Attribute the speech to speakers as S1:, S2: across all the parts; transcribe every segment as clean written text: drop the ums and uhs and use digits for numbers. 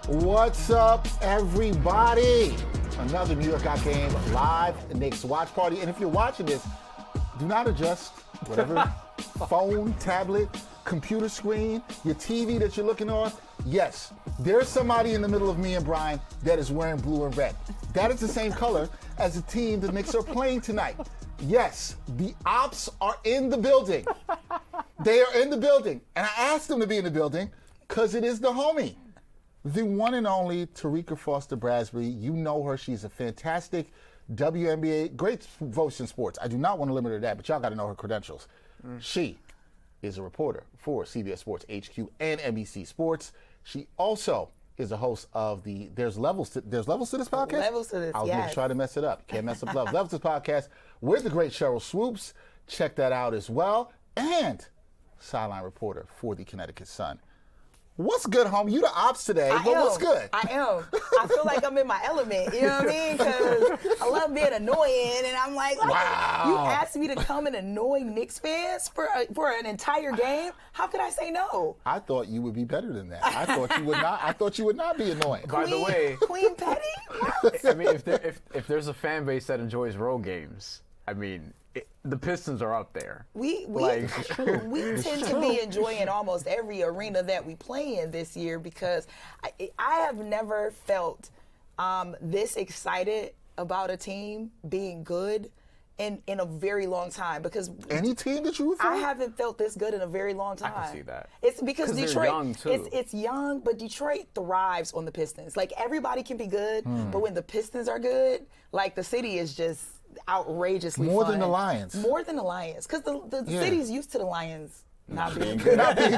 S1: What's up, everybody? Another New York Out game live Knicks Watch Party. And if you're watching this, do not adjust whatever phone, tablet, computer screen, your TV that you're looking on. Yes, there's somebody in the middle of me and Bryan that is wearing blue and red. That is the same color as the team the Knicks are playing tonight. Yes, the ops are in the building. They are in the building. And I asked them to be in the building because it is the homie. The one and only Terrika Foster-Brasby. You know her. She's a fantastic WNBA, great voice in sports. I do not want to limit her to that, but y'all got to know her credentials. She is a reporter for CBS Sports HQ and NBC Sports. She also is a host of the There's Levels to this podcast?
S2: Levels to this,
S1: I was going to try to mess it up. Can't mess up Levels to this podcast with the great Cheryl Swoops. Check that out as well. And sideline reporter for the Connecticut Sun. What's good, homie? You the ops today, but what's good?
S2: I am. I feel like I'm in my element, you know what I mean? Because I love being annoying, and I'm like,
S1: wow.
S2: You asked me to come and annoy Knicks fans for an entire game? How could I say no?
S1: I thought you would be better than that. I thought you would not. I thought you would not be annoying.
S3: By the way,
S2: Queen Petty?
S3: I mean, if there's a fan base that enjoys road games, I mean, the Pistons are up there.
S2: We tend to be enjoying almost every arena that we play in this year because I have never felt this excited about a team being good in a very long time. Because
S1: any team that you root for?
S2: I haven't felt this good in a very long time.
S3: I can see that.
S2: It's because Detroit,
S3: they're young too.
S2: It's young, but Detroit thrives on the Pistons. Like, everybody can be good, but when the Pistons are good, like, the city is just outrageously
S1: more
S2: fun.
S1: than the Lions.
S2: More than the Lions, because the city's used to the Lions not being
S1: good.
S2: good.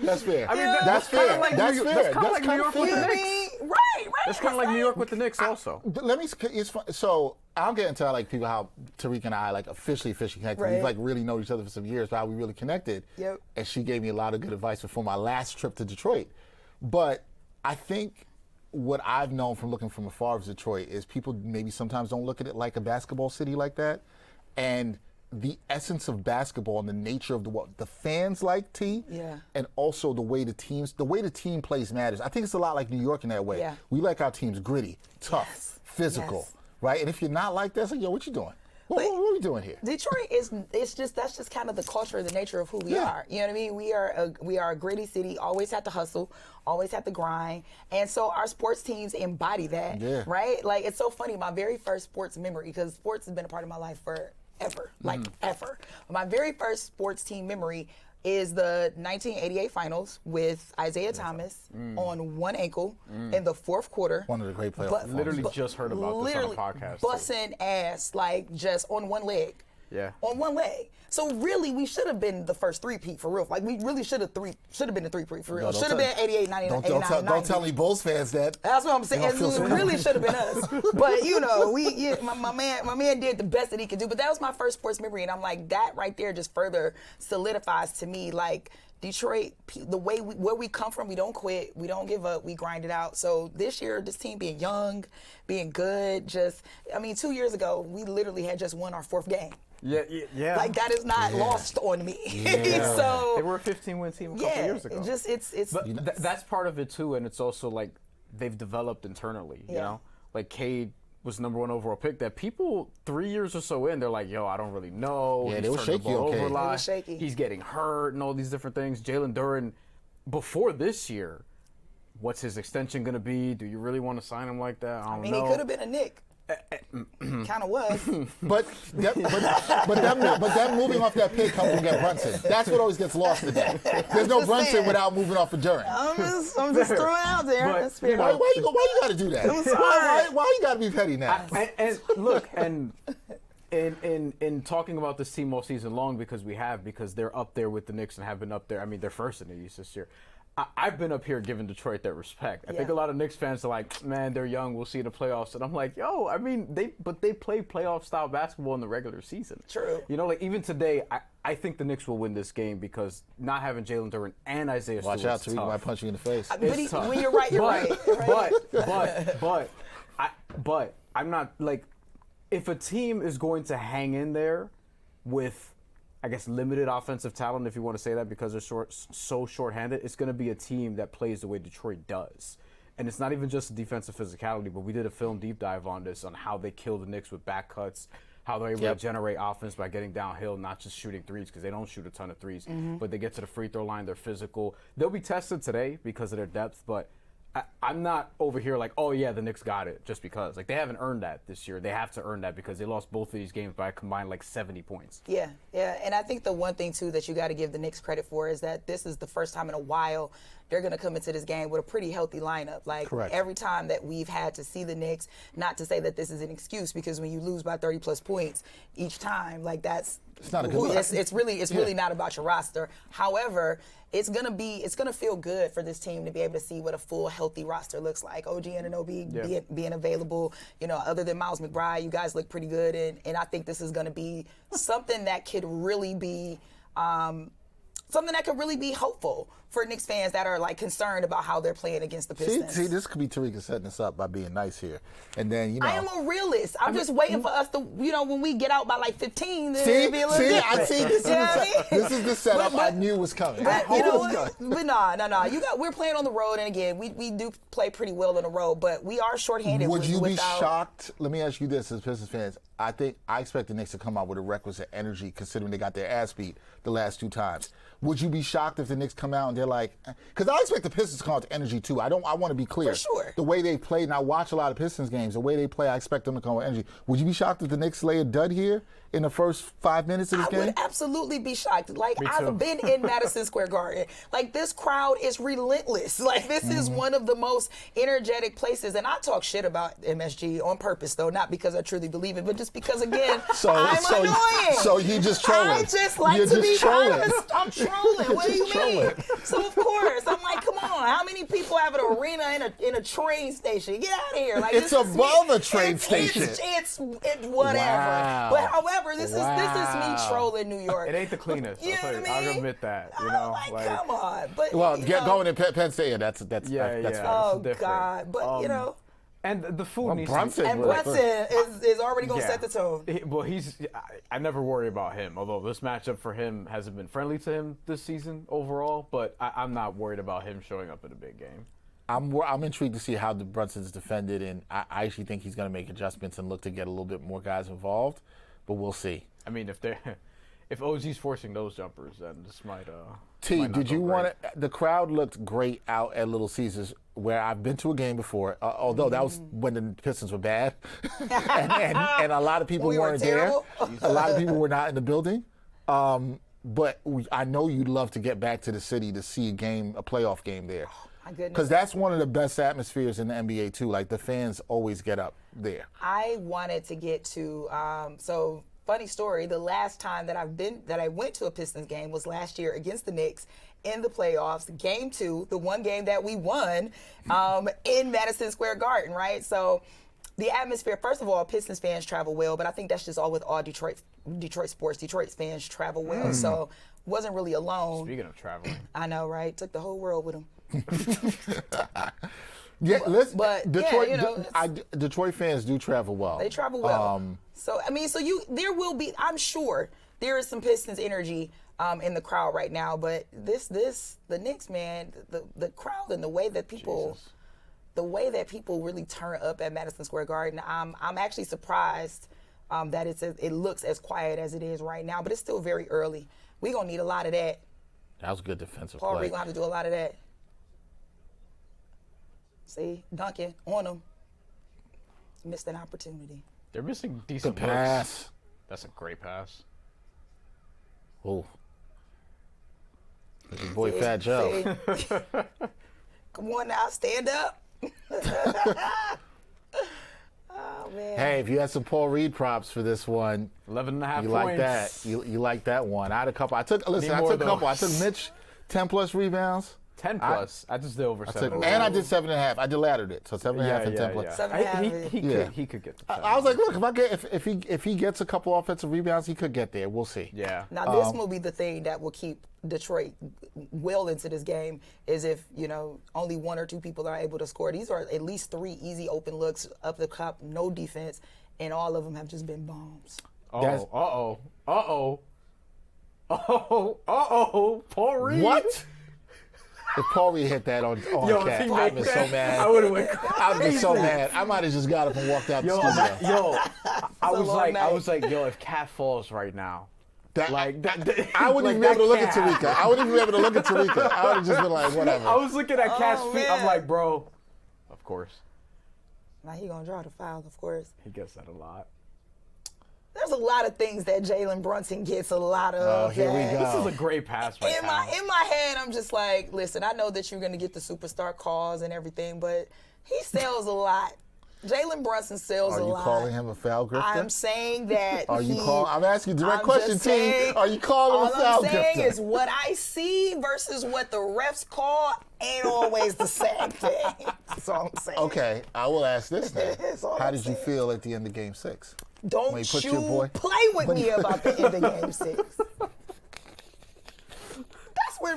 S1: That's fair.
S3: I mean,
S1: that's fair.
S3: Like
S1: that's fair.
S3: That's kind of like New
S1: kinda
S3: York with the
S1: fair.
S3: Knicks.
S2: Right.
S3: That's kind of like New York with the Knicks also.
S1: But let me. It's fun. So I'll get into like people how Terrika and I like officially connected.
S2: Right.
S1: We've like really known each other for some years, but how we really connected.
S2: Yep.
S1: And she gave me a lot of good advice before my last trip to Detroit. But I think what I've known from looking from afar of Detroit is people maybe sometimes don't look at it like a basketball city like that. And the essence of basketball and the nature of what the fans like, and also the way the team plays matters. I think it's a lot like New York in that way.
S2: Yeah.
S1: We like our teams gritty, tough, physical, right? And if you're not like that, it's like, yo, what you doing? What are we doing here?
S2: Detroit that's just kind of the culture, the nature of who we are. You know what I mean? We are a gritty city. Always have to hustle, always have to grind, and so our sports teams embody that, right? Like, it's so funny. My very first sports memory, because sports has been a part of my life forever, ever. My very first sports team memory is the 1988 finals with Isaiah Thomas on one ankle in the fourth quarter.
S1: One of the great playoffs.
S3: Literally just heard about this on a podcast.
S2: Busting ass, like, just on one leg.
S3: Yeah.
S2: On one leg. So really, we should have been the first three-peat for real. Like, we really should have been the three-peat for real. Should have been 88, 99, 89,
S1: Don't tell me Bulls fans that.
S2: That's what I'm saying. It really should have been us. But, you know, my man did the best that he could do. But that was my first sports memory, and I'm like, that right there just further solidifies to me, like, Detroit, the way where we come from, we don't quit, we don't give up, we grind it out. So this year, this team being young, being good, 2 years ago, we literally had just won our fourth game.
S3: Yeah.
S2: Like, that is not lost on me.
S1: Yeah.
S2: So
S3: they were a 15-win team a couple years ago.
S2: But
S3: that's part of it too, and it's also like they've developed internally. You know, like Cade was #1 overall pick. That people 3 years or so in, they're like, yo, I don't really know.
S1: Yeah,
S3: He's
S1: they were
S3: turned the
S1: shaky.
S3: ball over a lot.
S2: They were shaky.
S3: He's getting hurt and all these different things. Jalen Duren, before this year, what's his extension going to be? Do you really want to sign him like that? I don't know.
S2: he could have been a Knick. Kind of was.
S1: But that moving off that pick comes from get Brunson. That's what always gets lost today. There's no Brunson without moving off of Duren.
S2: I'm just throwing it out there.
S1: Why you got to do that?
S2: I'm sorry.
S1: Why you got to be petty now?
S3: And look, and in talking about this team all season long, because they're up there with the Knicks and have been up there. I mean, they're first in the East this year. I've been up here giving Detroit that respect. I think a lot of Knicks fans are like, man, they're young, we'll see in the playoffs. And I'm like, yo, I mean, they play playoff-style basketball in the regular season.
S2: True.
S3: You know, like, even today, I think the Knicks will win this game because not having Jalen Duren and Isaiah Stewart
S1: Watch out, Terrika might punch you in the face.
S2: When you're right, you're right.
S3: But I'm not, like, if a team is going to hang in there with I guess, limited offensive talent, if you want to say that, because they're so short-handed. It's going to be a team that plays the way Detroit does. And it's not even just defensive physicality, but we did a film deep dive on this, on how they kill the Knicks with back cuts, how they're able to generate offense by getting downhill, not just shooting threes, because they don't shoot a ton of threes, but they get to the free throw line, they're physical. They'll be tested today because of their depth, but I'm not over here like, oh yeah, the Knicks got it just because. Like, they haven't earned that this year. They have to earn that because they lost both of these games by a combined like 70 points.
S2: Yeah. And I think the one thing too that you got to give the Knicks credit for is that this is the first time in a while they're going to come into this game with a pretty healthy lineup. Like, every time that we've had to see the Knicks, not to say that this is an excuse, because when you lose by 30 plus points each time, like, that's
S1: it's not a good
S2: it's really not about your roster. However, it's gonna feel good for this team to be able to see what a full healthy roster looks like. OG Anunoby being available, other than Miles McBride, you guys look pretty good, and I think this is gonna be something that could really be hopeful for Knicks fans that are like concerned about how they're playing against the Pistons.
S1: See, this could be Terrika setting us up by being nice here, and then
S2: I am a realist. I'm just waiting for us to, when we get out by like 15, then
S1: see,
S2: it'll be a little different.
S1: I see. This is the setup I knew was coming.
S2: But no. We're playing on the road, and again, we do play pretty well on the road, but we are shorthanded.
S1: Would you be shocked? Let me ask you this, as Pistons fans. I expect the Knicks to come out with a requisite energy, considering they got their ass beat the last 2 times. Would you be shocked if the Knicks come out and they're like, because I expect the Pistons to come out with energy too. I want to be clear.
S2: For sure.
S1: The way they play, and I watch a lot of Pistons games, the way they play, I expect them to come with energy. Would you be shocked if the Knicks lay a dud here in the first 5 minutes of this game?
S2: I would absolutely be shocked. Like, I've been in Madison Square Garden. Like, this crowd is relentless. Like, this is one of the most energetic places. And I talk shit about MSG on purpose, though, not because I truly believe it, but just because, again, I'm annoying.
S1: So you just trolling.
S2: I just like to be honest. I'm trolling. What do you mean? So, of course, I'm like, come on. How many people have an arena in a train station? Get out of here. Like,
S1: it's above a train station.
S2: It's whatever.
S3: Wow.
S2: But however, this is me trolling New York.
S3: It ain't the cleanest.
S2: You know what I mean?
S3: I'll admit that.
S2: Like, come on. But
S1: going to Penn State, that's fine.
S2: Oh God. But
S3: and the food needs
S1: Brunson.
S3: to be...
S2: Brunson is already going to set the tone.
S3: I never worry about him, although this matchup for him hasn't been friendly to him this season overall, but I'm not worried about him showing up in a big game.
S1: I'm intrigued to see how the Brunson's defended, and I actually think he's going to make adjustments and look to get a little bit more guys involved, but we'll see.
S3: I mean, if OG's forcing those jumpers, then this might
S1: did you want to? The crowd looked great out at Little Caesars, where I've been to a game before. Although that was when the Pistons were bad, and a lot of people weren't there. A lot of people were not in the building. But I know you'd love to get back to the city to see a playoff game there. Because that's one of the best atmospheres in the NBA too. Like, the fans always get up there.
S2: I wanted to get to funny story, the last time that I went to a Pistons game was last year against the Knicks in the playoffs, game 2, the one game that we won in Madison Square Garden, right? So the atmosphere, first of all, Pistons fans travel well, but I think that's just all with all Detroit sports. Detroit fans travel well, so wasn't really alone.
S3: Speaking of traveling.
S2: I know, right? Took the whole world with them.
S1: Yeah,
S2: but
S1: Detroit fans do travel well.
S2: They travel well. There will be. I'm sure there is some Pistons energy in the crowd right now. But the Knicks, man, the crowd and the way that people really turn up at Madison Square Garden. I'm actually surprised that it looks as quiet as it is right now. But it's still very early. We're gonna need a lot of that.
S1: That was good defensive
S2: Paul
S1: play.
S2: Reed gonna have to do a lot of that. See, Duncan on him. Missed an opportunity.
S3: They're missing decent
S1: pass.
S3: Looks. That's a great pass.
S1: Oh. Look at boy Fat Joe.
S2: Come on now, stand up. Oh, man.
S1: Hey, if you had some Paul Reed props for this one,
S3: 11.5 points.
S1: You like that. You like that one. I had a couple. I took a couple. I took Mitch 10+ rebounds.
S3: 10+. I just did over 7.
S1: And I did 7.5. I deladdered it, so 7.5 and 10+.
S2: Yeah.
S3: He could get to 10.
S1: I was like, look, if he gets a couple offensive rebounds, he could get there. We'll see.
S3: Yeah.
S2: Now this will be the thing that will keep Detroit well into this game is if only 1 or 2 people are able to score. These are at least 3 easy open looks up the cup, no defense, and all of them have just been bombs.
S3: Uh-oh. Paul Reed.
S1: What? If Paul Reed hit that on Cat, I'd been so mad.
S3: I would have went
S1: I'd been so mad. I might have just got up and walked out the studio.
S3: I was like, if Cat falls right now,
S1: I wouldn't even be able to look at Terrika. I wouldn't even be able to look at Terrika. I would have just been like, whatever.
S3: I was looking at Cat's feet. I'm like, bro, of course.
S2: Now he gonna draw the foul, of course.
S3: He gets that a lot.
S2: There's a lot of things that Jalen Brunson gets a lot of.
S1: Oh, here we go.
S3: This is a great pass by
S2: in my head, I'm just like, listen, I know that you're going to get the superstar calls and everything, but he sells a lot. Jalen Brunson sells a lot.
S1: Are you calling him a foul grifter?
S2: I'm saying that
S1: I'm asking you a direct question, T. Are you calling him a foul grifter?
S2: All I'm saying is what I see versus what the refs call ain't always the same thing. That's all I'm saying.
S1: Okay, I will ask this then. How did you feel at the end of Game 6?
S2: Don't you play with me about the end of Game 6.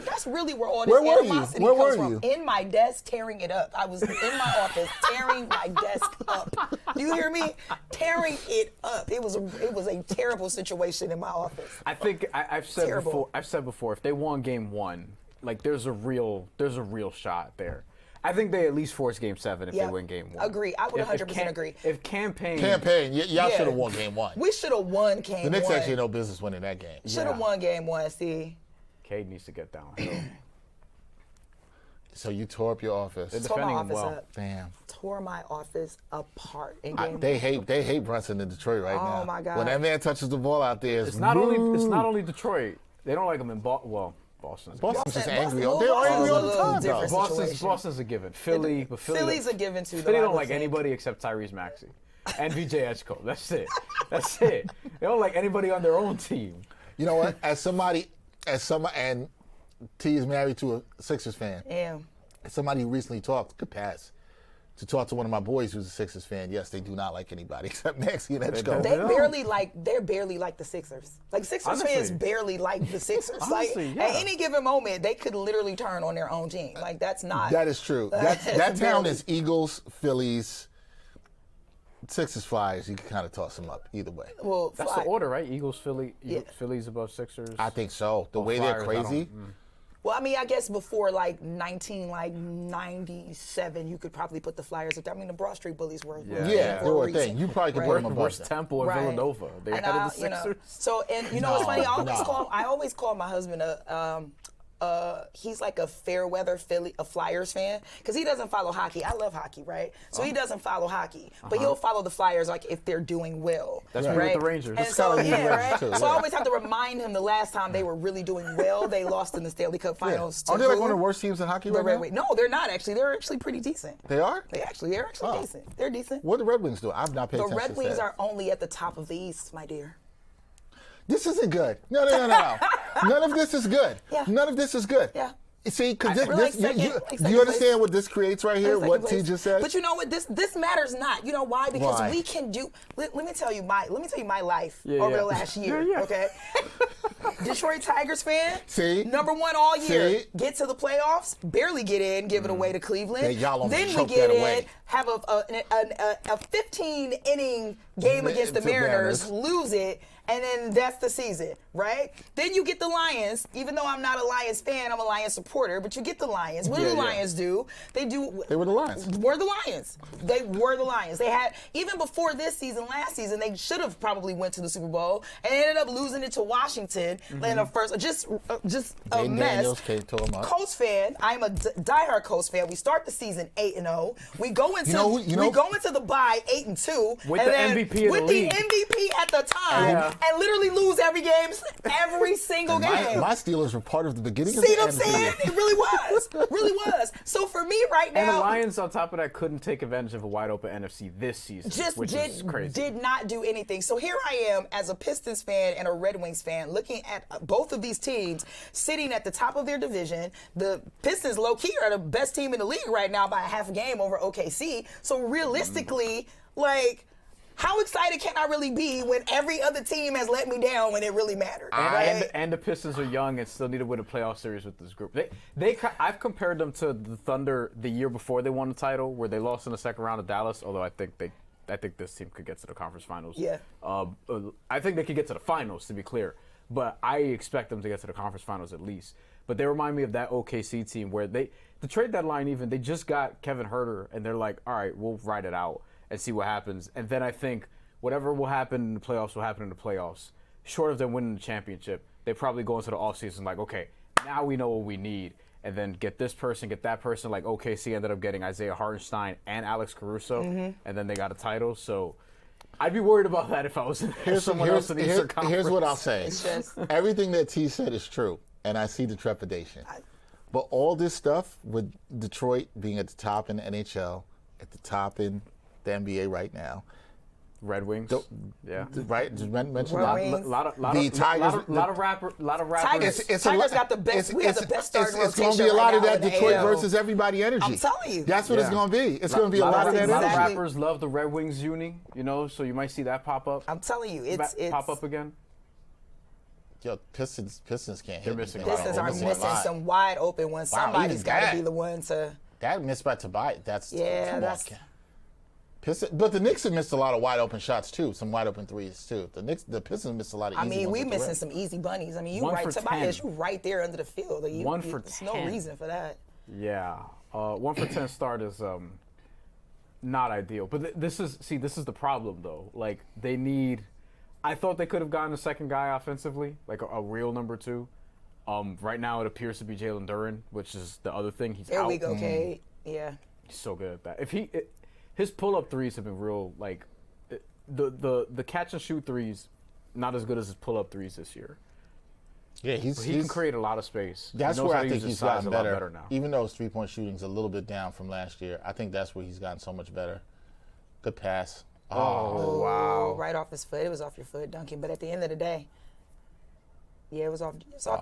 S2: That's really where all this animosity comes from. In my desk, tearing it up. I was in my office tearing my desk up. Do you hear me? Tearing it up. It was a terrible situation in my office.
S3: I think I've said before, if they won Game 1, like there's a real shot there. I think they at least force Game 7 if they win Game 1.
S2: Agree. I would 100% agree.
S3: If campaign,
S1: y'all should have won Game 1.
S2: We should have won Game 1.
S1: The Knicks actually had no business winning that game.
S2: Should have won Game 1. See.
S3: Cade needs to get downhill.
S1: So you tore up your office.
S3: They're
S2: tore
S3: defending
S2: my
S3: him
S2: office
S3: well.
S2: up.
S3: Damn.
S2: Tore my office apart in Game 1.
S1: They hate Brunson in Detroit right now.
S2: Oh my God.
S1: When that man touches the ball out there,
S3: it's not only Detroit. They don't like him in Boston's
S1: just angry. They're angry all the time.
S3: Boston's a given.
S2: Philly's a given too.
S3: Philly don't like anybody except Tyrese Maxey and VJ Edgecombe. That's it. They don't like anybody on their own team.
S1: You know what? And T is married to a Sixers fan.
S2: Yeah.
S1: As somebody who recently talked, could pass, to talk to one of my boys who's a Sixers fan. Yes, they do not like anybody except Maxey and Edgecombe.
S2: They're barely like the Sixers. Like Sixers fans barely like the Sixers.
S3: Honestly,
S2: like at any given moment, they could literally turn on their own team. Like that's not.
S1: That is true. That town is Eagles, Phillies, Sixers, Flyers. You can kind of toss them up either way.
S2: Well,
S3: that's the order, right? Eagles, Phillies above Sixers.
S1: I think so. The way
S3: Flyers,
S1: they're crazy.
S2: Well, I mean, I guess before 1997, you could probably put the Flyers up there. I mean, the Broad Street Bullies were
S1: they were a thing. You probably could put them above
S3: Worst Temple in Villanova. They had the Sixers.
S2: So, and you know what's funny? I always call my husband he's like a fair weather Flyers fan because he doesn't follow hockey. I love hockey, right? So he doesn't follow hockey, but he'll follow the Flyers like if they're doing well.
S3: That's right. With the Rangers.
S2: And so So I always have to remind him the last time they were really doing well, they lost in the Stanley Cup Finals.
S1: Are they like one of the worst teams in hockey right now?
S2: No, they're not actually. They're actually pretty decent.
S1: They are?
S2: They're actually decent. They're decent.
S1: What do the Red Wings do? I've not paid attention to that.
S2: The Red Wings are only at the top of the East, my dear.
S1: This isn't good. No. None of this is good.
S2: Yeah.
S1: None of this is good.
S2: Yeah.
S1: See, because do you understand what this creates right here? What T just said.
S2: But you know what? This matters not. You know why? Because we can do. Let me tell you my life over the last year. Okay. Detroit Tigers fan.
S1: See,
S2: #1 all year. Get to the playoffs, barely get in, give it away to Cleveland. Then we get in, have a 15-inning game against the Mariners, lose it. And then that's the season, right? Then you get the Lions. Even though I'm not a Lions fan, I'm a Lions supporter. But you get the Lions. What do the Lions do? They
S1: were the Lions.
S2: Were the Lions. They were the Lions. They had, even before this season, last season, they should have probably went to the Super Bowl and ended up losing it to Washington in the first. Just a mess. Colts fan. I'm a diehard Colts fan. We start the season 8-0. We go into we go into the bye 8-2
S3: with the MVP
S2: with the MVP at the time. And literally lose every single game.
S1: My Steelers were part of the beginning.
S2: See what I'm saying? It really was. So for me right now,
S3: and the Lions on top of that couldn't take advantage of a wide open NFC this season, which is crazy.
S2: Did not do anything. So here I am as a Pistons fan and a Red Wings fan, looking at both of these teams sitting at the top of their division. The Pistons, low key, are the best team in the league right now by a half a game over OKC. So realistically, how excited can I really be when every other team has let me down when it really mattered?
S3: And the Pistons are young and still need to win a playoff series with this group. I've compared them to the Thunder the year before they won the title, where they lost in the second round of Dallas. Although I think this team could get to the conference finals.
S2: Yeah.
S3: I think they could get to the finals, to be clear. but I expect them to get to the conference finals at least. But they remind me of that OKC team where the trade deadline even, they just got Kevin Huerter, and they're like, all right, we'll ride it out and see what happens. And then I think whatever will happen in the playoffs will happen in the playoffs. Short of them winning the championship, they probably go into the offseason like, okay, now we know what we need. And then get this person, get that person. Like OKC ended up getting Isaiah Hartenstein and Alex Caruso, and then they got a title. So I'd be worried about that if I was someone else in the Eastern Conference.
S1: Here's what I'll say. Everything that T said is true, and I see the trepidation. But all this stuff with Detroit being at the top in the NHL, at the top in the NBA right now,
S3: Red Wings,
S1: right? Just mention
S2: Red
S3: lot of rappers.
S2: Tigers got the best. We have the best starting rotation.
S1: It's going to be a lot
S2: right
S1: of that Detroit versus everybody energy.
S2: I'm telling you,
S1: that's what it's going to be. It's going to be a lot of that energy.
S3: A lot of rappers love the Red Wings uni, so you might see that pop up.
S2: I'm telling you, it's
S3: pop up again.
S1: Yo, Pistons can't hit.
S2: Pistons are missing some wide open ones. Somebody's got to be the one to.
S1: That missed by Tobias. That's
S2: That's.
S1: But the Knicks have missed a lot of wide open shots too, some wide open threes too. The Pistons missed a lot of easy ones.
S2: We missing some easy bunnies. You right, Tobias, you right there under the field. There's no reason for that.
S3: Yeah, 1 for 10 start is not ideal. But this is the problem though. Like they need. I thought they could have gotten a second guy offensively, like a real number 2. Right now it appears to be Jalen Duren, which is the other thing. He's out.
S2: There we go, Cade. Yeah.
S3: He's so good at that. His pull-up threes have been real, like, the catch-and-shoot threes, not as good as his pull-up threes this year.
S1: Yeah, he
S3: can create a lot of space.
S1: That's where I think he's gotten better
S3: now.
S1: Even though his three-point shooting's a little bit down from last year, I think that's where he's gotten so much better. Good pass.
S3: Oh, wow.
S2: Right off his foot. It was off your foot, Duncan. But at the end of the day, it was off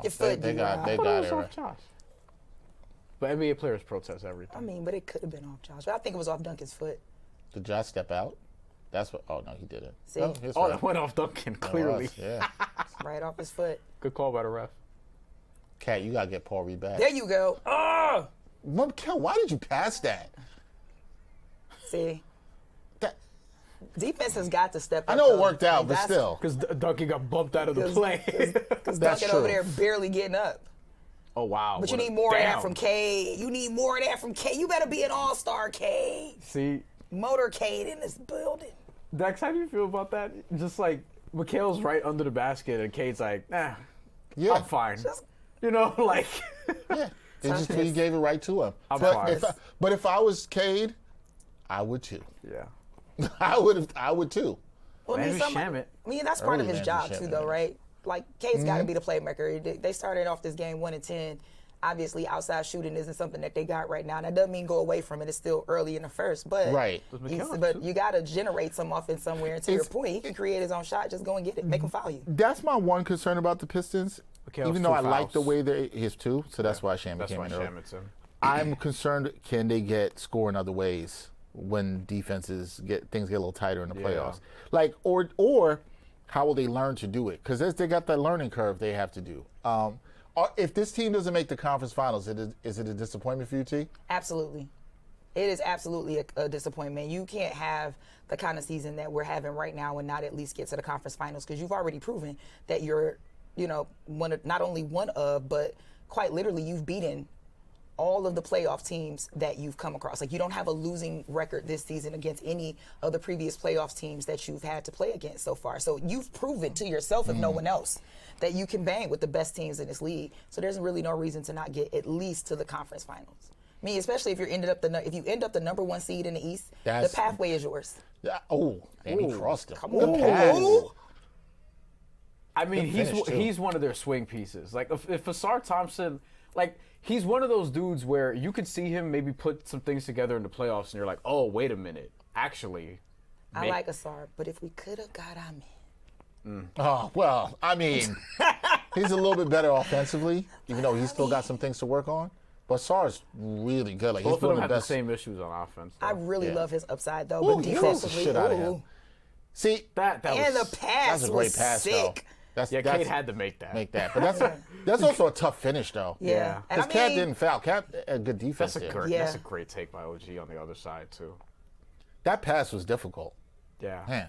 S2: your foot.
S1: They got it right.
S3: Josh. But NBA players protest everything.
S2: But it could have been off Josh. But I think it was off Duncan's foot.
S1: Did Josh step out? That's what. Oh no, he didn't.
S2: See?
S3: That went off Duncan clearly.
S1: Yeah.
S2: Right off his foot.
S3: Good call by the ref.
S1: Cat, you gotta get Paul Reed back.
S2: There you go. Oh!
S1: Cat, why did you pass that?
S2: See? Defense has got to step up.
S1: I know it worked out, but still.
S3: Because Duncan got bumped out of the play.
S2: Because Duncan over there barely getting up.
S3: Oh, wow.
S2: But you need more of that from Cade. You need more of that from Cade. You better be an all-star, Cade.
S3: See?
S2: Motorcade in this building.
S3: Dex, how do you feel about that? Just like, Mikhail's right under the basket, and Cade's like, I'm fine. Like...
S1: Yeah. He gave it right to him.
S3: I'm fine.
S1: But if I was Cade, I would too.
S3: Yeah.
S1: I would too.
S2: Well, that's part of his job too, though, right? Like, Cade's got to be the playmaker. They started off this game 1-10. Obviously, outside shooting isn't something that they got right now. And that doesn't mean go away from it. It's still early in the first. But but you got to generate some offense somewhere. And to your point, he can create his own shot. Just go and get it. Make him foul you.
S1: That's my one concern about the Pistons. Even though I like the way his two, so that's why Shamet came in early. I'm concerned, can they get scoring other ways when things get a little tighter in the playoffs? Like, or how will they learn to do it? Because they got that learning curve they have to do. If this team doesn't make the conference finals, is it a disappointment for you, T?
S2: Absolutely. It is absolutely a disappointment. You can't have the kind of season that we're having right now and not at least get to the conference finals, because you've already proven that you're, not only one of, but quite literally you've beaten all of the playoff teams that you've come across. Like, you don't have a losing record this season against any of the previous playoff teams that you've had to play against so far. So you've proven to yourself, if no one else, that you can bang with the best teams in this league. So there's really no reason to not get at least to the conference finals. Especially if you end up the number 1 seed in the East, the pathway is yours.
S1: And he crossed him.
S2: Come on.
S3: He's one of their swing pieces. Like, if Asar Thompson, like, he's one of those dudes where you could see him maybe put some things together in the playoffs, and you're like, oh, wait a minute. Actually.
S2: I like Asar, but if we could have got Amin.
S1: Oh, well, he's a little bit better offensively, even though he's still got some things to work on. But Asar's really good. Like,
S3: both of them have the same issues on offense, though.
S2: I really love his upside, though. But
S1: he crossed the shit out of him. See,
S2: and the pass
S1: that's a great pass,
S2: sick.
S1: Though.
S3: Cade had to make that.
S1: But that's also a tough finish, though.
S2: Yeah.
S1: Because Cat didn't foul. Cat had good defense.
S3: That's a great take by OG on the other side, too.
S1: That pass was difficult.
S3: Yeah.
S1: Man.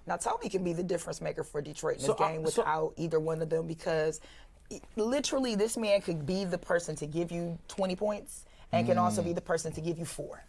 S2: Now, Toby can be the difference maker for Detroit in this game without either one of them, because literally this man could be the person to give you 20 points and can also be the person to give you 4.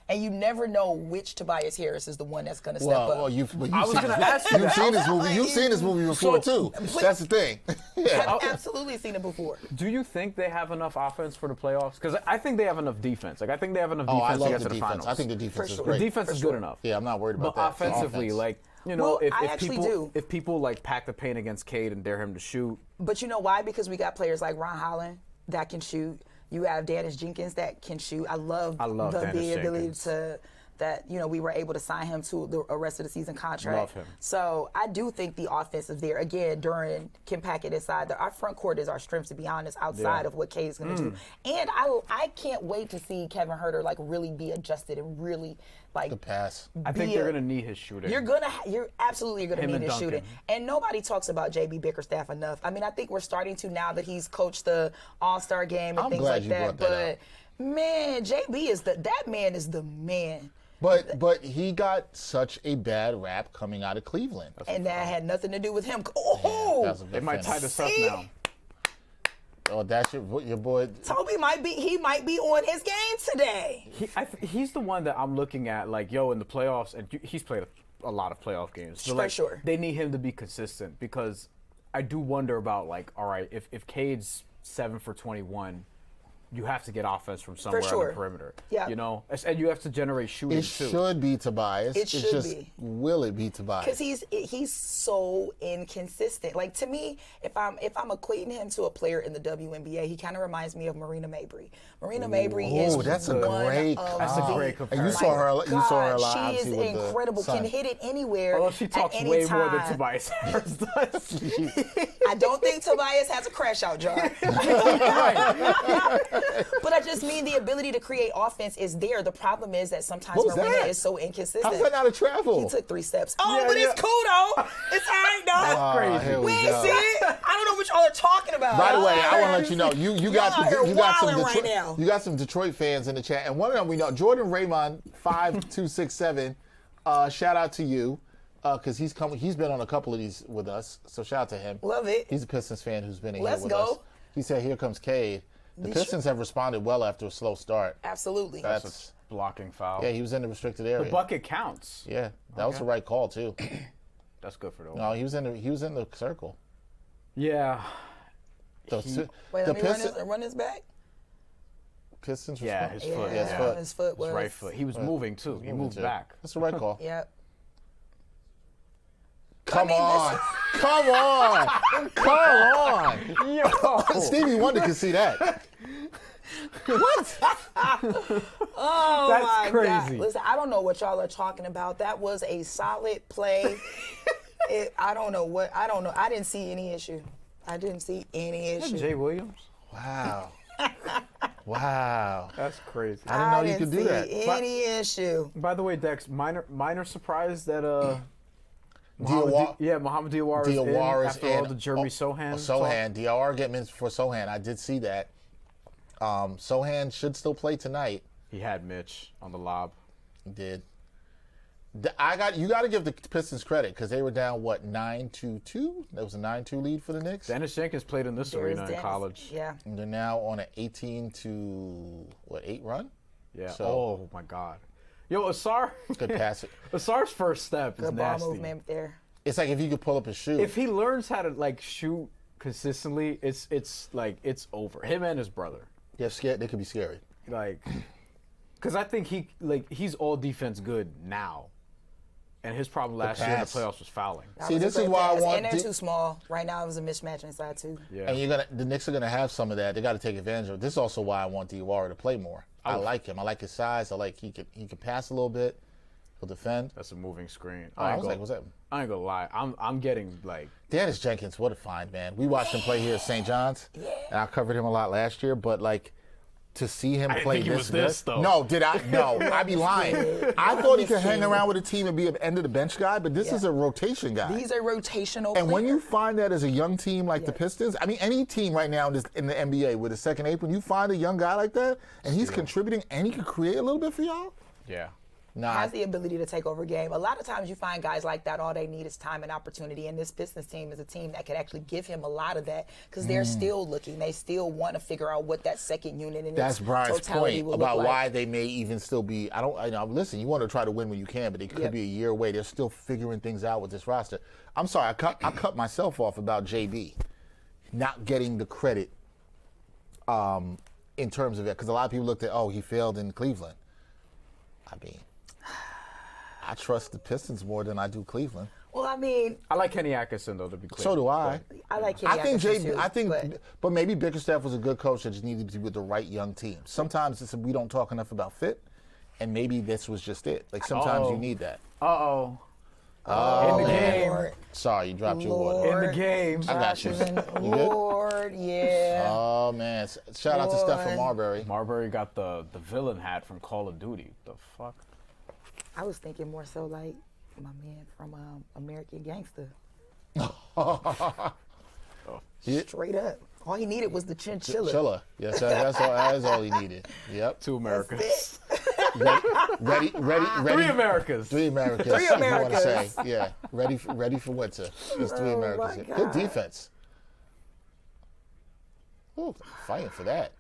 S2: And you never know which Tobias Harris is the one that's going to step up.
S1: Well, you've seen this movie. You've seen this movie before too. That's the thing.
S2: I've absolutely seen it before.
S3: Do you think they have enough offense for the playoffs? Because I think they have enough defense. Like I think they have enough defense to get to the finals.
S1: I think the defense is great.
S3: The defense is good enough.
S1: Yeah, I'm not worried about
S3: that. But offensively, like, you know,
S2: well,
S3: if people like pack the paint against Cade and dare him to shoot.
S2: But you know why? Because we got players like Ron Holland that can shoot. You have Dennis Jenkins that can shoot. I love the ability to. That, you know, we were able to sign him to the rest of the season contract.
S3: Love him.
S2: So I do think the offense is there. Again, Duran can pack it inside. Our front court is our strength, to be honest, outside of what Kay is going to do. And I can't wait to see Kevin Huerter like really be adjusted and really like
S1: the pass.
S3: I think they're going to need his shooting.
S2: You're absolutely going to need his shooting. And nobody talks about JB Bickerstaff enough. I mean, I think we're starting to now that he's coached the All-Star game and things like that. But man, JB is that man is the man.
S1: But he got such a bad rap coming out of Cleveland.
S2: And that had nothing to do with him. Oh!
S3: They might tie this up now.
S1: Oh, that's your boy.
S2: Toby might be on his game today.
S3: He's the one that I'm looking at, like, yo, in the playoffs, and he's played a lot of playoff games. So, like,
S2: sure.
S3: They need him to be consistent, because I do wonder about, like, all right, if Cade's 7 for 21, you have to get offense from somewhere on the perimeter.
S2: Yeah.
S3: You know? And you have to generate shooting, too.
S1: It should be Tobias.
S2: It should be.
S1: Will it be Tobias?
S2: Because he's so inconsistent. Like, to me, if I'm equating him to a player in the WNBA, he kind of reminds me of Marina Mabry. Marina Mabry is
S1: that's a great
S3: comparison.
S1: And you saw her live.
S2: She is incredible. Can hit it anywhere.
S3: Although she talks way more than Tobias Harris does.
S2: I don't think Tobias has a crash out jar. But I just mean the ability to create offense is there. The problem is that sometimes Marina is so inconsistent.
S1: How's that not a travel?
S2: He took 3 steps. It's cool though. It's all right though.
S3: That's crazy.
S2: We ain't see it. I don't know what y'all are talking about.
S1: By the way, I want to let you know you got some Detroit fans in the chat, and one of them we know, Jordan Raymond 5267. Shout out to you. Because he's been on a couple of these with us, so shout out to him.
S2: Love it.
S1: He's a Pistons fan who's been in here with us.
S2: Let's go.
S1: He said, "Here comes Cade." The Pistons have responded well after a slow start.
S2: Absolutely.
S3: That's a blocking foul.
S1: Yeah, he was in the restricted area.
S3: The bucket counts.
S1: Yeah, that was the right call too.
S3: That's good for the.
S1: No, he was in the circle.
S3: Yeah.
S2: Let me run his back.
S1: Pistons.
S3: Yeah, his foot.
S2: Yeah, his foot was
S3: his right foot. He was moving too. He moved back.
S1: That's the right call.
S2: Yep.
S1: Come on. Yo. Stevie Wonder can see that. What?
S2: Oh,
S3: that's crazy. God.
S2: Listen, I don't know what y'all are talking about. That was a solid play. I don't know. I didn't see any issue.
S3: Jay Williams?
S1: Wow. Wow.
S3: That's crazy.
S1: I didn't know you could do that.
S2: Any issue.
S3: By the way, Dex, minor surprise that Mohamed Diawara is after all the Jeremy Sohan.
S1: Diawara getting in for Sohan. I did see that. Sohan should still play tonight.
S3: He had Mitch on the lob.
S1: He did. You got to give the Pistons credit because they were down 9-2. That was a 9-2 lead for the Knicks.
S3: Dennis Jenkins played in this arena in college.
S2: Yeah.
S1: And they're now on an 18-8 run.
S3: Yeah. So, oh my God. Yo, Asar.
S1: Good pass.
S3: Asar's first step is nasty.
S2: Good ball movement there.
S1: It's like if you could pull up his shoe.
S3: If he learns how to like shoot consistently, it's over. Him and his brother.
S1: Yeah, scared. They could be scary.
S3: Like, because I think he's all defense good now, and his problem last year in the playoffs was fouling.
S1: See, this is why I want.
S2: And they're too small right now. It was a mismatch inside too.
S3: Yeah.
S1: And the Knicks are gonna have some of that. They got to take advantage of it. This is also why I want Diawara to play more. I like him. I like his size. I like he can pass a little bit. He'll defend.
S3: That's a moving screen.
S1: I was like, what's that?
S3: I ain't gonna lie. I'm getting like
S1: Dennis Jenkins. What a find, man. We watched him play here at St. John's, and I covered him a lot last year. But like to see him play this
S3: though.
S1: No, did I? No, I'd be lying. I thought he could hang around with a team and be an end of the bench guy, but this is a rotation guy.
S2: He's a rotational
S1: And
S2: player.
S1: when you find that as a young team like the Pistons, I mean, any team right now in the NBA with a second apron, you find a young guy like that, and he's contributing and he can create a little bit for y'all.
S3: Yeah.
S2: has the ability to take over a game. A lot of times you find guys like that, all they need is time and opportunity. And this Pistons team is a team that could actually give him a lot of that because they're still looking. They still want to figure out what that second unit in
S1: That's
S2: its
S1: Brian's
S2: totality
S1: point
S2: will
S1: about
S2: look like.
S1: why they may even still be. I know. Listen, you want to try to win when you can, but it could be a year away. They're still figuring things out with this roster. I'm sorry, I cut myself off about JB not getting the credit in terms of it because a lot of people looked at, he failed in Cleveland. I mean, I trust the Pistons more than I do Cleveland.
S2: Well, I mean,
S3: I like Kenny Atkinson though, to be clear.
S1: So do I.
S2: I like Kenny Atkinson too,
S1: but maybe Bickerstaff was a good coach that just needed to be with the right young team. Sometimes we don't talk enough about fit, and maybe this was just it. Like sometimes you need that.
S3: Oh,
S1: in the
S3: game.
S2: Lord.
S1: Sorry, you dropped your water.
S3: In the game.
S1: I got you. You good?
S2: Lord, yeah.
S1: Oh man! Shout out to Steph from Marbury.
S3: Marbury got the villain hat from Call of Duty. The fuck?
S2: I was thinking more so like my man from American Gangster. Straight up. All he needed was the chinchilla.
S1: Yes, that's all he needed. Yep.
S3: 2 Americas.
S1: Ready.
S3: 3 Americas.
S1: 3 Americas.
S2: 3
S1: You want to
S2: Americas.
S1: say? Yeah. Ready for winter. It's 3 Americas.
S2: my
S1: Good
S2: God.
S1: defense. Ooh, fighting for that.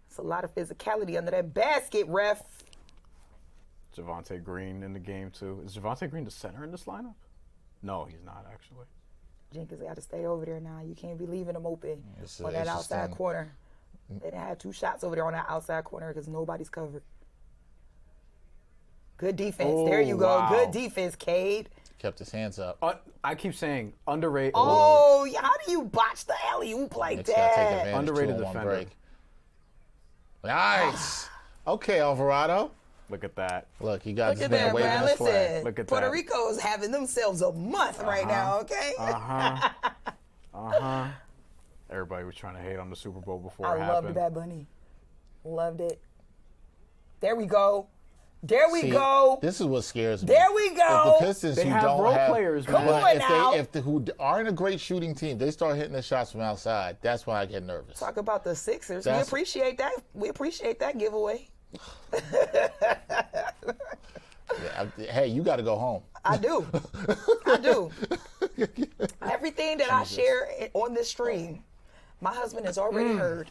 S2: It's a lot of physicality under that basket, ref.
S3: Javonte Green in the game too. Is Javonte Green the center in this lineup? No, he's not actually.
S2: Jenkins got to stay over there now. You can't be leaving him open on that
S1: it's just
S2: outside corner. They didn't have 2 shots over there on that outside corner because nobody's covered. Good defense. There you go.
S3: Wow.
S2: Good defense, Cade.
S1: Kept his hands up.
S3: I keep saying underrated.
S2: Oh, yeah, how do you botch the alley-oop like
S1: Knicks gotta take
S2: that?
S1: advantage.
S3: Underrated
S1: 2-on-1
S3: defender.
S1: break. Nice. Okay, Alvarado.
S3: Look at that.
S1: Look, you got
S2: Look
S1: this
S2: at
S1: man
S2: that,
S1: waving
S2: man.
S1: his flag.
S2: Listen,
S3: Look at
S2: Puerto
S3: that.
S2: Rico is having themselves a month right now, okay?
S3: Everybody was trying to hate on the Super Bowl before
S2: I
S3: it
S2: loved
S3: happened.
S2: that bunny. Loved it. There we go. There we
S1: See,
S2: go.
S1: This is what scares me.
S2: There we
S1: If
S2: go.
S1: the Pistons
S3: They
S1: who
S3: have
S1: don't
S3: role
S1: have
S3: players,
S2: Come
S3: man.
S2: on now.
S1: who aren't a great shooting team, they start hitting the shots from outside. That's why I get nervous.
S2: Talk about the Sixers.
S1: That's-
S2: We appreciate that. We appreciate that giveaway.
S1: Hey, you got to go home.
S2: I do. I do. Everything that I share on this stream, my husband has already heard.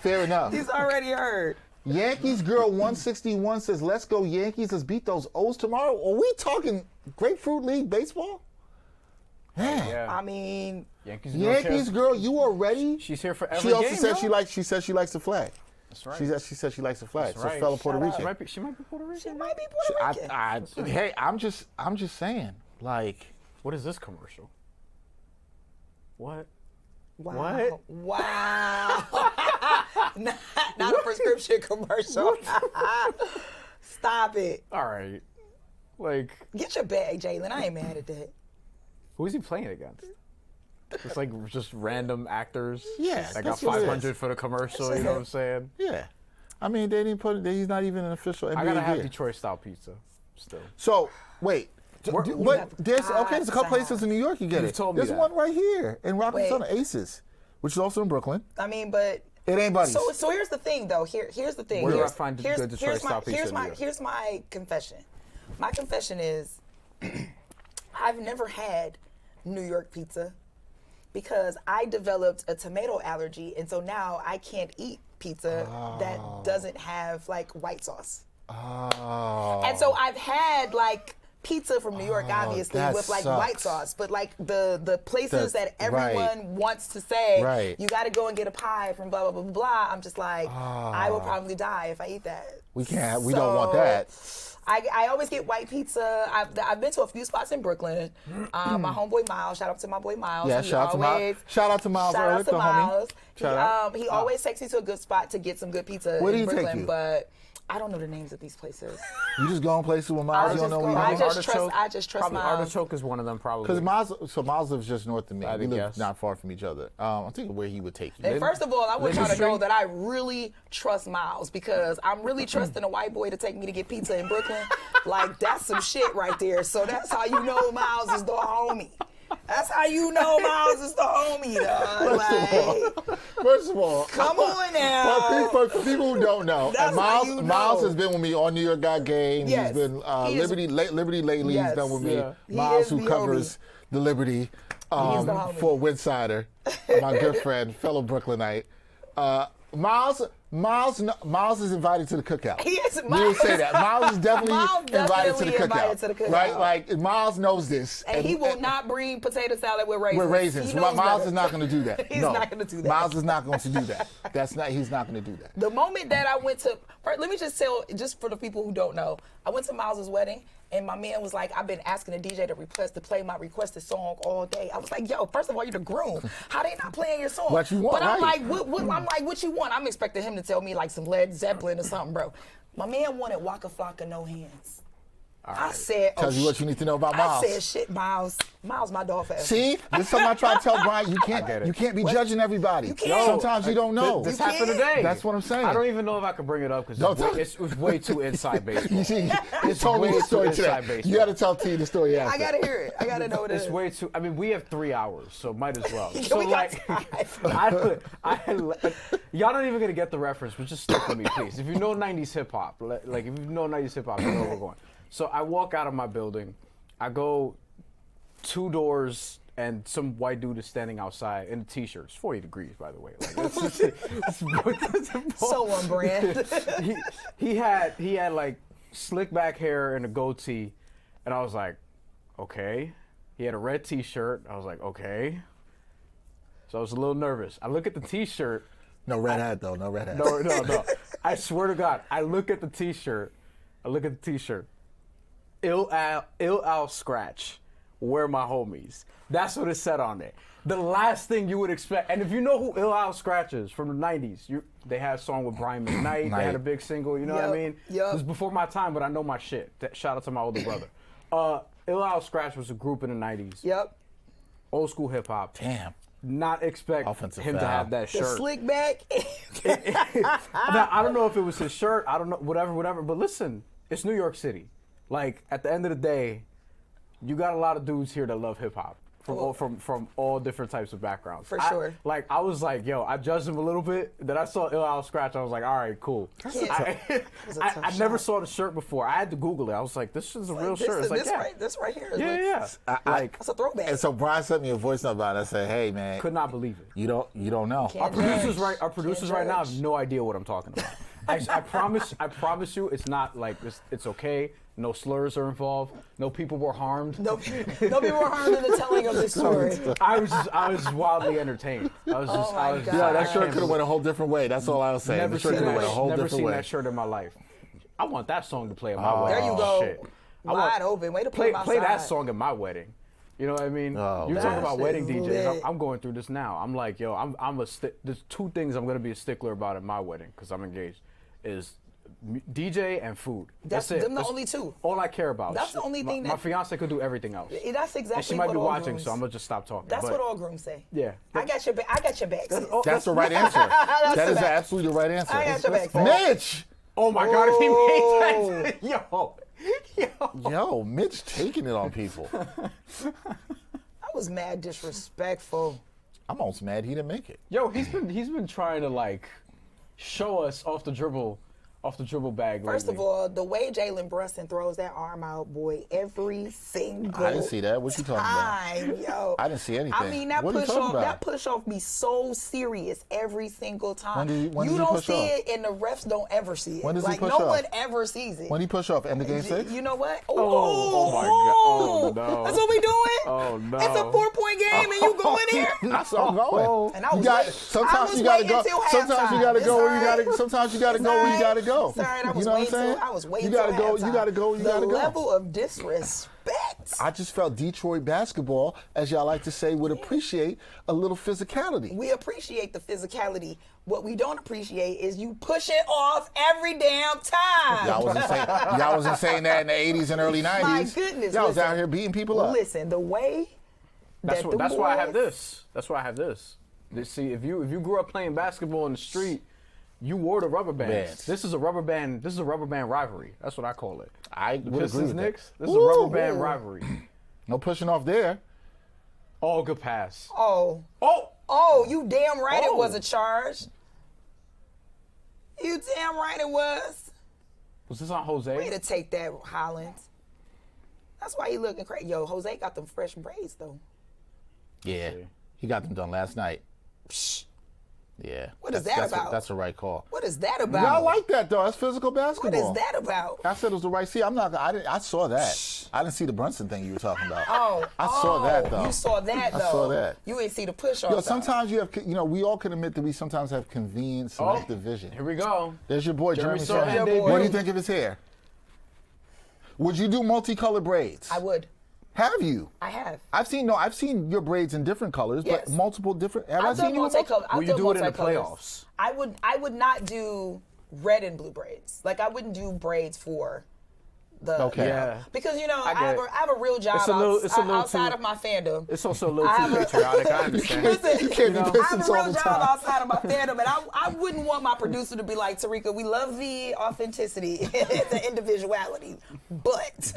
S1: Fair enough.
S2: He's already heard.
S1: Yankees Girl 161 says, let's go Yankees. Let's beat those O's tomorrow. Are we talking Grapefruit League baseball? Man.
S3: Yeah.
S2: I mean,
S1: Yankees Girl, you are ready?
S3: She's here for every
S1: She also
S3: game,
S1: said
S3: yo.
S1: she says she likes the flag.
S3: That's right.
S1: She said she likes the flag.
S3: That's
S1: So
S3: right.
S1: fellow Puerto
S2: Shout out.
S1: Rican.
S3: She might be Puerto Rican.
S2: she might be Puerto Rican.
S1: Hey, I'm just saying, like,
S3: What is this commercial? What?
S2: Wow. Wow. not a prescription commercial. Stop it.
S3: All right. Like,
S2: Get your bag, Jalen. I ain't mad at that.
S3: who is he playing against? It's like just random actors.
S1: Yeah,
S3: That got
S1: that's what it is.
S3: 500 for the commercial. You know what I'm saying?
S1: yeah. I mean, they didn't put it. He's not even an official NBA
S3: I gotta have
S1: gear.
S3: Detroit style pizza. Still.
S1: So wait,
S2: have
S1: there's
S2: got
S1: okay. There's a couple
S2: to
S1: places
S2: have-
S1: in New York you get
S3: You've
S1: it.
S3: told me
S1: There's
S3: that.
S1: one right here in Robinson
S2: Wait.
S1: Aces, which is also in Brooklyn.
S2: I mean, but
S1: It ain't buddies.
S2: so here's the thing, though. Here's the thing.
S3: Where do I
S2: Here's-
S3: find
S2: here's-
S3: good Detroit
S2: here's my-
S3: style pizza
S2: here's
S3: in
S2: my
S3: New York?
S2: here's my confession. My confession is, I've never had New York pizza because I developed a tomato allergy, and so now I can't eat pizza that doesn't have like white sauce.
S1: Oh.
S2: And so I've had like pizza from New York, obviously,
S1: that
S2: with like white
S1: sucks.
S2: sauce. But like the places
S1: That-
S2: that everyone
S1: right.
S2: wants to say,
S1: Right.
S2: you got to go and get a pie from blah, blah, blah, blah. I'm just like, I will probably die if I eat that.
S1: We can't. We don't want that.
S2: I always get white pizza. I've been to a few spots in Brooklyn. My homeboy Miles, shout out to my boy Miles.
S1: Yeah,
S2: He
S1: shout out to
S2: always-
S1: Miles. Shout out to Miles
S2: Shout out
S1: Ehrlich,
S2: to
S1: the
S2: Miles.
S1: homie. Shout out.
S2: He always takes me to a good spot to get some good pizza
S1: Where do
S2: in
S1: he take
S2: Brooklyn,
S1: you?
S2: but I don't know the names of these places.
S1: You just go in places with
S2: I
S1: Miles. You
S2: just
S1: don't know
S2: go-
S1: where
S2: I
S1: you
S2: just trust
S3: Probably
S2: Miles.
S3: Artichoke is one of them, probably.
S1: Because Miles lives just north of me.
S3: I
S1: We
S3: would
S1: live
S3: guess.
S1: not far from each other. I'm thinking where he would take you.
S2: And first of all, I want
S3: Linden
S2: y'all to know
S3: Street?
S2: that I really trust Miles because I'm really trusting a white boy to take me to get pizza in Brooklyn. Like, that's some shit right there. So that's how you know Miles is the homie. That's how you know Miles is the homie, dog.
S1: First of all,
S2: come on now.
S1: For people who don't know,
S2: That's
S1: Miles,
S2: how you know.
S1: Miles has been with me on New York Got Game.
S2: Yes.
S1: He's been Liberty lately.
S2: Yes.
S1: He's done with me.
S3: Yeah.
S1: Miles,
S2: He
S1: who
S2: is the
S1: covers the Liberty for Winsider, my good friend, fellow Brooklynite. Miles is invited to the cookout.
S2: He is.
S1: We will say that. Miles is definitely invited to the
S2: cookout.
S1: Right? Like, Miles knows this.
S2: And he will not bring potato salad with raisins.
S1: With raisins. Miles is not going to do that.
S2: He's not going to do that.
S1: Miles is not going to do that. He's not going to do that.
S2: The moment that I went to, let me just tell, just for the people who don't know, I went to Miles's wedding, and my man was like, I've been asking the DJ to play my requested song all day. I was like, yo, first of all, you're the groom. How they not playing your song?
S1: What you want,
S2: But I'm
S1: right.
S2: like, what you want? I'm expecting him to tell me like some Led Zeppelin or something, bro. My man wanted Waka Flocka No Hands.
S1: All
S2: I
S1: right.
S2: said,
S1: Tells you what you need to know about Miles.
S2: I said, shit, Miles, my dog forever.
S1: See, this is something I try to tell Bryan. You can't be judging everybody.
S2: You can't.
S1: Sometimes you don't know.
S3: This happened today.
S1: That's what I'm saying.
S3: I don't even know if I can bring it up because it's way too inside baseball.
S1: You see,
S3: It's
S1: told me
S3: way
S1: the
S3: too
S1: story
S3: inside
S1: today.
S3: baseball.
S1: You got to tell T the story after.
S2: I gotta hear it. I gotta know what it is.
S3: It's way too. I mean, we have 3 hours, so might as well.
S2: We
S3: So
S2: got
S3: like,
S2: time.
S3: y'all not even gonna get the reference, but just stick with me, please. If you know 90s hip hop, like if you know 90s hip hop, you know where we're going. So I walk out of my building, I go 2 doors, and some white dude is standing outside in a t-shirt. It's 40 degrees, by the way. Like,
S2: So on brand.
S3: he had like slick back hair and a goatee, and I was like, okay. He had a red t-shirt. I was like, okay. So I was a little nervous. I look at the t-shirt.
S1: No red hat, though. No red hat.
S3: No. I swear to God, I look at the t-shirt. Ill Al Scratch. Where my homies? That's what it said on it. The last thing you would expect. And if you know who Ill Al Scratch is from the 90s, they had a song with Bryan McKnight. They had a big single. You know what I mean?
S2: Yep.
S3: It was before my time, but I know my shit. Shout out to my older brother. Ill Al Scratch was a group in the 90s.
S2: Yep.
S3: Old school hip hop.
S1: Damn.
S3: Not expect
S1: Offensive
S3: him to
S1: foul.
S3: have that
S2: The
S3: shirt.
S2: slick back.
S3: Now, I don't know if it was his shirt. I don't know, whatever. But listen, it's New York City. Like, at the end of the day, you got a lot of dudes here that love hip hop from all different types of backgrounds.
S2: For sure.
S3: I was like, yo, I judged him a little bit. Then I saw Ill Al Scratch. I was like, all right, cool. I never saw the shirt before. I had to Google it. I was like, this is a real shirt. It's like,
S2: this right here.
S3: yeah.
S2: That's a throwback.
S1: And so Bryan sent me a voice note about it. I said, hey, man.
S3: Could not believe it.
S1: You don't know.
S2: Can't
S3: Our producers right now have no idea what I'm talking about. I promise you, it's not like it's okay. No slurs are involved. No people were harmed.
S2: No people were harmed in the telling of this story.
S3: I was wildly entertained. I was
S1: Yeah, that shirt could have went a whole different way. That's all I was saying.
S3: Never
S1: The shirt could have went a whole
S3: never
S1: different
S3: seen
S1: way.
S3: that shirt in my life. I want that song to play at my wedding.
S2: There you go.
S3: Shit.
S2: Wide open. Way to
S3: play
S2: put
S3: that song at my wedding. You know what I mean?
S1: Oh,
S3: you
S1: man.
S3: talk about
S2: That
S3: wedding
S2: shit is
S3: DJs.
S2: lit.
S3: I'm going through this now. I'm like, yo, there's 2 things I'm gonna be a stickler about at my wedding because I'm engaged. Is DJ and food. That's it.
S2: Them the only 2.
S3: All I care about.
S2: That's the only thing
S3: my fiance could do everything else.
S2: That's exactly
S3: And she might
S2: what
S3: be
S2: all
S3: watching,
S2: grooms.
S3: so I'm gonna just stop talking.
S2: That's
S3: but
S2: what all grooms say.
S3: Yeah.
S2: I got your back. sis.
S1: That's the right answer. That is absolutely the right answer.
S2: I got your back.
S1: Mitch!
S3: Oh my God! If he made that, yo.
S1: Yo, Mitch taking it on people.
S2: I was mad disrespectful.
S1: I'm almost mad he didn't make it.
S3: Yo, he's been trying to like show us off the dribble bag.
S2: First
S3: lately.
S2: of all, the way Jalen Brunson throws that arm out, boy, every single
S1: I didn't see that. What you talking about?
S2: time, yo.
S1: I didn't see anything.
S2: I mean, that
S1: What are you
S2: push
S1: talking
S2: off,
S1: about?
S2: that push off be so serious every single time.
S1: When did
S2: you
S1: he
S2: don't
S1: push
S2: see
S1: off?
S2: it, and the refs don't ever see it.
S1: When does he
S2: like
S1: push
S2: no
S1: off?
S2: one ever sees it.
S1: When he push off, end of game 6?
S2: You know what?
S3: Oh my God. Oh, no.
S2: That's what we doing?
S3: Oh, no.
S2: It's a 4-point game, and you going here?
S1: That's all I'm going.
S2: And I was
S1: Sometimes you
S2: waiting
S1: gotta go.
S2: till
S1: Sometimes you
S2: halftime.
S1: gotta
S2: It's
S1: go where you
S2: all
S1: gotta.
S2: right.
S1: Sometimes you gotta
S2: It's
S1: go where
S2: all
S1: you gotta
S2: right.
S1: go.
S2: It's all right. I was
S1: You know what I'm
S2: waiting
S1: saying?
S2: till I was waiting
S1: You gotta
S2: till
S1: go. You
S2: halftime.
S1: gotta go. You gotta
S2: The
S1: go.
S2: level of disrespect.
S1: I just felt Detroit basketball, as y'all like to say, would appreciate a little physicality.
S2: We appreciate the physicality. What we don't appreciate is you push it off every damn time.
S1: Y'all wasn't saying that in the 80s and early 90s.
S2: My goodness.
S1: Y'all was
S2: listen,
S1: out here beating people up.
S2: Listen, the way
S3: That's
S2: that
S3: why I have
S2: boys-
S3: this. That's why I have this. See, if you grew up playing basketball in the street, you wore the rubber bands.
S1: Bands.
S3: This is a rubber band. This is a rubber band rivalry. That's what I call it.
S1: I
S3: The
S1: would agree
S3: Pistons
S1: with that.
S3: Knicks. This is a
S1: Woo!
S3: rubber band rivalry.
S1: No pushing off there.
S3: Oh, good pass.
S2: Oh. You damn right it was a charge. You damn right it was.
S3: Was this on Jose?
S2: Way to take that, Hollins. That's why he looking crazy. Yo, Jose got them fresh braids, though.
S1: Yeah. He got them done last night.
S2: Psh.
S1: Yeah.
S2: What is that about?
S1: That's the right call.
S2: What is that about?
S1: Yeah, I like that, though. That's physical basketball.
S2: What is that about?
S1: I said it was the right see. I saw that. I didn't see the Brunson thing you were talking about.
S2: Oh.
S1: I saw that, though.
S2: You saw that, though.
S1: I saw that.
S2: You ain't see the push-off,
S1: Yo, sometimes you have, we all can admit that we sometimes have convenient selective vision.
S3: Here we go.
S1: There's your boy, Jeremy
S3: Sohan.
S1: Sohan. What do you think of his hair? Would you do multicolored braids?
S2: I would.
S1: Have you?
S2: I have.
S1: I've seen your braids in different colors,
S2: Yes.
S1: but multiple different. Have I
S2: I've
S1: seen
S2: done
S1: you with
S2: multicolored.
S3: Will you do it in the playoffs?
S2: I would not do red and blue braids. Like I wouldn't do braids for the
S1: Okay.
S3: Yeah.
S2: Because I
S3: get it.
S2: have a real job
S3: It's a little
S2: outside
S3: too-
S2: of my fandom.
S3: It's also a little too patriotic. I understand.
S2: Listen,
S1: You can't be
S2: I have
S1: Pistons
S2: a
S1: all
S2: real
S1: the
S2: job
S1: time.
S2: outside of my fandom, and I wouldn't want my producer to be like, Terrika, we love the authenticity and the individuality, but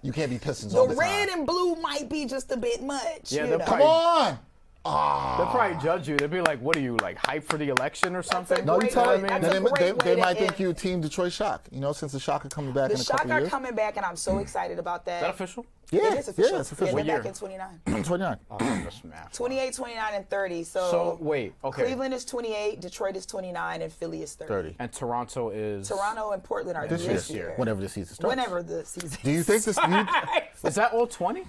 S1: you can't be Pistons
S2: the
S1: all the time.
S2: red and blue might be just a bit much.
S3: Yeah,
S2: you
S3: they're
S2: know?
S1: Come on.
S3: They'll probably judge you. They'll be like, what are you, like, hype for the election or something?
S1: No, you
S2: Great
S1: tell
S2: way-
S1: me.
S2: that's a great way
S1: They
S2: to
S1: might think
S2: end.
S1: you Team Detroit Shock. Since the Shock are coming back
S2: The
S1: in a
S2: Shock
S1: couple
S2: are
S1: years.
S2: coming back, and I'm so excited about that.
S3: Is that official?
S1: Yeah,
S2: It is official.
S1: Yeah, it's official.
S2: Yeah, they're
S3: What
S2: back in 29.
S1: 29.
S3: Oh, that's math.
S2: 28, 29, and 30.
S3: So, wait, okay.
S2: Cleveland is 28, Detroit is 29, and Philly is 30.
S1: 30.
S3: And Toronto is...
S2: Toronto and Portland are
S1: This
S2: year.
S1: year. Whenever the season starts.
S2: Whenever the season.
S1: Do you think this?
S3: Is that all 20?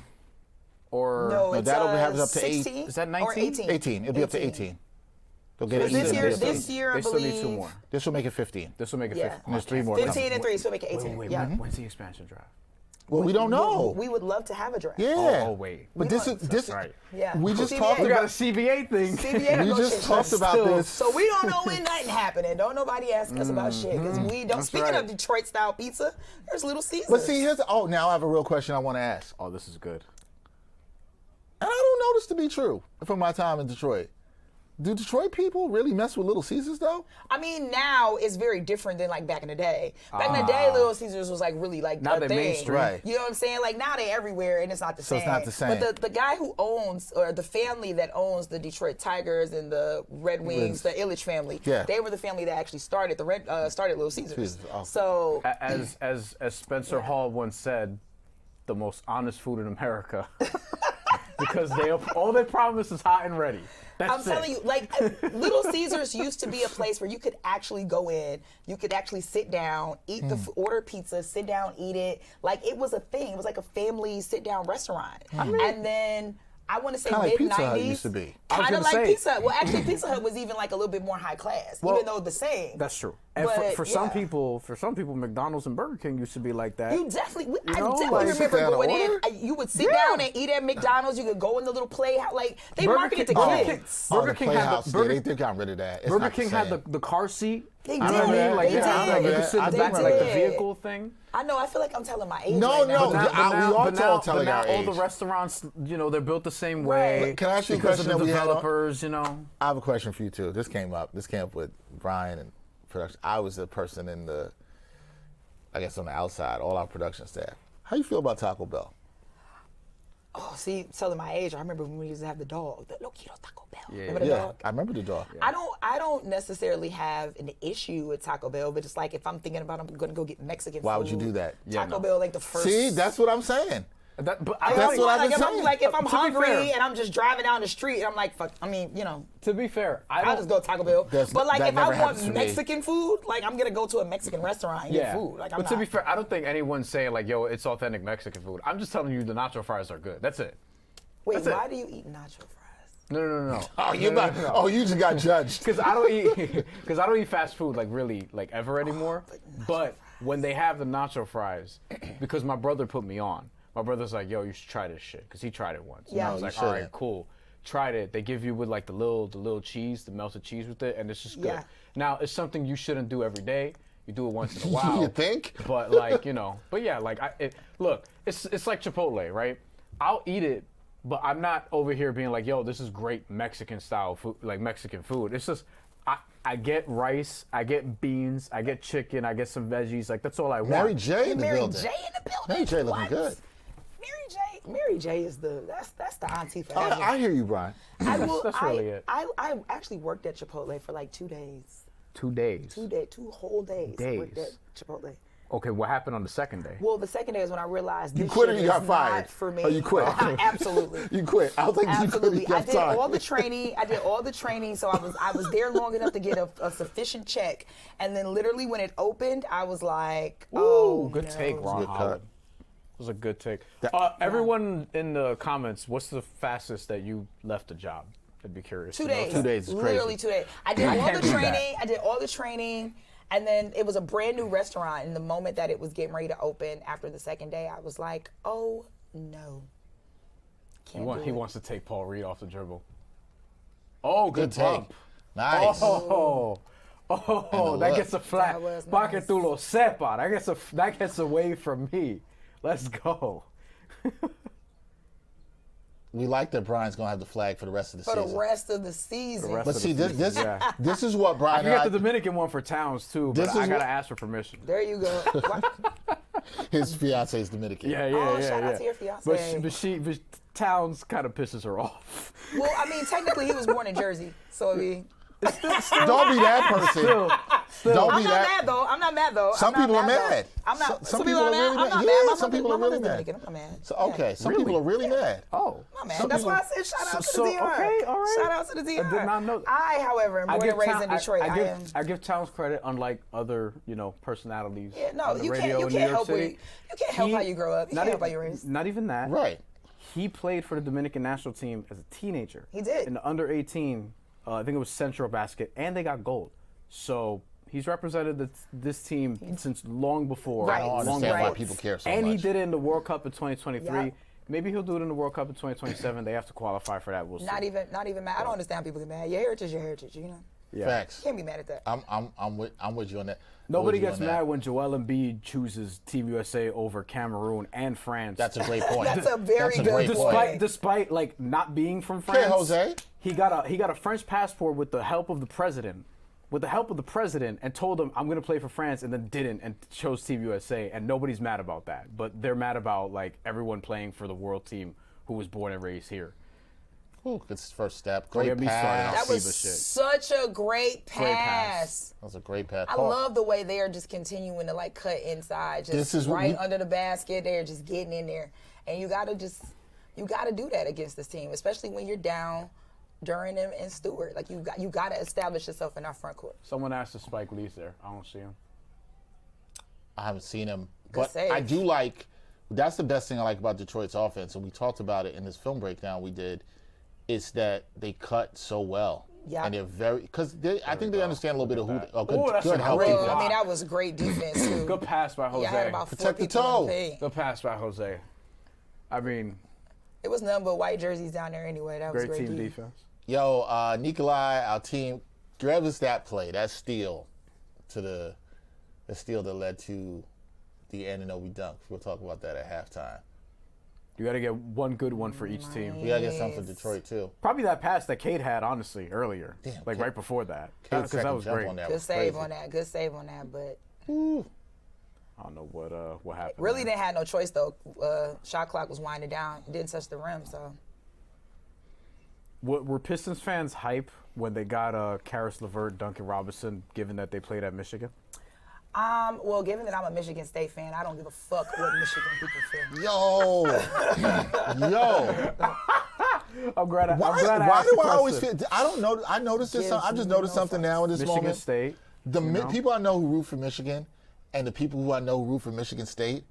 S3: Or...
S2: No, it's
S1: that'll have up to 8.
S2: 16
S3: Is that
S2: or
S3: 19?
S2: 18.
S1: 18. It'll be up to 18. They'll get it.
S2: This
S1: even.
S2: year,
S1: It'll be up to
S2: this
S1: 18.
S2: year, I
S3: They still
S2: believe.
S3: need 2 more.
S1: This will make it 15.
S3: This will make it
S2: Yeah.
S3: 15.
S1: And there's 3 more.
S2: 15
S1: coming.
S2: and 3, so make it 18.
S3: Wait,
S2: yeah.
S3: when's the expansion draft?
S1: Well, we don't know.
S2: We would love to have a draft.
S1: Yeah.
S3: Oh, wait.
S1: But this is
S3: That's right.
S2: Yeah.
S1: We just
S2: CBA.
S1: talked
S3: We got a
S1: about.
S3: CBA thing.
S2: CBA
S1: We just
S2: negotiations.
S1: talked about
S3: Still.
S1: this.
S2: So we don't know when nothing happening. Don't nobody ask us about shit because we don't.
S3: That's
S2: Speaking
S3: right.
S2: of Detroit style pizza, there's Little Caesars.
S1: But see, now I have a real question I want to ask.
S3: Oh, this is good.
S1: And I don't know this to be true from my time in Detroit. Do Detroit people really mess with Little Caesars though?
S2: I mean, now it's very different than like back in the day. Back in the day, Little Caesars was like really like
S3: Now
S2: a
S3: they
S2: thing.
S3: mainstream.
S1: Right.
S2: You know what I'm saying? Like now they everywhere and it's not the
S1: So
S2: same.
S1: it's not the same.
S2: But the guy who owns or the family that owns the Detroit Tigers and the Red Wings, the Ilitch family,
S1: Yeah.
S2: they were the family that actually started started Little Caesars.
S1: Caesars, oh.
S2: So
S3: As Spencer Hall once said, the most honest food in America. Because all they promise is hot and ready. That's
S2: I'm telling you, like, Little Caesars used to be a place where you could actually go in, you could actually sit down, eat order pizza, sit down, eat it. Like, it was a thing. It was like a family sit-down restaurant. And then, I want to say
S1: Kinda like
S2: mid-90s.
S1: Pizza Hut used to be.
S3: I was
S2: Kind of
S3: gonna
S2: like
S3: say.
S2: Pizza Hut. Well, actually, Pizza Hut was even like a little bit more high class, even though the same.
S3: That's true. And
S2: But,
S3: for some
S2: yeah.
S3: people, McDonald's and Burger King used to be like that.
S2: You definitely, I
S3: know,
S2: definitely
S3: like,
S1: sit
S2: remember
S1: down and
S2: going in.
S1: order?
S2: You would sit down and eat at McDonald's. You could go in the little playhouse. Like, they
S3: Burger
S2: marketed to
S3: King- Burger
S2: kids.
S3: King- Burger
S1: the
S3: King had
S1: Playhouse,
S3: the Burger,
S1: they got rid of that. It's
S3: Burger
S1: not
S3: King
S1: the
S3: had
S1: same.
S3: the car seat.
S2: They
S3: You know what I
S2: did.
S3: mean? Like,
S2: They
S3: yeah,
S2: did.
S3: like, you could sit in the
S1: They
S3: back of like the
S2: did.
S3: vehicle thing.
S2: I know. I feel like I'm telling my age.
S1: No,
S2: right now.
S1: no.
S3: But now,
S1: we all
S3: but now,
S1: telling
S3: but now
S1: our
S3: all
S1: age.
S3: the restaurants, they're built the same way.
S2: Right.
S1: Can I ask you a
S3: because
S1: question
S3: of
S1: that
S3: the
S1: we had on?
S3: developers,
S1: I have a question for you too. This came up with Bryan and production. I was the person on the outside, all our production staff. How you feel about Taco Bell?
S2: Oh, see, telling my age. I remember when we used to have the dog, the Loquito Taco Bell.
S3: Yeah,
S2: Remember the
S1: Yeah,
S2: dog?
S1: I remember the dog.
S2: I don't necessarily have an issue with Taco Bell, but it's like if I'm thinking about I'm gonna go get Mexican food.
S1: Why would you do that?
S3: Yeah,
S2: Taco
S3: no.
S2: Bell like the first.
S1: See, that's what I'm saying.
S3: But
S1: That's what I've been saying.
S2: If I'm
S3: To be
S2: hungry
S3: fair-
S2: and I'm just driving down the street and I'm like, fuck, I mean,
S3: to be fair,
S2: I'll just go to Taco Bell.
S1: That's-
S2: But like
S1: that
S2: if
S1: never
S2: I
S1: happens to
S2: want
S1: me.
S2: Mexican food, like I'm gonna go to a Mexican restaurant and get food. Like I'm
S3: but to
S2: not.
S3: be fair, I don't think anyone's saying like, yo, it's authentic Mexican food. I'm just telling you the nacho fries are good. That's it.
S2: Wait,
S3: that's it.
S2: why do you eat nacho fries?
S3: No.
S1: Oh, you just got judged.
S3: Because I don't eat fast food like really like ever anymore. But when they have the nacho fries, because my brother put me on. My brother's like, yo, you should try this shit, because he tried it once.
S2: Yeah.
S3: And I was
S1: No, you
S3: like, all right,
S1: shouldn't.
S3: cool. Tried it. They give you with like the little cheese, the melted cheese with it, and it's just good.
S2: Yeah.
S3: Now it's something you shouldn't do every day. You do it once in a while.
S1: You think?
S3: But like, but yeah, like look, it's like Chipotle, right? I'll eat it, but I'm not over here being like, yo, this is great Mexican style food, like Mexican food. It's just I get rice, I get beans, I get chicken, I get some veggies. Like that's all I want.
S1: Mary J in the
S2: Mary
S1: building.
S2: J in the building.
S1: Mary J looking
S2: What?
S1: good.
S2: Mary J. Mary J is that's the auntie for
S1: I hear you, Bryan.
S3: That's really it.
S2: I actually worked at Chipotle for like 2 days.
S3: 2 days.
S2: 2 whole days. I worked at Chipotle.
S3: Okay, what happened on the second day?
S2: Well, the second day is when I realized this
S1: quit or
S2: shit
S1: you got
S2: is
S1: fired?
S2: not for me.
S1: Oh, you quit.
S2: Absolutely.
S1: You quit. I don't think
S2: Absolutely.
S1: you quit.
S2: I did all the training. So I was there long enough to get a sufficient check, and then literally when it opened, I was like, "Oh,
S3: good take, Ron
S1: Good cut.
S3: Holland. It was a good take. Everyone in the comments, what's the fastest that you left a job? I'd be curious.
S2: 2 days.
S1: 2 days is crazy.
S2: Literally 2 days. I did all the training. And then it was a brand new restaurant. And the moment that it was getting ready to open after the second day, I was like, oh, no.
S3: He wants to take Paul Reed off the dribble. Oh, good
S1: take.
S3: bump.
S1: Nice.
S3: That gets a flat.
S2: That was
S3: Baque
S2: nice.
S3: tu lo sepa. That gets away from me. Let's go.
S1: We like that Bryan's going to have the flag for the rest of the
S2: For
S1: season.
S2: the rest of the season.
S1: But see, this
S3: Yeah.
S1: this is what
S3: I
S1: Bryan
S3: can
S1: and
S3: get the Dominican one for Towns too, but I gotta ask for permission.
S2: There you go.
S1: his fiance is Dominican.
S3: Yeah.
S2: Shout out to your fiance.
S3: But Towns kind of pisses her off.
S2: Well, I mean, technically he was born in Jersey. So, I mean.
S1: Don't be that person. Don't
S2: I'm
S1: be
S2: not
S1: that.
S2: mad though. I'm not mad though.
S1: Some people are mad.
S2: I'm not.
S1: Some people are really mad.
S2: I'm not
S1: Yeah,
S2: mad.
S1: some people are really mad.
S2: Dominican. I'm not mad.
S1: So, okay, some people are really mad.
S3: Oh.
S2: I'm not mad. That's why I said shout out to the DR.
S3: Okay, all right.
S2: Shout out to the DR.
S3: I did not know that.
S2: I, however, am born and raised in Detroit.
S3: I give Towns credit, unlike other, personalities.
S2: Yeah, no,
S3: on the
S2: you
S3: radio
S2: can't
S3: in New York
S2: help
S3: City.
S2: you can't help how you grow up. You can't help how you're raised.
S3: Not even that.
S1: Right.
S3: He played for the Dominican national team as a teenager.
S2: He did.
S3: In the under 18, I think it was Central Basket, and they got gold. So he's represented this team since long before.
S2: Right.
S1: I don't understand why people care so
S3: and
S1: much.
S3: he did it in the World Cup in 2023.
S2: Yep.
S3: Maybe he'll do it in the World Cup in 2027. They have to qualify for that. We'll see.
S2: Not even mad. I don't understand how people get mad. Your heritage is your heritage, you know?
S3: Yeah.
S1: Facts.
S2: Can't be mad at that.
S1: I'm with you on that.
S3: Nobody
S1: I'm with
S3: gets
S1: you on that.
S3: mad when Joel Embiid chooses Team USA over Cameroon and France.
S1: That's a great point.
S2: That's a very
S1: That's a
S2: good
S1: great
S2: point.
S1: point.
S3: Despite like not being from France,
S1: Jose.
S3: he got a French passport with the help of the president. And told him I'm going to play for France, and then didn't, and chose Team USA, and nobody's mad about that. But they're mad about like everyone playing for the world team who was born and raised here.
S1: Ooh, good first step.
S3: Don't
S1: Great
S3: get me started on
S1: pass.
S2: That was
S3: Siva shit.
S2: such a great pass.
S3: Great pass.
S1: That was a great pass.
S2: I love the way they are just continuing to like cut inside, just
S1: This is what
S2: right under the basket. They're just getting in there, and you gotta do that against this team, especially when you're down during them and Stewart. Like you gotta establish yourself in our front court.
S3: Someone asked if Spike Lee's there. I don't see him.
S1: I haven't seen him,
S2: Good
S1: but
S2: save.
S1: I do like. That's the best thing I like about Detroit's offense, and we talked about it in this film breakdown we did. Is that they cut so well.
S2: Yeah.
S1: And they're very because I think they understand a little bit of who. Oh,
S3: Ooh, that's
S1: good
S3: a
S1: healthy
S3: great
S1: block.
S2: I mean, that was great defense too.
S3: Good pass by Jose.
S2: Yeah, I had about 4
S1: Protect the
S2: people in
S1: toe.
S2: the paint.
S3: Good pass by Jose. I mean,
S2: It was nothing but white jerseys down there anyway. That was
S3: great
S2: great
S3: team
S2: D.
S3: defense.
S1: Yo, Nikolai, our team, give us that play, that steal that led to the Anunoby dunk. We'll talk about that at halftime.
S3: You got to get one good one for each team.
S1: We gotta get something for Detroit too.
S3: Probably that pass that Cade had, honestly, earlier.
S1: Damn,
S3: like
S1: Cade-
S3: right before that.
S1: Cade's
S3: Because that
S1: second
S3: was
S1: jump
S3: great.
S1: on that
S2: Good
S1: was
S2: save
S1: crazy.
S2: on that. Good save on that. But
S3: I don't know what happened.
S2: really
S3: there.
S2: didn't have no choice though. Shot clock was winding down. Didn't touch the rim, so.
S3: Were Pistons fans hype when they got Karis LeVert, Duncan Robinson, given that they played at Michigan?
S2: Well, given that I'm a Michigan State fan, I don't give a fuck what Michigan people feel.
S1: Yo,
S3: I'm glad I
S1: why
S3: asked
S1: do
S3: the
S1: I always
S3: question.
S1: feel? I don't know. I noticed this. I just noticed something now in this
S3: Michigan
S1: moment.
S3: State.
S1: People I know who root for Michigan, and the people who I know who root for Michigan State,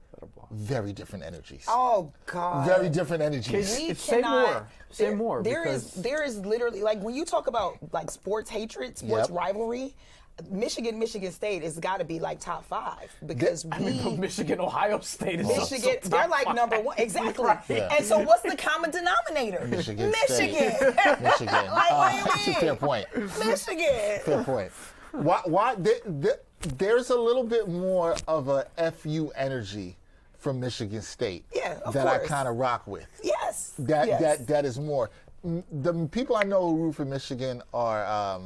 S1: very different energies.
S2: Oh God.
S1: Very different energies.
S2: We
S3: Say
S2: cannot-
S3: more. Say more.
S2: There
S3: because
S2: is literally like when you talk about like sports hatred, sports
S1: Yep.
S2: rivalry, Michigan State has got to be like top 5 because
S3: Michigan, Ohio State is also
S2: Michigan,
S3: top
S2: they're like
S3: 5.
S2: number 1 exactly.
S1: Yeah.
S2: And so what's the common denominator?
S1: Michigan.
S2: Michigan.
S1: Michigan.
S2: Like, what do you
S1: That's a
S2: mean?
S1: fair point.
S2: Michigan.
S1: Fair point. Why there's a little bit more of a FU energy from Michigan State
S2: Of
S1: that I
S2: course.
S1: kind of rock with.
S2: Yes.
S1: That is more. The people I know who root for Michigan are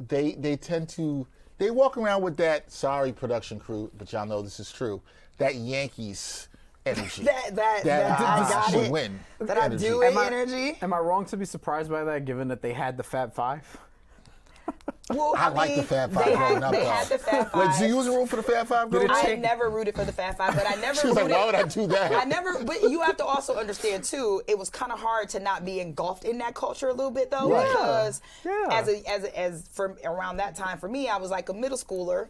S1: they tend to walk around with that, sorry production crew, but y'all know this is true, that Yankees energy.
S2: I got it.
S1: Win.
S2: That I do it energy.
S3: Am I wrong to be surprised by that, given that they had the Fab Five?
S2: Well,
S1: I like the Fab Five growing up,
S2: They
S1: though.
S2: had the Fab Five.
S1: Wait, so you was a root for the Fab Five growing up?
S2: I never rooted for the Fab Five, but I never
S1: She was
S2: rooted.
S1: like, why would I do that?
S2: I never, but you have to also understand, too, it was kind of hard to not be engulfed in that culture a little bit, though,
S1: Right.
S2: because
S3: Yeah.
S2: as from around that time, for me, I was like a middle schooler.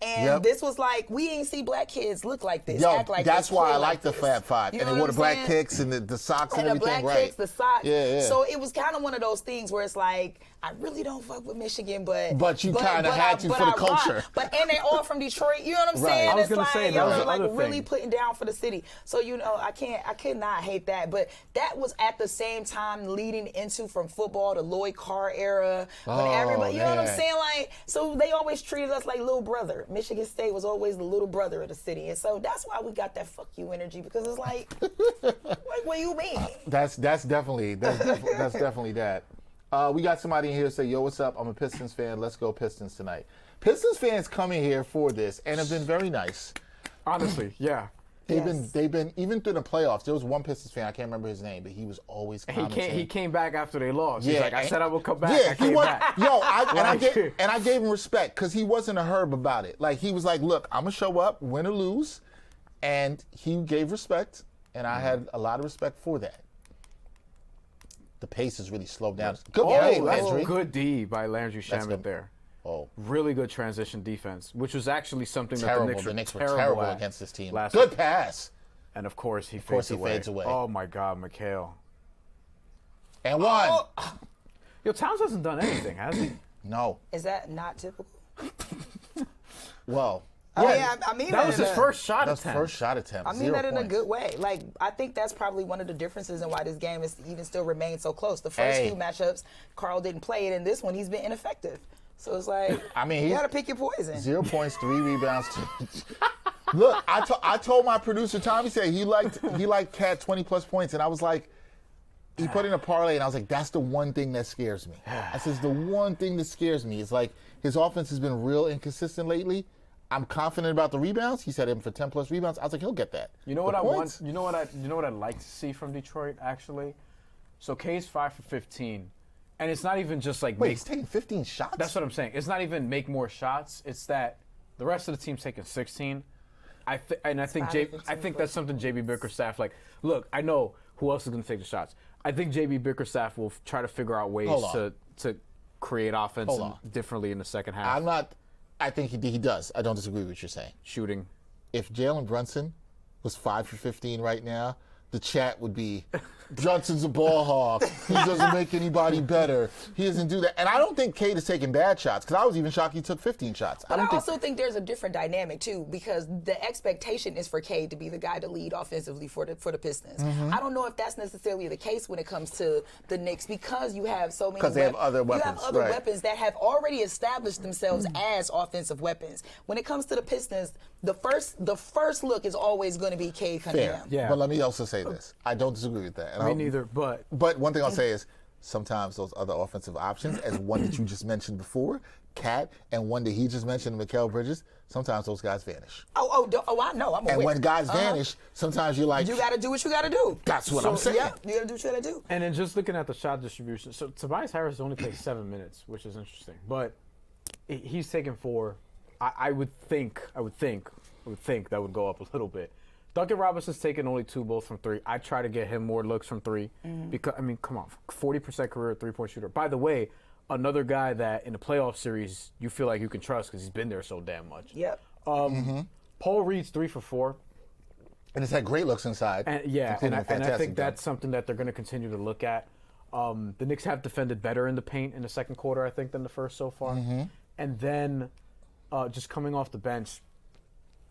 S2: And
S1: Yep.
S2: this was like, we ain't see black kids look like this,
S1: Yo,
S2: act like
S1: that's
S2: this,
S1: why I
S2: play
S1: like the
S2: this.
S1: Fab Five.
S2: You
S1: And
S2: know
S1: they
S2: what
S1: wore the
S2: I'm
S1: black
S2: saying?
S1: kicks and the socks and
S2: And the
S1: everything.
S2: black kicks, the socks.
S1: Yeah.
S2: So it was kind of one of those things where it's like, I really don't fuck with Michigan, but
S1: you kinda had to for the culture.
S2: And they all from Detroit. You know what I'm
S1: Right.
S2: saying?
S3: I was
S2: It's
S3: gonna
S2: like,
S3: say, that
S2: y'all
S3: was
S2: are
S3: the
S2: like
S3: other
S2: really
S3: thing.
S2: putting down for the city. So I could not hate that. But that was at the same time leading into from football the Lloyd Carr era. When everybody, you know what I'm
S1: man.
S2: saying? Like, so they always treated us like little brother. Michigan State was always the little brother of the city, and so that's why we got that fuck you energy, because it's like, what do you mean?
S1: That's definitely that. We got somebody in here say, yo, what's up? I'm a Pistons fan. Let's go Pistons tonight. Pistons fans come in here for this and have been very nice.
S3: Honestly, yeah.
S1: They've been even through the playoffs. There was one Pistons fan, I can't remember his name, but he was always commenting.
S3: He came back after they lost. He's
S1: Yeah,
S3: like, I said I would come back.
S1: Yeah,
S3: I came back.
S1: Yo, I gave him respect because he wasn't a herb about it. Like, he was like, look, I'm gonna show up, win or lose, and he gave respect, and I had a lot of respect for that. The pace has really slowed down. Good play,
S3: That's
S1: Landry.
S3: good D by Landry
S1: That's
S3: Shamet
S1: good.
S3: there.
S1: Oh,
S3: Really good transition defense, which was actually something
S1: terrible.
S3: that the Knicks were
S1: terrible
S3: at
S1: against this team.
S3: last
S1: Good
S3: week.
S1: pass.
S3: And of course he
S1: course he fades away.
S3: Oh my God, Mikhail.
S1: And one.
S3: Yo, Towns hasn't done anything, has he?
S1: No.
S2: Is that not typical?
S1: Well,
S2: I mean
S3: That was his first shot
S1: that's
S3: attempt.
S1: first shot attempt.
S2: I mean
S1: 0
S2: that in a
S1: points.
S2: good way. Like, I think that's probably one of the differences in why this game is even still remains so close. The first
S1: Hey.
S2: few matchups, Karl didn't play it, and this one he's been ineffective. So it's like,
S1: I mean,
S2: you
S1: he's-
S2: gotta pick your poison.
S1: 0 points, 3 rebounds. Look, I told my producer Tommy, said he liked Cat 20+ points, and I was like, he put in a parlay, and I was like, that's the one thing that scares me. I says the one thing that scares me is like his offense has been real inconsistent lately. I'm confident about the rebounds. He said him for 10+ rebounds. I was like, he'll get that.
S3: You know what
S1: The
S3: I
S1: points?
S3: want? You know what I'd like to see from Detroit actually? So K's 5 for 15, and it's not even just like
S1: Wait, he's taking 15 shots.
S3: That's what I'm saying. It's not even make more shots. It's that the rest of the team's taking 16. I think that's something JB Bickerstaff, like, look, I know who else is going to take the shots. I think JB Bickerstaff will try to figure out ways to create offense differently in the second half.
S1: I think he does. I don't disagree with what you're saying.
S3: Shooting.
S1: If Jalen Brunson was 5 for 15 right now, the chat would be, Brunson's a ball hawk. He doesn't make anybody better. He doesn't do that. And I don't think Cade is taking bad shots, because I was even shocked he took 15 shots.
S2: But I also think there's a different dynamic too, because the expectation is for Cade to be the guy to lead offensively for the Pistons.
S1: Mm-hmm.
S2: I don't know if that's necessarily the case when it comes to the Knicks, because you have so many.
S1: Because they have other weapons.
S2: You have other
S1: right.
S2: weapons that have already established themselves as offensive weapons. When it comes to the Pistons, the first look is always going to be Cade Cunningham.
S1: Fair.
S3: Yeah.
S1: But let me also say this. I don't disagree with that. And
S3: Me neither, but
S1: But one thing I'll say is sometimes those other offensive options, as one that you just mentioned before, Cat, and one that he just mentioned, Mikal Bridges, sometimes those guys vanish.
S2: I know. I'm aware.
S1: And when guys vanish, sometimes you're like,
S2: you got to do what you got to do.
S1: That's what I'm saying.
S2: Yeah, you got to do what you got to do.
S3: and then just looking at the shot distribution, so Tobias Harris only played 7 minutes, which is interesting. But he's taken 4. I would think that would go up a little bit. Duncan Robinson's taken only 2, both from 3. I try to get him more looks from 3 because, I mean, come on, 40% career 3-point shooter. By the way, another guy that in the playoff series you feel like you can trust because he's been there so damn much.
S2: Yep.
S3: Paul Reed's 3 for 4.
S1: and it's had great looks inside.
S3: And, yeah,
S1: including
S3: and
S1: a
S3: I
S1: fantastic
S3: think
S1: dunk.
S3: that's something that they're going to continue to look at. The Knicks have defended better in the paint in the second quarter, I think, than the first so far. And then just coming off the bench,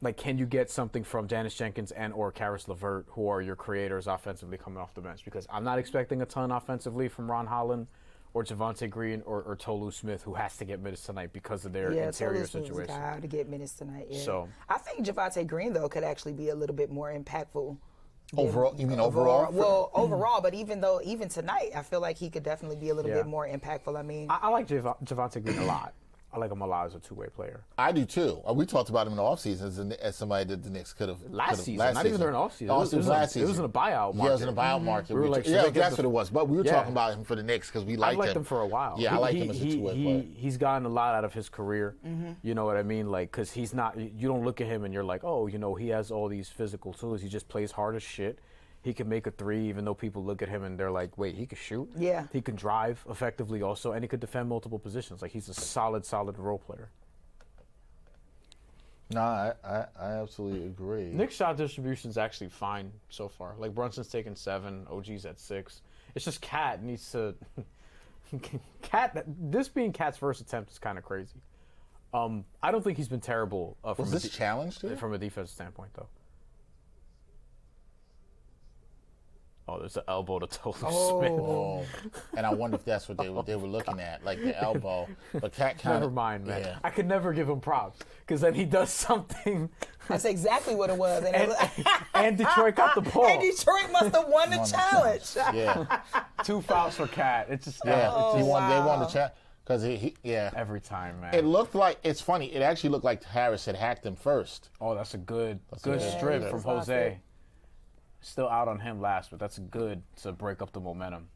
S3: like, can you get something from Dennis Jenkins and or Karis LeVert, who are your creators offensively coming off the bench? Because I'm not expecting a ton offensively from Ron Holland or Javonte Green or Tolu Smith, who has to get minutes tonight because of their interior situation.
S2: Yeah, to get minutes tonight. Yeah.
S3: So
S2: I think Javonte Green though could actually be a little bit more impactful.
S1: Overall, you mean overall?
S2: Well, overall, but even tonight, I feel like he could definitely be a little bit more impactful. I mean,
S3: I like Javonte Green a lot. I like him a lot as a two-way player.
S1: I do too. We talked about him in the offseason as somebody that the Knicks could have.
S3: Last season, not even during the offseason.
S1: It was last season.
S3: It was in a buyout market.
S1: Yeah, it was in a buyout market.
S3: We were like,
S1: yeah, that's what it was. But we were talking about him for the Knicks because we liked him.
S3: I liked him for a while.
S1: Yeah, I liked him as a two-way player.
S3: He's gotten a lot out of his career. You know what I mean? Like, because he's not. You don't look at him and you're like, oh, you know, he has all these physical tools. He just plays hard as shit. He can make a three, even though people look at him and they're like, wait, he can shoot?
S2: Yeah.
S3: He can drive effectively also, and he could defend multiple positions. Like, he's a solid role player.
S1: No, I absolutely agree.
S3: Knicks shot distribution's actually fine so far. Like, Brunson's taking 7, OG's at 6. It's just Cat needs to... This being Cat's first attempt is kind of crazy. I don't think he's been terrible.
S1: Was this challenged
S3: from a defensive standpoint, though. Oh, there's the elbow to toe Smith.
S1: Oh, and I wonder if that's what they were looking at, like the elbow. But Cat kind of...
S3: Never mind, man.
S1: Yeah.
S3: I could never give him props because then he does something.
S2: That's exactly what it was.
S3: And Detroit got the ball.
S2: And Detroit must have won the challenge.
S1: Yeah.
S3: 2 fouls for Cat. It's just...
S1: Yeah,
S2: Oh,
S1: they
S2: wow.
S1: won the challenge. Because yeah.
S3: Every time, man.
S1: It looked like, it's funny, it actually looked like Harris had hacked him first.
S3: Oh, that's a good
S1: good.
S3: strip
S2: Yeah,
S3: from
S2: he lost
S3: Jose.
S2: it.
S3: Still out on him last, but that's good to break up the momentum.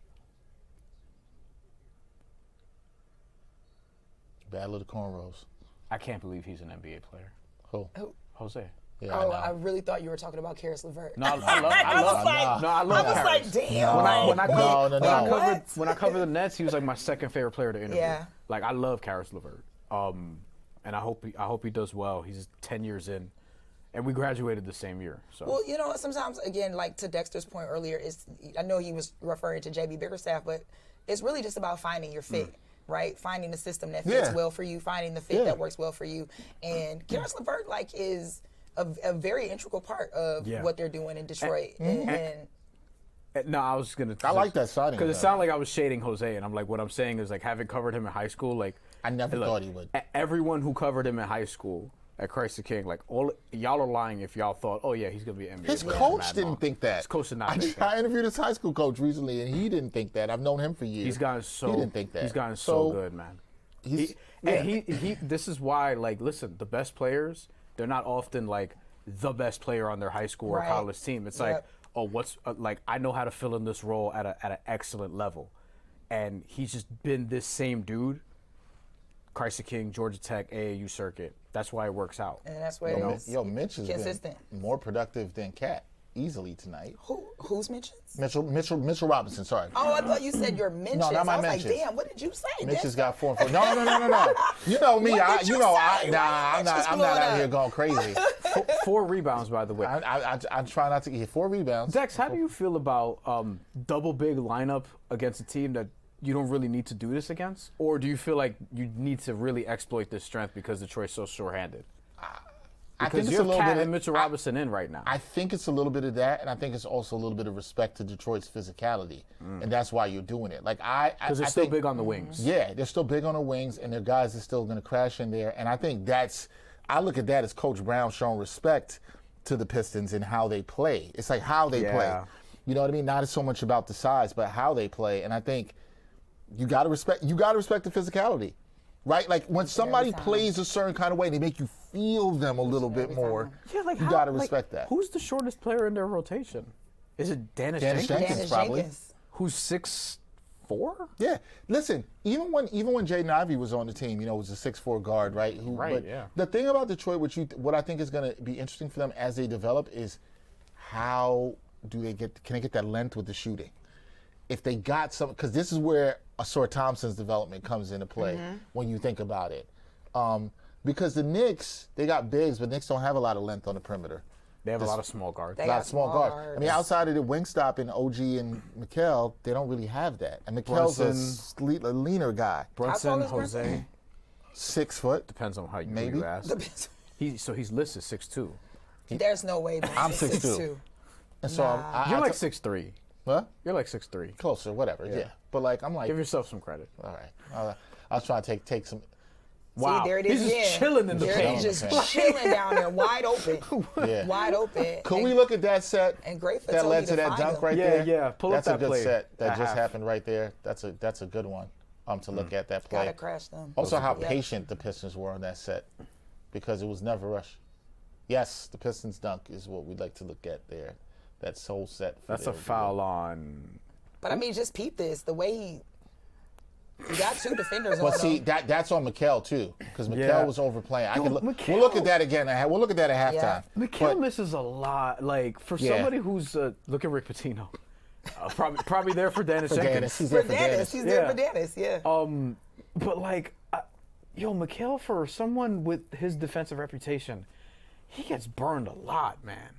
S1: Battle of the cornrows.
S3: I can't believe he's an NBA player.
S1: Who?
S3: Jose.
S1: Yeah,
S2: Oh,
S1: I
S2: I
S1: know.
S2: really thought you were talking about Karis LeVert.
S3: No, I love
S2: I was
S3: Harris.
S2: like, damn.
S3: When I covered the Nets, he was like my second favorite player to interview.
S2: Yeah.
S3: Like, I love Karl LeVert. And I hope he does well. He's 10 years in. And we graduated the same year. So.
S2: Well, you know, sometimes, again, like to Dexter's point earlier, I know he was referring to JB Bickerstaff, but it's really just about finding your fit, right? Finding the system that fits well for you, finding the fit that works well for you. And Karis LeVert, like, is a very integral part of what they're doing in Detroit.
S3: No, I was going to...
S1: I like that signing.
S3: Because it sounded like I was shading Jose, and I'm like, what I'm saying is, like, having covered him in high school, like...
S1: I never thought he would.
S3: Everyone who covered him in high school... At Christ the King, like y'all are lying if y'all thought, oh yeah, he's gonna be an NBA.
S1: His coach didn't think that.
S3: His coach did not think that.
S1: I interviewed his high school coach recently, and he didn't think that. I've known him for years.
S3: He didn't think that. He's gotten so good, man. This is why, like, listen, the best players, they're not often like the best player on their high school or college team. It's like, oh, like I know how to fill in this role at an excellent level, and he's just been this same dude. Christ the King, Georgia Tech, AAU circuit. That's why it works out.
S2: And that's why it's
S1: Mitch has
S2: consistent.
S1: been more productive than Cat easily tonight.
S2: Who's mentions?
S1: Mitchell Robinson, sorry.
S2: Oh, I thought you said your mentions.
S1: No, not my
S2: I was
S1: mentions.
S2: like, damn, what did you say?
S1: Mitch has got 4 and 4. No. You know me.
S2: What did you say?
S1: I'm not out here going crazy.
S3: 4 rebounds, by the way.
S1: I try not to get 4 rebounds.
S3: Dex, how do you feel about double big lineup against a team that you don't really need to do this against? Or do you feel like you need to really exploit this strength because Detroit's so short-handed?
S1: I think
S3: Because
S1: it's
S3: you
S1: a
S3: have
S1: little
S3: Cat
S1: bit
S3: and Mitchell Robinson in right now.
S1: I think it's a little bit of that, and I think it's also a little bit of respect to Detroit's physicality, and that's why you're doing it. Like
S3: Because they're still big on the wings.
S1: Yeah, they're still big on the wings, and their guys are still going to crash in there. And I think I look at that as Coach Brown showing respect to the Pistons and how they play. It's like how they play. You know what I mean? Not so much about the size, but how they play. And I think you got to respect the physicality, right? Like when somebody plays a certain kind of way, they make you feel them a little bit more.
S3: Yeah, like
S1: you got to respect that.
S3: Who's the shortest player in their rotation? Is it Dennis
S1: Jenkins?
S2: Dennis
S1: Probably.
S2: Jenkins.
S3: Who's 6'4"?
S1: Yeah. Listen, even when Jaden Ivey was on the team, it was a 6'4" guard, right? The thing about Detroit, what I think is going to be interesting for them as they develop is how can they get that length with the shooting? If they got some, because this is where Asor Thompson's development comes into play when you think about it. Because the Knicks, they got bigs, but Knicks don't have a lot of length on the perimeter.
S3: They have a lot of small guards.
S2: They
S1: A lot
S2: got
S1: of small guards.
S2: guards.
S1: I mean, outside of the Wingstop and OG and Mikal, they don't really have that. And Mikel's a leaner guy.
S3: Brunson,
S2: How tall is
S3: Jose.
S1: 6 foot.
S3: Depends on how
S1: Maybe.
S3: you ask. So he's listed 6'2".
S2: There's no way.
S1: I'm 6'2". And so
S3: You're like 6'3".
S1: What?
S3: You're like 6'3".
S1: Closer, whatever. Yeah. But like, I'm like,
S3: Give yourself some credit.
S1: all right. I was trying to take some.
S3: Wow.
S2: See, there it is
S3: He's
S2: again.
S3: just chilling in the paint.
S2: He's just chilling down there, wide open.
S1: Yeah.
S2: Wide open.
S1: Can we look at that set
S2: and great for
S1: that
S2: Tony
S1: led to that
S2: find
S1: dunk
S2: him.
S1: right
S3: Yeah,
S1: there?
S3: yeah. Pull up
S1: That's a
S3: that
S1: good
S3: play.
S1: set that
S3: That
S1: just
S3: half.
S1: happened right there. That's a good one. to look at that play.
S2: Gotta crash them.
S1: Also, how patient the Pistons were on that set, because it was never rushed. Yes, the Pistons dunk is what we'd like to look at there. That soul set.
S3: That's a foul on.
S2: But I mean, just peep this. The way he got 2 defenders on him.
S1: Well, see, that's on Mikal too, because Mikal was overplaying. We'll look at that again. We'll look at that at halftime.
S3: Mikal misses a lot. Like, for somebody who's look at Rick Pitino. Probably there for Dennis Jenkins.
S1: He's there for Dennis.
S2: He's there for Dennis, yeah.
S3: But like, Mikal, for someone with his defensive reputation, he gets burned a lot, man.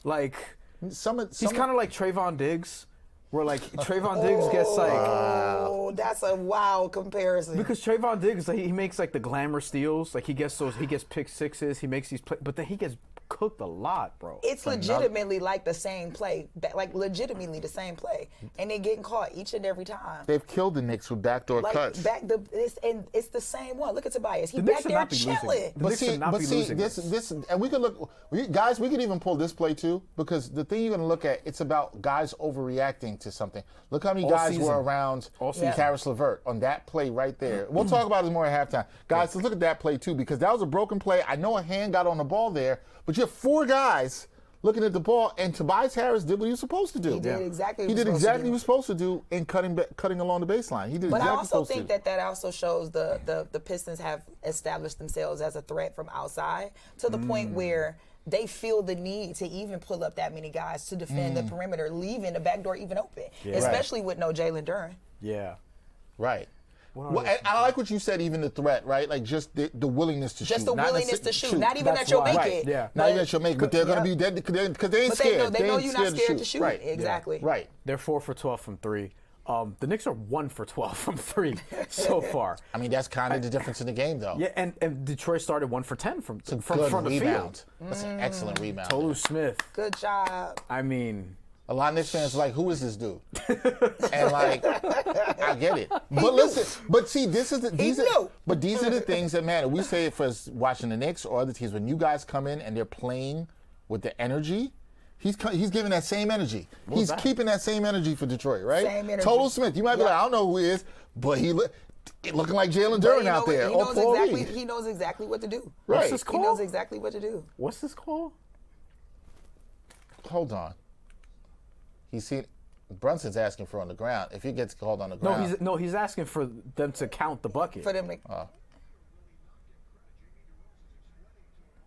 S3: Like, he's kind of like Trayvon Diggs, where like Trayvon Diggs gets like.
S2: Oh, that's a wild comparison.
S3: Because Trayvon Diggs, like, he makes like the glamour steals, like he gets pick sixes, he makes these plays, but then he gets cooked a lot, bro.
S2: It's legitimately like the same play, like legitimately the same play, and they're getting caught each and every time.
S1: They've killed the Knicks with backdoor cuts.
S2: It's the same one. Look at Tobias. He
S3: The
S2: back
S3: Knicks
S2: there
S3: should not be
S2: chilling.
S3: losing.
S1: This, and we could look, guys. We could even pull this play too, because the thing you're going to look at, it's about guys overreacting to something. Look how many guys were around Karis LeVert on that play right there. We'll talk about it more at halftime, guys. Let's look at that play too, because that was a broken play. I know a hand got on the ball there, but you have 4 guys looking at the ball, and Tobias Harris did what he was supposed to do.
S2: He did exactly what
S1: he was supposed to do in cutting along the baseline. He did
S2: but
S1: exactly what he was supposed to do.
S2: I also think that also shows the Pistons have established themselves as a threat from outside to the point where they feel the need to even pull up that many guys to defend the perimeter, leaving the back door even open, especially with no Jalen Duren.
S3: Yeah.
S1: Right. Well, I like what you said, even the threat, right? Like just the willingness to shoot.
S2: Just the willingness to shoot. Not even that you'll make it.
S3: Yeah.
S1: Not even that you'll make it, but they're going to be dead because they ain't scared.
S2: They know you're not scared to shoot.
S1: Right.
S2: Exactly.
S1: Yeah. Right.
S3: They're 4 for 12 from 3. The Knicks are 1 for 12 from 3 so far.
S1: I mean, that's kind of the difference in the game, though.
S3: Yeah, and Detroit started 1 for 10 from
S1: good
S3: front of the
S1: rebound.
S3: field.
S1: That's an excellent rebound.
S3: Tolu Smith.
S2: Good job.
S3: I mean,
S1: a lot of Knicks fans are like, who is this dude? And like, I get it. But listen, but see, these are the things that matter. We say it for watching the Knicks or other teams. When you guys come in and they're playing with the energy, he's giving that same energy. He's keeping that same energy for Detroit, right?
S2: Same energy.
S1: Total Smith. You might be like, I don't know who he is, but he looking like Jalen Duren out there.
S2: He knows exactly what to do.
S1: Right.
S3: What's this call?
S2: He knows exactly what to do.
S3: What's this call?
S1: Hold on. Brunson's asking for on the ground. If he gets called on the ground.
S3: He's asking for them to count the bucket.
S2: For them to,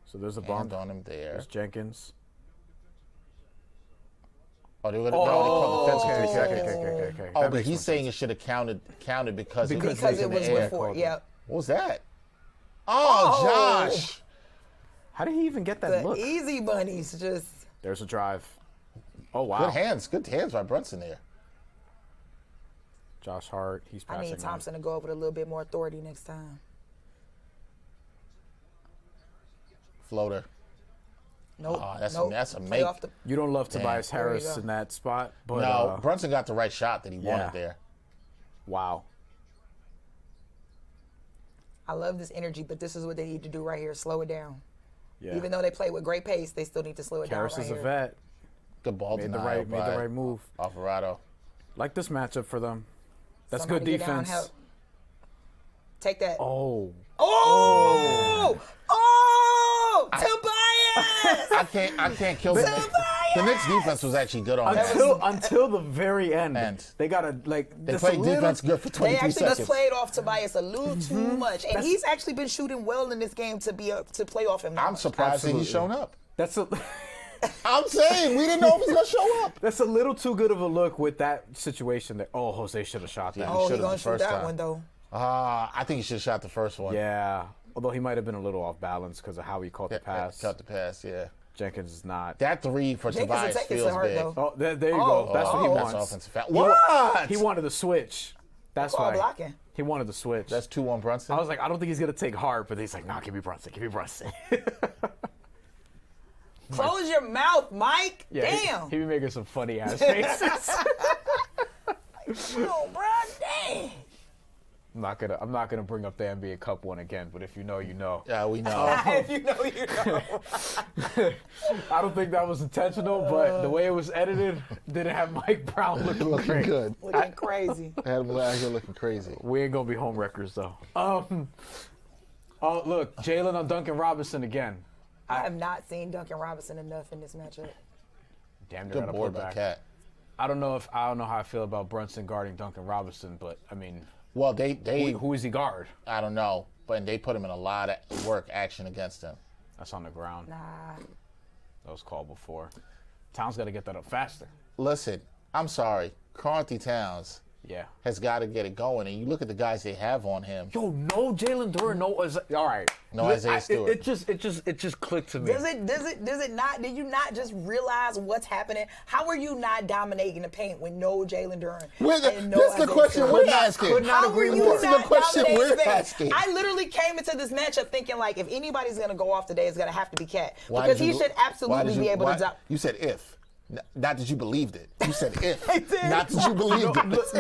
S3: so there's a bump
S1: on him there.
S3: There's Jenkins.
S1: They called defensive 3 seconds.
S3: Okay.
S1: Oh, but he's saying it should have counted because it was
S2: before. Yeah.
S1: What was that? Oh, Josh.
S3: How did he even get that look?
S2: Easy bunnies just.
S3: There's a drive. Oh, wow.
S1: Good hands by Brunson there.
S3: Josh Hart, he's passing.
S2: I need Thompson to go over with a little bit more authority next time.
S1: Floater.
S2: Nope.
S1: That's a make.
S3: You don't love Tobias Harris in that spot, but
S1: no, Brunson got the right shot that he wanted there.
S3: Wow.
S2: I love this energy, but this is what they need to do right here. Slow it down.
S3: Yeah.
S2: Even though they play with great pace, they still need to slow it down.
S3: Harris is a vet.
S1: Good ball
S3: made the right move.
S1: Alvarado.
S3: Like this matchup for them. That's good defense.
S2: Take that.
S3: Oh.
S2: Tobias!
S1: I can't kill them. The Knicks defense was actually good on that.
S3: Until the very end. They gotta
S1: they played defense good for 22
S2: seconds. They actually
S1: seconds.
S2: just played off Tobias a little too much, and he's actually been shooting well in this game to play off him.
S1: I'm surprised that he's shown up.
S3: I'm
S1: saying we didn't know if he was gonna show up.
S3: That's a little too good of a look with that situation. That Jose should have shot that.
S2: He's gonna shoot that one though.
S1: I think he should have shot the first one.
S3: Yeah, although he might have been a little off balance because of how he caught the pass.
S1: Caught the pass, yeah.
S3: Jenkins is not.
S1: That 3 for Tobias feels big.
S3: Oh, there you go. That's what he wants.
S1: That's offensive foul. What?
S3: He wanted the switch. That's why.
S2: Blocking.
S3: He wanted the switch.
S1: That's 2-1 Brunson.
S3: I was like, I don't think he's gonna take Hart, but he's like, nah, give me Brunson.
S2: Close your mouth, Mike.
S3: Yeah,
S2: damn.
S3: He be making some funny ass faces.
S2: Oh, bro, dang.
S3: I'm not gonna bring up the NBA Cup one again, but if you know, you know.
S1: Yeah, we know.
S2: If you know, you know.
S3: I don't think that was intentional, but the way it was edited didn't have Mike Brown looking great.
S1: Good.
S2: Looking crazy.
S1: I had him out here looking crazy.
S3: We ain't gonna be home wreckers though. Oh, look, Jalen on Duncan Robinson again.
S2: I have not seen Duncan Robinson enough in this matchup.
S3: Damn,
S1: Good board by Cat.
S3: I don't know how I feel about Brunson guarding Duncan Robinson, but I mean,
S1: Well, they
S3: who is he guard?
S1: I don't know, but they put him in a lot of work action against him.
S3: That's on the ground.
S2: Nah.
S3: That was called before. Towns got to get that up faster.
S1: Listen, I'm sorry, Karl-Anthony Towns
S3: Yeah.
S1: has got to get it going, and you look at the guys they have on him.
S3: Yo, no Jalen Duren, no all right.
S1: No Isaiah Stewart.
S3: It just clicked to me.
S2: Does it not? Did you not just realize what's happening? How are you not dominating the paint with no Jalen Duren?
S1: That's the question we're asking.
S2: How are you
S1: This is the
S2: not
S1: question
S2: dominating
S1: we're
S2: the paint?
S1: asking.
S2: I literally came into this matchup thinking like, if anybody's gonna go off today, it's gonna have to be Cat
S1: Why
S2: because
S1: did
S2: he
S1: you-
S2: should
S1: why
S2: absolutely
S1: did you-
S2: be able
S1: why-
S2: to drop.
S1: You said if. Not that you believed it. You said if.
S2: I did.
S1: Not that you believed it.
S2: I'm just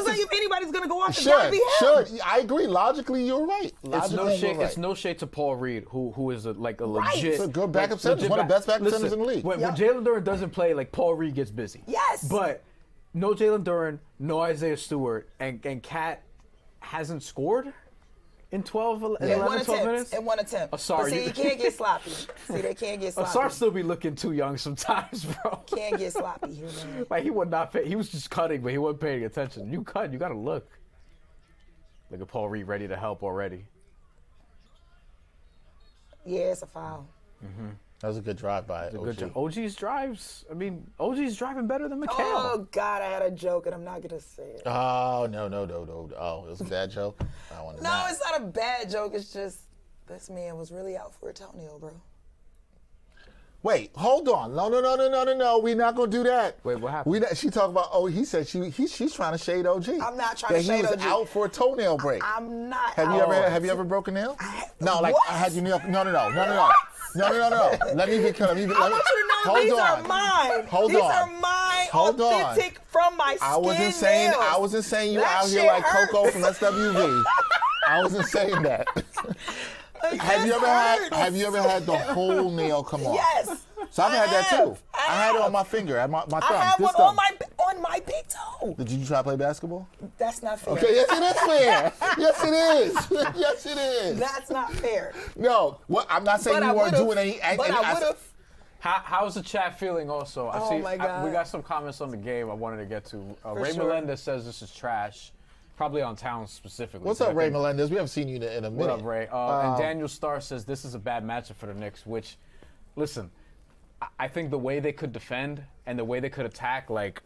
S2: saying, if anybody's gonna go off, it's gotta be him.
S1: Should. I agree. Logically, you're right.
S3: It's no shade to Paul Reed, who is like a legit.
S1: It's a good backup center. One of the best backup centers in the league.
S3: When
S2: Yep.
S3: Jalen Duren doesn't play, like Paul Reed gets busy.
S2: Yes.
S3: But no Jalen Duren, no Isaiah Stewart, and Cat hasn't scored in 12 minutes.
S2: In one attempt.
S3: Asar,
S2: But see, you can't get sloppy. See, they can't get sloppy.
S3: Asar still be looking too young sometimes, bro.
S2: Can't get sloppy here, man.
S3: Like he would not pay. He was just cutting, but he wasn't paying attention. You cut, you gotta look. Look at Paul Reed ready to help already.
S2: Yeah, it's a foul.
S1: That was a good drive by OG.
S3: Good job. OG's drives. I mean, OG's driving better than McHale.
S2: Oh God, I had a joke and I'm not gonna say it.
S1: Oh, no. Oh, it was a bad joke? I wanted
S2: No,
S1: that.
S2: it's not a bad joke. It's just this man was really out for a toenail, bro.
S1: Wait, hold on. No. We're not going to do that.
S3: Wait, what happened?
S1: She talked about, he said she's trying to shade OG.
S2: I'm not trying to shade
S1: He was
S2: OG.
S1: out for a toenail break.
S2: I'm not.
S1: Have you ever broken a nail? No, like
S2: What?
S1: had you nail? No.
S2: What?
S1: No. Let me be clear.
S2: I want you to know these are mine.
S1: Hold
S2: these
S1: on.
S2: are mine,
S1: Hold on.
S2: authentic from my skin.
S1: I wasn't saying you
S2: That
S1: out here
S2: shit
S1: like
S2: hurts.
S1: Coco from SWV. I wasn't saying that. Have you ever had the whole nail come off?
S2: Yes.
S1: So I've had that too. I had it on
S2: have.
S1: my finger, at my thumb.
S2: I have
S1: this
S2: one
S1: thumb.
S2: on my big toe.
S1: Did you try to play basketball?
S2: That's not fair.
S1: Okay, yes it is fair. Yes it is. Yes it is.
S2: That's not fair.
S1: No, I'm not saying
S2: But
S1: you
S2: I
S1: weren't
S2: would've.
S1: doing any.
S2: But I would have.
S3: How's the chat feeling also?
S2: My God.
S3: We got some comments on the game I wanted to get to. Ray
S2: sure.
S3: Melendez says this is trash. Probably on Towns specifically.
S1: What's up, Ray Melendez? We haven't seen you in a minute.
S3: What up, Ray? And Daniel Starr says this is a bad matchup for the Knicks, which, listen, I think the way they could defend and the way they could attack, like,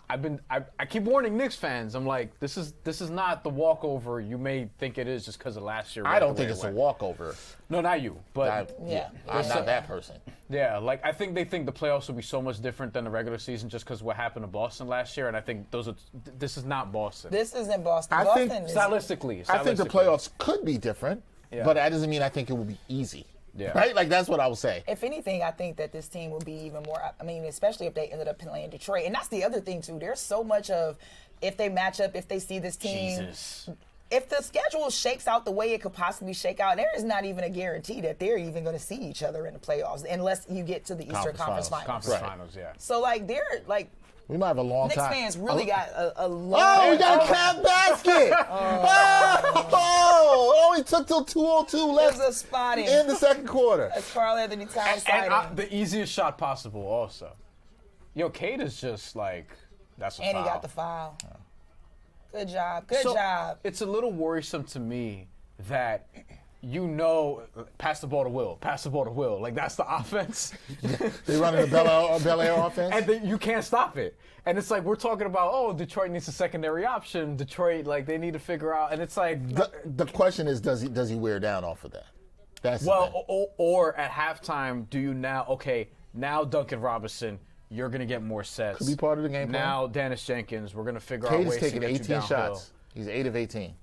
S3: I keep warning Knicks fans. I'm like, this is not the walkover you may think it is just because of last year.
S1: I don't think it's a walkover.
S3: No, not you, but
S1: I'm not that person.
S3: yeah, like I think they think the playoffs will be so much different than the regular season just because what happened to Boston last year, and I think this is not Boston.
S2: This isn't Boston.
S1: I think
S2: Boston is
S3: Stylistically,
S1: I think the playoffs could be different,
S3: Yeah.
S1: but that doesn't mean I think it will be easy.
S3: Yeah.
S1: Right? Like, that's what I would say.
S2: If anything, I think that this team would be even more. I mean, especially if they ended up playing Detroit, and that's the other thing too. There's so much of if they match up, if they see this team.
S3: Jesus.
S2: If the schedule shakes out the way it could possibly shake out, there is not even a guarantee that they're even going to see each other in the playoffs unless you get to the Eastern Conference Finals.
S3: Conference Finals, yeah.
S2: So, like, they're like.
S1: We might have a long
S2: Knicks
S1: time.
S2: fans really got a long.
S1: Oh, we got a cat basket! Oh, it only took till 2:02 left
S2: There's a spotting.
S1: in the second quarter.
S2: That's karl-anthony Towns
S3: And
S2: sighting.
S3: the easiest shot possible, also. Yo, Cade is just like, that's a
S2: And
S3: foul.
S2: he got the foul. Good job. Good job.
S3: It's a little worrisome to me that pass the ball to Will, pass the ball to Will. Like, that's the offense.
S1: They running the Bel Air offense.
S3: And then you can't stop it. And it's like, we're talking about, oh, Detroit needs a secondary option. Detroit, like, they need to figure out. And it's like.
S1: The question is, does he wear down off of that? That's the thing.
S3: Or at halftime, do you now Duncan Robinson, you're going to get more sets.
S1: Could be part of the game plan.
S3: Now Dennis Jenkins, we're going to figure out
S1: Cade
S3: ways
S1: is taking
S3: to get
S1: 18
S3: you downhill.
S1: shots. He's 8 of 18.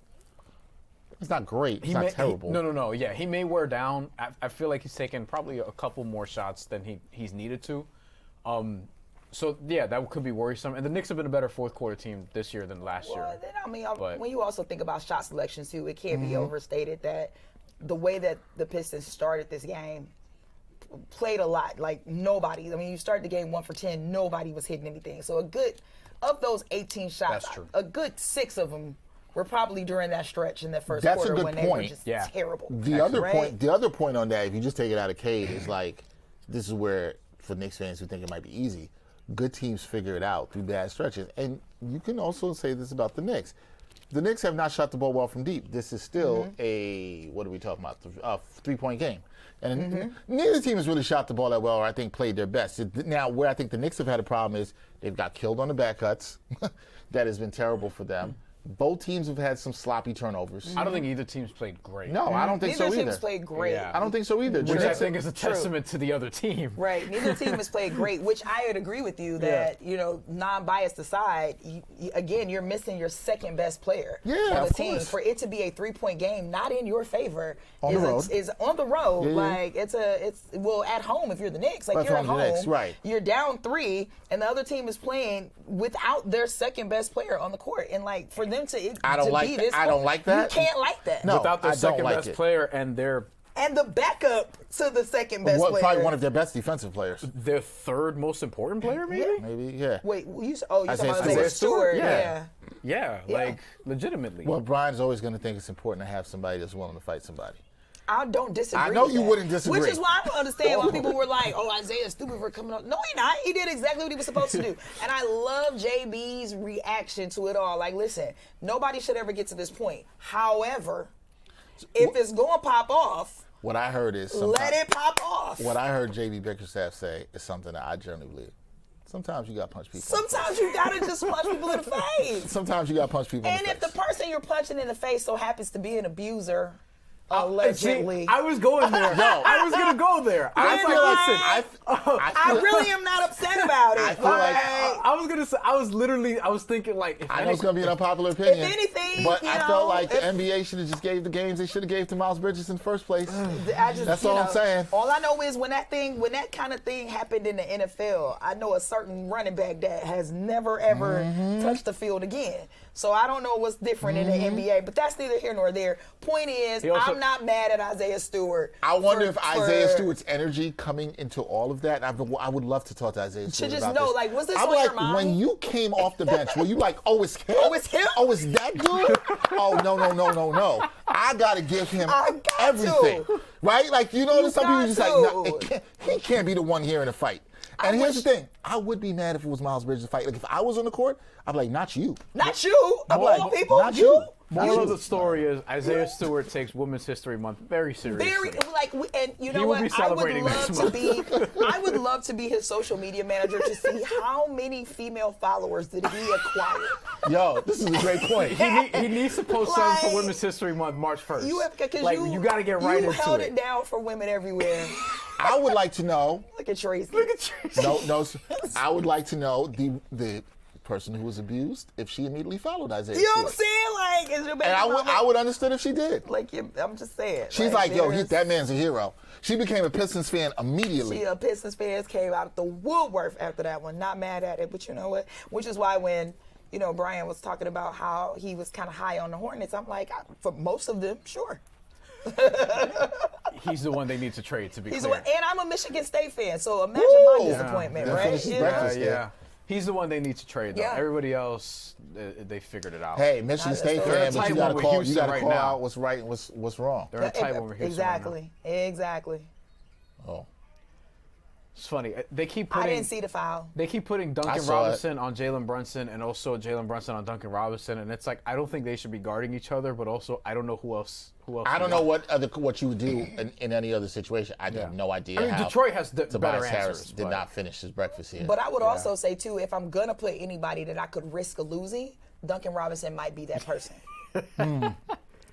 S1: It's not great. It's not terrible.
S3: No. Yeah, he may wear down. I feel like he's taken probably a couple more shots than he's needed to. So, yeah, that could be worrisome. And the Knicks have been a better fourth-quarter team this year than last year.
S2: Then, when you also think about shot selection, too, it can't be overstated that the way that the Pistons started this game played a lot. Like, nobody. I mean, you started the game 1 for 10. Nobody was hitting anything. So, of those 18 shots, a good 6 of them were probably during that stretch in that first quarter when they were just terrible.
S1: The other point on that, if you just take it out of Cade, is like, this is where, for Knicks fans who think it might be easy, good teams figure it out through bad stretches. And you can also say this about the Knicks. The Knicks have not shot the ball well from deep. This is still what are we talking about? A 3-point game. And neither team has really shot the ball that well, or I think played their best. Now, where I think the Knicks have had a problem is they've got killed on the back cuts. That has been terrible for them. Both teams have had some sloppy turnovers.
S3: I don't think either team's played great.
S1: No, I don't think so either.
S2: Neither team's played great.
S1: I don't think so either.
S3: Which I think is a testament to the other team.
S2: Right. Neither team has played great, which I would agree with you that, non-biased aside, again, you're missing your second best player on the team. For it to be a 3-point game, not in your favor, is on the road. Like, it's at home if you're the Knicks. Like, you're at home. You're down 3, and the other team is playing without their second best player on the court. And, like, for them to
S1: I don't like that.
S2: You can't like that.
S1: No,
S3: without their second best player and their
S2: the backup to the second best player.
S1: Probably one of their best defensive players.
S3: Their third most important player, maybe?
S1: Maybe, yeah.
S2: Wait, you talking about Isaiah Stewart?
S3: Yeah, like, legitimately.
S1: Well, Bryan's always going to think it's important to have somebody that's willing to fight somebody.
S2: I don't disagree.
S1: I know you wouldn't disagree.
S2: Which is why I don't understand why people were like, Isaiah's stupid for coming up. No, he not. He did exactly what he was supposed to do. And I love JB's reaction to it all. Like, listen, nobody should ever get to this point. However, if it's going to pop off,
S1: what I heard is
S2: let it pop off.
S1: What I heard JB Bickerstaff say is something that I generally believe. Sometimes you got to punch people.
S2: Sometimes you got to just punch people in the face.
S1: Sometimes you got to punch people in the face.
S2: And if the person you're punching in the face so happens to be an abuser, allegedly.
S3: See, I was going there. I was going to go there.
S2: I really am not upset about it.
S1: I feel like
S3: I was going to say, I was thinking, like,
S1: I know it's going to be an unpopular opinion.
S2: If anything,
S1: but I felt like the NBA should have just gave the games they should have gave to Miles Bridges in the first place. That's all I'm saying.
S2: All I know is when that kind of thing happened in the NFL, I know a certain running back that has never ever touched the field again. So I don't know what's different in the NBA, but that's neither here nor there. Point is, I'm not mad at Isaiah Stewart.
S1: I wonder if Isaiah Stewart's energy coming into all of that, I would love to talk to Isaiah Stewart about this.
S2: Like, was this on your mind?
S1: When you came off the bench, were you like, oh, it's him? Oh, it's him? Oh, it's that dude? Oh, no. I got to give him everything. Right? Like, some people just like, no, he can't be the one here in a fight. And here's the thing. I would be mad if it was Miles Bridges' fight. Like, if I was on the court, I'd be like, not you.
S2: Not you? Of all people?
S1: Not you.
S3: Moral of the story is Isaiah Stewart takes Women's History Month very seriously.
S2: And you know what? I would love to be his social media manager to see how many female followers did he acquire.
S1: Yo, this is a great point.
S3: He needs to post something for Women's History Month, March 1st. You got to get right into it.
S2: You held it down for women everywhere.
S1: I would like to know.
S2: Look at Tracy.
S1: No. I would like to know the person who was abused if she immediately followed Isaiah Stewart.
S2: You know what I'm saying? Like, is your baby mama?
S1: I would understand if she did.
S2: Like, I'm just saying.
S1: She's like, that man's a hero. She became a Pistons fan immediately.
S2: A Pistons fans came out of the woodwork after that one. Not mad at it, but you know what? Which is why when Bryan was talking about how he was kind of high on the Hornets, I'm like, for most of them, sure.
S3: He's the one they need to trade, to be clear.
S2: And I'm a Michigan State fan, so imagine my disappointment, right?
S3: Yeah. He's the one they need to trade, though. Yeah. Everybody else, they figured it out.
S1: Hey, Michigan State fan, but you got to call out what's right and what's wrong.
S3: They're in a tight one with Houston.
S2: Exactly.
S1: Oh.
S3: It's funny. They keep putting.
S2: I didn't see the foul.
S3: They keep putting Duncan Robinson on Jalen Brunson and also Jalen Brunson on Duncan Robinson, and it's like I don't think they should be guarding each other, but also I don't know who else.
S1: I don't know what you would do in any other situation. I have no idea.
S3: I mean, Detroit has better
S1: Tobias
S3: answers.
S1: Harris did not finish his breakfast here.
S2: But I would also say too, if I'm gonna put anybody that I could risk losing, Duncan Robinson might be that person.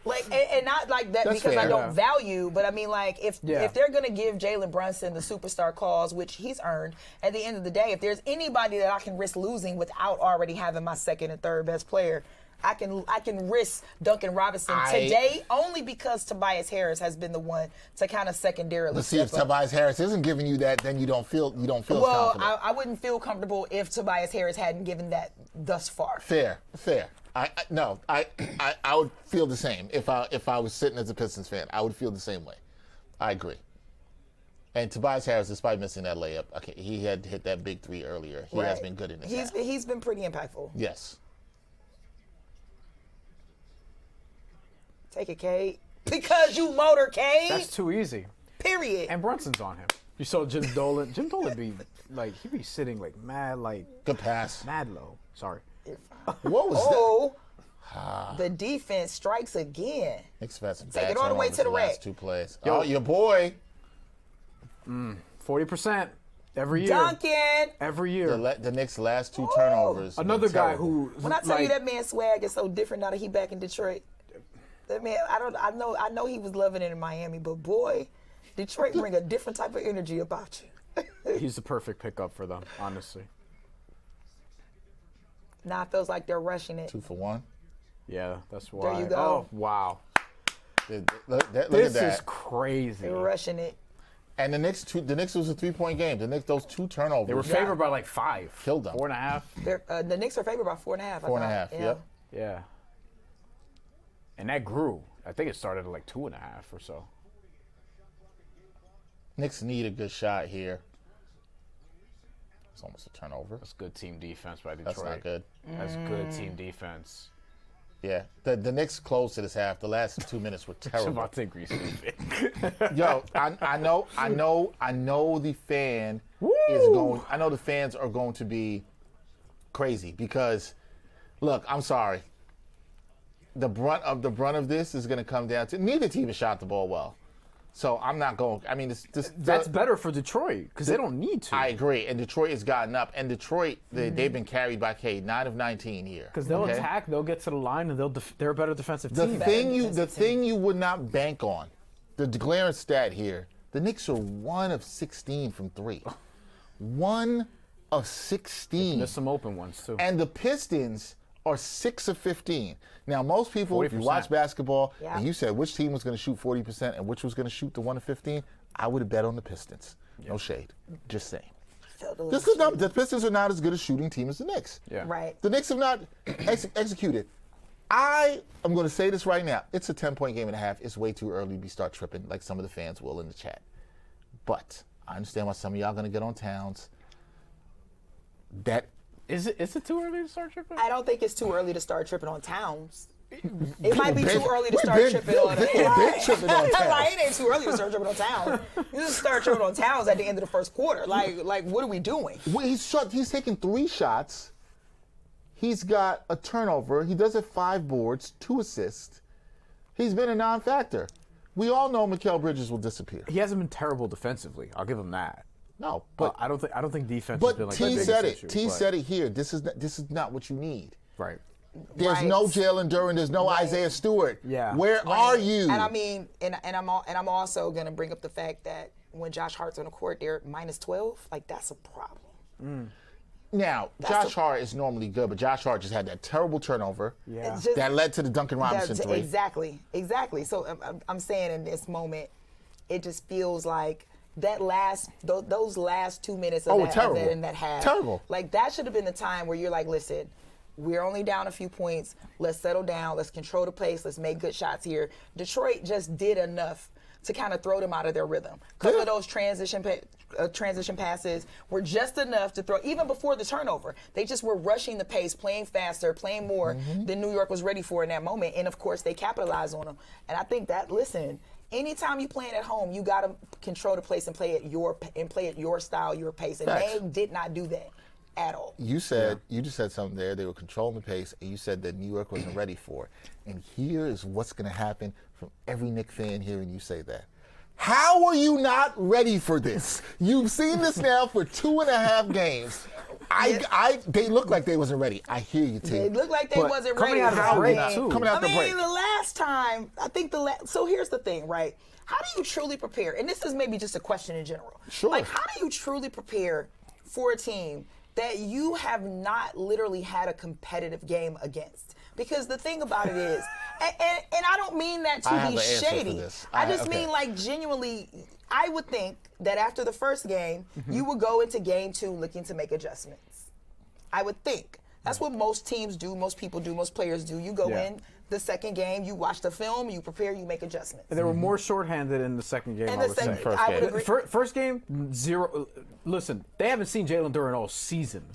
S2: Like, and not like that because fair. I don't value, but I mean, like, if they're going to give Jalen Brunson the superstar cause, which he's earned, at the end of the day, if there's anybody that I can risk losing without already having my second and third best player, I can risk Duncan Robinson today only because Tobias Harris has been the one to kind of secondarily.
S1: Let's see if Tobias Harris isn't giving you that, then you don't feel confident.
S2: Well, I wouldn't feel comfortable if Tobias Harris hadn't given that thus far.
S1: Fair. I would feel the same if I was sitting as a Pistons fan. I would feel the same way. I agree. And Tobias Harris, despite missing that layup, he had hit that big three earlier. He has been good in this half.
S2: He's been pretty impactful.
S1: Yes.
S2: Take it, Cade. Because you motor, Cade.
S3: That's too easy.
S2: Period.
S3: And Brunson's on him. You saw Jim Dolan. Jim Dolan be like, he be sitting like mad, like.
S1: Good pass.
S3: Mad low. Sorry.
S1: What was that?
S2: The defense strikes again.
S1: Knicks have had some
S2: Take
S1: bad
S2: it all the way to the
S1: last
S2: rack.
S1: 2 plays.
S3: Yo.
S1: Oh, your boy.
S3: 40% every year.
S2: Duncan.
S3: Every year.
S1: The Knicks' last 2 turnovers.
S3: Another guy who.
S2: When I tell you that man's swag is so different now that he back in Detroit. That man, I know he was loving it in Miami, but boy, Detroit bring a different type of energy about you.
S3: He's the perfect pickup for them, honestly.
S2: Now it feels like they're rushing it.
S1: 2 for 1.
S3: Yeah, that's why.
S2: There you go.
S3: Oh, wow.
S1: Look at that.
S3: This is crazy.
S2: They're rushing it.
S1: And the Knicks was a 3-point game. Those 2 turnovers.
S3: They were favored by like 5.
S1: Killed them.
S3: 4.5.
S2: The Knicks are favored by 4.5.
S1: 4.5. Yep.
S3: Yeah. And that grew. I think it started at like 2.5 or so.
S1: Knicks need a good shot here. It's almost a turnover.
S3: That's good team defense by Detroit.
S1: That's not good.
S3: That's good team defense.
S1: Yeah. The Knicks closed to this half. The last 2 minutes were terrible. Yo, I know the fan is going. I know the fans are going to be crazy because, look, I'm sorry. The brunt of this is going to come down to neither team has shot the ball well. So I'm not going. I mean,
S3: that's better for Detroit because they don't need to.
S1: I agree, and Detroit has gotten up, and Detroit they've been carried by Cade, 9 of 19 here.
S3: Because they'll attack, they'll get to the line, and they're a better defensive team.
S1: The thing you would not bank on, the glaring stat here, the Knicks are 1 of 16 from 3. 1 of 16.
S3: There's some open ones too.
S1: And the Pistons are 6 of 15. Now, most people, 40%. If you watch basketball and you said which team was going to shoot 40% and which was going to shoot the 1 of 15, I would have bet on the Pistons. Yeah. No shade. Just saying. The Pistons are not as good a shooting team as the Knicks.
S3: Yeah.
S2: Right.
S1: The Knicks have not executed. I am going to say this right now. It's a 10-point game and a half. It's way too early to start tripping like some of the fans will in the chat. But I understand why some of y'all are going to get on Towns.
S3: Is it too early to start tripping?
S2: I don't think it's too early to start tripping on Towns. It might be too early to start tripping on Towns. Like, it ain't too early to start tripping on Towns. You just start tripping on Towns at the end of the first quarter. Like what are we doing?
S1: Well, he's taken 3 shots. He's got a turnover. He does have 5 boards, 2 assists. He's been a non-factor. We all know Stewart-Bridges will disappear.
S3: He hasn't been terrible defensively. I'll give him that.
S1: No, but
S3: I don't think defense
S1: but
S3: has been like
S1: T
S3: the
S1: said
S3: biggest
S1: it.
S3: issue,
S1: T said it here. This is not what you need.
S3: Right.
S1: There's no Jalen Duren. There's no Isaiah Stewart.
S3: Yeah.
S1: Where are you?
S2: And I mean, and I'm also gonna bring up the fact that when Josh Hart's on the court, they're minus 12. Like that's a problem.
S1: Now, Josh Hart is normally good, but Josh Hart just had that terrible turnover that led to the Duncan Robinson 3.
S2: Exactly. So I'm saying in this moment, it just feels like those last 2 minutes of that in that half.
S1: Terrible.
S2: Like that should have been the time where you're like, listen, we're only down a few points. Let's settle down. Let's control the pace. Let's make good shots here. Detroit just did enough to kind of throw them out of their rhythm. A couple of those transition passes were just enough to throw, even before the turnover. They just were rushing the pace, playing faster, playing more than New York was ready for in that moment. And, of course, they capitalized on them. And I think that, listen, anytime you're playing at home, you got to control the pace and play at your style, your pace. And they did not do that at all.
S1: You just said something there. They were controlling the pace, and you said that New York wasn't ready for it. And here is what's going to happen from every Knicks fan hearing you say that. How are you not ready for this? You've seen this now for 2.5 games. They look like they wasn't ready. I hear you, T.
S2: They look like they wasn't ready.
S1: Coming out the break.
S2: The last time, I think so here's the thing, right? How do you truly prepare? And this is maybe just a question in general.
S1: Sure.
S2: Like, how do you truly prepare for a team that you have not literally had a competitive game against? Because the thing about it is, and I don't mean that to be shady. I just mean like genuinely, I would think that after the first game, you would go into game 2 looking to make adjustments. I would think. That's what most teams do, most people do, most players do. You go in the second game, you watch the film, you prepare, you make adjustments.
S3: And they were more shorthanded in the second game, I would say. First game, 0. Listen, they haven't seen Jalen Duren all season.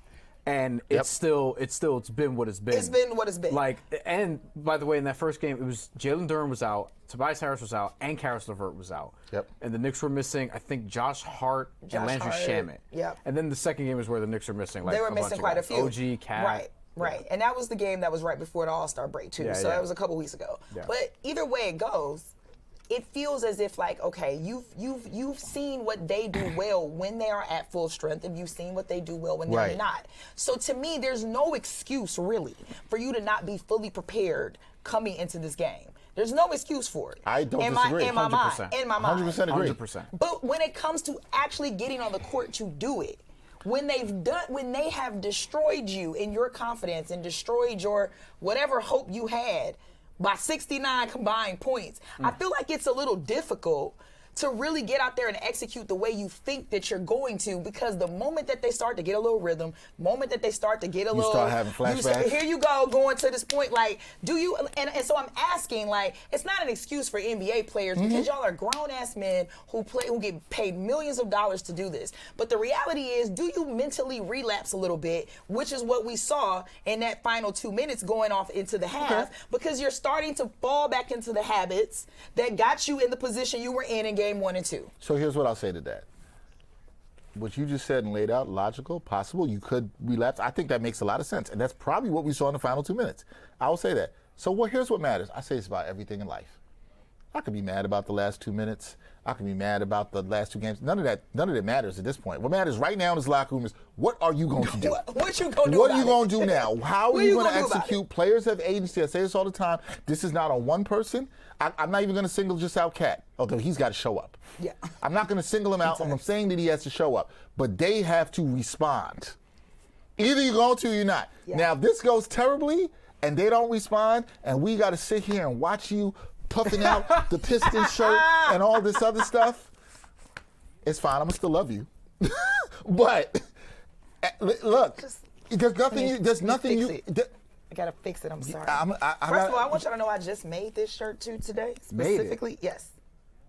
S3: And it's been what it's been.
S2: It's been what it's been.
S3: Like, and by the way, in that first game, it was Jalen Duren was out, Tobias Harris was out, and Karis LeVert was out. And the Knicks were missing, I think, Josh Hart and Landry Shamet. And then the second game is where the Knicks are missing. Like,
S2: they were missing quite a few.
S3: OG, Cat.
S2: Right. And that was the game that was right before the All-Star break, too. So that was a couple weeks ago. But either way it goes, it feels as if, like, okay, you've seen what they do well when they are at full strength, and you've seen what they do well when they're not. So to me, there's no excuse really for you to not be fully prepared coming into this game. There's no excuse for it.
S1: I don't disagree.
S2: In my mind.
S1: 100% agree.
S3: 100%.
S2: But when it comes to actually getting on the court to do it, when they have destroyed you in your confidence and destroyed your whatever hope you had by 69 combined points, I feel like it's a little difficult to really get out there and execute the way you think that you're going to, because the moment that they start to get a little rhythm, moment that they start to get a little,
S1: start having flashbacks.
S2: Here you go, going to this point, like, do you, and so I'm asking, like, it's not an excuse for NBA players because y'all are grown-ass men who get paid millions of dollars to do this. But the reality is, do you mentally relapse a little bit, which is what we saw in that final 2 minutes going off into the half, because you're starting to fall back into the habits that got you in the position you were in game 1 and 2.
S1: So here's what I'll say to that. What you just said and laid out, logical, possible, you could relapse. I think that makes a lot of sense. And that's probably what we saw in the final 2 minutes. I will say that. So here's what matters. I say this about everything in life. I could be mad about the last 2 minutes. I could be mad about the last 2 games. None of that matters at this point. What matters right now in this locker room is, what are you going to do?
S2: What you going to do?
S1: What are you going to do now? How are you going to execute? Players have agency. I say this all the time. This is not on one person. I'm not even going to single just out Cat, although he's got to show up. I'm not going to single him out. I'm saying that he has to show up. But they have to respond. Either you're going to or you're not. Now, if this goes terribly and they don't respond, and we got to sit here and watch you puffing out the Pistons shirt and all this other stuff, it's fine. I'm going to still love you. But look, there's nothing you.
S2: I gotta fix it. I'm sorry.
S1: First
S2: of all, I want y'all to know I just made this shirt too today. Specifically, yes.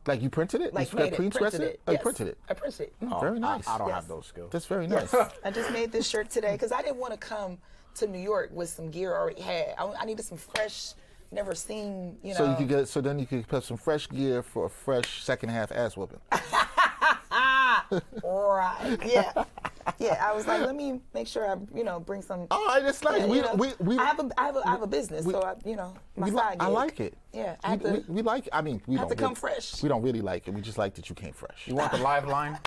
S1: Like you printed it?
S2: Like
S1: you printed it? Oh, you printed it.
S2: I printed it.
S1: Oh, very nice.
S3: I don't have those skills.
S1: That's very nice.
S2: I just made this shirt today because I didn't want to come to New York with some gear I already had. I needed some fresh, never seen, you know.
S1: So then you could put some fresh gear for a fresh second half ass whooping.
S2: Right. Yeah. Yeah, I was like, let me make sure I, bring some.
S1: All right, that's nice.
S2: I have a business, so my side gig.
S1: I like it.
S2: Yeah,
S1: we like. I mean, we
S2: have
S1: don't
S2: to come fresh.
S1: We don't really like it. We just like that you came fresh.
S3: You want the live line?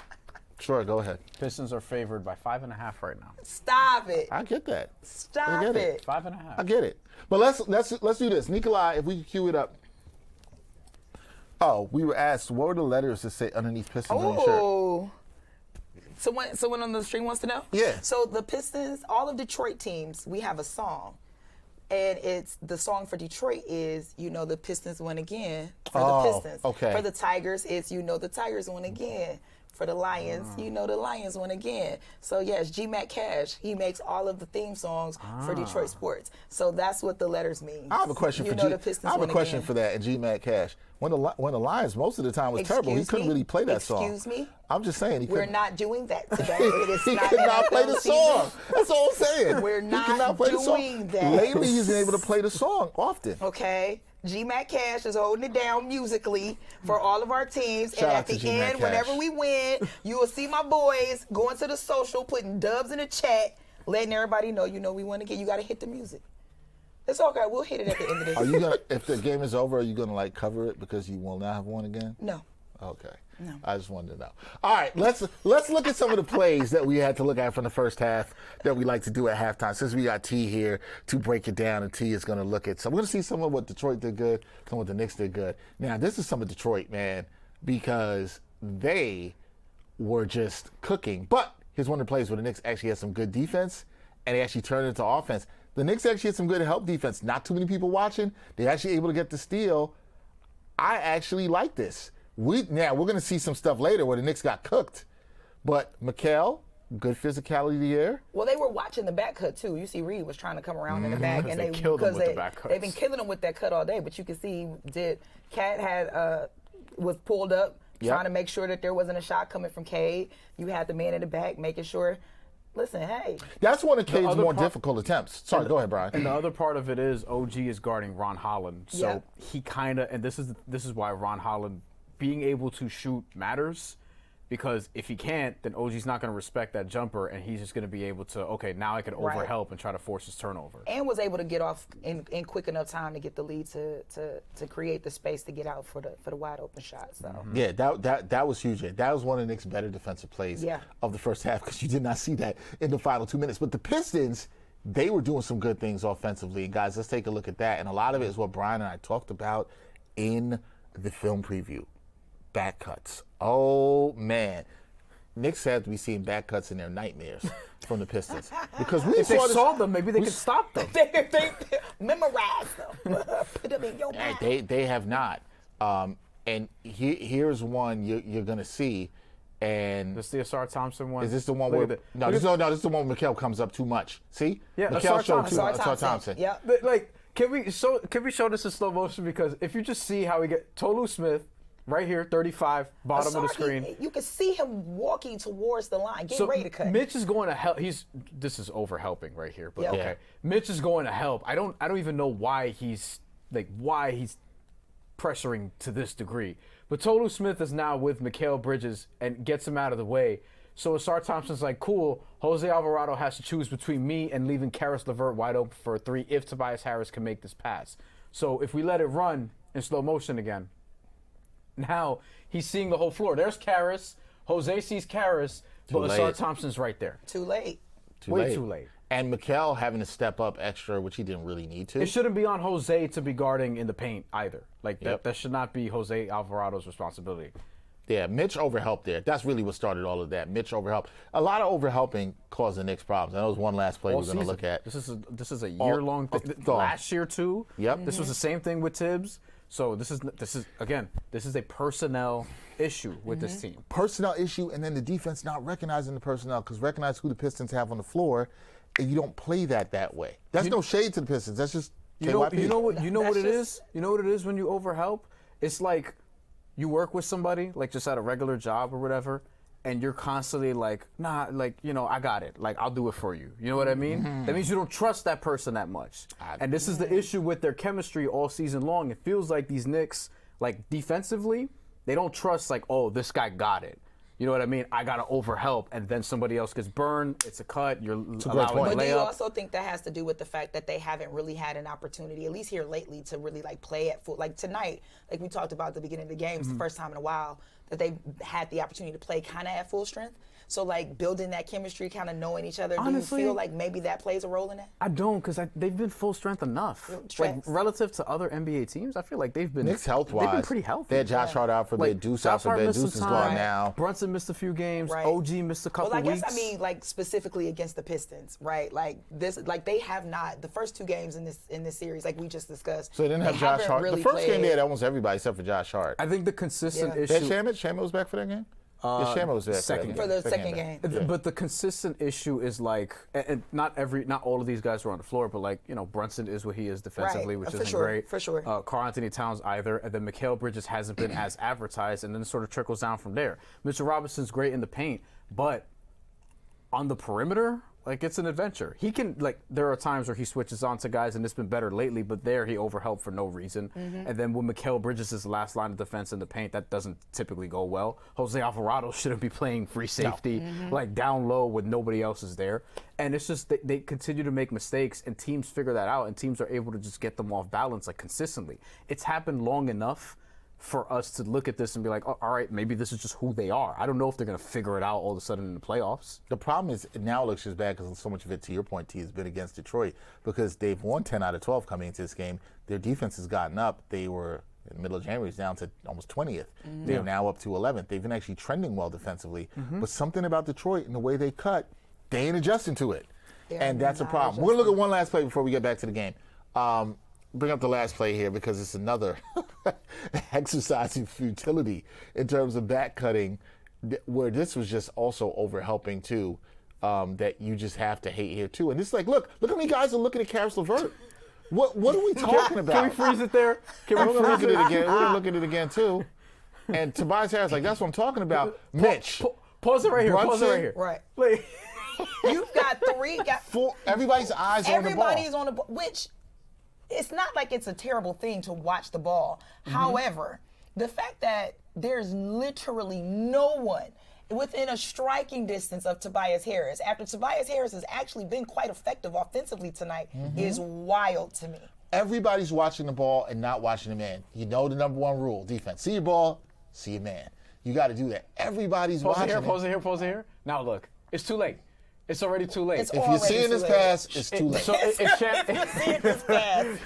S1: Sure, go ahead.
S3: Pistons are favored by 5.5 right now.
S2: Stop it.
S1: I get that.
S2: Stop it.
S3: 5.5.
S1: I get it. But let's do this. Nikolai, if we could cue it up. Oh, we were asked, what were the letters that say underneath Pistons on your shirt?
S2: Oh. Someone on the stream wants to know?
S1: Yeah.
S2: So the Pistons, all of Detroit teams, we have a song. And the song for Detroit is, the Pistons won again for the Pistons.
S1: Okay.
S2: For the Tigers, it's, the Tigers won again. For the Lions, the Lions won again. So yes, G-Mac Cash, he makes all of the theme songs for Detroit sports. So that's what the letters mean.
S1: I have a question for
S2: the Pistons
S1: I have a question
S2: again.
S1: for that and G-Mac Cash. When the Lions most of the time was terrible, he couldn't really play that song.
S2: Excuse me?
S1: I'm just saying
S2: We're not doing that today.
S1: He could not play the song. That's all I'm saying.
S2: We're not doing that.
S1: Lately, he's been able to play the song often.
S2: Okay. G-Mac Cash is holding it down musically for all of our teams.
S1: Shout
S2: and
S1: out
S2: at
S1: to
S2: the
S1: G-Mac
S2: end,
S1: Cash.
S2: whenever we win, you will see my boys going to the social, putting dubs in the chat, letting everybody know, we want to get, you got to hit the music. It's okay. We'll hit it at the end of this.
S1: Are you gonna, if the game is over, are you going to cover it because you will not have won again?
S2: No.
S1: Okay.
S2: No.
S1: I just wanted to know. All right, let's look at some of the plays that we had to look at from the first half that we like to do at halftime. Since we got T here to break it down, and T is going to look at. So we're going to see some of what Detroit did good, some of what the Knicks did good. Now, this is some of Detroit, man, because they were just cooking. But here's one of the plays where the Knicks actually had some good defense, and they actually turned it into offense. The Knicks actually had some good help defense. Not too many people watching. They're actually able to get the steal. I actually like this. Now, we're going to see some stuff later where the Knicks got cooked. But Mikal, good physicality there.
S2: Well, they were watching the back cut, too. You see Reed was trying to come around in the back.
S3: And they killed him with the back cuts.
S2: They've been killing him with that cut all day. But you can see Cat was pulled up, trying to make sure that there wasn't a shot coming from Cade. You had the man in the back making sure. Listen, hey.
S1: That's one of Cade's more difficult attempts. Sorry, go ahead, Bryan.
S3: And the other part of it is OG is guarding Ron Holland. So he kind of, and this is why Ron Holland being able to shoot matters, because if he can't, then OG's not going to respect that jumper, and he's just going to be able to, okay, now I can overhelp and try to force his turnover.
S2: And was able to get off in quick enough time to get the lead to create the space to get out for the wide open shot. So
S1: yeah, that was huge. That was one of the Knicks' better defensive plays of the first half, because you did not see that in the final 2 minutes. But the Pistons, they were doing some good things offensively. Guys, let's take a look at that. And a lot of it is what Bryan and I talked about in the film preview. Back cuts. Oh, man. Knicks have to be seeing back cuts in their nightmares from the Pistons. Because
S3: if they saw them, maybe they could stop them.
S2: they memorize them. Put them in your mind.
S1: They have not. And here's one you're going to see. And
S3: this the Asar Thompson one?
S1: Is this the one where this is the one where Mikal comes up too much. See?
S3: Yeah,
S1: Mikal showed too much.
S2: Asar Thompson. Yeah.
S3: Like, can we show this in slow motion? Because if you just see how we get Tolu Smith right here, 35, bottom of the screen.
S2: You can see him walking towards the line, getting ready to cut.
S3: Mitch is going to help. This is over helping right here, but okay. Mitch is going to help. I don't even know why he's pressuring to this degree. But Tolu Smith is now with Stewart-Bridges and gets him out of the way. So Asar Thompson's like, cool, Jose Alvarado has to choose between me and leaving Karis LeVert wide open for a three if Tobias Harris can make this pass. So if we let it run in slow motion again, now he's seeing the whole floor. There's Karis. Jose sees Karis, but Asar Thompson's right there.
S2: Too late.
S3: Way too late.
S1: And Mikal having to step up extra, which he didn't really need to.
S3: It shouldn't be on Jose to be guarding in the paint either. Like that should not be Jose Alvarado's responsibility.
S1: Yeah, Mitch overhelped there. That's really what started all of that. Mitch overhelped. A lot of overhelping caused the Knicks problems. And that was one last play we're going to look at.
S3: This is a year-long thing. Last year too.
S1: Yep.
S3: This was the same thing with Tibbs. So this is a personnel issue with this team.
S1: Personnel issue, and then the defense not recognizing the personnel, because recognize who the Pistons have on the floor, and you don't play that way. That's no shade to the Pistons. That's just KYP.
S3: You know what it is? You know what it is when you overhelp? It's like you work with somebody, like just at a regular job or whatever, and you're constantly like, nah, like, I got it. Like, I'll do it for you. You know what I mean? That means you don't trust that person that much. And this is the issue with their chemistry all season long. It feels like these Knicks, like, defensively, they don't trust, like, oh, this guy got it. You know what I mean? I got to overhelp, and then somebody else gets burned. It's a cut. You're allowing a layup.
S2: But do you also think that has to do with the fact that they haven't really had an opportunity, at least here lately, to really, like, play at full? Like, tonight, like we talked about at the beginning of the game, it's the first time in a while that they've had the opportunity to play kind of at full strength. So, like, building that chemistry, kind of knowing each other,
S3: honestly,
S2: do you feel like maybe that plays a role in it?
S3: I don't, because they've been full strength enough. Like, relative to other NBA teams, I feel like they've been
S1: Knicks health-wise.
S3: They've been pretty healthy.
S1: They had Josh Hart out for bed. Deuce out for bed. Deuce is gone now.
S3: Brunson missed a few games. OG missed a couple weeks.
S2: Well, I guess I mean, like, specifically against the Pistons, right? Like this, like they have not the first two games in this series, like we just discussed.
S1: So they didn't have Josh Hart. The first game they had almost everybody except for Josh Hart.
S3: I think the consistent issue.
S1: Shamit was back for that game. Shamit was there
S2: for the second game.
S3: But the consistent issue is like, and not all of these guys were on the floor, but like Brunson is what he is defensively, which isn't great.
S2: For sure.
S3: Karl-Anthony Towns either, and then Stewart-Bridges hasn't been as advertised, and then it sort of trickles down from there. Mitchell Robinson's great in the paint, but on the perimeter, like, it's an adventure. He can, like, there are times where he switches on to guys, and it's been better lately, but there he overhelped for no reason. And then when Stewart-Bridges is the last line of defense in the paint, that doesn't typically go well. Jose Alvarado shouldn't be playing free safety, like, down low when nobody else is there. And it's just they continue to make mistakes, and teams figure that out, and teams are able to just get them off balance, like, consistently. It's happened long enough for us to look at this and be like, oh, all right, maybe this is just who they are. I don't know if they're going to figure it out all of a sudden in the playoffs.
S1: The problem is now it looks just bad because so much of it, to your point, T, has been against Detroit, because they've won 10 out of 12 coming into this game. Their defense has gotten up. They were in the middle of January, down to almost 20th. They're now up to 11th. They've been actually trending well defensively. But something about Detroit and the way they cut, they ain't adjusting to it. And that's a problem. We're going to look at one last play before we get back to the game. Bring up the last play here because it's another exercise in futility in terms of back cutting, where this was just also over helping too, that you just have to hate here too. And it's like, look how many guys are looking at Karis LeVert. What are we talking about?
S3: Can we freeze it there?
S1: Can we freeze it again? We're going to look at it again too. And Tobias Harris, like, that's what I'm talking about. Mitch.
S3: Pause it right here.
S1: Brunson,
S3: pause it right here.
S2: Right.
S3: Like,
S2: You've got three.
S1: Everybody's eyes on the ball.
S2: Everybody's on the ball, which it's not like it's a terrible thing to watch the ball. However, the fact that there's literally no one within a striking distance of Tobias Harris, after Tobias Harris has actually been quite effective offensively tonight, is wild to me.
S1: Everybody's watching the ball and not watching the man. You know the number one rule, defense. See your ball, see your man. You got to do that. Everybody's watching it.
S3: Pause it here. Now look, it's too late. It's already too late.
S2: It's
S1: If you're seeing this pass, it's too late.
S3: So if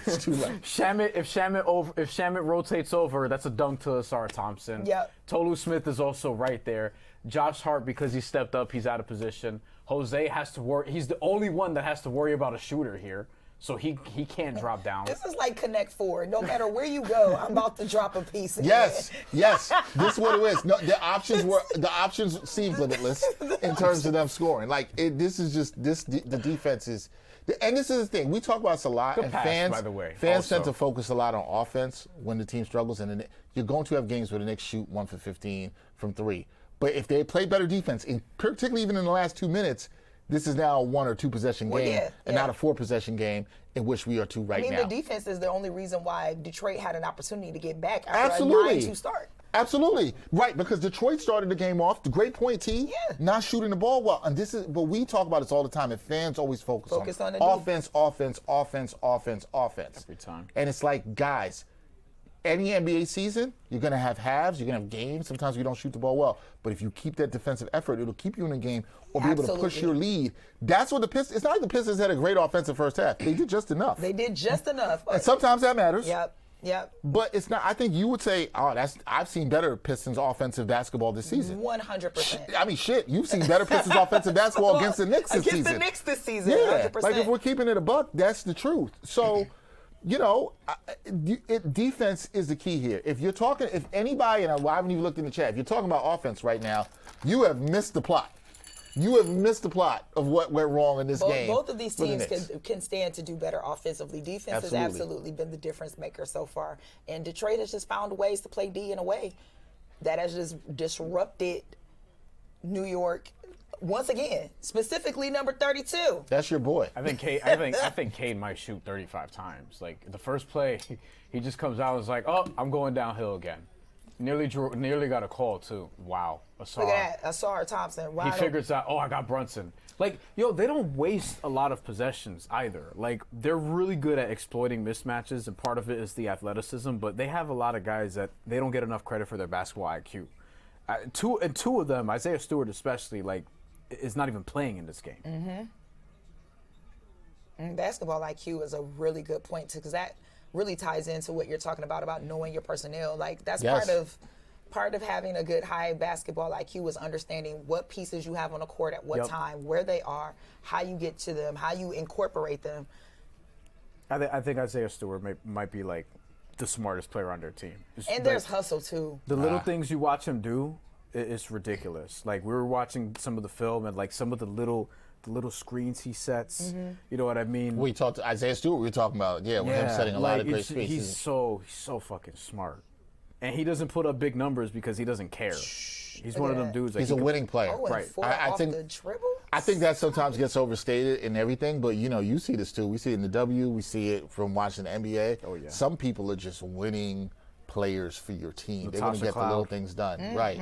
S1: It's too late.
S3: Shamit rotates over, that's a dunk to Asar Thompson.
S2: Yep.
S3: Tolu Smith is also right there. Josh Hart, because he stepped up, he's out of position. Jose has to worry. He's the only one that has to worry about a shooter here. So he can't drop down.
S2: This is like Connect Four. No matter where you go, I'm about to drop a piece.
S1: Yes. This is what it is. No, the options seem limitless in terms of them scoring. Like the defense is, and this is the thing we talk about this a lot.
S3: Good
S1: and
S3: pass,
S1: fans,
S3: by the way,
S1: fans
S3: also
S1: tend to focus a lot on offense when the team struggles, and then you're going to have games where the Knicks shoot 1 for 15 from 3. But if they play better defense, particularly even in the last 2 minutes. This is now a 1 or 2 possession game and not a 4 possession game in which we are to right now.
S2: The defense is the only reason why Detroit had an opportunity to get back after a 9-2 start.
S1: Absolutely. Right, because Detroit started the game off, the great point, not shooting the ball well. And but we talk about this all the time, and fans always focus on offense.
S3: Every time.
S1: And it's like, guys, any NBA season, you're going to have halves, you're going to have games. Sometimes we don't shoot the ball well. But if you keep that defensive effort, it'll keep you in a game or be able to push your lead. That's what the Pistons, it's not like the Pistons had a great offensive first half. They did just enough.
S2: And
S1: sometimes that matters.
S2: Yep.
S1: But it's not, I think you would say, I've seen better Pistons offensive basketball this season.
S2: 100%.
S1: I mean, you've seen better Pistons offensive basketball against the Knicks this season.
S2: Against the Knicks this season,
S1: yeah.
S2: 100%.
S1: Like if we're keeping it a buck, that's the truth. So, defense is the key here. If anybody, and I haven't even looked in the chat, if you're talking about offense right now, you have missed the plot. You have missed the plot of what went wrong in this game.
S2: Both of these teams can stand to do better offensively. Defense has absolutely been the difference maker so far. And Detroit has just found ways to play D in a way that has just disrupted New York once again, specifically number 32.
S1: That's your boy.
S3: I think Cade might shoot 35 times. Like the first play, he just comes out and is like, "Oh, I'm going downhill again." Nearly got a call too. Wow, Asar.
S2: Look at that, Asar Thompson. Wow.
S3: He figures out, I got Brunson. Like, they don't waste a lot of possessions either. Like, they're really good at exploiting mismatches, and part of it is the athleticism. But they have a lot of guys that they don't get enough credit for their basketball IQ. Two of them, Isaiah Stewart especially, like, is not even playing in this game.
S2: Basketball IQ is a really good point too, because that really ties into what you're talking about knowing your personnel. Like that's part of having a good high basketball IQ is understanding what pieces you have on the court at what time, where they are, how you get to them, how you incorporate them.
S3: I think Isaiah Stewart might be like the smartest player on their team.
S2: And there's hustle too.
S3: The little things you watch him do, it's ridiculous. Like we were watching some of the film and like some of the little screens he sets. You know what I mean?
S1: We talked to Isaiah Stewart. We were talking about with him setting a lot of great screens.
S3: He's so fucking smart, and he doesn't put up big numbers because he doesn't care. He's one of them dudes. Like,
S1: he's a winning player,
S2: right? I think the dribble.
S1: I think that sometimes gets overstated in everything, but you see this too. We see it in the W. We see it from watching the NBA.
S3: Oh yeah.
S1: Some people are just winning players for your team. They're going to get the little things done, right?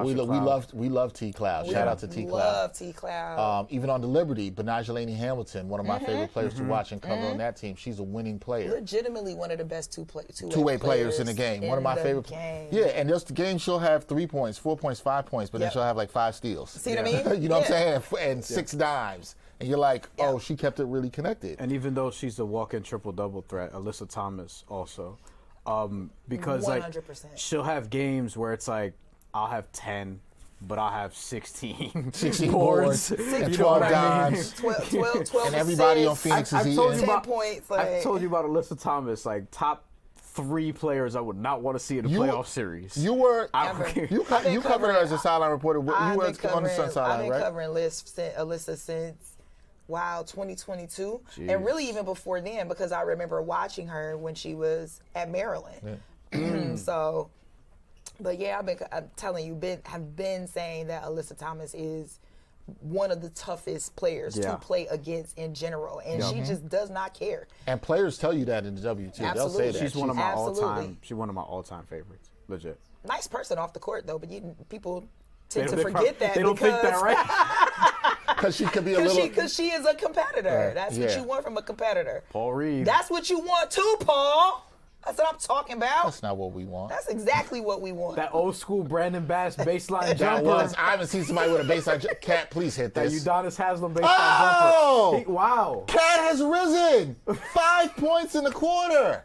S1: We love T Cloud. Shout out to T Cloud.
S2: Love T Cloud.
S1: Even on the Liberty, Benajelani Hamilton, one of my favorite players to watch and cover on that team. She's a winning player.
S2: Legitimately one of the best
S1: two-way players in the game. One of my favorite. Yeah, and just the game she'll have 3 points, 4 points, 5 points, but then she'll have like 5 steals.
S2: See what I mean?
S1: You know what I'm saying? And 6 dimes. And you're like, oh, she kept it really connected.
S3: And even though she's a walk-in triple-double threat, Alyssa Thomas also. Because
S2: 100%.
S3: like she'll have games where it's like I'll have 10, but I'll have 16
S1: boards and 12 dimes.
S2: 12
S1: and everybody on Phoenix is eating.
S2: 10 points. Like,
S3: I told you about Alyssa Thomas, like top 3 players I would not want to see in a playoff series.
S1: You were you covered her as a sideline reporter. You were on the Sun sideline, right?
S2: I've been covering Alyssa since 2022,
S3: Jeez.
S2: and really even before then, because I remember watching her when she was at Maryland. Yeah. So, but yeah, I'm telling you, have been saying that Alyssa Thomas is one of the toughest players to play against in general, and she just does not care.
S1: And players tell you that in the W too. They'll say that.
S3: She's one of my all-time. She's one of my all-time favorites. Legit.
S2: Nice person off the court though, but people tend to forget that.
S3: They don't think that, right?
S1: Because she could be a little.
S2: Because she is a competitor. That's what you want from a competitor.
S3: Paul Reed.
S2: That's what you want too, Paul. That's what I'm talking about.
S1: That's not what we want.
S2: That's exactly what we want.
S3: That old school Brandon Bass baseline jumper.
S1: I haven't seen somebody with a baseline jumper. Cat, please hit this.
S3: That Udonis Haslam baseline jumper. Wow.
S1: Cat has risen 5 points in the quarter.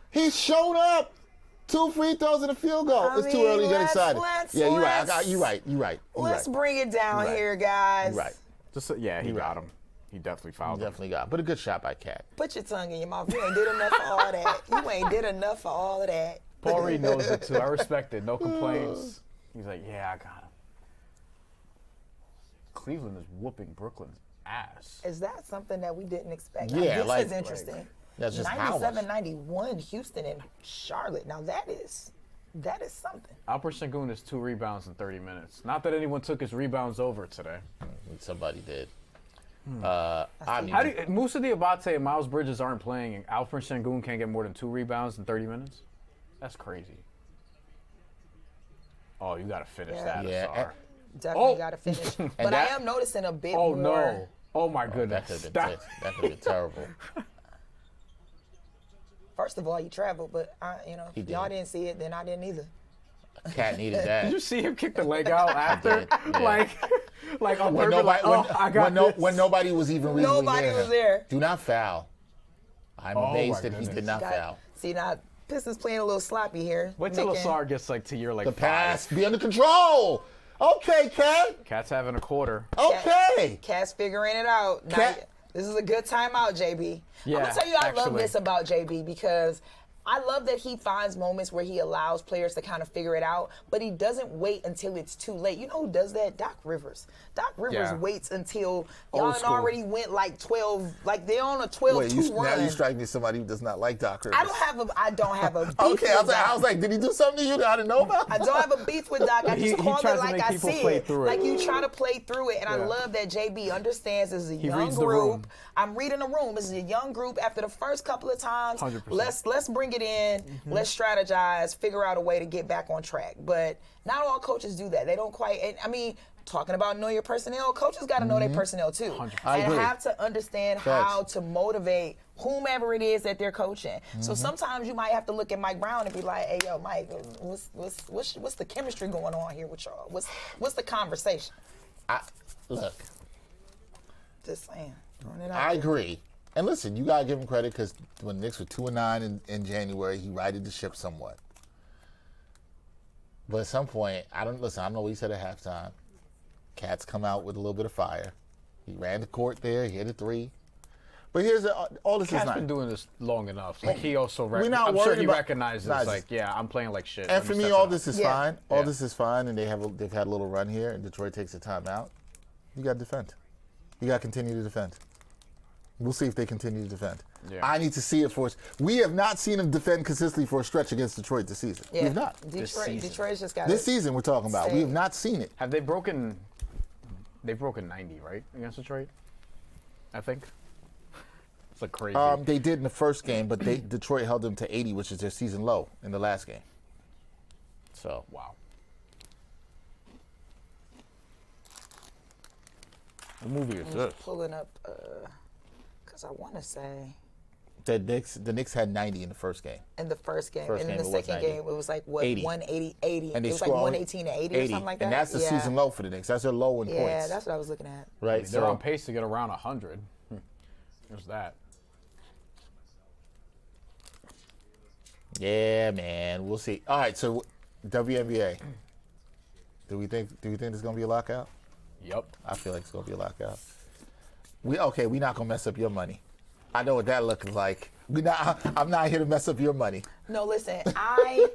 S1: He's shown up. 2 free throws and a field goal. It's too early to get excited. You're right. You're right.
S2: Let's bring it down here, guys.
S1: You're right.
S3: He got him. He definitely fouled him.
S1: Definitely got him. But a good shot by Cat.
S2: Put your tongue in your mouth. You ain't did enough for all that. You ain't did enough for all of that.
S3: Paul Reed knows it too. I respect it. No complaints. He's like, yeah, I got him. Cleveland is whooping Brooklyn's ass.
S2: Is that something that we didn't expect?
S1: Yeah,
S2: this is interesting.
S1: That's just
S2: 97-91, Houston and Charlotte. Now that is something.
S3: Alper Sengun is 2 rebounds in 30 minutes. Not that anyone took his rebounds over today.
S1: Somebody did.
S3: Musa Diabate and Miles Bridges aren't playing, and Alper Sengun can't get more than 2 rebounds in 30 minutes? That's crazy. Oh, you got to finish that.
S2: Yeah, definitely got to finish. But I am noticing a bit more.
S3: Oh, no. Oh, my goodness.
S1: That could have been terrible.
S2: First of all, he traveled, but if y'all didn't see it, then I didn't either.
S1: Cat needed that.
S3: Did you see him kick the leg out after? Like on
S1: when
S3: purpose.
S1: When nobody was even reasonably
S2: Nobody was there.
S1: Do not foul. I'm amazed that he did not foul.
S2: See, now Pistons playing a little sloppy here.
S3: Wait till Lasar gets to year
S1: the pass. Be under control. Okay, Cat.
S3: Cat's having a quarter.
S1: Okay.
S2: Cat's figuring it out. This is a good timeout, JB. I'm going to tell you I love this about JB because I love that he finds moments where he allows players to kind of figure it out, but he doesn't wait until it's too late. You know who does that? Doc Rivers. Doc Rivers waits until y'all already went 12, they're on a 12-2 run.
S1: Now you strike me as somebody who does not like Doc Rivers.
S2: I don't have a beef
S1: okay,
S2: with Doc.
S1: I was like, did he do something to you that I didn't know about?
S2: I don't have a beef with Doc. I just call it like I see it. Like you try to play through it, and I love that JB understands this is a young group. I'm reading the room. This is a young group. After the first couple of times,
S3: 100%.
S2: let's bring it in. Mm-hmm. Let's strategize, figure out a way to get back on track. But not all coaches do that. They don't quite. Talking about know your personnel, coaches got to know their personnel too, and have to understand how to motivate whomever it is that they're coaching. So sometimes you might have to look at Mike Brown and be like, "Hey, yo, Mike, what's the chemistry going on here with y'all? What's the conversation?"
S1: Look,
S2: just saying.
S1: I agree. And listen, you got to give him credit because when the Knicks were 2-9 in January, he righted the ship somewhat. But at some point, I don't know what he said at halftime. Cat's come out with a little bit of fire. He ran the court there. He hit a 3. But here's all this
S3: Cat's
S1: is not.
S3: been doing this long enough. Like he also,
S1: I'm
S3: sure he recognizes. I'm playing like shit.
S1: And for me, all this is fine. All this is fine, and they've had a little run here, and Detroit takes a timeout. You got to defend. You got to continue to defend. We'll see if they continue to defend. Yeah. I need to see it for us. We have not seen them defend consistently for a stretch against Detroit this season. Yeah. We have not.
S2: Detroit's just got
S1: this season we're talking about. We have not seen it.
S3: Have they broken? They've broken 90, right, against Detroit? I think. It's like crazy.
S1: They did in the first game, but Detroit held them to 80, which is their season low in the last game. So
S3: wow. What movie is this?
S2: Pulling up, because I want to say
S1: the Knicks had 90 in the first game.
S2: In the first game, and in the second game, it was like
S1: 80.
S2: 180.
S1: And
S2: it was like 118 to 80 or something like that.
S1: And that's the season low for the Knicks. That's their low in points.
S2: Yeah, that's what I was looking at.
S1: Right,
S3: they're on pace to get around 100. There's that.
S1: Yeah, man. We'll see. All right, so WNBA. Do you think there's gonna be a lockout?
S3: Yep.
S1: I feel like it's gonna be a lockout. We're not gonna mess up your money. I know what that looks like. I'm not here to mess up your money.
S2: No, listen, I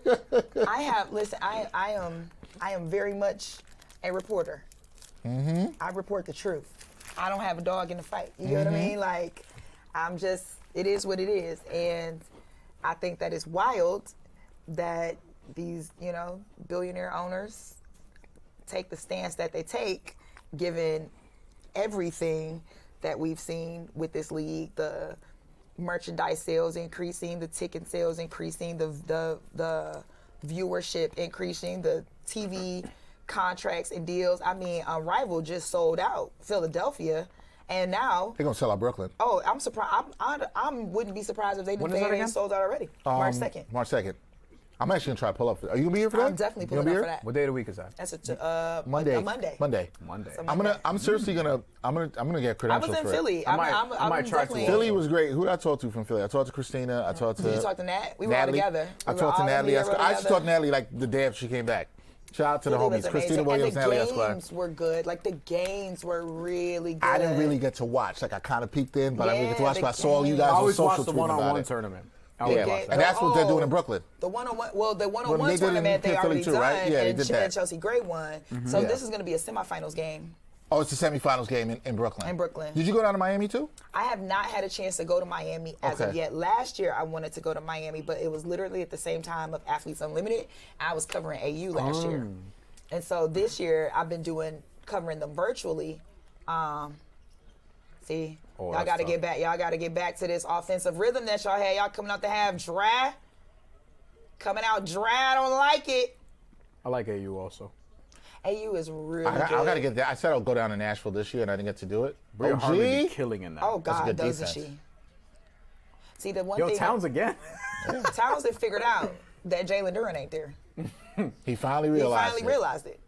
S2: am very much a reporter. Mm-hmm. I report the truth. I don't have a dog in the fight. You know what I mean? Like, it is what it is. And I think that it's wild that these, billionaire owners take the stance that they take, given everything that we've seen with this league, the merchandise sales increasing, the ticket sales increasing, the viewership increasing, the TV contracts and deals. I mean, Rival just sold out Philadelphia, and now
S1: they're gonna sell out Brooklyn.
S2: Oh, I'm surprised. I wouldn't be surprised if they didn't sold out already. March 2nd.
S1: March 2nd. I'm actually gonna try to pull up. Are you gonna be here for that?
S2: I'm definitely pulling up for that.
S3: What day of the week is that?
S2: That's a
S1: Monday.
S2: Monday.
S1: I'm seriously gonna. I'm gonna get credentials for
S2: I was in Philly.
S3: I might try to.
S1: Philly was great. Who did I talk to from Philly? I talked to Christina. I talked to.
S2: Did you talk to Nat? We were
S1: Natalie.
S2: all together.
S1: I talked to Natalie. I actually talked to Natalie like the day after she came back. Shout out to the homies, Christina Williams, Natalie Esquire.
S2: The games were good. Like, the games were really good.
S1: I didn't really get to watch. Like, I kind of peeked in, but I didn't get to watch. But I saw all you guys on social tweeting about it. I always watched the one-on-one
S3: tournament.
S1: Yeah, and that's what they're doing in Brooklyn.
S2: The one-on-one tournament they already done,
S1: right? Yeah,
S2: and
S1: they did that.
S2: Chelsea Gray won. So this is going to be a semifinals game.
S1: Oh, it's the semifinals game in Brooklyn.
S2: In Brooklyn.
S1: Did you go down to Miami too?
S2: I have not had a chance to go to Miami as of yet. Last year, I wanted to go to Miami, but it was literally at the same time of Athletes Unlimited. I was covering AU last year. And so this year, I've been covering them virtually. Y'all got to get back. Y'all got to get back to this offensive rhythm that y'all had. Y'all coming out to have dry. Coming out dry. I don't like it.
S3: I like AU also.
S2: AU is really good.
S1: I got to get that. I said I'll go down to Nashville this year, and I didn't get to do it.
S3: Bria Harmon be killing in that.
S2: Oh, God, doesn't she? See, the one thing...
S3: Towns again.
S2: Towns had figured out that Jalen Duren ain't there.
S1: He finally realized
S2: it.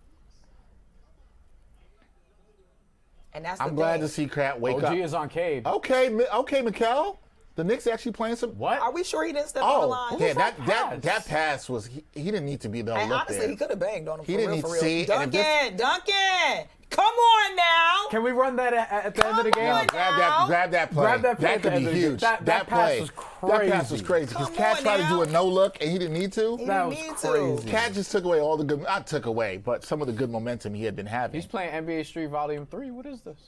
S2: And that's
S1: I'm glad to see Crap wake up.
S3: OG is on Cade.
S1: Okay, Mikal. The Knicks actually playing some.
S3: What?
S2: Are we sure he didn't step on the line?
S1: Yeah, that pass was. He didn't need to be there.
S2: Honestly, he could have banged on him.
S1: He didn't need to see.
S2: Duncan, come on now.
S3: Can we run that at the end of the game?
S1: Grab that play.
S3: Grab that play.
S1: That could be huge.
S3: That pass was crazy.
S1: That pass was crazy because Cat tried to do a no look and he didn't need to.
S3: That was crazy.
S1: Cat just took away all the good. Not took away, but some of the good momentum he had been having.
S3: He's playing NBA Street Volume 3. What is this?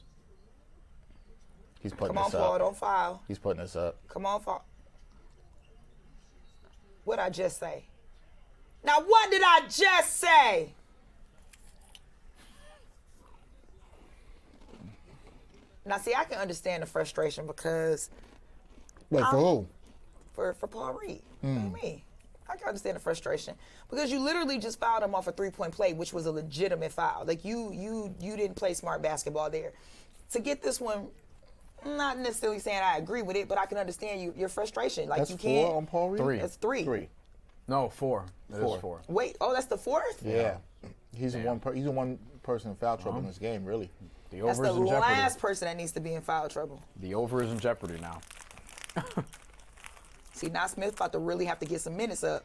S1: He's putting
S2: this up. Come on, Paul, don't foul.
S1: He's putting this up.
S2: Come on, Paul. What'd I just say? Now, what did I just say? Now, see, I can understand the frustration because...
S1: Wait, for who?
S2: For Paul Reed. Me. I can understand the frustration because you literally just fouled him off a three-point play, which was a legitimate foul. Like, you didn't play smart basketball there. To get this one... I'm not necessarily saying I agree with it, but I can understand your frustration. Like,
S1: that's
S2: you can't.
S1: 4 on Paul Reed?
S2: 3. That's 3.
S3: No, 4. That is 4.
S2: Wait, that's the 4th?
S1: Yeah. He's the one person in foul trouble in this game, really.
S3: The over
S2: that's
S3: is in jeopardy.
S2: the last person that needs to be in foul trouble.
S3: The over is in jeopardy now.
S2: See, now Smith about to really have to get some minutes up.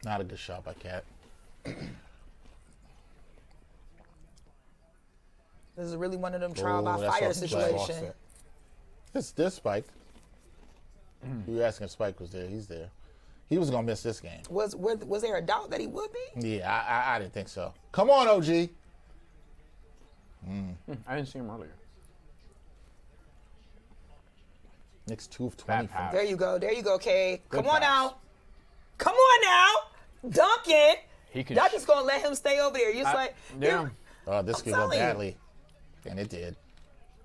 S1: Not a good shot by Cat.
S2: This is really one of them trial by fire situations.
S1: This Spike. You were asking if Spike was there. He's there. He was going to miss this game.
S2: Was there a doubt that he would be?
S1: Yeah, I didn't think so. Come on, OG.
S3: I didn't see him earlier.
S1: Knicks 2 of 20.
S2: There you go, Kay. Come on now. Duncan. Y'all just going to let him stay over there.
S1: This could go badly. And it did.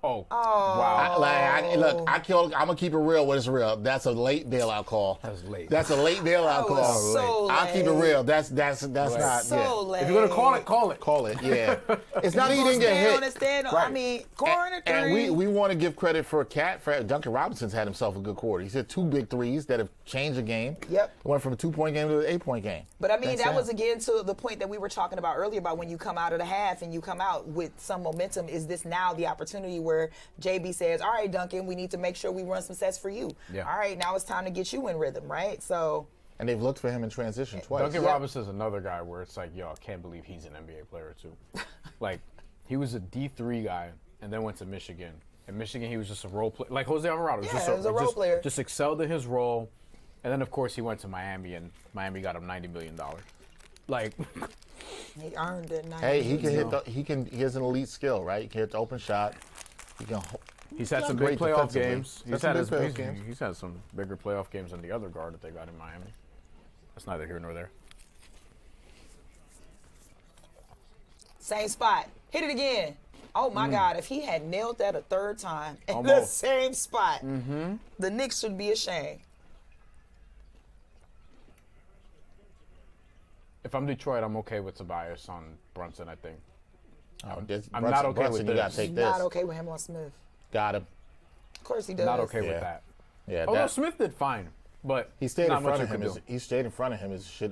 S3: Oh. Wow.
S1: I'm going to keep it real when it's real. That's a late bailout call.
S3: That was late.
S1: That's a late bailout call.
S2: So
S1: I'll keep it real. That's not.
S2: Late.
S3: If you're going to call it, call it.
S1: Call it, yeah. It's not that he didn't get hit.
S2: I mean, corner three.
S1: And we want to give credit for Duncan Robinson's had himself a good quarter. He's hit 2 big threes that have changed the game.
S2: Yep.
S1: It went from a 2-point game to an 8-point game.
S2: But I mean, that was again to the point that we were talking about earlier about when you come out of the half and you come out with some momentum. Is this now the opportunity where JB says, all right, Duncan, we need to make sure we run some sets for you.
S3: Yeah.
S2: All right, now it's time to get you in rhythm, right? So
S1: And they've looked for him in transition twice.
S3: Duncan Robinson is another guy where it's like, yo, I can't believe he's an NBA player too. Like, he was a D3 guy and then went to Michigan. In Michigan, he was just a role player, like Jose Alvarado.
S2: He was a role player.
S3: Just excelled in his role, and then of course he went to Miami, and Miami got him $90 million. Like,
S2: he earned it.
S1: Hey, he can hit. He has an elite skill, right? He can hit the open shot.
S3: He's had some big playoff games. He's had some bigger playoff games than the other guard that they got in Miami. That's neither here nor there.
S2: Same spot. Hit it again. Oh, my God. If he had nailed that a third time in the same spot, the Knicks should be ashamed.
S3: If I'm Detroit, I'm okay with Tobias on Brunson, I think.
S1: I'm not okay with this. You gotta take this.
S2: Not okay with him on Smith.
S1: Got him.
S2: Of course he does.
S3: Not okay with that.
S1: Yeah.
S3: Although Smith did fine, but
S1: he stayed in front of him. He stayed in front of him as he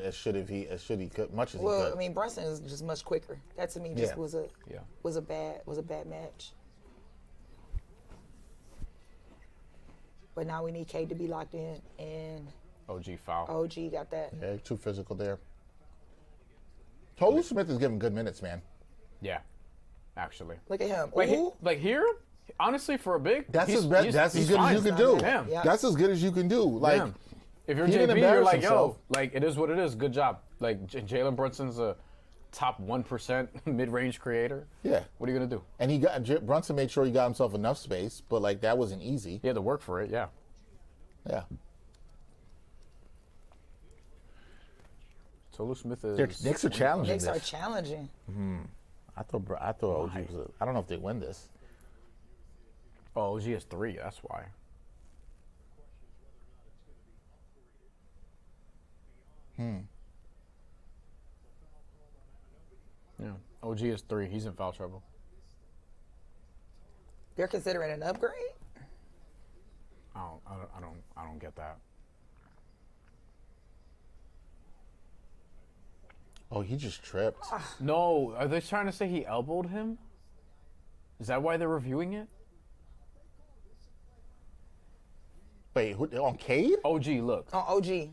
S1: could, much as he could.
S2: Well, I mean, Brunson is just much quicker. That to me just was a bad match. But now we need Cade to be locked in, and
S3: OG foul.
S2: OG got that.
S1: Yeah, too physical there. Tolu Smith is giving good minutes, man.
S3: Yeah, actually.
S2: Look at him.
S3: Like here, honestly, for a big,
S1: that's as good as you can do.
S3: Yeah.
S1: That's as good as you can do. Like,
S3: if you're JB, you're like, yo, like it is what it is. Good job. Like Jalen Brunson's a top 1% mid-range creator.
S1: Yeah.
S3: What are you gonna do?
S1: And Brunson made sure he got himself enough space, but like that wasn't easy.
S3: He had to work for it. Yeah.
S1: Yeah.
S3: Tolu Smith is.
S1: Knicks are challenging.
S2: Knicks are challenging.
S1: I thought OG was. I don't know if they win this.
S3: Oh, OG has 3. That's why. Yeah, OG is 3. He's in foul trouble.
S2: They're considering an upgrade.
S3: I don't get that.
S1: Oh, he just tripped.
S3: No, are they trying to say he elbowed him? Is that why they're reviewing it?
S1: Wait, on Cade?
S3: OG, look.
S2: On OG.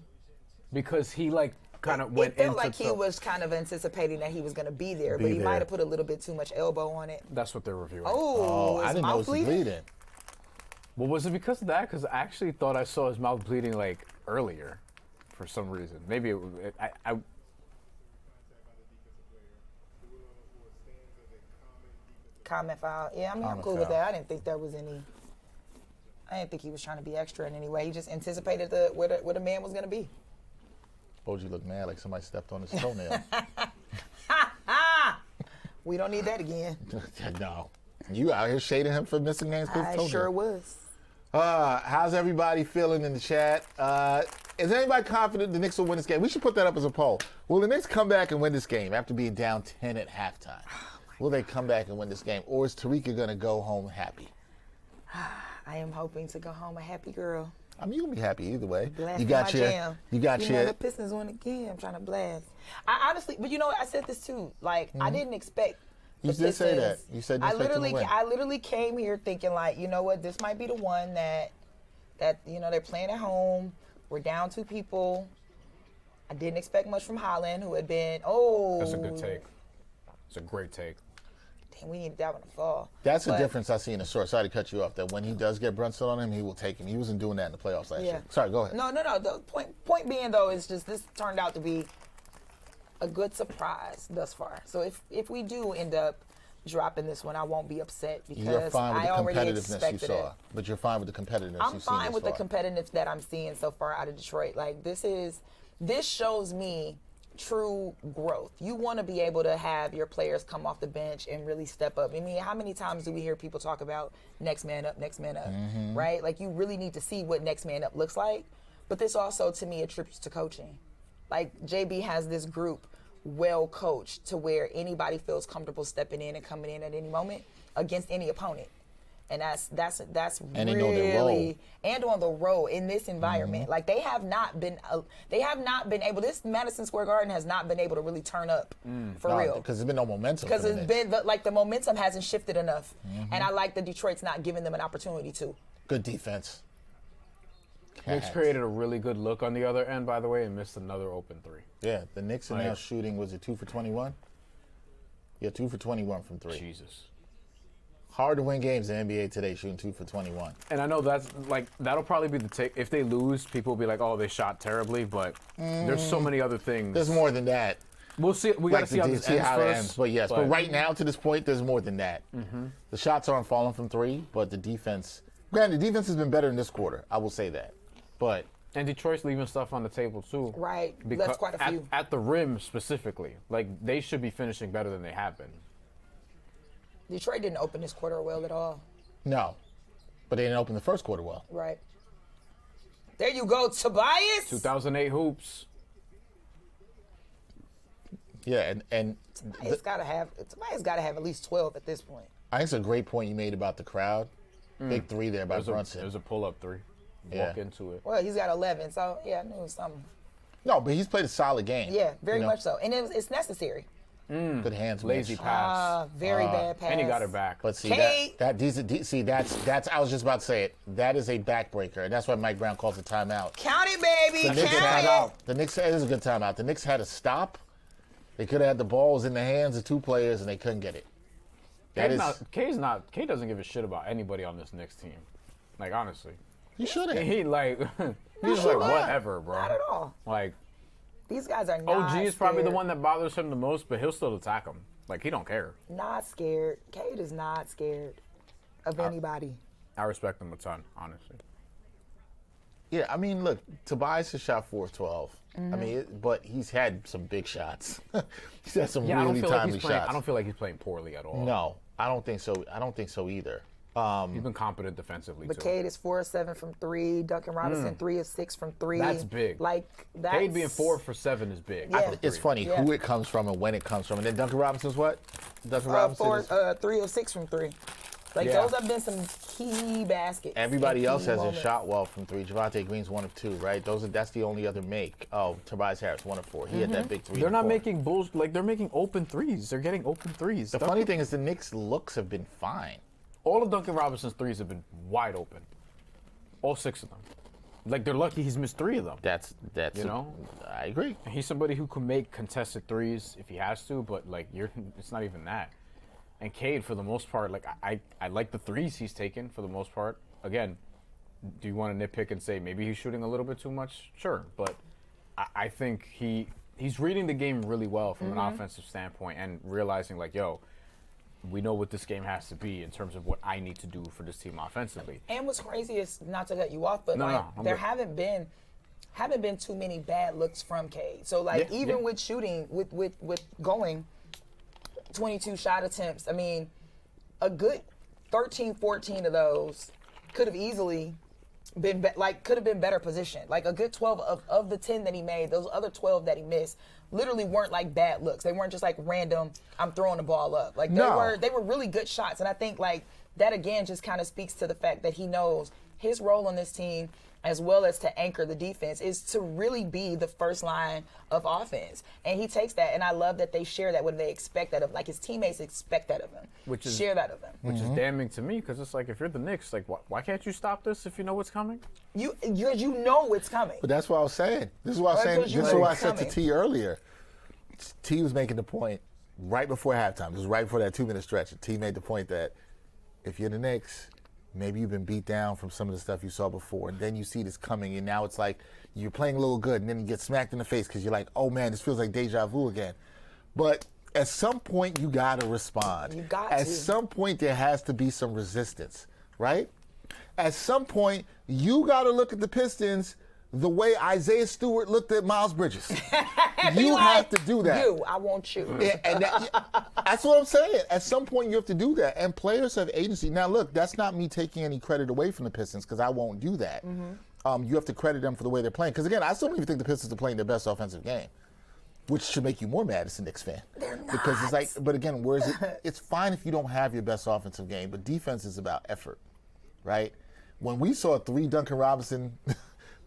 S3: Because he like kind of went into.
S2: It felt like he was kind of anticipating that he was going to be there, but he might have put a little bit too much elbow on it.
S3: That's what they're reviewing.
S2: Oh,
S1: I didn't know he was bleeding.
S3: Well, was it because of that? Because I actually thought I saw his mouth bleeding like earlier, for some reason. Maybe I
S2: comment foul. Yeah, I mean, I'm cool with that. I didn't think he was trying to be extra in any way. He just anticipated where the man was going to be.
S1: OG looked mad like somebody stepped on his toenail.
S2: We don't need that again.
S1: No. You out here shading him for missing games?
S2: I sure was.
S1: How's everybody feeling in the chat? Is anybody confident the Knicks will win this game? We should put that up as a poll. Will the Knicks come back and win this game after being down 10 at halftime? Will they come back and win this game? Or is Terrika going to go home happy?
S2: I am hoping to go home a happy girl.
S1: I mean, you'll be happy either way.
S2: You got the Pistons won again. I'm trying to blast. I honestly, but you know what? I said this too. Like, I didn't expect.
S1: You did say that. You said
S2: I literally came here thinking like, you know what? This might be the one that you know, they're playing at home. We're down 2 people. I didn't expect much from Holland, who had been
S3: That's a good take. It's a great take.
S2: We needed that one to fall.
S1: That's the difference I see in the short. Sorry to cut you off. That when he does get Brunson on him, he will take him. He wasn't doing that in the playoffs last year. Sorry, go ahead.
S2: No. The point being though is just this turned out to be a good surprise thus far. So if we do end up dropping this one, I won't be upset because I already expected it.
S1: But you're fine with the competitiveness you've seen.
S2: I'm fine with the competitiveness that I'm seeing so far out of Detroit. Like this shows me true growth. You want to be able to have your players come off the bench and really step up. I mean, how many times do we hear people talk about next man up, right? Like you really need to see what next man up looks like. But this also, to me, attributes to coaching. Like JB has this group well coached to where anybody feels comfortable stepping in and coming in at any moment against any opponent. And that's and really, they know their role. And on the road in this environment, like they have not been able. This Madison Square Garden has not been able to really turn up for real
S1: because there's been no momentum.
S2: Because it's been the momentum hasn't shifted enough, and I like that Detroit's not giving them an opportunity to.
S1: Good defense.
S3: Knicks created a really good look on the other end, by the way, and missed another open three.
S1: Yeah, the Knicks are now shooting, was it 2 for 21? Yeah, 2 for 21 from 3.
S3: Jesus.
S1: Hard to win games in the NBA today, shooting 2 for 21.
S3: And I know that'll probably be the take. If they lose, people will be like, oh, they shot terribly, but there's so many other things.
S1: There's more than that.
S3: We'll see. We got to see how this ends first.
S1: But yes, but right now to this point, there's more than that. The shots aren't falling from 3, but the defense. Granted, the defense has been better in this quarter. I will say that. But
S3: and Detroit's leaving stuff on the table too.
S2: Right. That's quite a few.
S3: At the rim specifically, like they should be finishing better than they have been.
S2: Detroit didn't open this quarter well at all.
S1: No, but they didn't open the first quarter well.
S2: Right. There you go, Tobias.
S3: 2008 hoops.
S1: Yeah, and
S2: Tobias got to have at least 12 at this point.
S1: I think it's a great point you made about the crowd. Big 3 there by Brunson.
S3: It was a pull-up 3. Walk into it.
S2: Well, he's got 11, so yeah, I knew it was something.
S1: No, but he's played a solid game.
S2: Yeah, very much so, and it's necessary.
S1: Good hands,
S3: lazy pass.
S2: Very bad pass.
S3: And he got it back.
S1: But see that's I was just about to say it. That is a backbreaker, and that's why Mike Brown calls a timeout.
S2: Count it, baby. Count it.
S1: The Knicks, it is a good timeout. The Knicks had a stop. They could have had the balls in the hands of 2 players, and they couldn't get it.
S3: K doesn't give a shit about anybody on this Knicks team. Like, honestly.
S1: He shouldn't.
S3: He's like, whatever, bro.
S2: Not at all.
S3: Like,
S2: these guys are not
S3: OG is probably the one that bothers him the most, but he'll still attack him. Like, he don't care.
S2: Not scared. Cade is not scared of anybody.
S3: I respect him a ton, honestly.
S1: Yeah, I mean, look, Tobias has shot 4 of 12. I mean, but he's had some big shots. He's had some really timely shots.
S3: I don't feel like he's playing poorly at all.
S1: No, I don't think so. I don't think so either.
S3: He's been competent defensively,
S2: but
S3: too.
S2: Cade is 4 of 7 from 3. Duncan Robinson 3 of 6 from 3.
S3: That's big. Cade being 4 for 7 is big.
S2: Yeah.
S1: It's funny who it comes from and when it comes from. And then Duncan Robinson's what? Duncan Robinson
S2: 3 of 6 from 3. Those have been some key baskets.
S1: Everybody else hasn't shot well from 3. Javonte Green's 1 of 2, right? That's the only other make. Oh, Tobias Harris 1 of 4. He had that big 3.
S3: They're not making they're making open threes. They're getting open threes.
S1: The funny thing is the Knicks' looks have been fine.
S3: All of Duncan Robinson's threes have been wide open. All 6 of them. Like, they're lucky he's missed 3 of them.
S1: That's I agree.
S3: He's somebody who can make contested threes if he has to, but it's not even that. And Cade, for the most part, I like the threes he's taken for the most part. Again, do you want to nitpick and say maybe he's shooting a little bit too much? Sure, but I think he's reading the game really well from an offensive standpoint and realizing we know what this game has to be in terms of what I need to do for this team offensively.
S2: And what's crazy is, not to cut you off, but there haven't been too many bad looks from Cade. So even with shooting, with going 22 shot attempts, I mean, a good 13, 14 of those could have easily been better positioned. Like a good 12 of the 10 that he made, those other 12 that he missed literally weren't like bad looks. They weren't just like random, I'm throwing the ball up. Like they were really good shots. And I think that again just kind of speaks to the fact that he knows his role on this team, as well as to anchor the defense, is to really be the first line of offense. And he takes that, and I love that they share that when they expect that of, his teammates expect that of him. Share that of him.
S3: Which is damning to me, because it's like, if you're the Knicks, why can't you stop this if you know what's coming?
S2: You know it's coming.
S1: But that's what I was saying. This is what I said to T earlier. T was making the point right before halftime. It was right before that 2-minute stretch. T made the point that if you're the Knicks, maybe you've been beat down from some of the stuff you saw before, and then you see this coming, and now it's like you're playing a little good, and then you get smacked in the face because you're like, oh, man, this feels like deja vu again. But at some point, you got to respond.
S2: You got
S1: At some point, there has to be some resistance, right? At some point, you got to look at the Pistons the way Isaiah Stewart looked at Miles Bridges. You have to do that.
S2: I want you.
S1: And that's what I'm saying. At some point, you have to do that. And players have agency. Now, look, that's not me taking any credit away from the Pistons, because I won't do that. You have to credit them for the way they're playing. Because, again, I still don't even think the Pistons are playing their best offensive game, which should make you more mad as a Knicks fan.
S2: They're not.
S1: Because it's like, but again, where is it? It's fine if you don't have your best offensive game, but defense is about effort, right? When we saw 3 Duncan Robinson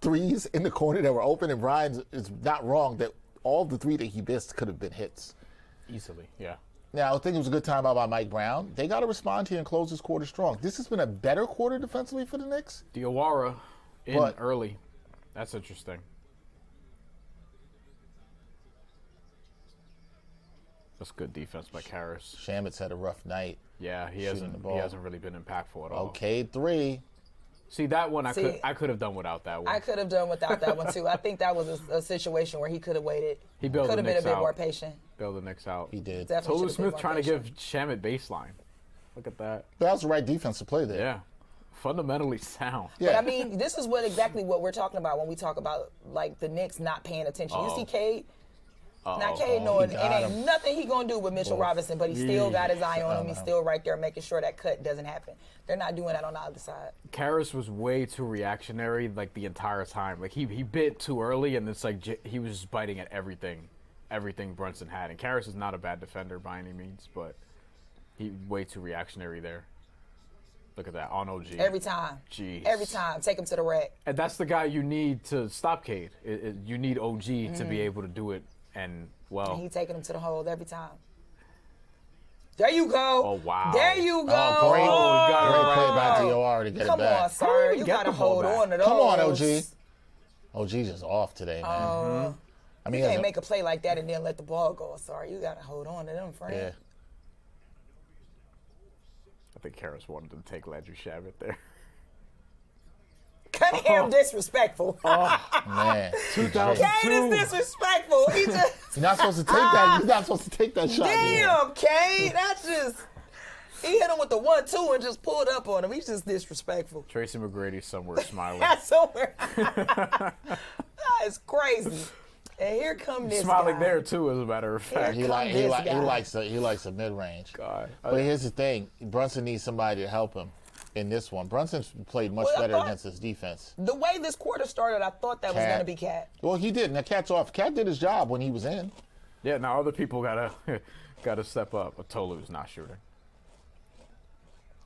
S1: threes in the corner that were open, and Bryan is not wrong that all the 3 that he missed could have been hits.
S3: Easily, yeah.
S1: Now, I think it was a good time out by Mike Brown. They got to respond here and close this quarter strong. This has been a better quarter defensively for the Knicks.
S3: Diawara. early. That's interesting. That's good defense by Karras.
S1: Shamit's had a rough night.
S3: Yeah, he hasn't really been impactful at all.
S1: Okay, 3.
S3: See, that one I could have done without that one.
S2: I could have done without that one too. I think that was a situation where he could have waited.
S3: He could have
S2: been a bit more patient.
S3: Bailed the Knicks out.
S1: He did.
S3: Tolu Smith trying to give Shamit baseline. Look at that.
S1: That was the right defense to play there.
S3: Yeah. Fundamentally sound.
S1: Yeah.
S2: But I mean, this is exactly what we're talking about when we talk about like the Knicks not paying attention. You see Cade? Now Cade knowing it ain't nothing he gonna do with Mitchell Robinson, but he still got his eye on him. He's still right there making sure that cut doesn't happen. They're not doing that on the other side.
S3: Karras was way too reactionary like the entire time. Like he bit too early, and it's like he was just biting at everything Brunson had. And Karras is not a bad defender by any means, but he way too reactionary there. Look at that on OG.
S2: Every time.
S3: Jeez.
S2: Every time. Take him to the rack.
S3: And that's the guy you need to stop Cade. You need OG to be able to do it. And, well.
S2: And he taking him to the hold every time. There you go.
S3: Oh, wow.
S2: There you go.
S1: Oh, great.
S3: Great
S1: play by DOR to get it back.
S2: Come on, sir. You got to hold on to those.
S1: Come on, OG. OG's just off today, man. I mean,
S2: you can't make a play like that and then let the ball go. Sorry, you got to hold on to them, friend.
S1: Yeah.
S3: I think Karras wanted to take Landry Shamet there.
S2: Cunningham disrespectful.
S1: Man.
S3: 2002.
S2: Cade is disrespectful. He just.
S1: You're not supposed to take that. You're not supposed to take that shot.
S2: Damn, Cade. That's just. He hit him with the 1-2 and just pulled up on him. He's just disrespectful.
S3: Tracy McGrady somewhere smiling.
S2: That's somewhere. That is crazy. And here come this
S3: smiling
S2: guy.
S3: there too, as a matter of fact.
S1: He likes a mid-range.
S3: God.
S1: But here's the thing: Brunson needs somebody to help him in this one. Brunson's played much better against his defense.
S2: The way this quarter started, I thought that was going to be Cat.
S1: Well, he did. Now Cat's off. Cat did his job when he was in.
S3: Yeah. Now other people gotta step up. But Tolu's not shooting.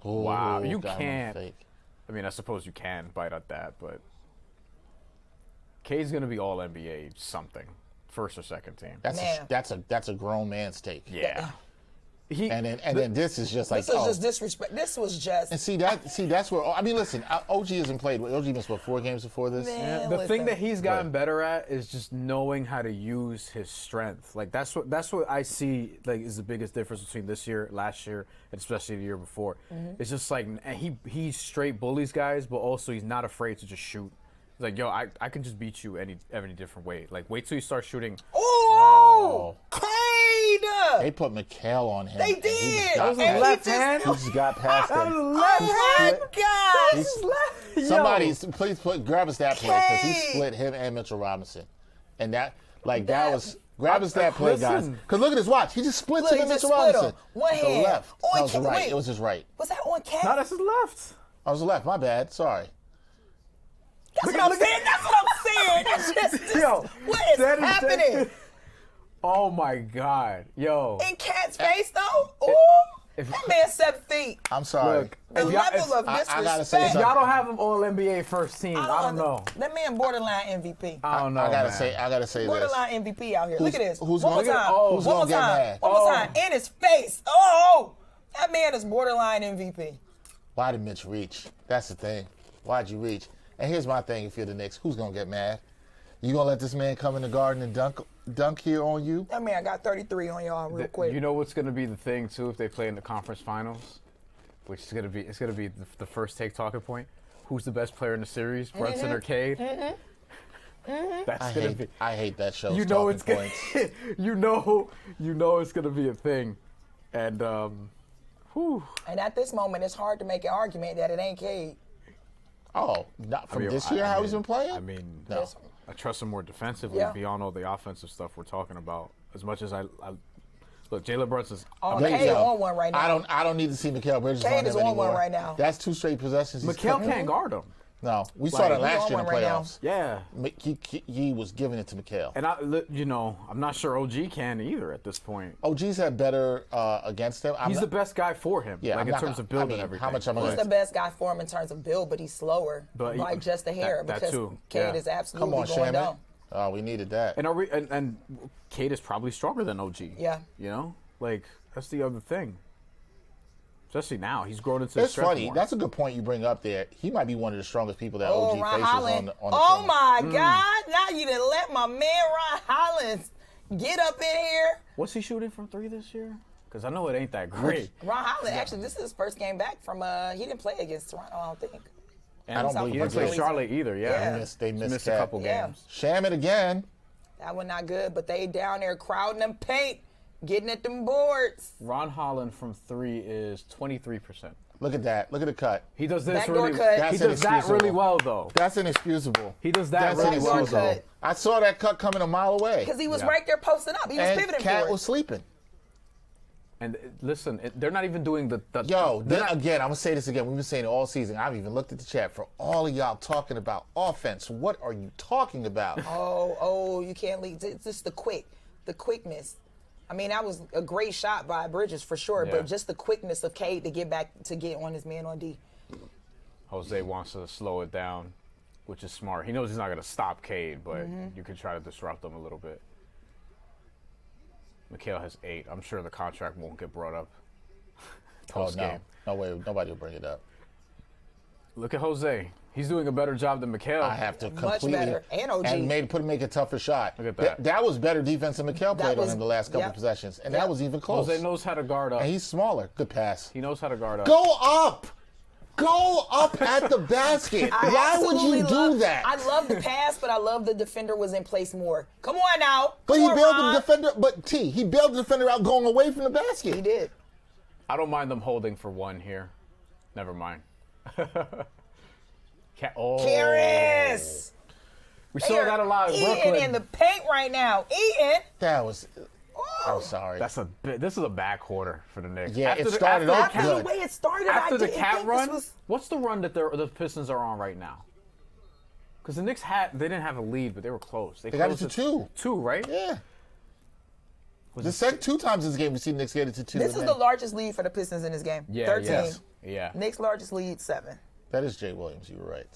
S1: Ooh,
S3: wow, you
S1: got him
S3: can't.
S1: fake.
S3: I mean, I suppose you can bite at that, but K's gonna be all NBA something, first or second team.
S1: That's a grown man's take.
S3: Yeah.
S1: And then this is just like
S2: this was just disrespect. This was just.
S1: And that's where I mean, listen, OG hasn't played. OG missed 4 games before this.
S2: Man,
S3: the thing that he's gotten better at is just knowing how to use his strength. Like that's what I see like is the biggest difference between this year, last year, and especially the year before. It's just like he straight bullies guys, but also he's not afraid to just shoot. He's like, yo, I can just beat you any different way. Like wait till you start shooting.
S2: Oh, Cade!
S1: They put McHale on him.
S2: They did.
S3: That was a left hand.
S1: He just got past him.
S2: Oh my God!
S1: Somebody, please grab a stat play because he split him and Mitchell Robinson, and that was grab a stat play, guys. Because look at his watch. He just splits him and Mitchell Robinson.
S2: One hand.
S1: The left.
S2: That
S1: was the right.
S2: Wait,
S1: it was his right.
S2: Was that on Cat?
S3: No, that's his left.
S1: I was the left. My bad. Sorry.
S2: That's what I'm saying. That's what I'm saying. That's just
S3: Yo,
S2: what is happening?
S3: Oh my God, yo!
S2: In Cat's face though. Ooh, that man's 7 feet.
S1: I'm sorry.
S3: Look,
S2: The level of disrespect.
S1: I gotta say something.
S3: Y'all don't have him all NBA first team. I don't know.
S2: That man borderline MVP.
S3: I don't know.
S1: I gotta say this.
S2: Borderline MVP out here. Look at this.
S1: Who's
S2: One more
S1: gonna
S2: time.
S1: who's
S2: One more
S1: gonna get
S2: time.
S1: mad?
S2: One more time. In his face. Oh, that man is borderline MVP.
S1: Why did Mitch reach? That's the thing. Why'd you reach? And here's my thing: if you're the Knicks, who's gonna get mad? You gonna let this man come in the garden and dunk here on you?
S2: That man got 33 on y'all real quick.
S3: You know what's gonna be the thing too if they play in the conference finals, which is gonna be the first take talking point. Who's the best player in the series, Brunson or Cade? That's gonna be.
S1: I hate that show.
S3: You know it's gonna. you know it's gonna be a thing, and whew.
S2: And at this moment, it's hard to make an argument that it ain't Cade.
S1: Oh, not from this year, how he's been playing?
S3: I mean,
S1: no.
S3: I trust him more defensively beyond all the offensive stuff we're talking about. As much as I look, Jalen Brunson's
S2: Cade on one right now.
S1: I don't need to see Mikal Bridges on him
S2: Cade is on one right now.
S1: That's 2 straight possessions.
S3: Mikal can't guard him.
S1: No, we saw that last year in the playoffs.
S3: Yeah,
S1: he was giving it to Mikal.
S3: And I'm not sure OG can either at this point.
S1: OG's had better against him.
S3: He's the best guy for him.
S1: Yeah,
S3: like in terms of building everything.
S1: How much I'm
S2: He's the best guy for him in terms of build, but he's slower, by just a hair because Cade is absolutely going down.
S1: Oh, we needed that.
S3: And Cade is probably stronger than OG.
S2: Yeah.
S3: You know, like that's the other thing. Especially now, he's grown into.
S1: It's funny. More. That's a good point you bring up there. He might be one of the strongest people that OG faces on the
S2: Oh my God! Now you done let my man Ron Hollins get up in here.
S3: What's he shooting from 3 this year? Because I know it ain't that great.
S2: Ron Hollins, actually, this is his first game back from. He didn't play against Toronto, I don't think.
S3: And I don't believe he didn't play Charlotte either. Yeah,
S1: they missed
S3: a couple games.
S1: Sham it again.
S2: That one not good, but they down there crowding them paint. Getting at them boards.
S3: Ron Holland from 3 is 23%.
S1: Look at that. Look at the cut.
S3: He does this
S2: Backdoor
S3: really
S2: cut.
S3: He does that really well, though.
S1: That's inexcusable.
S3: He does that really well, though.
S1: I saw that cut coming a mile away.
S2: Because he was right there posting up. He was pivoting for it.
S1: Cat was sleeping.
S3: And listen, they're not even doing the
S1: again, I'm going to say this again. We've been saying it all season. I've even looked at the chat. For all of y'all talking about offense, what are you talking about?
S2: Oh, you can't leave. It's just the quickness. I mean, that was a great shot by Bridges for sure, but just the quickness of Cade to get back to get on his man on D.
S3: Jose wants to slow it down, which is smart. He knows he's not going to stop Cade, but you can try to disrupt him a little bit. Mikal has 8. I'm sure the contract won't get brought up.
S1: No way. Nobody will bring it up.
S3: Look at Jose. He's doing a better job than Mikal.
S1: I have to completely.
S2: Much better. And OG.
S1: And make a tougher shot.
S3: Look at that.
S1: That was better defense than Mikal played on him the last couple possessions. And that was even close.
S3: Jose knows how to guard up.
S1: And he's smaller. Good pass.
S3: He knows how to guard up.
S1: Go up! Go up at the basket. Why would you do that?
S2: I love the pass, but I love the defender was in place more. Come on now.
S1: But he bailed the defender. But he bailed the defender out going away from the basket.
S2: He did.
S3: I don't mind them holding for 1 here. Never mind.
S2: Karis!
S3: We saw that a lot in Brooklyn.
S2: Eating in the paint right now. Eating.
S1: That was. I'm sorry.
S3: This is a bad quarter for the Knicks.
S1: Yeah, it started off
S2: After
S1: good.
S2: the way it started,
S3: After
S2: I
S3: the
S2: didn't
S3: cat
S2: think
S3: run,
S2: this was...
S3: what's the run that the Pistons are on right now? Because the Knicks they didn't have a lead, but they were close.
S1: They got it to 2.
S3: 2, right?
S1: Yeah. The second 2 times in this game, we see Knicks get it to 2.
S2: This is the largest lead for the Pistons in this game.
S3: Yeah,
S2: 13.
S3: Yes. Yeah.
S2: Knicks' largest lead, 7.
S1: That is Jay Williams. You were right,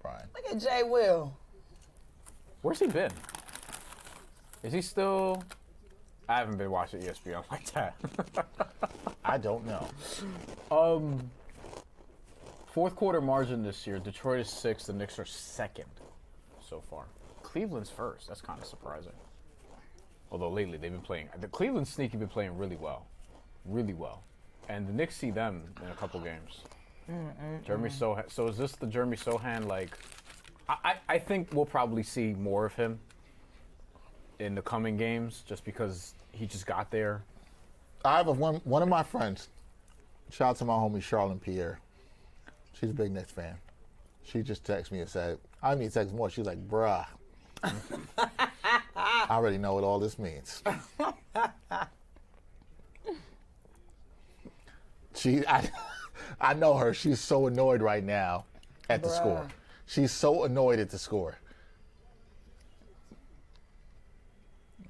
S1: Bryan.
S2: Look at Jay Will.
S3: Where's he been? Is he still... I haven't been watching ESPN like that.
S1: I don't know.
S3: Fourth quarter margin this year, Detroit is 6th, the Knicks are 2nd so far. Cleveland's 1st. That's kind of surprising. Although lately they've been playing, the Cleveland sneaky been playing really well. Really well. And the Knicks see them in a couple games. Jeremy Sohan. So is this the Jeremy Sohan, like, I think we'll probably see more of him in the coming games just because he just got there.
S1: I have one of my friends, shout out to my homie Charlotte Pierre. She's a big Knicks fan. She just texted me and said, I mean, text more. She's like, bruh, I already know what all this means. I know her. She's so annoyed right now at the score. She's so annoyed at the score.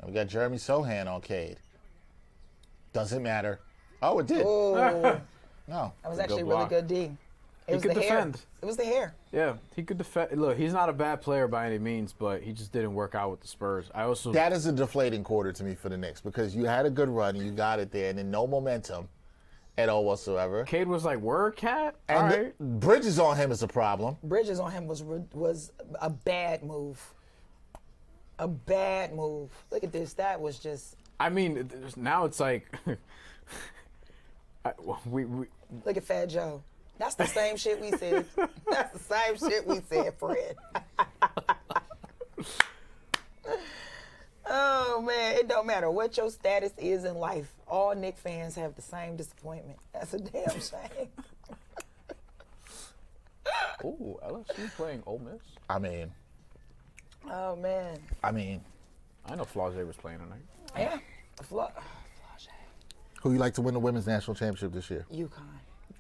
S1: We got Jeremy Sohan on Cade. Doesn't matter. Oh, it did.
S2: Oh.
S1: No.
S2: That was actually a really good D. It was the hair. It was the hair.
S3: Yeah, he could defend. Look, he's not a bad player by any means, but he just didn't work out with the Spurs.
S1: That is a deflating quarter to me for the Knicks because you had a good run and you got it there and then no momentum at all whatsoever.
S3: Cade was like, word, cat?
S1: And
S3: all right.
S1: Bridges on him is a problem.
S2: Bridges on him was a bad move. A bad move. Look at this. That was just...
S3: I mean, now it's like...
S2: Look at Fat Joe. That's the same shit we said. That's the same shit we said, Fred. Oh, man. It don't matter what your status is in life. All Knicks fans have the same disappointment. That's a damn shame.
S3: Ooh, LSU playing Ole Miss?
S1: I mean...
S2: Oh, man.
S1: I
S3: know Flau'jae was playing tonight.
S2: Yeah. Flau'jae.
S1: Who you like to win the women's national championship this year?
S2: UConn.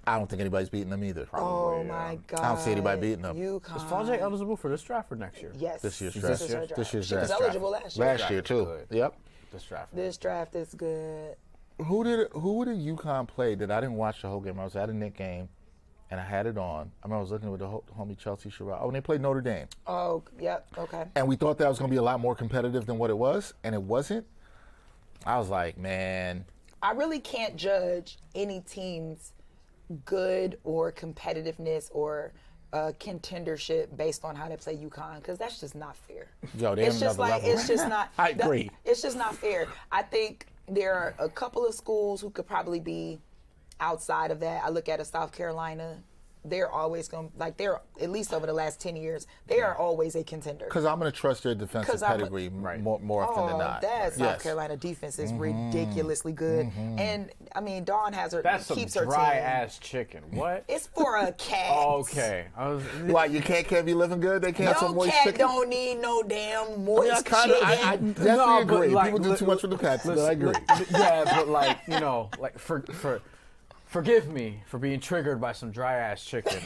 S1: I don't think anybody's beating them either.
S2: Probably, my God.
S1: I don't see anybody beating them.
S2: UConn.
S3: Is Flau'jae eligible for this draft or next year?
S2: Yes.
S1: This year's draft. This year's
S2: She was
S1: draft.
S2: eligible last year.
S1: Last year, too. Yep.
S2: This draft is good.
S1: Who did UConn play that I didn't watch the whole game? I was at a Knicks game, and I had it on. I remember I was looking with the homie Chelsea Sherrod. Oh, and they played Notre Dame.
S2: Oh, yep, okay.
S1: And we thought that was going to be a lot more competitive than what it was, and it wasn't. I was like, man.
S2: I really can't judge any team's good or competitiveness or contendership based on how they play UConn, because that's just not fair.
S1: Yo, they
S2: It's
S1: have
S2: just
S1: another
S2: like
S1: level.
S2: it's just not.
S1: I agree.
S2: It's just not fair. I think there are a couple of schools who could probably be outside of that. I look at a South Carolina. They're always going to, like, they're, at least over the last 10 years, they are always a contender.
S1: Because I'm going to trust their defensive pedigree more often than not.
S2: That South Carolina defense is ridiculously good. And, I mean, Dawn has her,
S3: That's
S2: keeps
S3: some
S2: her
S3: dry-ass chicken. What?
S2: It's for a cat.
S3: Okay.
S1: Why, your cat can't be living good? They can't have some
S2: No
S1: moist
S2: cat
S1: chicken?
S2: don't need no damn moist chicken.
S1: I definitely agree.
S3: like,
S1: People do too much with the cats, but I agree.
S3: Yeah, but like, you know, like forgive me for being triggered by some dry ass chicken.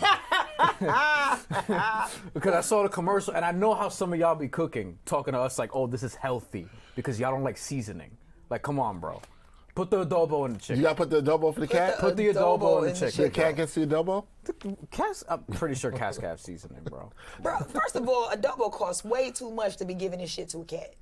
S3: Because I saw the commercial and I know how some of y'all be cooking, talking to us like, oh, this is healthy because y'all don't like seasoning. Like, come on, bro. Put the adobo in the chicken.
S1: You got to put the adobo for the cat?
S3: Put the adobo in the chicken.
S1: The cat gets the adobo?
S3: I'm pretty sure cats have seasoning, bro.
S2: Bro, first of all, adobo costs way too much to be giving this shit to a cat.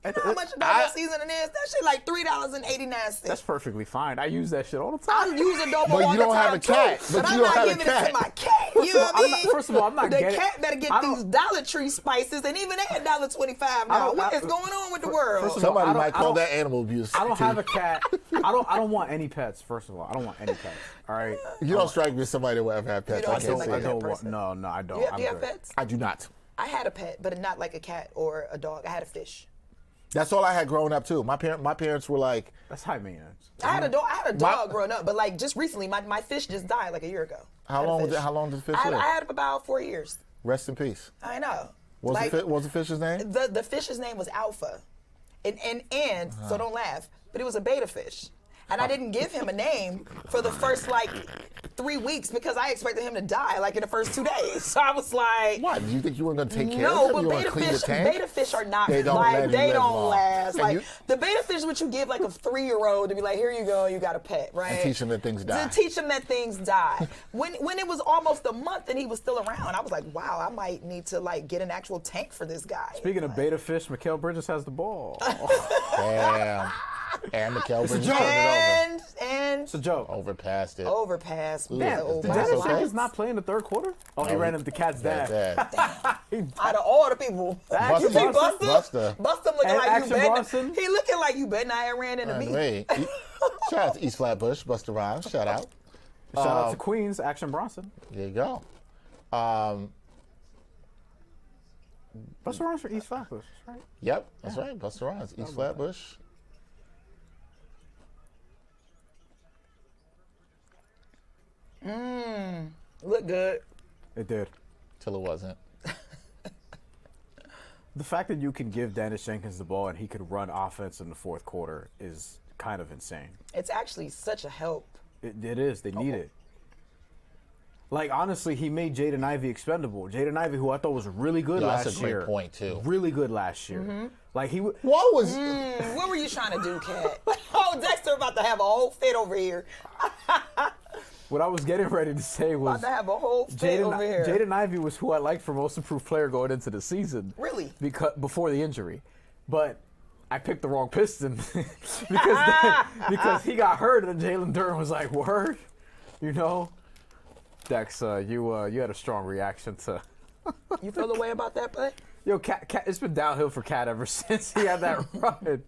S2: You know how much adobo seasoning is? That shit like $3.89.
S3: That's perfectly fine. I use that shit all the time.
S2: I use adobo
S1: But
S2: all
S1: you
S2: the
S1: don't
S2: time
S1: have a
S2: too,
S1: cat. But
S2: I'm
S1: you don't
S2: not
S1: have a
S2: giving
S1: cat.
S2: it to my cat. You know what I mean?
S3: First of all, I'm not
S2: the
S3: getting
S2: cat better get these Dollar Tree spices, and even they at $1.25 now. What is going on with the world?
S3: First of all,
S1: Somebody might call that animal abuse.
S3: I don't have a cat. I don't want any pets. First of all, I don't want any pets. All right.
S1: You don't strike me as somebody that will ever have pets.
S2: You don't
S1: I can't
S2: seem like
S1: say
S2: a
S1: that.
S2: pet
S3: want.
S2: person.
S3: No, I don't.
S2: Do you have pets?
S1: I do not.
S2: I had a pet, but not like a cat or a dog. I had a fish.
S1: That's all I had growing up too. My parents were like,
S3: That's high maintenance.
S2: I had a dog growing up, but like just recently, my fish just died like a year ago.
S1: how long did the fish
S2: I
S1: live?
S2: had about 4 years.
S1: Rest in peace.
S2: I know.
S1: What was the fish's name?
S2: The fish's name was Alpha, and so don't laugh, but it was a beta fish, and I didn't give him a name for the first like 3 weeks because I expected him to die like in the first 2 days. So I was like,
S1: Why? Did you think you weren't going to take care
S2: no,
S1: of him?
S2: but
S1: You want to clean the tank?
S2: beta fish are not
S1: They don't
S2: like
S1: let you
S2: they
S1: live
S2: don't
S1: long.
S2: last.
S1: And
S2: Like the beta fish, what you give like a 3-year-old to be like, here you go, you got a pet, right?
S1: And teach them that things die.
S2: To teach him that things die. When it was almost a month and he was still around, I was like, wow, I might need to like get an actual tank for this guy.
S3: Speaking of beta fish, Stewart-Bridges has the ball.
S1: Damn. And McKelvin turned it
S2: And
S3: It's a joke.
S1: over. Overpassed it.
S2: overpass.
S1: Damn,
S2: Oh,
S1: did
S2: my
S1: Dennis
S2: life.
S3: Jenkins not play in the third quarter? Oh, he ran into the cat's dad.
S2: Out of all the people,
S1: Buster.
S2: you see Buster?
S1: Buster.
S2: Buster looking
S3: And
S2: like
S3: Action
S2: you bet.
S3: Bronson?
S2: He looking like you bet I ran into me.
S1: Anyway, shout out to East Flatbush, Buster Rhymes. Shout out.
S3: Shout out to Queens, Action Bronson.
S1: There you go.
S3: Buster runs for East Flatbush, right?
S1: Yep, that's right. Buster Rhymes, East Flatbush.
S2: Look good.
S3: It did.
S1: Till it wasn't.
S3: The fact that you can give Dennis Jenkins the ball and he could run offense in the fourth quarter is kind of insane.
S2: It's actually such a help.
S3: It is. They need it. Like, honestly, he made Jaden Ivey expendable. Jaden Ivey, who I thought was really good last year.
S1: That's a great point, too.
S3: Really good last year. Like, he
S1: What was...
S2: What were you trying to do, Kat? Oh, Dexter about to have a whole fit over here.
S3: What I was getting ready to say was
S2: About to have a whole fit over here.
S3: Jaden Ivey was who I liked for most improved player going into the season.
S2: Really?
S3: Before the injury. But I picked the wrong Piston because he got hurt and Jalen Duren was like, word? You know? Dex, you had a strong reaction to...
S2: You feel the way about that play?
S3: Yo, Cat, it's been downhill for Cat ever since he had that run.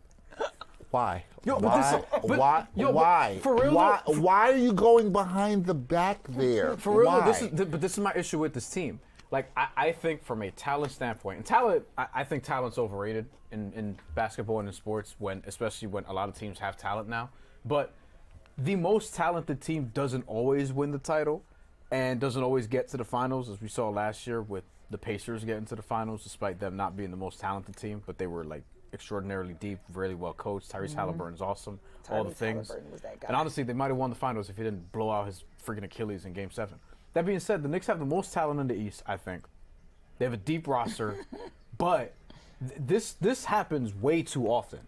S1: Why?
S3: Yo, but
S1: why?
S3: this- but-
S1: Why?
S3: yo, but
S1: Why?
S3: for real,
S1: Why are you going behind the back there?
S3: For real,
S1: Why?
S3: this is my issue with this team. Like, I think from a talent standpoint, and talent, I think talent's overrated in basketball and in sports, especially when a lot of teams have talent now. But the most talented team doesn't always win the title and doesn't always get to the finals, as we saw last year with the Pacers getting to the finals, despite them not being the most talented team, but they were like extraordinarily deep, really well coached. Tyrese Halliburton's awesome, all the
S2: Tyrese
S3: things.
S2: Halliburton was that guy.
S3: And honestly, they might have won the finals if he didn't blow out his freaking Achilles in Game 7. That being said, the Knicks have the most talent in the East, I think. They have a deep roster, but this happens way too often,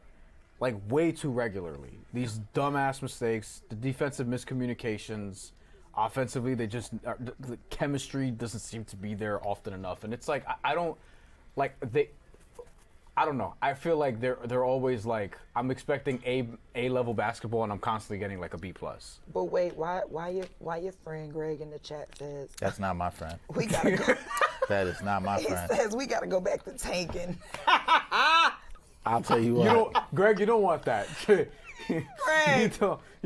S3: like way too regularly. These dumbass mistakes, the defensive miscommunications, offensively, the chemistry doesn't seem to be there often enough. And it's like, I don't, like, I don't know. I feel like they're always like, I'm expecting A level basketball, and I'm constantly getting like a B+.
S2: But wait, why your friend Greg in the chat says
S1: That's not my friend.
S2: we gotta go?
S1: That is not my friend.
S2: He says we gotta go back to tanking.
S1: I'll tell you what.
S3: Greg, you don't want that.
S2: Greg,
S3: you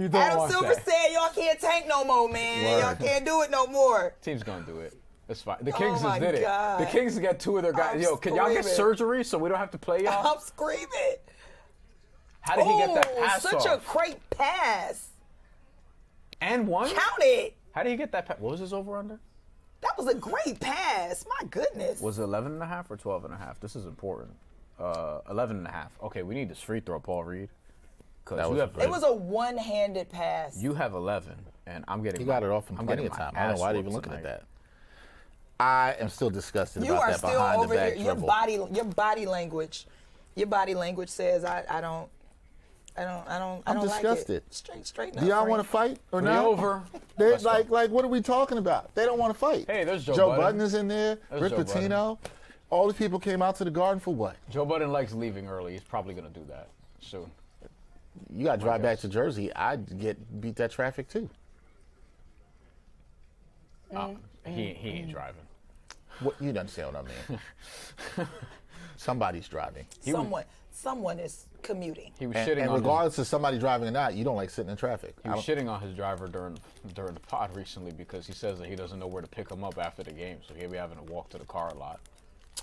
S3: don't
S2: Adam
S3: want
S2: Silver
S3: that.
S2: said y'all can't tank no more, man.
S1: Word.
S2: Y'all can't do it no more.
S3: Team's gonna do it. It's fine. The Kings
S2: my
S3: just did
S2: God.
S3: it. The Kings got 2 of their guys.
S2: I'm
S3: Yo, can y'all get
S2: screaming.
S3: surgery so we don't have to play y'all?
S2: I'm screaming.
S3: How did he get that pass
S2: Such
S3: off?
S2: a great pass.
S3: And one?
S2: Count it.
S3: How did he get that pass? What was his over-under?
S2: That was a great pass. My goodness.
S3: Was it 11.5 or 12.5? This is important. 11.5. Okay, we need this free throw, Paul Reed.
S1: That was
S2: It was a one-handed pass.
S3: You have 11, and I'm getting.
S1: He got it off in plenty of time. I don't know why they're even looking at that. I am still disgusted
S2: You
S1: about
S2: are
S1: that
S2: still
S1: behind
S2: over
S1: the back
S2: here. Your
S1: dribble.
S2: body language says I don't
S1: I'm
S2: like
S1: disgusted.
S2: it. Straight
S1: Do y'all want to fight or
S3: Free
S1: not?
S3: over.
S1: They're
S3: Let's go.
S1: like, what are we talking about? They don't want to fight.
S3: Hey, there's Joe
S1: Joe
S3: Budden.
S1: Budden is in there.
S3: There's
S1: Rick
S3: Joe Budden.
S1: Pitino. All the people came out to the Garden for what?
S3: Joe Budden likes leaving early. He's probably going to do that soon.
S1: You got to drive back to Jersey. I'd beat that traffic too.
S3: He ain't driving.
S1: What you understand what I mean? Somebody's driving.
S2: Someone is commuting.
S3: He was
S1: And
S3: shitting on
S1: regardless of somebody driving or not, you don't like sitting in traffic.
S3: He was shitting on his driver during the pod recently because he says that he doesn't know where to pick him up after the game, so he'll be having to walk to the car a lot.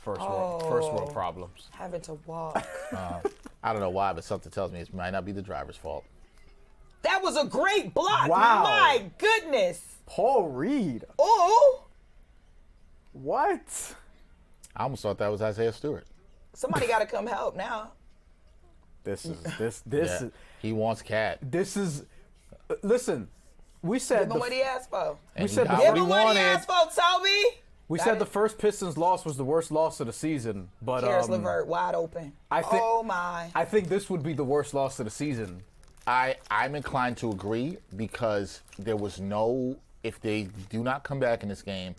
S3: First world problems.
S2: Having to walk.
S1: I don't know why, but something tells me it might not be the driver's fault.
S2: That was a great block.
S3: Wow.
S2: My goodness.
S3: Paul Reed.
S2: Oh,
S3: What?
S1: I almost thought that was Isaiah Stewart.
S2: somebody got to come help now.
S3: This is
S1: Yeah. He wants Cat.
S3: this is. Listen, we said
S2: Give him what he asked for.
S1: And
S3: said
S1: he got
S3: the-
S2: Give
S1: what he
S2: him what he
S1: wanted.
S2: asked for, Toby.
S3: we
S2: Got
S3: said
S2: it.
S3: the first Pistons loss was the worst loss of the season, but
S2: Karis LeVert wide open.
S3: I think-
S2: Oh my.
S3: I think this would be the worst loss of the season.
S1: I'm inclined to agree because there was no, if they do not come back in this game,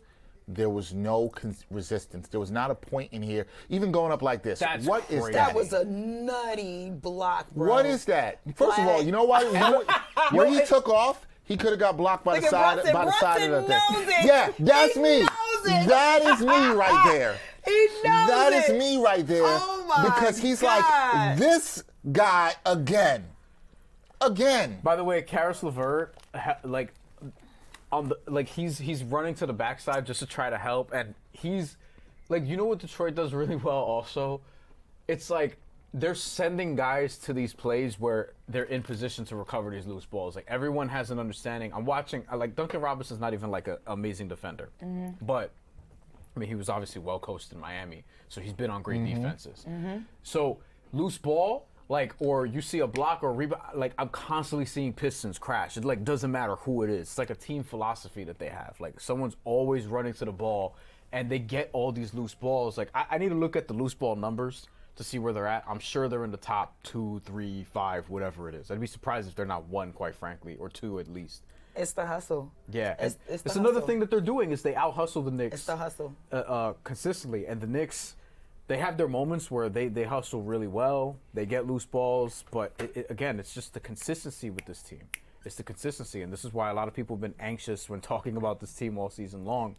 S1: there was no resistance. There was not a point in here, even going up like this.
S3: That's
S1: What is
S3: crazy.
S1: that?
S2: That was a nutty block, bro.
S1: What is that? First of all, you know why? When he took off, he could have got blocked by the
S2: Look
S1: side,
S2: at
S1: by the side of the
S2: Brunson knows it.
S1: Yeah, that's
S2: He
S1: me.
S2: knows it.
S1: That is me right there.
S2: He knows
S1: That
S2: it.
S1: is me right there.
S2: Oh my
S1: because he's
S2: God.
S1: like this guy again. Again.
S3: By the way, Karis LeVert, he's running to the backside just to try to help, and he's like, you know what Detroit does really well also? It's like they're sending guys to these plays where they're in position to recover these loose balls. Like everyone has an understanding. I'm watching. Duncan Robinson's not even like an amazing defender, but I mean he was obviously well coached in Miami, so he's been on great defenses. So loose ball. Or you see a block or a rebound, I'm constantly seeing Pistons crash. It, doesn't matter who it is. It's like a team philosophy that they have. Someone's always running to the ball, and they get all these loose balls. I need to look at the loose ball numbers to see where they're at. I'm sure they're in the top 2, 3, 5, whatever it is. I'd be surprised if they're not 1, quite frankly, or 2 at least.
S2: It's the hustle.
S3: Yeah,
S2: It's
S3: it's
S2: the
S3: another
S2: hustle.
S3: thing that they're doing is they out-hustle the Knicks.
S2: It's the hustle.
S3: Consistently, and the Knicks, they have their moments where they hustle really well. They get loose balls, but again, it's just the consistency with this team. It's the consistency, and this is why a lot of people have been anxious when talking about this team all season long.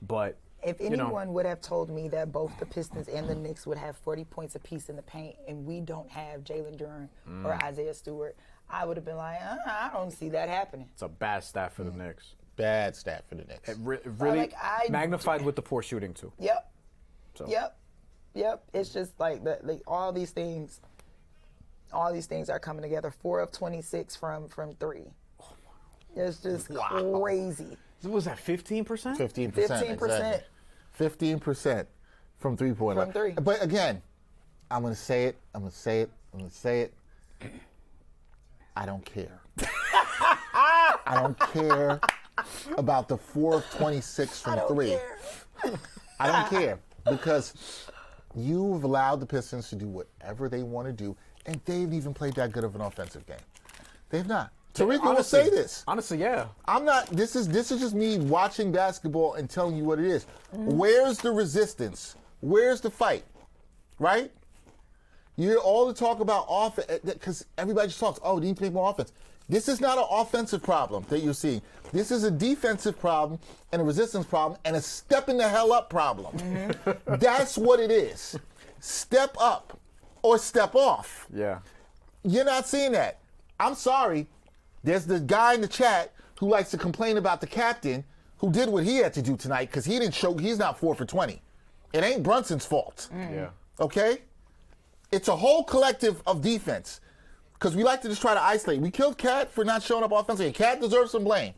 S3: But
S2: If anyone would have told me that both the Pistons and the Knicks would have 40 points apiece in the paint, and we don't have Jalen Duren or Isaiah Stewart, I would have been like, I don't see that happening.
S3: it's a bad stat for the Knicks.
S1: Bad stat for the Knicks.
S3: It really
S2: I-
S3: magnified with the poor shooting too.
S2: Yep.
S3: So.
S2: Yep. It's just all these things are coming together. 4 of 26 from 3. It's just crazy.
S3: Was that 15%?
S1: 15%.
S2: 15%.
S1: 15% from 3-point line.
S2: From three.
S1: But again, I'm going to say it. I'm going to say it. I don't care. I don't care about the 4 of 26 from 3.
S2: Care.
S1: I don't care because you've allowed the Pistons to do whatever they want to do, and they haven't even played that good of an offensive game. They've not. Terrika will say this.
S3: Honestly, yeah.
S1: I'm not. This is just me watching basketball and telling you what it is. Where's the resistance? Where's the fight? Right? You hear all the talk about offense, because everybody just talks, oh, they need to make more offense. This is not an offensive problem that you're seeing. This is a defensive problem and a resistance problem and a stepping the hell up problem. Mm-hmm. That's what it is. Step up or step off.
S3: Yeah.
S1: You're not seeing that. I'm sorry. There's the guy in the chat who likes to complain about the captain who did what he had to do tonight because he didn't show, he's not 4 for 20. It ain't Brunson's fault.
S3: Yeah.
S1: Okay? It's a whole collective of defense because we like to just try to isolate. We killed Cat for not showing up offensively. Cat deserves some blame.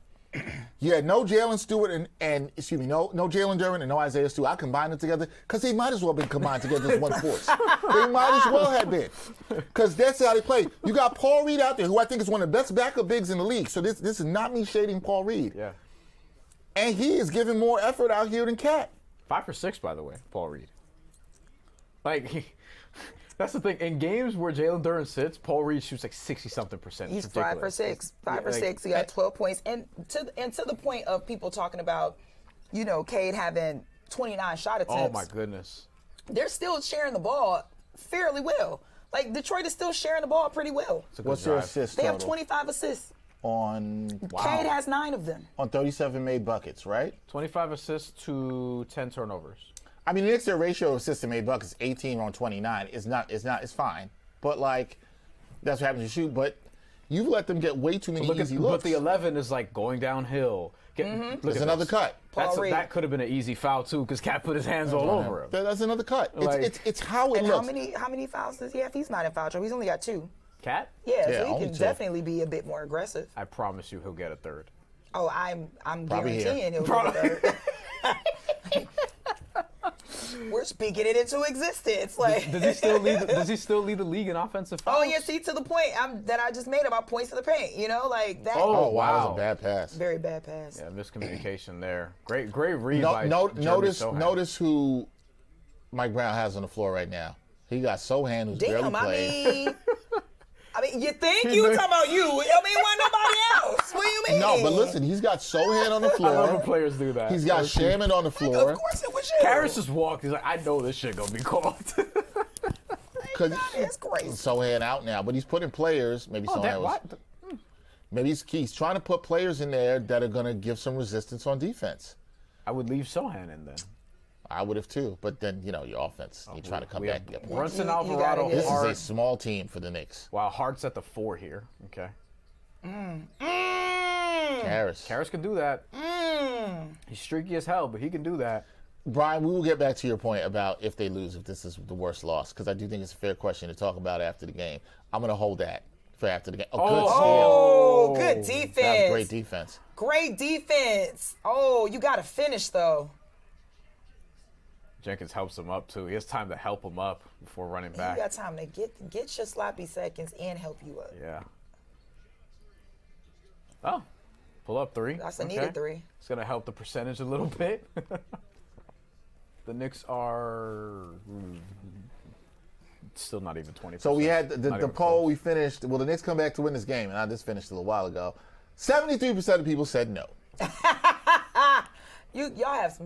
S1: You had no Jalen Stewart and no Jalen Duren and no Isaiah Stewart. I combined them together because they might as well have been combined together as one force. They might as well have been because that's how they play. You got Paul Reed out there, who I think is one of the best backup bigs in the league. So this is not me shading Paul Reed.
S3: Yeah.
S1: And he is giving more effort out here than Cat.
S3: 5 for 6, by the way, Paul Reed. That's the thing. In games where Jalen Duren sits, Paul Reed shoots like 60-something%.
S2: He's 5 for 6. 5 for 6. He got 12 points. And to the point of people talking about, Cade having 29 shot attempts.
S3: Oh, my goodness.
S2: They're still sharing the ball fairly well. Like, Detroit is still sharing the ball pretty well.
S1: What's their assist
S2: They
S1: total?
S2: have 25 assists.
S1: Cade
S2: has 9 of them.
S1: On 37 made buckets, right?
S3: 25 assists to 10 turnovers.
S1: I mean, the Knicks, their ratio of assists to made buckets 18 on 29. It's fine. But, that's what happens to shoot. But you've let them get way too many easy looks.
S3: But the 11 is going down hill.
S1: There's another cut.
S3: That could have been an easy foul, too, because Cat put his hands all over him.
S1: That's another cut. It's how it looks.
S2: How many fouls does he have? He's not in foul trouble. He's only got 2.
S3: Cat?
S2: Yeah, so he can definitely be a bit more aggressive.
S3: I promise you he'll get a third.
S2: Oh, I'm guaranteeing he'll get a third. We're speaking it into existence.
S3: Does he still lead the league in offensive fouls?
S2: Oh yeah, see, to the point that I just made about points to the paint. That.
S1: Oh wow, that was a bad pass.
S2: Very bad pass.
S3: Yeah, miscommunication there. Great read by
S1: Notice who Mike Brown has on the floor right now. He got Sohan, who's barely played.
S2: I mean, you think you talking about you? I mean, why nobody else? What do you mean?
S1: No, but listen, he's got Sohan on the floor.
S3: I love when players do that.
S1: He's got Shaman on the floor.
S2: Of course it was you.
S3: Karras just walked. He's like, I know this shit gonna be called.
S2: It's crazy.
S1: Sohan out now, but he's putting players. Maybe Sohan was. Maybe he's trying to put players in there that are gonna give some resistance on defense.
S3: I would leave Sohan in then.
S1: I would have too, but then your offense. You're trying to come back and get points.
S3: Brunson, Alvarado,
S1: This is a small team for the Knicks.
S3: Wow, Hart's at the 4 here. Okay. Karras can do that. He's streaky as hell, but he can do that.
S1: Bryan, we will get back to your point about if they lose, if this is the worst loss, because I do think it's a fair question to talk about after the game. I'm going to hold that for after the game.
S2: Good defense.
S1: That was great defense.
S2: Great defense. Oh, you got to finish, though.
S3: Jenkins helps him up, too. He has time to help him up before running back.
S2: You got time to get your sloppy seconds and help you up.
S3: Yeah. Oh, pull up 3.
S2: That's a needed 3.
S3: It's going to help the percentage a little bit. The Knicks are still not even 20%.
S1: So we had the poll we finished. Will the Knicks come back to win this game? And I just finished a little while ago. 73% of people said no.
S2: Y'all have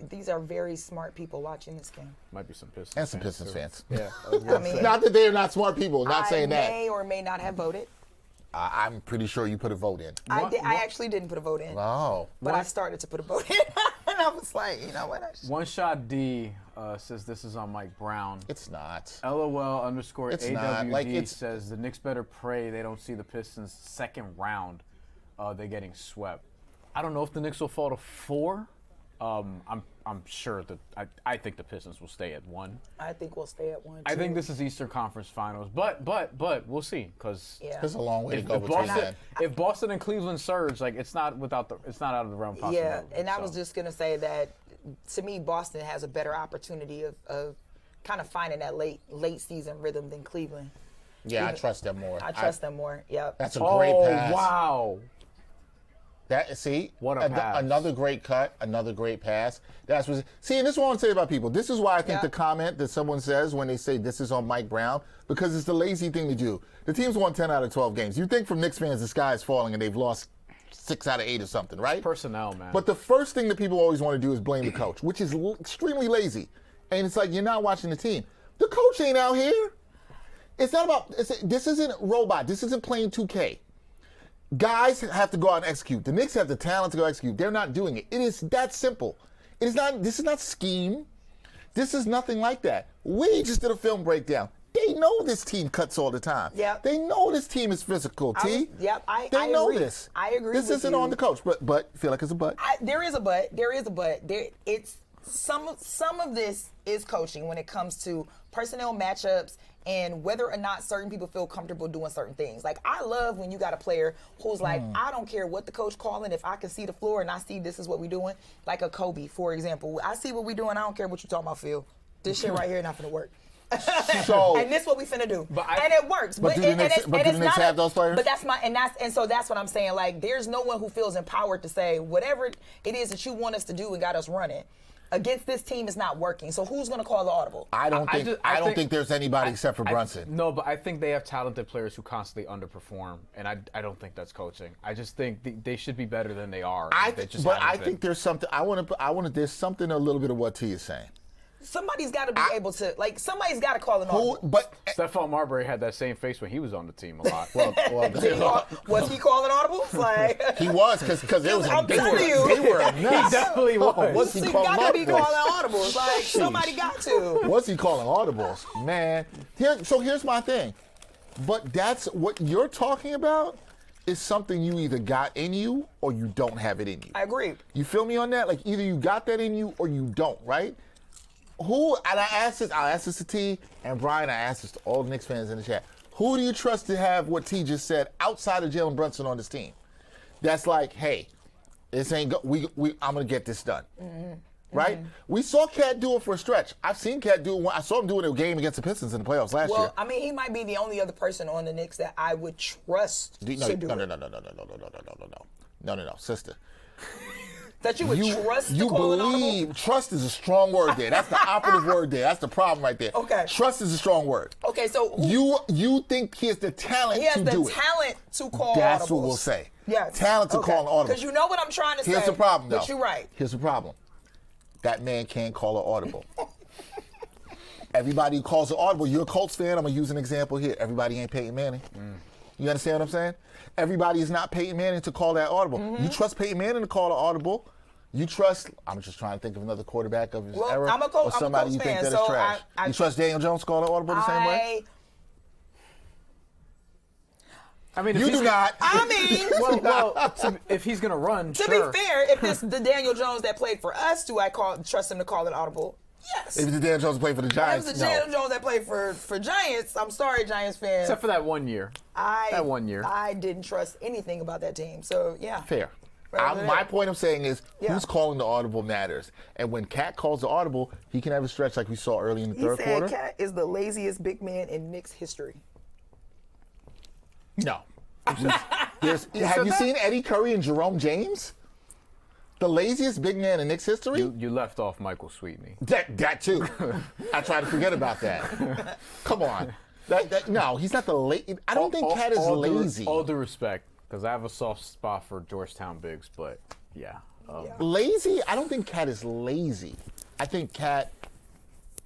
S2: these are very smart people watching this game.
S3: Might be some Pistons
S1: and some Pistons fans.
S3: Yeah.
S2: I mean,
S1: not that they are not smart people. Not saying that.
S2: I may or may not have voted.
S1: I'm pretty sure you put a vote in.
S2: I actually didn't put a vote in.
S1: Oh.
S2: But I started to put a vote in. And I was like, you know what?
S3: One Shot D says this is on Mike Brown.
S1: It's not.
S3: LOL_AWD says the Knicks better pray they don't see the Pistons second round. They're getting swept. I don't know if the Knicks will fall to 4. I'm sure that I think the Pistons will stay at 1.
S2: I think we'll stay at 1.
S3: I think this is Eastern Conference Finals, but we'll see because
S1: it's a long way to go between that.
S3: If Boston and Cleveland surge, it's not out of the realm of possibility.
S2: Yeah, and I was just gonna say that to me, Boston has a better opportunity of kind of finding that late season rhythm than Cleveland.
S1: Yeah, I trust them more.
S2: I trust them more. Yep.
S1: That's a great pass.
S3: Oh wow.
S1: What a pass. Another great cut, another great pass. And this is what I want to say about people. This is why I think the comment that someone says when they say this is on Mike Brown, because it's the lazy thing to do. The team's won 10 out of 12 games. You think from Knicks fans the sky is falling and they've lost 6 out of 8 or something, right?
S3: It's personnel, man.
S1: But the first thing that people always want to do is blame the coach, which is extremely lazy. And it's like you're not watching the team. The coach ain't out here. It's not about. This isn't robot. This isn't playing 2K. Guys have to go out and execute. The Knicks have the talent to go execute. They're not doing it. It is that simple. It is not. This is not scheme. This is nothing like that. We just did a film breakdown. They know this team cuts all the time.
S2: Yeah.
S1: They know this team is physical, T.
S2: I
S1: know
S2: agree.
S1: this.
S2: I agree
S1: This
S2: with
S1: isn't
S2: you.
S1: on the coach, but feel like it's a but.
S2: There is a but. There is a but. It's some of this is coaching when it comes to personnel matchups and whether or not certain people feel comfortable doing certain things. Like, I love when you got a player who's like, I don't care what the coach calling, if I can see the floor and I see this is what we're doing. Like a Kobe, for example. I see what we're doing. I don't care what you're talking about, Phil. This shit right here not gonna work.
S1: So,
S2: and this is what we finna do, and it works.
S1: But do the Knicks have those players?
S2: But so that's what I'm saying. Like, there's no one who feels empowered to say whatever it is that you want us to do and got us running against this team is not working. So who's gonna call the audible?
S1: I don't think there's anybody except for Brunson.
S3: No, but I think they have talented players who constantly underperform, and I don't think that's coaching. I just think they should be better than they are.
S1: I think there's something. There's something a little bit of what T is saying.
S2: Somebody's got to be able to, somebody's got to call an audible.
S1: But
S3: Stephon Marbury had that same face when he was on the team a lot.
S2: Was he calling audibles? Like,
S1: he was, because they
S2: I'm telling you.
S1: They were nuts.
S3: He definitely was.
S1: What's he calling
S2: got to be
S1: audibles?
S2: calling audibles. Like, somebody got to.
S1: What's he calling audibles? Man. So here's my thing. But that's what you're talking about is something you either got in you or you don't have it in you.
S2: I agree.
S1: You feel me on that? Like, either you got that in you or you don't, right? I'll ask this to T and Bryan, I asked this to all the Knicks fans in the chat. Who do you trust to have what T just said outside of Jalen Brunson on this team? That's like, hey, this ain't I'm gonna get this done. Mm-hmm. Right? Mm-hmm. We saw Cat do it for a stretch. I've seen Cat do it. I saw him do it in a game against the Pistons in the playoffs last year.
S2: Well, I mean, he might be the only other person on the Knicks that I would trust to do it.
S1: No, sister.
S2: That you would trust to call an audible?
S1: Trust is a strong word there. That's the operative word there. That's the problem right there.
S2: Okay.
S1: Trust is a strong word.
S2: Okay, so
S1: you think he has the talent to do it.
S2: He has the talent to call
S1: That's
S2: audibles.
S1: what we'll say.
S2: Yes.
S1: Talent to call an audible.
S2: Because you know what I'm trying to say.
S1: Here's the problem, though.
S2: But you're right.
S1: Here's the problem. That man can't call an audible. Everybody who calls an audible, you're a Colts fan, I'm going to use an example here. Everybody ain't Peyton Manning. You understand what I'm saying? Everybody is not Peyton Manning to call that audible. Mm-hmm. You trust Peyton Manning to call an audible. You trust, I'm just trying to think of another quarterback of his era. Or somebody you think that is trash. You trust Daniel Jones to call an audible the same way?
S3: I mean,
S1: you do not.
S2: I mean,
S3: if he's going to run,
S2: to be fair, if it's the Daniel Jones that played for us, do I trust him to call an audible? Yes.
S1: If it's the Daniel Jones that played for the Giants,
S2: if it's the Daniel Jones that played for Giants, I'm sorry, Giants fans.
S3: Except for that 1 year. I
S2: didn't trust anything about that team. So, yeah.
S1: Fair. My point of saying is who's calling the audible matters. And when Cat calls the audible, he can have a stretch like we saw early in the third quarter.
S2: He said Cat is the laziest big man in Knicks history.
S1: No. Have you seen Eddie Curry and Jerome James? The laziest big man in Knicks history?
S3: You left off Michael Sweetney.
S1: That too. I tried to forget about that. Come on. No, he's not the lazy. I don't think Cat is lazy.
S3: All due respect, because I have a soft spot for Georgetown bigs, but yeah.
S1: Lazy? I don't think Cat is lazy. I think Cat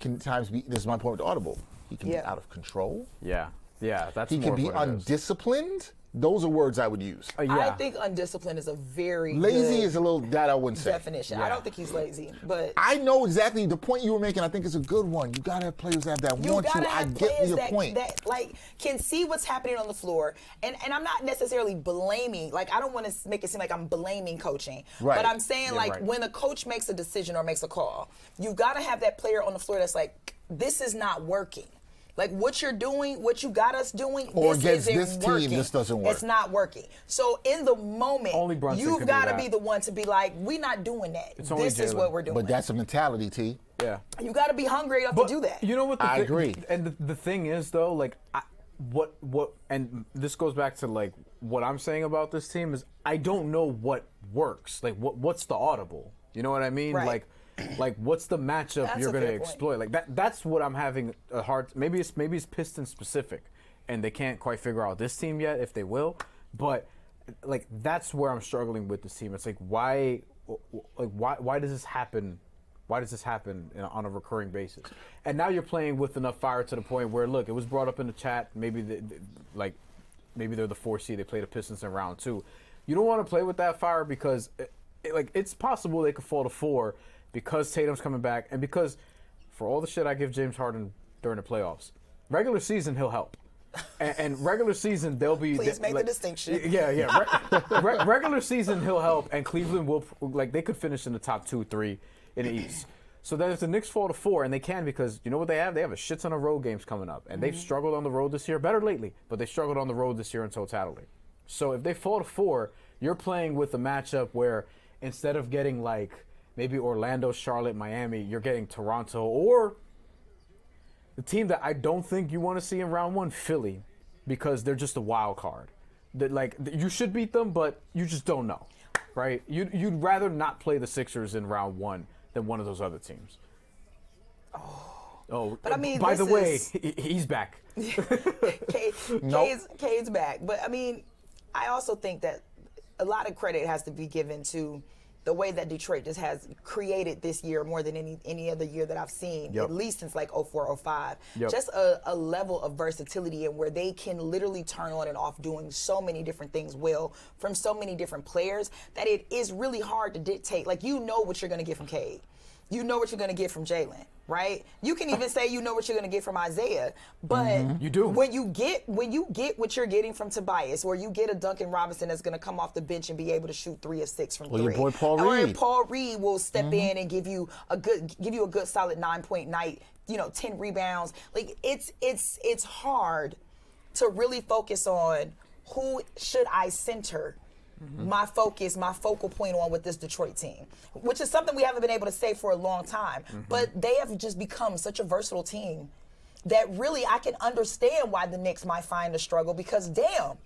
S1: can times be, this is my point with Audible, he can be out of control.
S3: Yeah, that's
S1: he can be undisciplined. Those are words I would use.
S2: I think undisciplined is a very
S1: lazy
S2: good
S1: is a little that I wouldn't say
S2: definition. I don't think he's lazy, but
S1: I know exactly the point you were making. I think it's a good one. You gotta have players that have that want to. I get your point.
S2: That like can see what's happening on the floor, and I'm not necessarily blaming. Like I don't want to make it seem like I'm blaming coaching,
S1: right.
S2: But I'm saying when a coach makes a decision or makes a call, you've got to have that player on the floor that's like, this is not working. Like what you're doing, what you got us doing,
S1: or
S2: this
S1: against
S2: isn't
S1: this
S2: working.
S1: team, this doesn't work.
S2: It's not working. So in the moment, you've got to be the one to be like, we're not doing that. This is what we're doing.
S1: But that's a mentality, T.
S3: Yeah.
S2: You got to be hungry enough to do that.
S3: You know what?
S1: I agree.
S3: And the thing is, though, like, what, and this goes back to like what I'm saying about this team is I don't know what works. Like, what's the audible? You know what I mean?
S2: Right.
S3: Like what's the matchup you're going to exploit? Like that's what I'm having a hard. Maybe it's Pistons specific, and they can't quite figure out this team yet if they will. But like that's where I'm struggling with this team. It's like why does this happen? Why does this happen on a recurring basis? And now you're playing with enough fire to the point where, look, it was brought up in the chat. Maybe maybe they're the 4 seed. They play the Pistons in round 2. You don't want to play with that fire because, it's possible they could fall to 4 because Tatum's coming back and because, for all the shit I give James Harden during the playoffs, regular season he'll help. And regular season, they'll be...
S2: Please make the distinction.
S3: Yeah. Regular season, he'll help, and Cleveland will... they could finish in the top 2, 3 in the East. So then if the Knicks fall to 4, and they can because, you know what they have? They have a shit ton of road games coming up. And they've struggled on the road this year. Better lately, but they struggled on the road this year in totality. So if they fall to 4, you're playing with a matchup where instead of getting, maybe Orlando, Charlotte, Miami, you're getting Toronto or... the team that I don't think you want to see in round 1, Philly, because they're just a wild card. You should beat them, but you just don't know, right? You'd rather not play the Sixers in round 1 than one of those other teams. Oh,
S2: but I mean,
S3: by the way, he's back.
S2: Cade's back, but I mean, I also think that a lot of credit has to be given to the way that Detroit just has created this year more than any other year that I've seen, at least since 04, 05. Just a level of versatility and where they can literally turn on and off doing so many different things well from so many different players that it is really hard to dictate. You know what you're going to get from Cade. You know what you're going to get from Jalen, right? You can even say you know what you're going to get from Isaiah, but
S3: you do.
S2: When you get what you're getting from Tobias, or you get a Duncan Robinson that's going to come off the bench and be able to shoot 3 of 6 from 3.
S1: Your boy Paul
S2: Reed.
S1: Reed.
S2: Paul Reed will step in and give you a good solid 9-point night, 10 rebounds. It's hard to really focus on who should I center my focal point on with this Detroit team, which is something we haven't been able to say for a long time. But they have just become such a versatile team that really I can understand why the Knicks might find a struggle because damn,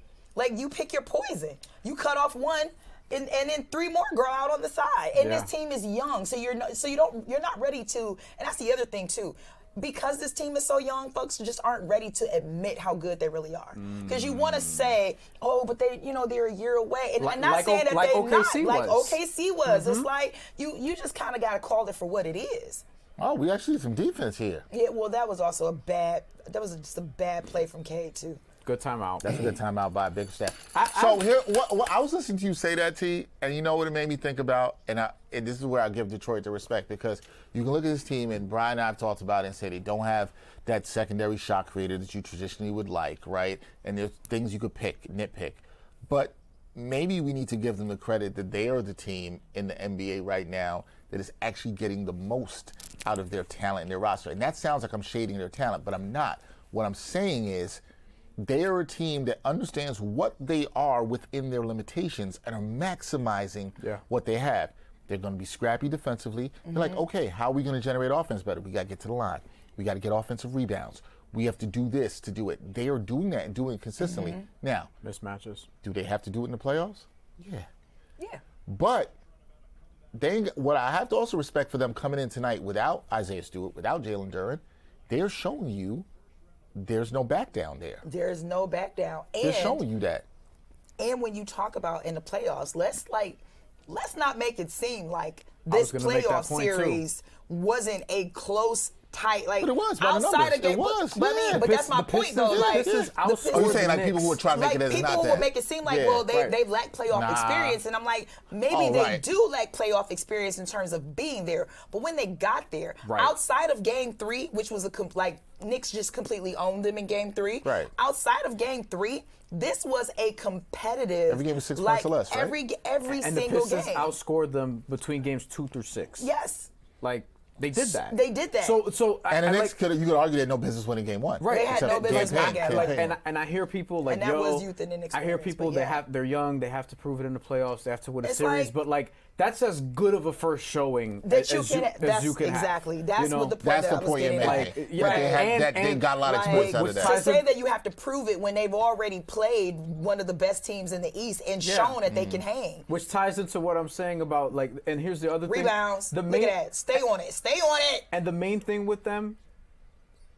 S2: you pick your poison. You cut off one and then 3 more grow out on the side. And this team is young, so you're not ready to, and that's the other thing too. Because this team is so young, folks just aren't ready to admit how good they really are. Because you want to say, oh, but they're a year away. And I'm not saying that they're
S3: OKC
S2: not.
S3: was.
S2: Like OKC was. It's you just kind of got to call it for what it is.
S1: Oh, we actually need some defense here.
S2: Yeah, well, that was also just a bad play from Cade, too.
S3: Good timeout.
S1: That's a good timeout by a big staff. I was listening to you say that, T, and you know what it made me think about? And this is where I give Detroit the respect because you can look at this team, and Bryan and I have talked about it and say they don't have that secondary shot creator that you traditionally would like, right? And there's things you could nitpick. But maybe we need to give them the credit that they are the team in the NBA right now that is actually getting the most out of their talent and their roster. And that sounds like I'm shading their talent, but I'm not. What I'm saying is, they are a team that understands what they are within their limitations and are maximizing what they have. They're going to be scrappy defensively. They're like, okay, how are we going to generate offense better? We got to get to the line. We got to get offensive rebounds. We have to do this to do it. They are doing that and doing it consistently. Now,
S3: mismatches.
S1: Do they have to do it in the playoffs? Yeah.
S2: Yeah.
S1: But what I have to also respect for them coming in tonight without Isaiah Stewart, without Jalen Duren, they're showing you there's no back down there.
S2: There's no back down. And
S1: they're showing you that.
S2: And when you talk about in the playoffs, let's not make it seem like this playoff series wasn't a close, tight,
S1: but it was
S2: outside of game.
S1: It was.
S2: But that's my point though.
S1: You're saying people who are trying to make it as not that.
S2: People will make it seem like they lack playoff experience, and I'm like maybe they do lack playoff experience in terms of being there. But when they got there, outside of Game 3, which was Knicks just completely owned them in Game 3.
S1: Right.
S2: Outside of Game 3, this was a competitive.
S1: Every game was 6 points or less, right?
S2: Every
S3: and
S2: single
S3: the Pistons
S2: game
S3: outscored them between games 2 through 6.
S2: Yes.
S3: They did that.
S2: They did that.
S3: So
S1: and the Knicks you could argue they had no business winning Game 1.
S2: Right. They had no business winning Game 1.
S3: And I hear people
S2: and that was youth and inexperience.
S3: I hear people they're young, they have to prove it in the playoffs, they have to win a series, but that's as good of a first showing as you can have.
S2: Exactly. That's what the point
S1: that I was getting at. They got a lot of experience out of that.
S2: To say that you have to prove it when they've already played one of the best teams in the East and shown that they can hang.
S3: Which ties into what I'm saying about and here's the other thing.
S2: Rebounds. Look at that. Stay on it. Stay on it.
S3: And the main thing with them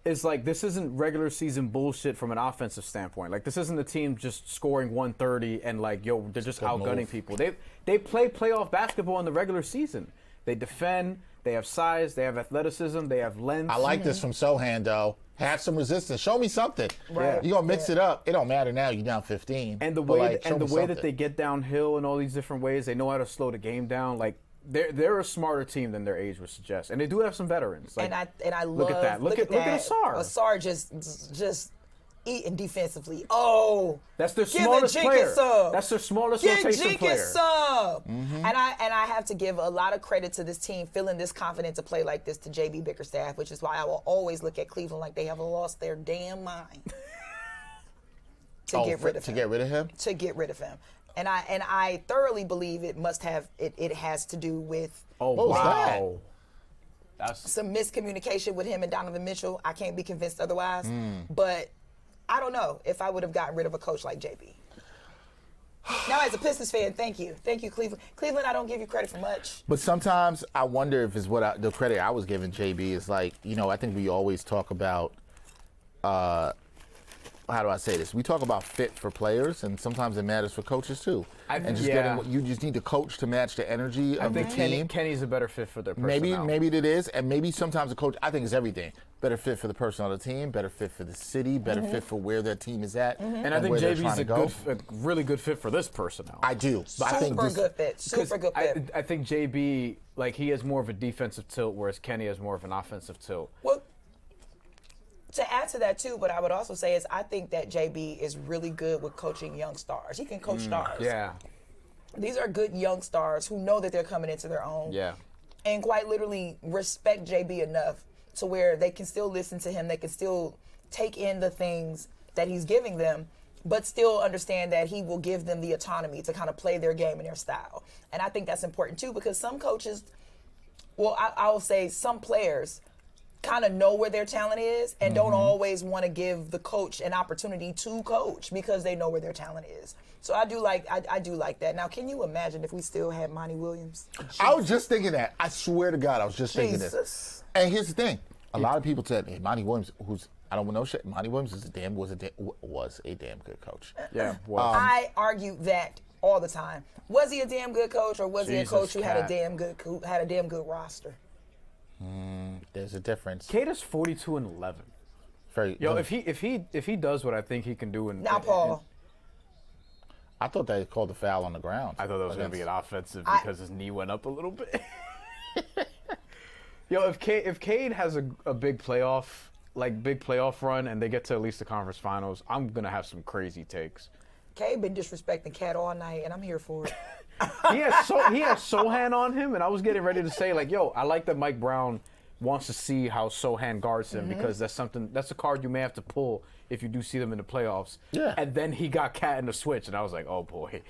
S3: is this isn't regular season bullshit from an offensive standpoint. This isn't the team just scoring 130 and they're just outgunning people. They play playoff basketball in the regular season. They defend. They have size. They have athleticism. They have length.
S1: I like this from Sohan, though. Have some resistance. Show me something.
S2: Right.
S1: You're going to mix it up. It don't matter now. You're down 15.
S3: And the way that they get downhill in all these different ways, they know how to slow the game down. Like they're a smarter team than their age would suggest, and they do have some veterans. Like,
S2: and I love
S3: look at that. Look at Asar.
S2: Asar just eating defensively. Oh,
S3: that's their smallest player. That's their smallest rotation player.
S2: Sub. And I have to give a lot of credit to this team feeling this confident to play like this to JB Bickerstaff, which is why I will always look at Cleveland like they have lost their damn mind to get rid of him.
S1: To get rid of him?
S2: To get rid of him. And I thoroughly believe it has to do with
S3: That's
S2: some miscommunication with him and Donovan Mitchell. I can't be convinced otherwise. But I don't know if I would have gotten rid of a coach like JB. Now, as a Pistons fan, thank you, Cleveland. Cleveland, I don't give you credit for much.
S1: But sometimes I wonder if it's the credit I was giving JB is like, I think we always talk about, how do I say this? We talk about fit for players, and sometimes it matters for coaches too. You just need to coach to match the energy of the team.
S3: Kenny's a better fit for their personnel.
S1: Maybe it is, and maybe sometimes a coach, I think it's everything. Better fit for the person on the team, better fit for the city, better fit for where their team is at.
S3: And I think JB's a really good fit for this personnel.
S1: I do. But
S2: Super good fit.
S3: I think JB, like, he has more of a defensive tilt, whereas Kenny has more of an offensive tilt.
S2: Well, to add to that too, what I would also say is I think that JB is really good with coaching young stars. He can coach stars.
S3: Yeah.
S2: These are good young stars who know that they're coming into their own.
S3: Yeah.
S2: And quite literally respect JB enough to where they can still listen to him. They can still take in the things that he's giving them, but still understand that he will give them the autonomy to kind of play their game and their style. And I think that's important too, because some coaches, I will say some players kind of know where their talent is and don't always want to give the coach an opportunity to coach because they know where their talent is. So I do like that. Now, can you imagine if we still had Monty Williams? Jesus.
S1: I was just thinking that. I swear to God, I was just thinking this. And here's the thing. A lot of people said, hey, Monty Williams, I don't know shit. Monty Williams was a damn good coach.
S3: Yeah.
S2: I argue that all the time. Was he a damn good coach, or was he a coach who had a damn good roster?
S1: There's a difference.
S3: Cade is 42-11. If he does what I think he can do
S2: Paul.
S1: I thought they called the foul on the ground.
S3: I thought that was going to be an offensive because his knee went up a little bit. If Cade has a big playoff run and they get to at least the conference finals, I'm gonna have some crazy takes.
S2: Cade been disrespecting Cat all night, and I'm here for it.
S3: He has Sohan on him, and I was getting ready to say, like, I like that Mike Brown wants to see how Sohan guards him because that's a card you may have to pull if you do see them in the playoffs. Yeah. And then he got Cat in the switch, and I was like, oh boy.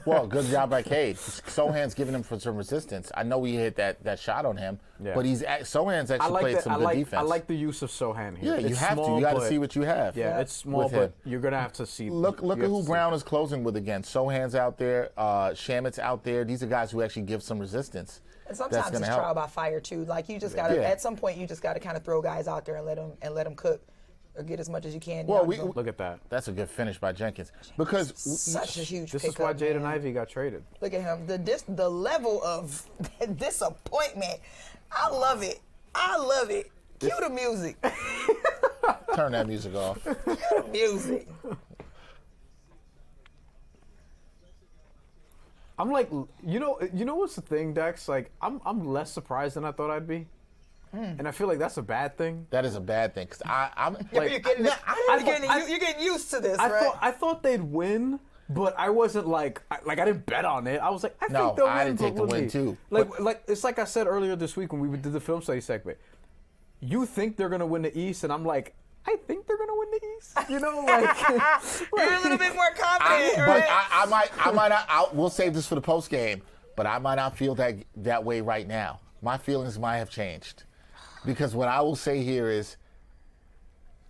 S1: Well, good job by Cade. Sohan's giving him for some resistance. I know we hit that shot on him, but Sohan's actually played some good defense.
S3: I like the use of Sohan here.
S1: Yeah, you have to. You got to see what you have.
S3: Yeah, it's small, but you're gonna have to see.
S1: Look at who Brown is closing with again. Sohan's out there. Shamit's out there. These are guys who actually give some resistance.
S2: And sometimes it's trial by fire too. Like you just gotta at some point you just gotta kind of throw guys out there and let them cook. Or get as much as you can.
S1: Well,
S3: look at that.
S1: That's a good finish by Jenkins because
S2: such a huge.
S3: This is why Jaden Ivey got traded.
S2: Look at him. The level of disappointment. I love it. Cue the music.
S1: Turn that music off.
S2: Cue the music.
S3: I'm like, you know what's the thing, Dex? Like, I'm less surprised than I thought I'd be. And I feel like that's a bad thing.
S1: That is a bad thing because I'm like,
S2: you're getting used to this, right?
S3: I thought they'd win, but I wasn't like I didn't bet on it. I was like, I think they'll win.
S1: I didn't take the win too.
S3: Like it's like I said earlier this week when we did the film study segment. You think they're gonna win the East, and I'm like, I think they're gonna win the East. You're
S2: a little bit more confident, right?
S1: But I might not. We'll save this for the post game, but I might not feel that way right now. My feelings might have changed. Because what I will say here is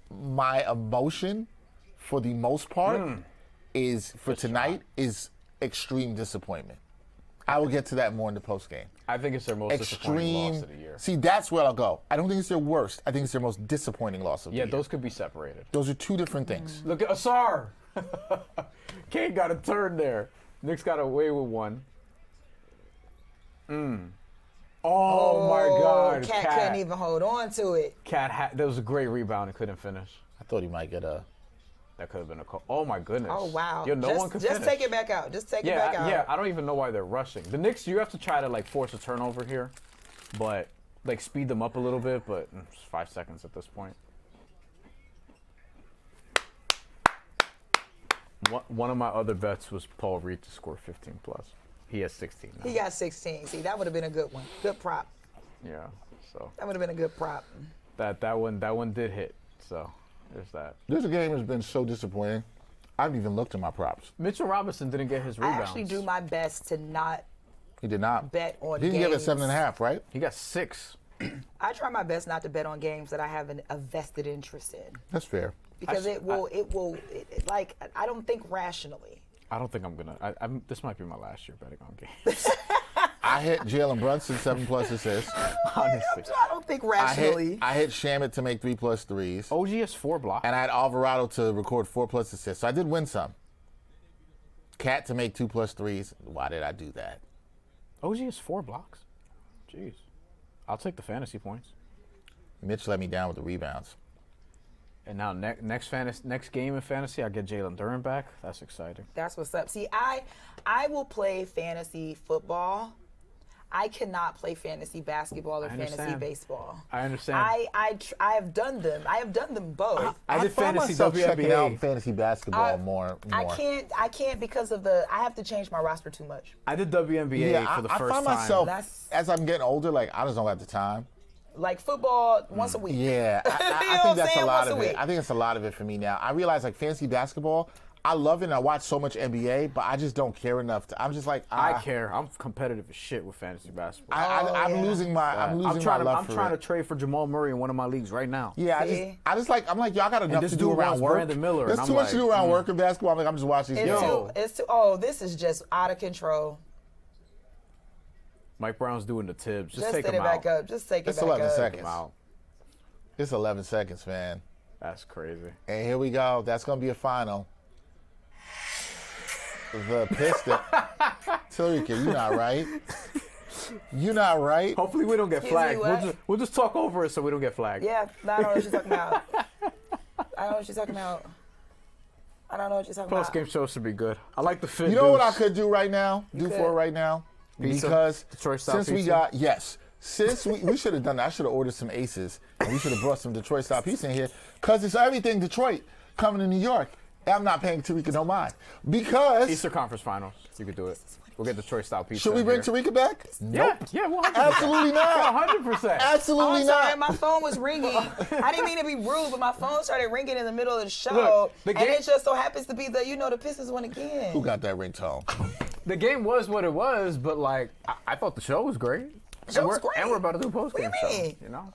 S1: my emotion, for the most part, is for tonight is extreme disappointment. I will get to that more in the post game.
S3: I think it's their most disappointing loss of the year.
S1: See, that's where I'll go. I don't think it's their worst. I think it's their most disappointing loss of the year.
S3: Yeah, those could be separated.
S1: Those are two different things.
S3: Look at Asar. Cade got a turn there. Knicks got away with one. Oh my God.
S2: Cat couldn't even hold on to it.
S3: That was a great rebound and couldn't finish.
S1: I thought he might get a.
S3: That could have been a call. Oh my goodness.
S2: Oh wow.
S3: Yo, no one could finish.
S2: Just take it back out. Just take it back out.
S3: Yeah, I don't even know why they're rushing. The Knicks, you have to try to like force a turnover here, but like speed them up a little bit. But it's 5 seconds at this point. One of my other bets was Paul Reed to score 15 plus. He has 16 now.
S2: He got 16. See, that would have been a good one. Good prop.
S3: Yeah, so
S2: that would have been a good prop.
S3: That one did hit. So there's that.
S1: This game has been so disappointing. I haven't even looked at my props.
S3: Mitchell Robinson didn't get his rebounds.
S2: I actually do my best to not.
S1: He did not
S2: bet on.
S1: He didn't
S2: games.
S1: give it 7.5, right?
S3: He got 6.
S2: I try my best not to bet on games that I have a vested interest in.
S1: That's fair.
S2: Because it will, like, I don't think rationally.
S3: I don't think I'm gonna. This might be my last year betting on games.
S1: I hit Jalen Brunson 7+ assists.
S3: Honestly,
S2: I don't think rationally.
S1: I hit Shamet to make 3+ threes.
S3: OG has 4 blocks.
S1: And I had Alvarado to record 4+ assists. So I did win some. Cat to make 2+ threes. Why did I do that?
S3: OG has 4 blocks. Jeez, I'll take the fantasy points.
S1: Mitch let me down with the rebounds.
S3: And now next game in fantasy, I get Jalen Duren back. That's exciting.
S2: That's what's up. See, I will play fantasy football. I cannot play fantasy basketball or fantasy baseball.
S3: I understand.
S2: I have done them. I have done them both.
S3: I did
S1: find
S3: fantasy
S1: myself
S3: WNBA.
S1: checking out fantasy basketball more.
S2: I can't because of I have to change my roster too much.
S3: I did WNBA for the first time.
S1: I find myself, as I'm getting older, like, I just don't have the time.
S2: Like football once a week.
S1: Yeah, I think that's a lot of it. I think it's a lot of it for me now. I realize, like, fantasy basketball, I love it and I watch so much NBA, but I just don't care enough. I'm just like,
S3: I care. I'm competitive as shit with fantasy basketball.
S1: I'm losing my love for it.
S3: I'm trying to trade for Jamal Murray in one of my leagues right now.
S1: Yeah, I'm like, y'all got enough to do around work.
S3: Brandon Miller,
S1: There's too much to do around work in basketball. I'm like, I'm just watching these games.
S2: This is just out of control.
S3: Mike Brown's doing the Tibbs. Just take
S2: him
S3: him
S2: back up. Just take it back up.
S1: It's 11 seconds. It's 11 seconds, man.
S3: That's crazy.
S1: And here we go. That's going to be a final. The Pistons. Terrika, you're not right. You're not right.
S3: Hopefully we don't get flagged. We'll just talk over it so we don't get flagged.
S2: Yeah, I don't know what she's talking about. I don't know what she's talking about. I don't know what she's talking about.
S3: Post-game show should be good. I like the fit.
S1: You know what I could do right now? Right now?
S3: Pizza?
S1: Because
S3: Detroit-style
S1: since we
S3: pizza?
S1: since we should have done that, I should have ordered some Aces, and we should have brought some Detroit-style pizza in here, because it's everything Detroit coming to New York. And I'm not paying Terrika no mind. Because
S3: Eastern Conference Finals, you could do it. We'll get Detroit-style pizza.
S1: Should we bring Terrika back?
S3: Nope. Yeah, 100%.
S1: Absolutely not.
S3: 100%.
S1: Absolutely not.
S2: My phone was ringing. I didn't mean to be rude, but my phone started ringing in the middle of the show. Look, and it just so happens to be the Pistons won again.
S1: Who got that ringtone?
S3: The game was what it was, but like I thought the show was great.
S2: The show was great.
S3: And we're about to do a post-game show.
S2: You know?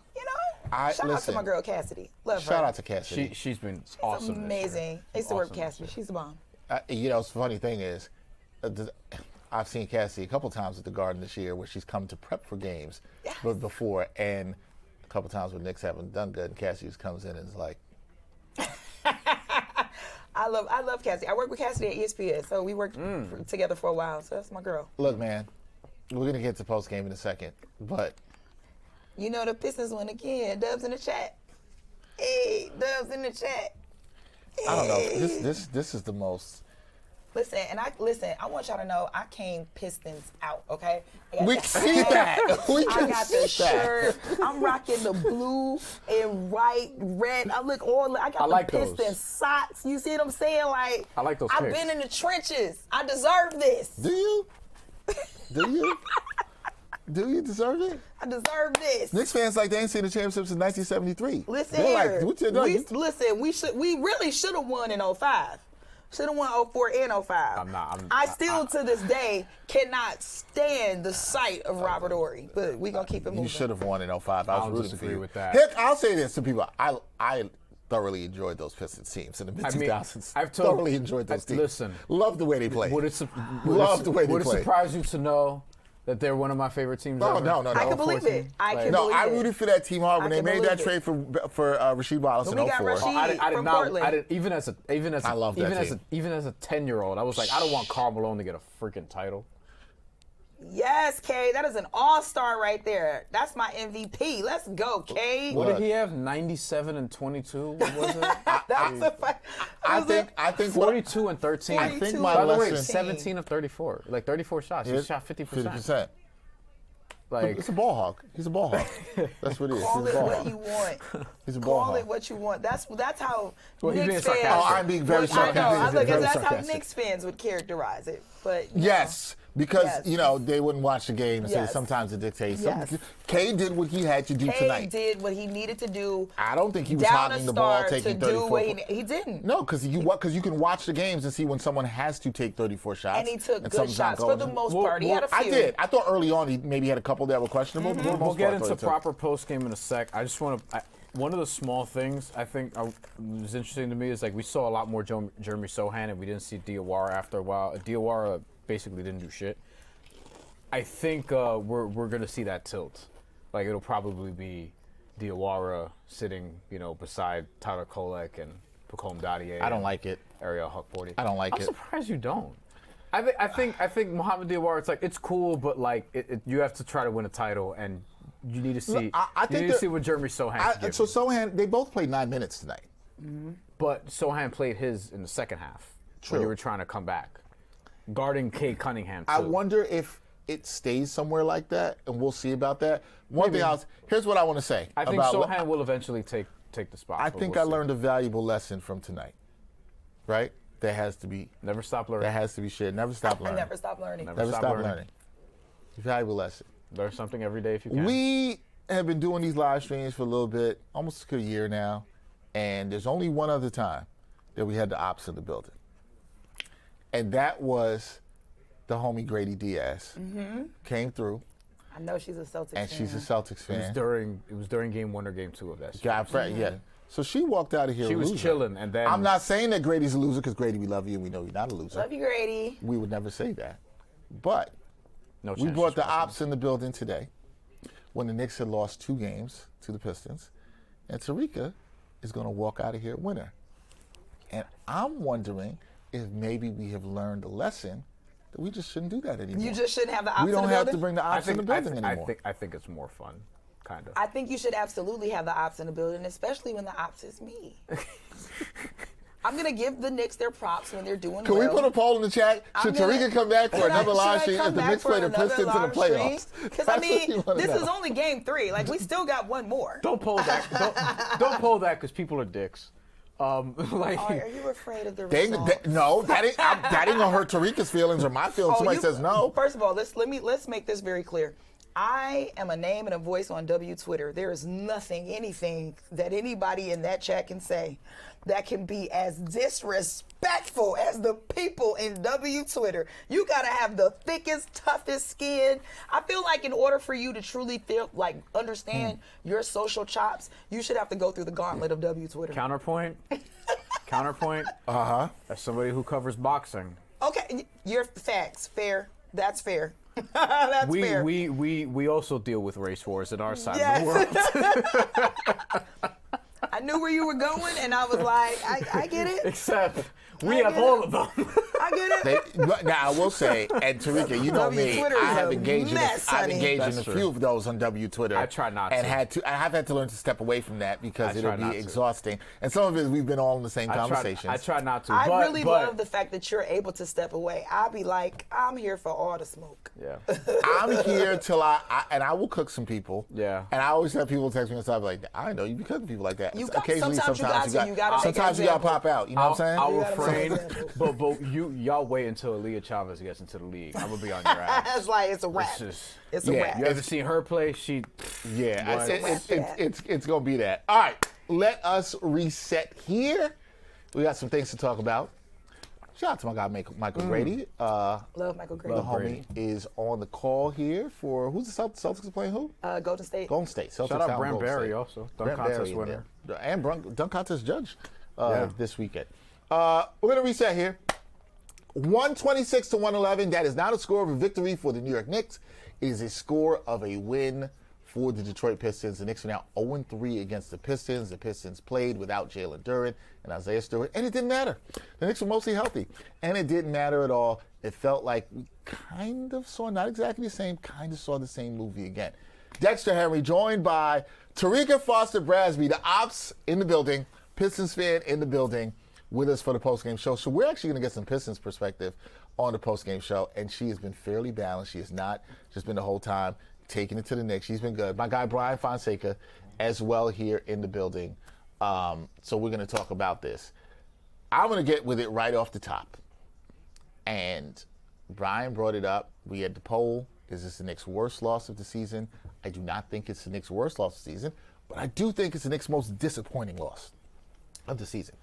S2: Shout out to my girl Cassidy. Love her.
S1: Shout out to Cassidy.
S3: She's been awesome.
S2: Amazing. I used to work with Cassidy. She's the bomb.
S1: The funny thing is, I've seen Cassidy a couple times at the Garden this year where she's come to prep for games before, and a couple times when Knicks haven't done good, and Cassidy just comes in and is like,
S2: I love Cassidy. I worked with Cassidy at ESPN, so we worked together for a while. So that's my girl.
S1: Look, man, we're gonna get to post game in a second, but
S2: the Pistons won again. Dubs in the chat. Hey, Dubs in the chat. Hey.
S1: I don't know. This is the most.
S2: Listen, I want y'all to know I came Pistons out, okay?
S1: We can see that.
S2: I got the shirt. I'm rocking the blue and white, red. I got the Pistons socks. You see what I'm saying? Like,
S3: I like those.
S2: I've been in the trenches. I deserve this.
S1: Do you? Do you? Do you deserve it?
S2: I deserve this.
S1: Knicks fans like they ain't seen the championship since 1973.
S2: Listen here. We really should have won in 05. Should have won 04 and 05. I still, to this day, cannot stand the sight of Robert Horry, but we're going to keep it moving.
S1: You should have won in 05. I was
S3: disagree with that.
S1: Heck, I'll say this to people. I thoroughly enjoyed those Pistons teams in the mid-2000s. I've thoroughly enjoyed those teams.
S3: Listen.
S1: Love the way they played.
S3: Would it surprise you to know that they're one of my favorite teams ever?
S1: No.
S2: I can believe it.
S1: I rooted for that team hard when they made that trade for Rasheed Wallace in 04.
S2: We got Rasheed from Portland.
S3: Even as a 10-year-old, I was like, I don't want Karl Malone to get a freaking title.
S2: Yes, Cade. That is an all-star right there. That's my MVP. Let's go, Cade.
S3: What did he have? 97 and 22. What was it?
S1: I think
S3: 42 and 13.
S1: I think my
S3: By the way,
S1: lesson.
S3: 17 of 34. Like 34 shots. He shot 50%.
S1: 50%.
S3: Like
S1: It's a ball hog. He's a ball hog. That's what it is.
S2: Call
S1: He's
S2: it
S1: a ball
S2: what
S1: hog.
S2: you want.
S1: He's a ball
S2: Call
S1: hog.
S2: it what you want. That's how
S3: Well, he's
S2: Knicks
S3: being
S2: fans.
S3: sarcastic.
S1: Oh, I'm being very
S2: I
S1: sarcastic.
S2: know. I look,
S1: Very
S2: that's how
S1: sarcastic.
S2: Knicks fans would characterize it. But
S1: Yes, because
S2: Yes.
S1: they wouldn't watch the game and say
S2: Yes.
S1: sometimes it dictates.
S2: Yes.
S1: Cade did what he had to do
S2: Cade
S1: tonight.
S2: did what he needed to do.
S1: I don't think he was
S2: down
S1: hogging
S2: a
S1: the ball,
S2: star
S1: taking
S2: to do
S1: 34.
S2: what he didn't.
S1: No, because you can watch the games and see when someone has to take 34 shots.
S2: And he took good
S1: something's not
S2: shots for the
S1: going.
S2: most part. He had a
S1: I
S2: few.
S1: did. I thought early on he maybe had a couple that were questionable. But for the
S3: We'll
S1: most
S3: get
S1: part, I
S3: into
S1: thought he took.
S3: proper post game in a sec. I just want to. One of the small things I think was interesting to me is like we saw a lot more Jeremy Sohan and we didn't see Diawara after a while. Diawara basically didn't do shit. I think we're gonna see that tilt. Like it'll probably be Diawara sitting, beside Tyler Kolek and Pacome Dadier.
S1: I don't like it.
S3: Ariel Huck-40.
S1: I don't like
S3: I'm
S1: it.
S3: surprised you don't. I think Mohamed Diawara. It's like it's cool, but like you have to try to win a title, and you need to see.
S1: Look, I think
S3: you need to see what Jeremy Sohan can give
S1: So
S3: you.
S1: Sohan, they both played 9 minutes tonight.
S3: But Sohan played his in the second half.
S1: True.
S3: When you were trying to come back, guarding Cade Cunningham. Too.
S1: I wonder if it stays somewhere like that, and we'll see about that. One thing else. Here's what I want to say.
S3: I think
S1: about
S3: Sohan will eventually take the spot.
S1: I
S3: but
S1: think
S3: we'll
S1: I
S3: see.
S1: learned a valuable lesson from tonight. Right? There has to be.
S3: Never stop learning.
S1: That has to be shared. Never stop
S2: I
S1: learning.
S2: never stop learning.
S1: Never stop learning. Valuable lesson.
S3: Learn something every day if you can.
S1: We have been doing these live streams for a little bit, almost a year now, and there's only one other time that we had the ops in the building. And that was the homie Grady Diaz. Came through,
S2: I know she's a Celtics
S1: and
S2: fan.
S1: she's a Celtics fan.
S3: it was during game 1 or game 2 of that series.
S1: Yeah. So she walked out of here
S3: She
S1: a
S3: was
S1: loser.
S3: chilling, and then
S1: I'm not saying that Grady's a loser because Grady, we love you and we know you're not a loser.
S2: Love you, Grady.
S1: We would never say that. But
S3: no
S1: we
S3: chance
S1: brought
S3: to
S1: the
S3: trust
S1: ops in the building today when the Knicks had lost 2 games to the Pistons. And Terrika is going to walk out of here a winner. And I'm wondering if maybe we have learned a lesson that we just shouldn't do that anymore.
S2: You just shouldn't have the ops
S1: We
S2: in
S1: don't
S2: the
S1: have
S2: building?
S1: to bring the ops in the building anymore.
S3: I think it's more fun, kind of.
S2: I think you should absolutely have the ops in the building, especially when the ops is me. I'm going to give the Knicks their props when they're doing
S1: Can
S2: well.
S1: we put a poll in the chat? Should Terrika come back for another live stream if the Knicks play the Pistons in the playoffs?
S2: Because, I mean, this is only game 3. Like, we still got one more.
S3: Don't poll that. don't poll that because people are dicks.
S2: Are you afraid of the
S1: They,
S2: results?
S1: no, that ain't gonna hurt Terrika's feelings or my feelings. Somebody says no.
S2: First of all, let's make this very clear. I am a name and a voice on W Twitter. There is anything that anybody in that chat can say that can be as disrespectful as the people in W Twitter. You gotta have the thickest, toughest skin. I feel like in order for you to truly understand your social chops, you should have to go through the gauntlet of W Twitter.
S3: Counterpoint.
S1: Uh-huh.
S3: As somebody who covers boxing.
S2: Okay, your facts. Fair. That's fair. That's fair.
S3: We also deal with race wars in our side
S2: Yes.
S3: of the world.
S2: I knew where you were going, and I was like, I get it.
S3: Except we have all of them.
S2: I get it.
S1: Now I will say, and Terrika, you know
S2: W
S1: me,
S2: Twitter is
S1: I have
S2: a
S1: engaged
S2: mess,
S1: in I've
S2: honey.
S1: engaged in
S3: That's
S1: a
S3: true.
S1: few of those on W Twitter.
S3: I try not
S1: and
S3: to.
S1: I have had to learn to step away from that because
S3: I
S1: it'll
S3: try not
S1: be
S3: to.
S1: exhausting. And some of it we've been all in the same
S3: I
S1: conversations.
S3: try not to.
S2: I
S3: but,
S2: really
S3: but,
S2: love the fact that you're able to step away. I'll be like, I'm here for all the smoke.
S3: Yeah.
S1: I'm here till I will cook some people.
S3: Yeah.
S1: And I always have people text me and stuff like, I know you be cooking people like that.
S2: Occasionally, sometimes you gotta make an
S1: sometimes you gotta
S2: example.
S1: pop out. You know what I'm saying?
S3: I'll
S2: You gotta
S3: refrain,
S2: make an
S3: but y'all wait until Aaliyah Chavez gets into the league. I'm gonna be on your ass.
S2: It's like, it's a wrap.
S3: It's just,
S2: It's a
S1: Yeah.
S2: wrap.
S3: you ever seen her play? She,
S1: Yeah,
S3: What?
S1: it's going to be that. All right, let us reset here. We got some things to talk about. Shout out to my guy, Michael Grady.
S2: Love Michael Grady.
S1: The
S3: Love
S1: homie
S3: Grady.
S1: is on the call here for, who's the Celtics playing who?
S2: Golden State.
S1: Golden State. Celtics
S3: shout out
S1: down
S3: Brand
S1: Golden
S3: Barry
S1: State.
S3: also, dunk
S1: Brent
S3: contest
S1: Barry in
S3: winner.
S1: there. And dunk contest judge
S3: Yeah.
S1: this weekend. We're going to reset here. 126 to 111. That is not a score of a victory for the New York Knicks. It is a score of a win for the Detroit Pistons. The Knicks are now 0-3 against the Pistons. The Pistons played without Jalen Duren and Isaiah Stewart, and it didn't matter. The Knicks were mostly healthy, and it didn't matter at all. It felt like we kind of saw, not exactly the same, kind of saw the same movie again. Dexter Henry, joined by Terrika Foster-Brasby, the ops in the building, Pistons fan in the building, with us for the postgame show. So we're actually going to get some Pistons perspective on the postgame show, and she has been fairly balanced. She has not just been the whole time taking it to the Knicks. She's been good. My guy Bryan Fonseca as well here in the building. So we're going to talk about this. I'm going to get with it right off the top. And Bryan brought it up. We had the poll. Is this the Knicks' worst loss of the season? I do not think it's the Knicks' worst loss of the season, but I do think it's the Knicks' most disappointing loss of the season.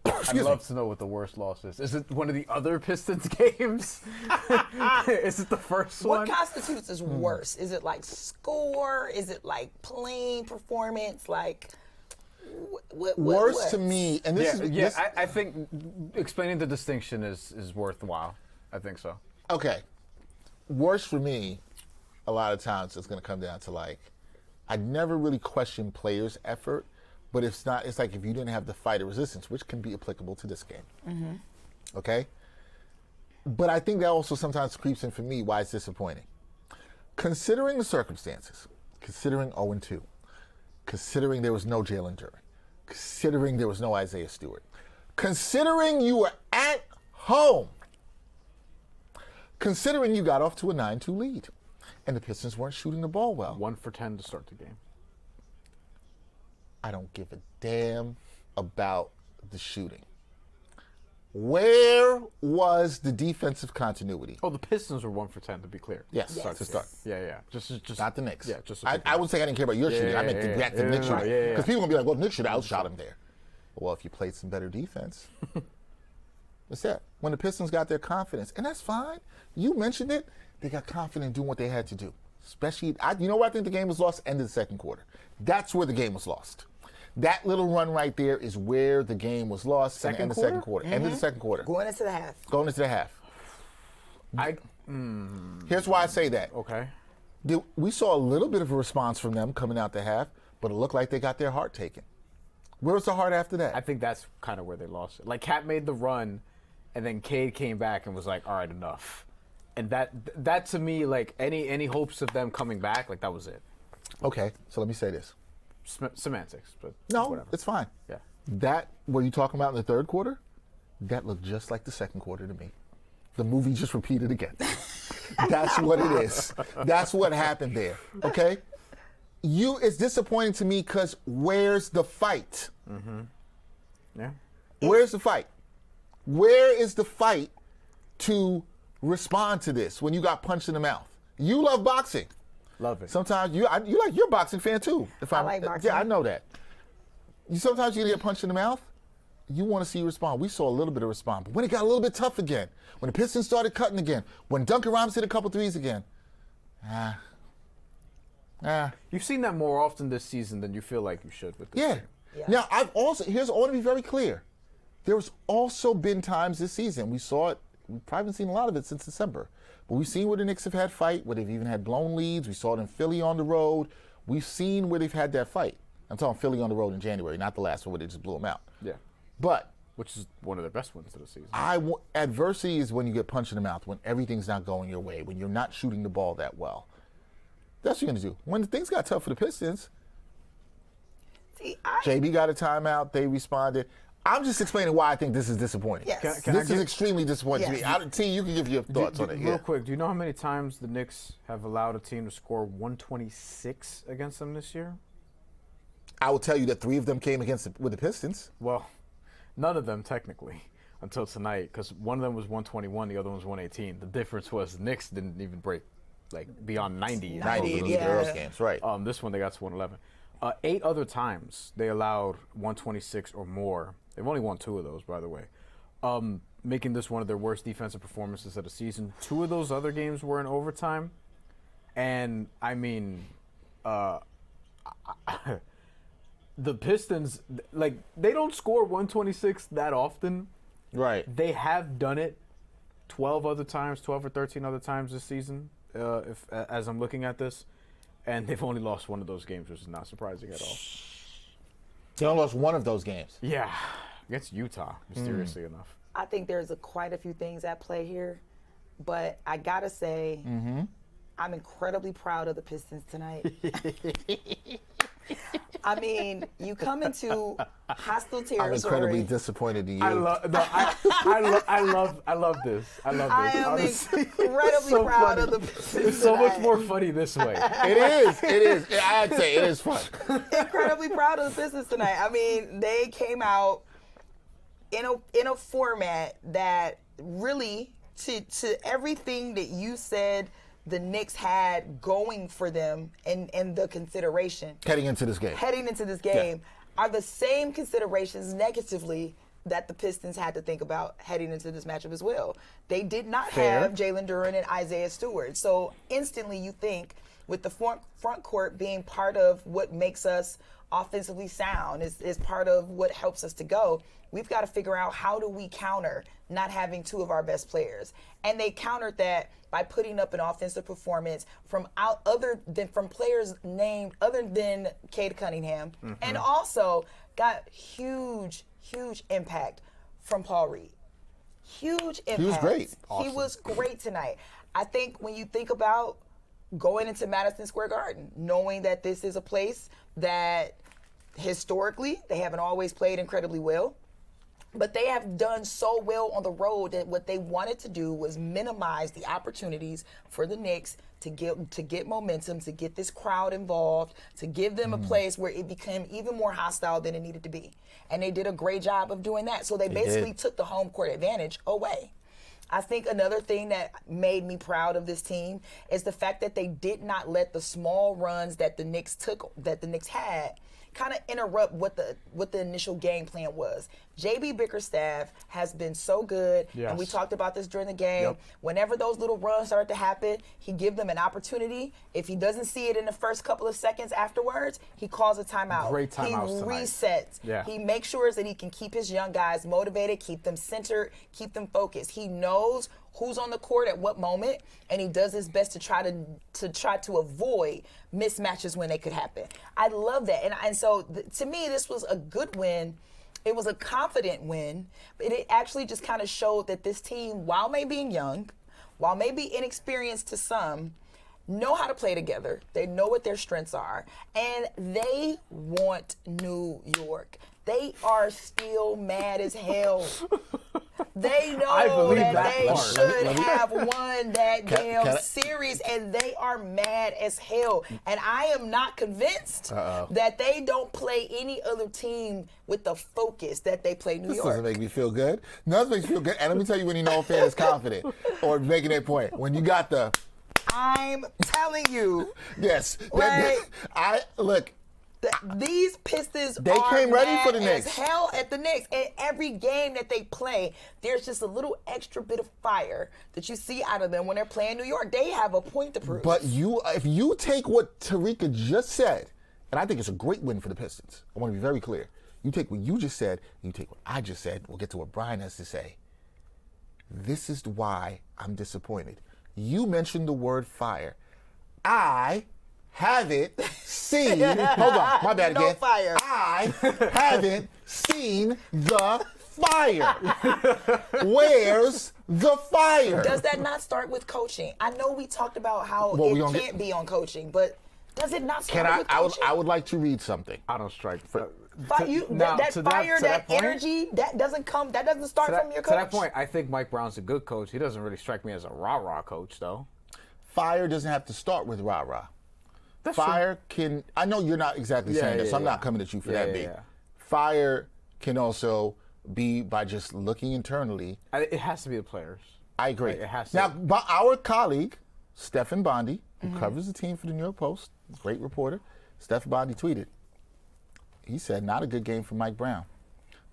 S3: I'd love to know what the worst loss is. Is it one of the other Pistons games? Is it the first one?
S2: What constitutes as worse? Is it like score? Is it like plain performance? Like
S1: worse to me, and this is
S3: I think explaining the distinction is worthwhile. I think so.
S1: Okay, worse for me, a lot of times it's going to come down to like, I never really question players' effort. But it's not, it's like if you didn't have the fight of resistance, which can be applicable to this game. Mm-hmm. Okay? But I think that also sometimes creeps in for me why it's disappointing. Considering the circumstances, considering 0-2, considering there was no Jalen Duren, considering there was no Isaiah Stewart, considering you were at home, considering you got off to a 9-2 lead, and the Pistons weren't shooting the ball well.
S3: 1 for 10 to start the game.
S1: I don't give a damn about the shooting. Where was the defensive continuity?
S3: Oh, the Pistons were 1 for 10, to be clear.
S1: Yes. To start.
S3: Yeah. Just
S1: not the Knicks.
S3: Yeah, just.
S1: I would say I didn't care about your shooting. I meant the Knicks shooting. Because people are going to be like, well, Knicks should have outshot him there. Well, if you played some better defense, what's that? When the Pistons got their confidence, and that's fine. You mentioned it. They got confident in doing what they had to do. Especially, you know where I think the game was lost? End of the second quarter. That's where the game was lost. That little run right there is where the game was lost. End of the second quarter. Mm-hmm. End of the second quarter.
S2: Going into the half.
S1: Going into the half. Here's why I say that.
S3: Okay.
S1: We saw a little bit of a response from them coming out the half, but it looked like they got their heart taken. Where was the heart after that?
S3: I think that's kind of where they lost it. Like, Cat made the run, and then Cade came back and was like, all right, enough. And that to me, like, any hopes of them coming back, like, that was it.
S1: Okay, so let me say this.
S3: Semantics, but
S1: no,
S3: whatever.
S1: It's fine.
S3: Yeah.
S1: That, what you talking about in the third quarter, that looked just like the second quarter to me. The movie just repeated again. That's what it is. That's what happened there, okay? It's disappointing to me because where's the fight?
S3: Mm-hmm. Yeah.
S1: Where's the fight? Where is the fight to respond to this when you got punched in the mouth? You love boxing.
S3: Love it.
S1: Sometimes you're a boxing fan too.
S2: I like boxing.
S1: Yeah, I know that. Sometimes you get punched in the mouth. You want to see you respond. We saw a little bit of response, but when it got a little bit tough again, when the Pistons started cutting again, when Duncan Robinson hit a couple threes again,
S3: You've seen that more often this season than you feel like you should with this team.
S1: Yeah. Now I want to be very clear. There's also been times this season we saw it. We probably haven't seen a lot of it since December. But we've seen where the Knicks have had fight, where they've even had blown leads. We saw it in Philly on the road. We've seen where they've had that fight. I'm talking Philly on the road in January, not the last one where they just blew them out.
S3: Yeah.
S1: But
S3: which is one of their best ones of the season.
S1: Adversity is when you get punched in the mouth, when everything's not going your way, when you're not shooting the ball that well. That's what you're going to do. When things got tough for the Pistons, JB got a timeout. They responded. I'm just explaining why I think this is disappointing.
S2: Yes.
S1: This is extremely disappointing to me. T, you can give your thoughts on it.
S3: Real quick, do you know how many times the Knicks have allowed a team to score 126 against them this year?
S1: I will tell you that 3 of them came with the Pistons.
S3: Well, none of them technically until tonight, because one of them was 121, the other one was 118. The difference was the Knicks didn't even break beyond 90.
S1: 90 in the girls' games, right.
S3: This one they got to 111. 8 other times they allowed 126 or more. They've only won 2 of those, by the way, making this one of their worst defensive performances of the season. 2 of those other games were in overtime, and I mean, the Pistons, they don't score 126 that often.
S1: Right.
S3: They have done it 12 or 13 other times this season, as I'm looking at this, and they've only lost 1 of those games, which is not surprising at all.
S1: They only lost 1 of those games.
S3: Yeah, against Utah, mysteriously enough.
S2: I think there's quite a few things at play here. but I gotta say, I'm incredibly proud of the Pistons tonight. I mean, you come into hostile territory.
S1: I'm incredibly disappointed in you.
S3: I love this.
S2: I am incredibly
S3: so
S2: proud
S3: funny.
S2: of the Pistons.
S3: It's so much
S2: tonight.
S3: more funny this way.
S1: It is. I'd say it is fun.
S2: Incredibly proud of the Pistons tonight. I mean, they came out in a format that really to everything that you said the Knicks had going for them and the consideration
S1: Heading into this game.
S2: Are the same considerations negatively that the Pistons had to think about heading into this matchup as well. They did not have Jalen Duren and Isaiah Stewart. So instantly you think with the front court being part of what makes us offensively sound, is part of what helps us to go, we've got to figure out how do we counter not having two of our best players. And they countered that by putting up an offensive performance from players named other than Cade Cunningham, and also got huge impact from Paul Reed. Huge impact.
S1: He was great.
S2: He was great tonight. I think when you think about going into Madison Square Garden, knowing that this is a place that historically they haven't always played incredibly well, but they have done so well on the road that what they wanted to do was minimize the opportunities for the Knicks to get momentum, to get this crowd involved, to give them a place where it became even more hostile than it needed to be. And they did a great job of doing that. So they basically took the home court advantage away. I think another thing that made me proud of this team is the fact that they did not let the small runs that the Knicks had kind of interrupt what the initial game plan was. J.B. Bickerstaff has been so good, and we talked about this during the game. Whenever those little runs start to happen, he gives them an opportunity. If he doesn't see it in the first couple of seconds afterwards, he calls a timeout.
S3: Great timeouts
S2: He
S3: tonight.
S2: resets.
S3: Yeah.
S2: He makes sure that he can keep his young guys motivated, keep them centered, keep them focused. He knows who's on the court at what moment, and he does his best to try to avoid mismatches when they could happen. I love that, and so to me, this was a good win. It was a confident win, but it actually just kind of showed that this team, while maybe being young, while maybe inexperienced to some, know how to play together. They know what their strengths are, and they want New York. They are still mad as hell. They know that they should have won that damn series, and they are mad as hell. And I am not convinced that they don't play any other team with the focus that they play New York.
S1: This doesn't make me feel good. Nothing makes me feel good. And let me tell you when you know a fan is confident or making their point. When you got the...
S2: I'm telling you.
S1: Yes. Look.
S2: These Pistons
S1: they
S2: are
S1: came ready
S2: mad
S1: for the Knicks.
S2: as hell at the Knicks. And every game that they play, there's just a little extra bit of fire that you see out of them when they're playing New York. They have a point to prove.
S1: But if you take what Terrika just said, and I think it's a great win for the Pistons. I want to be very clear. You take what you just said, and you take what I just said, we'll get to what Bryan has to say. This is why I'm disappointed. You mentioned the word fire. I haven't seen, hold on, my bad again.
S2: No fire.
S1: I haven't seen the fire. Where's the fire?
S2: Does that not start with coaching? I know we talked about how it can't be on coaching, but does it not start with coaching?
S1: I would like to read something.
S3: I don't strike.
S2: That energy, that doesn't start from your coach.
S3: To that point, I think Mike Brown's a good coach. He doesn't really strike me as a rah-rah coach, though.
S1: Fire doesn't have to start with rah-rah.
S3: That's
S1: fire can, I know you're not exactly saying this, so I'm not coming at you for that beat. Fire can also be by just looking internally.
S3: It has to be the players.
S1: I agree.
S3: It has to.
S1: Now, our colleague, Stephen Bondi, who covers the team for the New York Post, great reporter, Stephen Bondi tweeted, he said, not a good game for Mike Brown.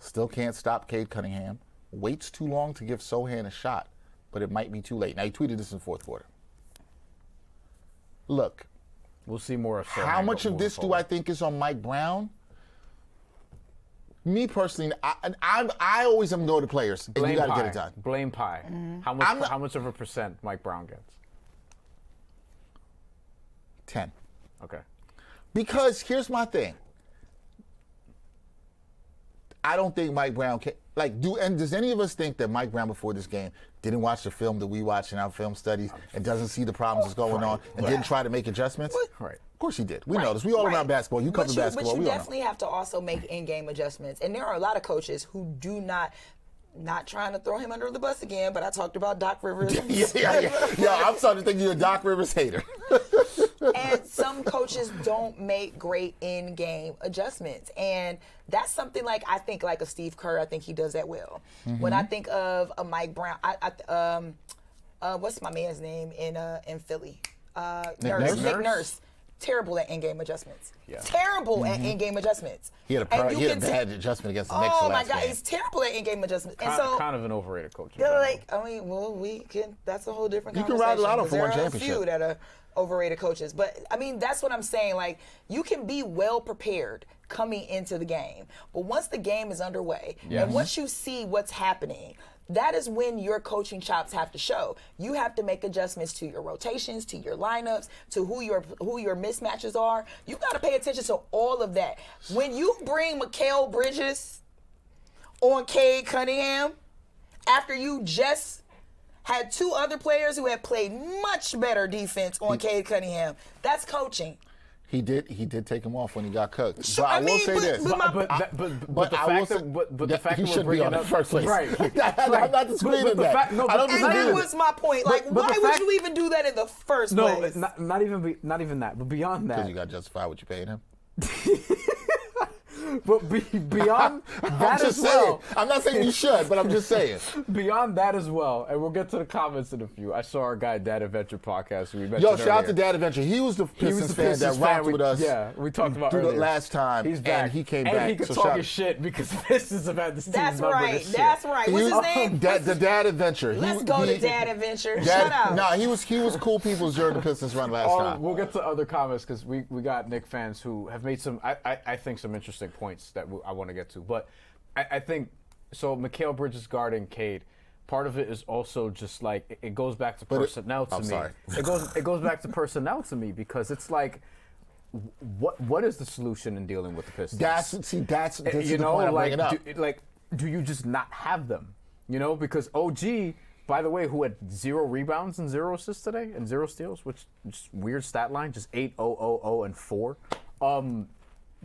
S1: Still can't stop Cade Cunningham. Waits too long to give Sohan a shot, but it might be too late. Now, he tweeted this in the fourth quarter. Look.
S3: We'll see more of Sohan.
S1: How much of this do I think is on Mike Brown? Me personally, I always am going to players, and you got to get it done.
S3: Blame pie. How much of a percent Mike Brown gets?
S1: 10.
S3: Okay.
S1: Because here's my thing. I don't think Mike Brown can, does any of us think that Mike Brown before this game didn't watch the film that we watch in our film studies and doesn't see the problems that's going on and didn't try to make adjustments?
S3: Right.
S1: Of course he did. We know this. We all around basketball. You cover basketball.
S2: But you
S1: we
S2: definitely have to also make in-game adjustments. And there are a lot of coaches who do not trying to throw him under the bus again, but I talked about Doc Rivers.
S1: Yeah, I'm starting to think you're a Doc Rivers hater.
S2: And some coaches don't make great in-game adjustments. And that's something I think like a Steve Kerr, I think he does that well. Mm-hmm. When I think of a Mike Brown, what's my man's name in Philly? Nick Nurse. Terrible at in-game adjustments. Yeah. Terrible at in-game adjustments.
S1: He had a bad adjustment against the Knicks.
S2: Oh my God, he's terrible at in-game adjustments. And so
S3: kind of an overrated coach.
S2: We can. That's a whole different conversation.
S1: You can ride it out for one championship.
S2: There are a few that are overrated coaches, but that's what I'm saying. You can be well prepared coming into the game, but once the game is underway and once you see what's happening, that is when your coaching chops have to show. You have to make adjustments to your rotations, to your lineups, to who your mismatches are. You got to pay attention to all of that. When you bring Bridges on Cade Cunningham, after you just had two other players who had played much better defense on Cade Cunningham, that's coaching.
S1: He did take him off when he got cooked. So I will say this.
S3: But the fact
S1: he
S3: that
S1: should be on the first place.
S3: Right.
S1: I'm not disagreeing that.
S2: And that was my point. Why would you even do that in the first place?
S3: No, not even that. But beyond that,
S1: because you got to justify what you paid him.
S3: But beyond that as well.
S1: I'm not saying you should, but I'm just saying.
S3: Beyond that as well, and we'll get to the comments in a few. I saw our guy Dad Adventure podcast who we mentioned earlier.
S1: Shout out to Dad Adventure. He was the Pistons fan that rocked with us.
S3: Yeah, we talked about earlier.
S1: Last time.
S3: He's back.
S1: And he came back.
S3: And he could talk his shit because the Pistons have had this team
S2: That's right. What's his name?
S1: The Dad Adventure.
S2: Let's go to Dad Adventure. Shut up.
S1: No, he was cool people during the Pistons run last time.
S3: We'll get to other comments because we got Knicks fans who have made some, I think, some interesting points that I want to get to. But I think, so Mikal Bridges guarding Cade, part of it is also just it goes back to personnel to me.
S1: Sorry.
S3: It goes back to personnel to me because it's what is the solution in dealing with the Pistons?
S1: That's the point I'm bringing up.
S3: Do you just not have them? Because OG, by the way, who had 0 rebounds and 0 assists today and 0 steals, which is weird stat line, just 8, 0, 0, 0, and 4.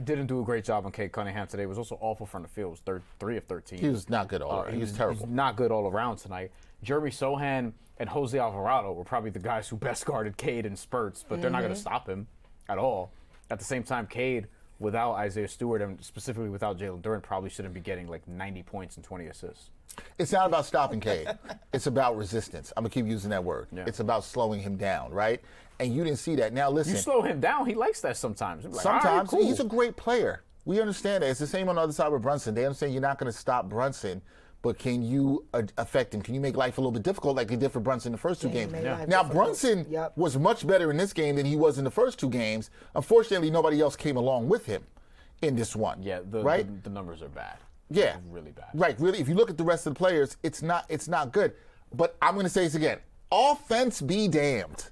S3: Didn't do a great job on Cade Cunningham today. Was also awful from the field. Was 3 of 13.
S1: He was not good all around. He was terrible.
S3: He was not good all around tonight. Jeremy Sohan and Jose Alvarado were probably the guys who best guarded Cade in spurts, but they're not going to stop him at all. At the same time, Cade, without Isaiah Stewart and specifically without Jalen Duren, probably shouldn't be getting 90 points and 20 assists.
S1: It's not about stopping Cade. It's about resistance. I'm going to keep using that word. Yeah. It's about slowing him down, right? And you didn't see that. Now, listen.
S3: You slow him down. He likes that sometimes.
S1: Sometimes.
S3: Cool.
S1: He's a great player. We understand that. It's the same on the other side with Brunson. They understand you're not going to stop Brunson, but can you affect him? Can you make life a little bit difficult like they did for Brunson in the first 2 games?
S2: Yeah.
S1: Now, Brunson was much better in this game than he was in the first 2 games. Unfortunately, nobody else came along with him in this one.
S3: Yeah,
S1: right?
S3: The numbers are bad.
S1: Yeah.
S3: Really bad.
S1: Right, really. If you look at the rest of the players, it's not good. But I'm going to say this again. Offense be damned.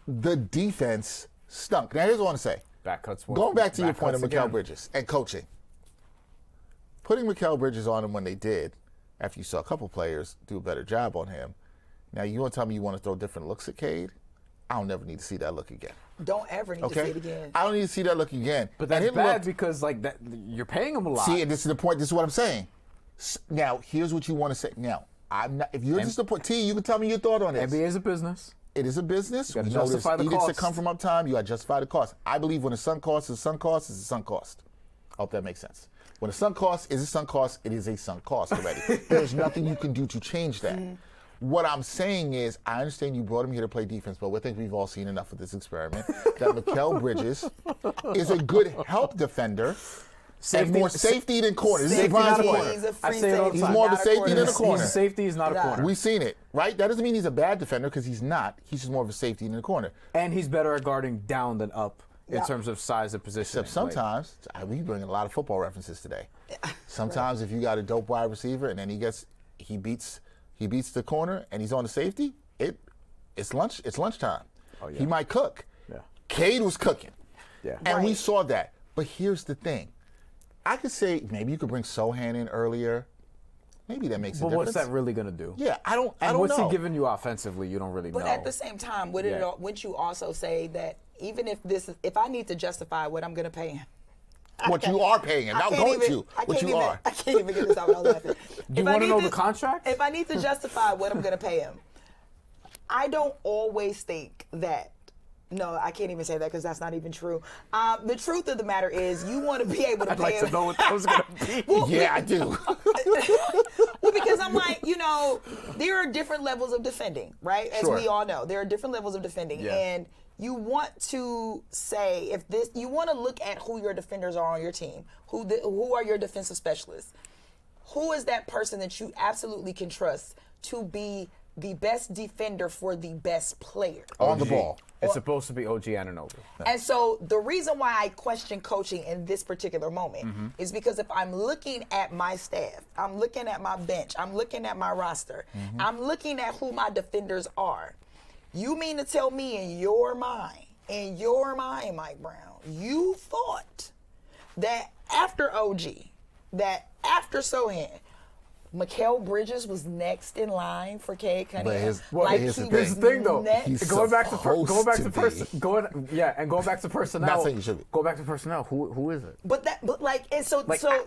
S1: The defense stunk. Now, here's what I want to say.
S3: Back cuts.
S1: Going back to your point of Mikal Bridges and coaching. Putting Mikal Bridges on him when they did, after you saw a couple players do a better job on him. Now, you want to tell me you want to throw different looks at Cade? I don't never need to see that look again.
S2: Don't ever need to see it again.
S1: I don't need to see that look again.
S3: But that's bad because that you're paying him a lot.
S1: See, and this is the point. This is what I'm saying. Now, here's what you want to say. Now, I'm not. If you're just a point, T, you can tell me your thought on this.
S3: NBA is a business.
S1: It is a business.
S3: You got to justify the cost.
S1: Edicts that come from uptime, you got to justify the cost. I believe when a sunk cost is a sunk cost, it's a sunk cost. I hope that makes sense. When a sunk cost is a sunk cost, it is a sunk cost already. There's nothing you can do to change that. What I'm saying is, I understand you brought him here to play defense, but I think we've all seen enough of this experiment that Mikal Bridges is a good help defender. And more safety than corner.
S2: He's
S1: more of a safety than a corner.
S3: He's a safety, he's not a corner.
S1: We've seen it, right? That doesn't mean he's a bad defender because he's not. He's just more of a safety than a corner.
S3: And he's better at guarding down than up in terms of size and position.
S1: Except sometimes, we bring a lot of football references today. Sometimes if you got a dope wide receiver and then he beats the corner and he's on the safety, it's lunchtime. Oh, yeah. He might cook. Yeah. Cade was cooking. Yeah. And we saw that. But here's the thing. I could say maybe you could bring Sohan in earlier. Maybe that makes a difference.
S3: But what's that really going to do?
S1: Yeah, I don't know.
S3: What's he giving you offensively? You don't really know.
S2: But at the same time, wouldn't you also say that even if I need to justify what I'm going to pay him?
S1: What you are paying him, not going to. What you are.
S2: I can't even get this out without laughing.
S3: Do you want to know the contract?
S2: If I need to justify what I'm going to pay him, I don't always think that. No, I can't even say that because that's not even true. The truth of the matter is, you want to be able to
S3: I'd
S2: pay
S3: like
S2: him.
S3: to know what that was going to be.
S2: Well,
S1: Yeah, I do.
S2: Well, because I'm like, there are different levels of defending, right? As we all know, there are different levels of defending, and you want to say you want to look at who your defenders are on your team, who are your defensive specialists, who is that person that you absolutely can trust to be the best defender for the best player
S1: on the ball.
S3: It's supposed to be OG Anunoby.
S2: And so the reason why I question coaching in this particular moment is because if I'm looking at my staff, I'm looking at my bench, I'm looking at my roster, I'm looking at who my defenders are. You mean to tell me in your mind, Mike Brown, you thought that after OG, that after Sohan, Bridges was next in line for Cade Cunningham.
S1: Here's
S3: Here's the thing, though. Going back to personnel.
S1: Not saying you should be.
S3: Go back to personnel. Who is it?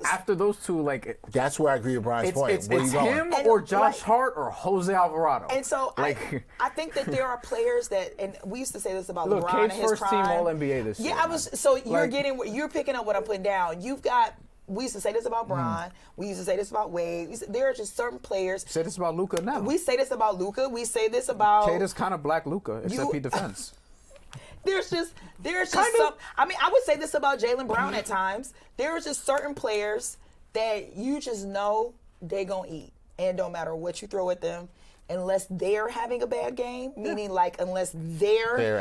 S3: After those two,
S1: that's where I agree with Brian's point.
S3: It's
S1: Where you going?
S3: him or Josh Hart or Jose Alvarado.
S2: And so I think that there are players that, and we used to say this about LeBron
S3: Cade's
S2: and his
S3: first
S2: prime.
S3: team All-NBA this year.
S2: Yeah, you're picking up what I'm putting down. We used to say this about Bryan. We used to say this about Wade. There are just certain players.
S3: Say this about Luka now.
S2: We say this about Luka. We say this about.
S3: Cade is kind of black Luka, except he defends.
S2: There's just some. I mean, I would say this about Jaylen Brown at times. There are just certain players that you just know they gonna eat, and don't matter what you throw at them, unless they're having a bad game, meaning unless they're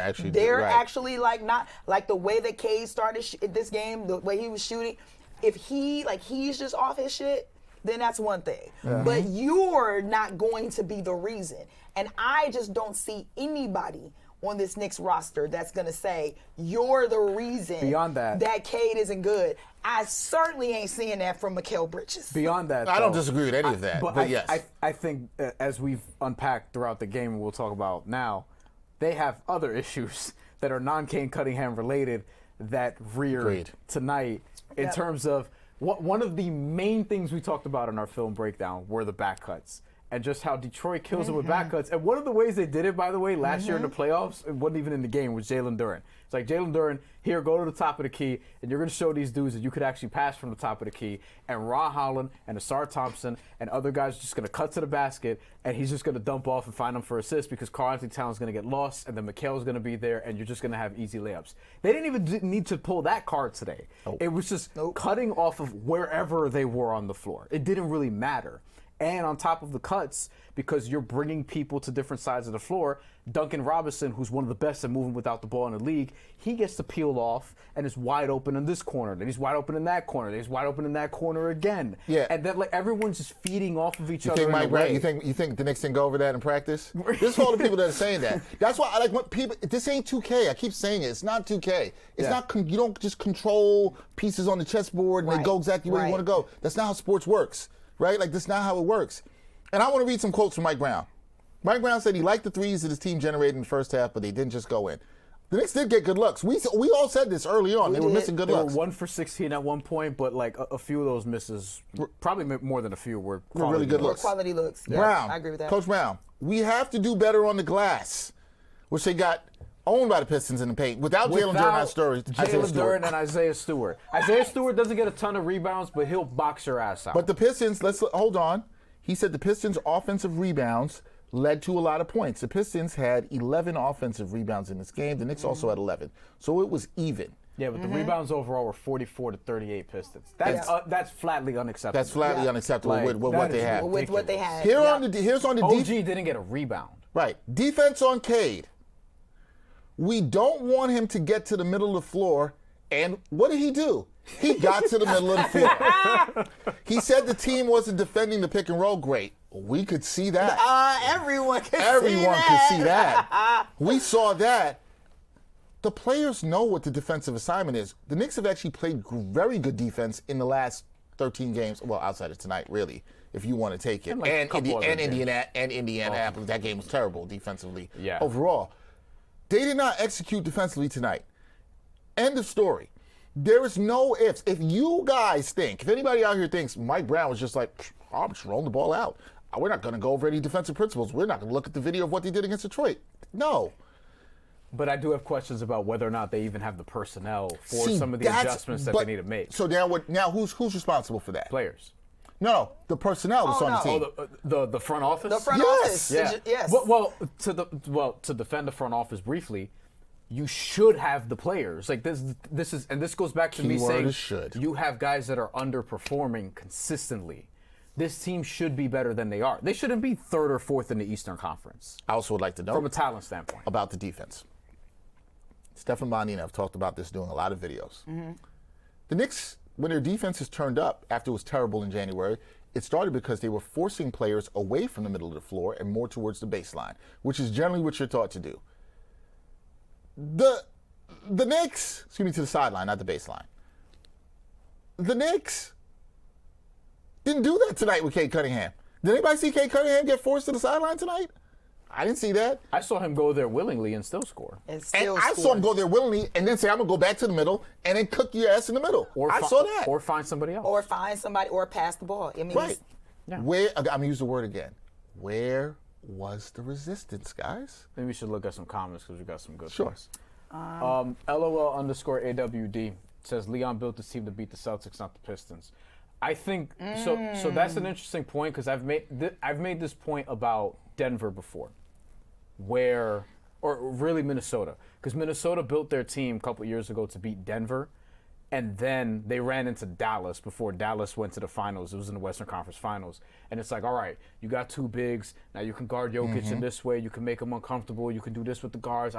S2: actually not like the way that Cade started this game, the way he was shooting. If he's just off his shit, then that's one thing. But you're not going to be the reason. And I just don't see anybody on this Knicks roster that's going to say, you're the reason
S3: beyond that
S2: Cade isn't good. I certainly ain't seeing that from Bridges.
S3: Beyond that,
S1: I don't disagree with any of that. But yes.
S3: I think as we've unpacked throughout the game, and we'll talk about now, they have other issues that are non-Cade Cunningham related that reared tonight. In terms of one of the main things we talked about in our film breakdown were the back cuts and just how Detroit kills them with back cuts. And one of the ways they did it, by the way, last year in the playoffs, it wasn't even in the game, was Jalen Duren. It's like, Jalen Duren, here, go to the top of the key, and you're going to show these dudes that you could actually pass from the top of the key. And Ron Holland and Asar Thompson and other guys are just going to cut to the basket, and he's just going to dump off and find them for assists because karl-anthony Towns going to get lost, and then Mikal's going to be there, and you're just going to have easy layups. They didn't even need to pull that card today. It was just cutting off of wherever they were on the floor. It didn't really matter. And on top of the cuts, because you're bringing people to different sides of the floor, Duncan Robinson, who's one of the best at moving without the ball in the league, he gets to peel off and is wide open in this corner. Then he's wide open in that corner. Then he's wide open in that corner again. Yeah. And then everyone's just feeding off of each other.
S1: You think, Mike, you think the Knicks didn't go over that in practice? This is all the people that are saying that. That's why I like when people. This ain't 2K. I keep saying it. It's not 2K. It's not. You don't just control pieces on the chessboard and they go exactly where you want to go. That's not how sports works. Right? That's not how it works. And I want to read some quotes from Mike Brown. Mike Brown said he liked the threes that his team generated in the first half, but they didn't just go in. The Knicks did get good looks. We all said this early on. They were missing good looks.
S3: They were 1 for 16 at one point, but a few of those misses, probably more than a few, were
S1: really good looks.
S2: Quality looks. Yeah,
S1: Brown,
S2: I agree with that.
S1: Coach Brown, we have to do better on the glass, which they got owned by the Pistons in the paint without Jalen Duren
S3: and Isaiah Stewart. Isaiah Stewart doesn't get a ton of rebounds, but he'll box your ass out.
S1: But the Pistons, hold on. He said the Pistons' offensive rebounds led to a lot of points. The Pistons had 11 offensive rebounds in this game. The Knicks also had 11. So it was even.
S3: Yeah, but the rebounds overall were 44 to 38 Pistons. That's flatly unacceptable.
S1: That's flatly unacceptable with what they had.
S2: With what they had.
S1: Here's on the
S3: OG didn't get a rebound.
S1: Right. Defense on Cade. We don't want him to get to the middle of the floor. And what did he do? He got to the middle of the floor. He said the team wasn't defending the pick and roll great. We could see that.
S2: Everyone could see that.
S1: Everyone could see that. We saw that. the players know what the defensive assignment is. The Knicks have actually played very good defense in the last 13 games. Well, outside of tonight, really, if you want to take it. And Indianapolis, that game was terrible defensively.
S3: Yeah.
S1: Overall, they did not execute defensively tonight. End of story. There is no ifs. If you guys think, if anybody out here thinks Mike Brown was just like, I'm just rolling the ball out. We're not going to go over any defensive principles. We're not going to look at the video of what they did against Detroit. No.
S3: But I do have questions about whether or not they even have the personnel for some of the adjustments that they need to make.
S1: So now who's responsible for that?
S3: Players.
S1: No, the personnel that's on the team.
S3: The front office?
S2: The front office.
S3: Yeah.
S2: Yes.
S3: Well, to defend the front office briefly, you should have the players. Like this is, and this goes back to me saying you have guys that are underperforming consistently. This team should be better than they are. They shouldn't be third or fourth in the Eastern Conference.
S1: I also would like to know
S3: from a talent standpoint
S1: about the defense. Stefan Bonnie and I have talked about this, doing a lot of videos. Mm-hmm. The Knicks, when their defense is turned up after it was terrible in January, it started because they were forcing players away from the middle of the floor and more towards the baseline, which is generally what you're taught to do. The Knicks, to the sideline, not the baseline. The Knicks didn't do that tonight with Cade Cunningham. Did anybody see Cade Cunningham get forced to the sideline tonight? I didn't see that.
S3: I saw him go there willingly and still score.
S1: I saw him go there willingly and then say, I'm going to go back to the middle and then cook your ass in the middle. I saw that.
S3: Or find somebody else.
S2: Or find somebody, or pass the ball. I mean,
S1: right. Yeah. Where, I'm going to use the word again. Where was the resistance, guys?
S3: Maybe we should look at some comments because we got some good ones. LOL_AWD says Leon built this team to beat the Celtics, not the Pistons. I think so that's an interesting point because I've made this point about Denver before, or really Minnesota, because Minnesota built their team a couple years ago to beat Denver, and then they ran into Dallas before Dallas went to the finals. It was in the Western Conference Finals, and it's like, all right, you got two bigs, now you can guard Jokic in this way, you can make him uncomfortable, you can do this with the guards,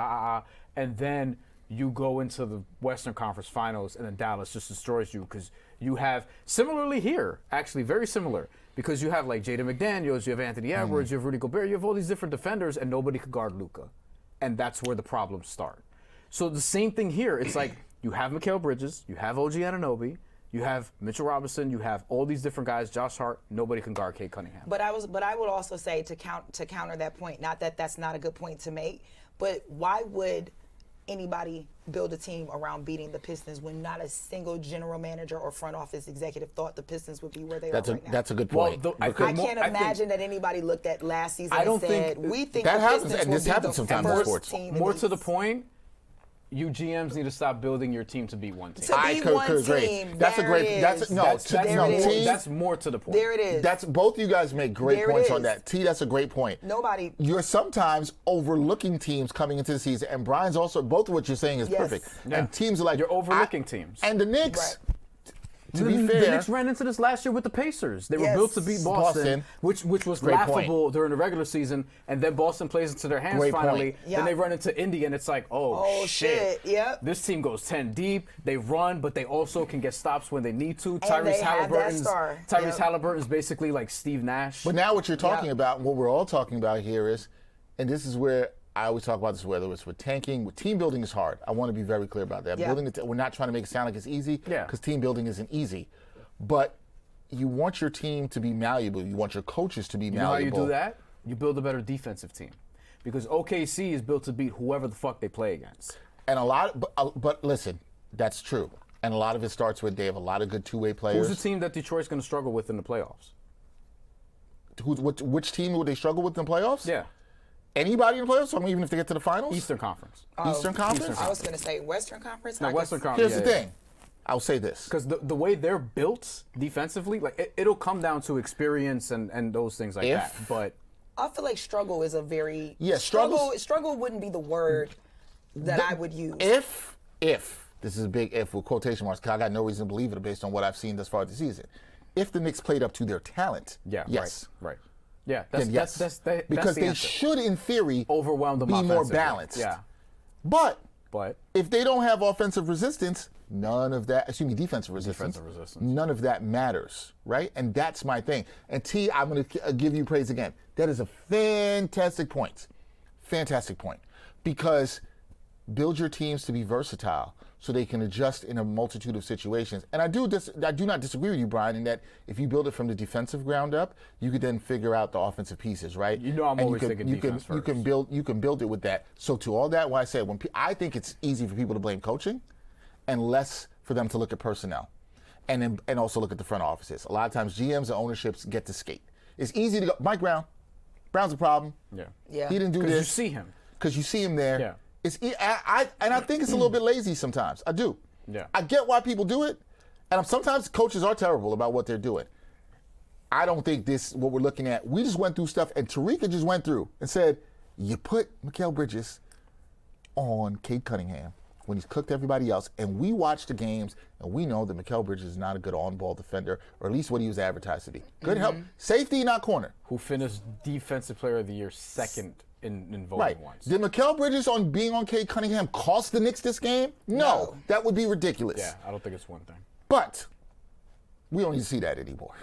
S3: and then you go into the Western Conference Finals, and then Dallas just destroys you because you have, similarly here, actually very similar, because you have like Jaden McDaniels, you have Anthony Edwards, you have Rudy Gobert, you have all these different defenders, and nobody could guard Luka. And that's where the problems start. So the same thing here. It's like you have Mikal Bridges, you have OG Anunoby, you have Mitchell Robinson, you have all these different guys, Josh Hart, nobody can guard Cade Cunningham.
S2: But I would also say to counter that point, not that that's not a good point to make, but why would anybody build a team around beating the Pistons when not a single general manager or front office executive thought the Pistons would be where they are right now?
S1: That's a good point.
S2: Well, I can't imagine that anybody looked at last season and said, we think the Pistons will be the first team.
S3: More to the point, you GMs need to stop building your team to beat one team.
S2: To beat one team. That's
S3: more to the point.
S2: There it is.
S1: That's both you guys make great points on that. T, that's a great point. You're sometimes overlooking teams coming into the season, and Brian's also, both of what you're saying is perfect. Yeah. And teams are like,
S3: you're overlooking teams.
S1: And the Knicks. To be
S3: fair,
S1: the
S3: Knicks ran into this last year with the Pacers. They were built to beat Boston. which was laughable during the regular season, and then Boston plays into their hands finally. Then they run into Indy, and it's like, oh shit.
S2: Yep.
S3: This team goes 10 deep. They run, but they also can get stops when they need to.
S2: Tyrese
S3: Halliburton's basically like Steve Nash.
S1: But now what you're talking about, what we're all talking about here is, and this is where I always talk about this, whether it's with tanking, with team building is hard. I want to be very clear about that. We're not trying to make it sound like it's easy, because team building isn't easy. But you want your team to be malleable. You want your coaches to be malleable.
S3: You know how you do that? You build a better defensive team. Because OKC is built to beat whoever the fuck they play against.
S1: And but listen, that's true. And a lot of it starts with they have a lot of good two-way players.
S3: Who's the team that Detroit's going to struggle with in the playoffs?
S1: Which team would they struggle with in the playoffs?
S3: Yeah.
S1: Anybody in the playoffs? I mean, even if they get to the finals?
S3: Eastern Conference.
S1: Eastern Conference?
S2: I was going to say Western Conference.
S3: No, Western Conference.
S1: Here's the thing. I'll say this.
S3: Because the way they're built defensively, like it'll come down to experience and those things like that. But
S2: I feel like struggle is a very struggle wouldn't be the word that I would use.
S1: If this is a big if with quotation marks, because I got no reason to believe it based on what I've seen thus far this season. If the Knicks played up to their talent, yes.
S3: Right. Yeah,
S1: that's because they should, in theory,
S3: overwhelm them,
S1: be more balanced.
S3: Yeah,
S1: but if they don't have offensive resistance, none of that. Defensive resistance. None of that matters, right? And that's my thing. And T, I'm going to give you praise again. That is a fantastic point. Fantastic point, because build your teams to be versatile so they can adjust in a multitude of situations. And I do not disagree with you, Bryan, in that if you build it from the defensive ground up, you could then figure out the offensive pieces, right?
S3: You know, I'm always thinking defense first.
S1: You can build it with that. So to all that, what I said, I think it's easy for people to blame coaching, and less for them to look at personnel, and also look at the front offices. A lot of times, GMs and ownerships get to skate. It's easy to go, Mike Brown's a problem.
S2: Yeah.
S1: He didn't do this.
S3: Because you see him.
S1: Because you see him there.
S3: Yeah.
S1: I think it's a little bit lazy sometimes. I do.
S3: Yeah.
S1: I get why people do it, and sometimes coaches are terrible about what they're doing. I don't think what we're looking at. We just went through stuff, and Terrika just went through and said, you put Mikal-Bridges on Cade Cunningham when he's cooked everybody else, and we watch the games, and we know that Mikal-Bridges is not a good on-ball defender, or at least what he was advertised to be. Good help. Safety, not corner.
S3: Who finished Defensive Player of the Year second in voting
S1: Right.
S3: once.
S1: Did Mikal-Bridges on being on Cade Cunningham cost the Knicks this game? No. That would be ridiculous.
S3: Yeah, I don't think it's one thing.
S1: But we don't need to see that anymore.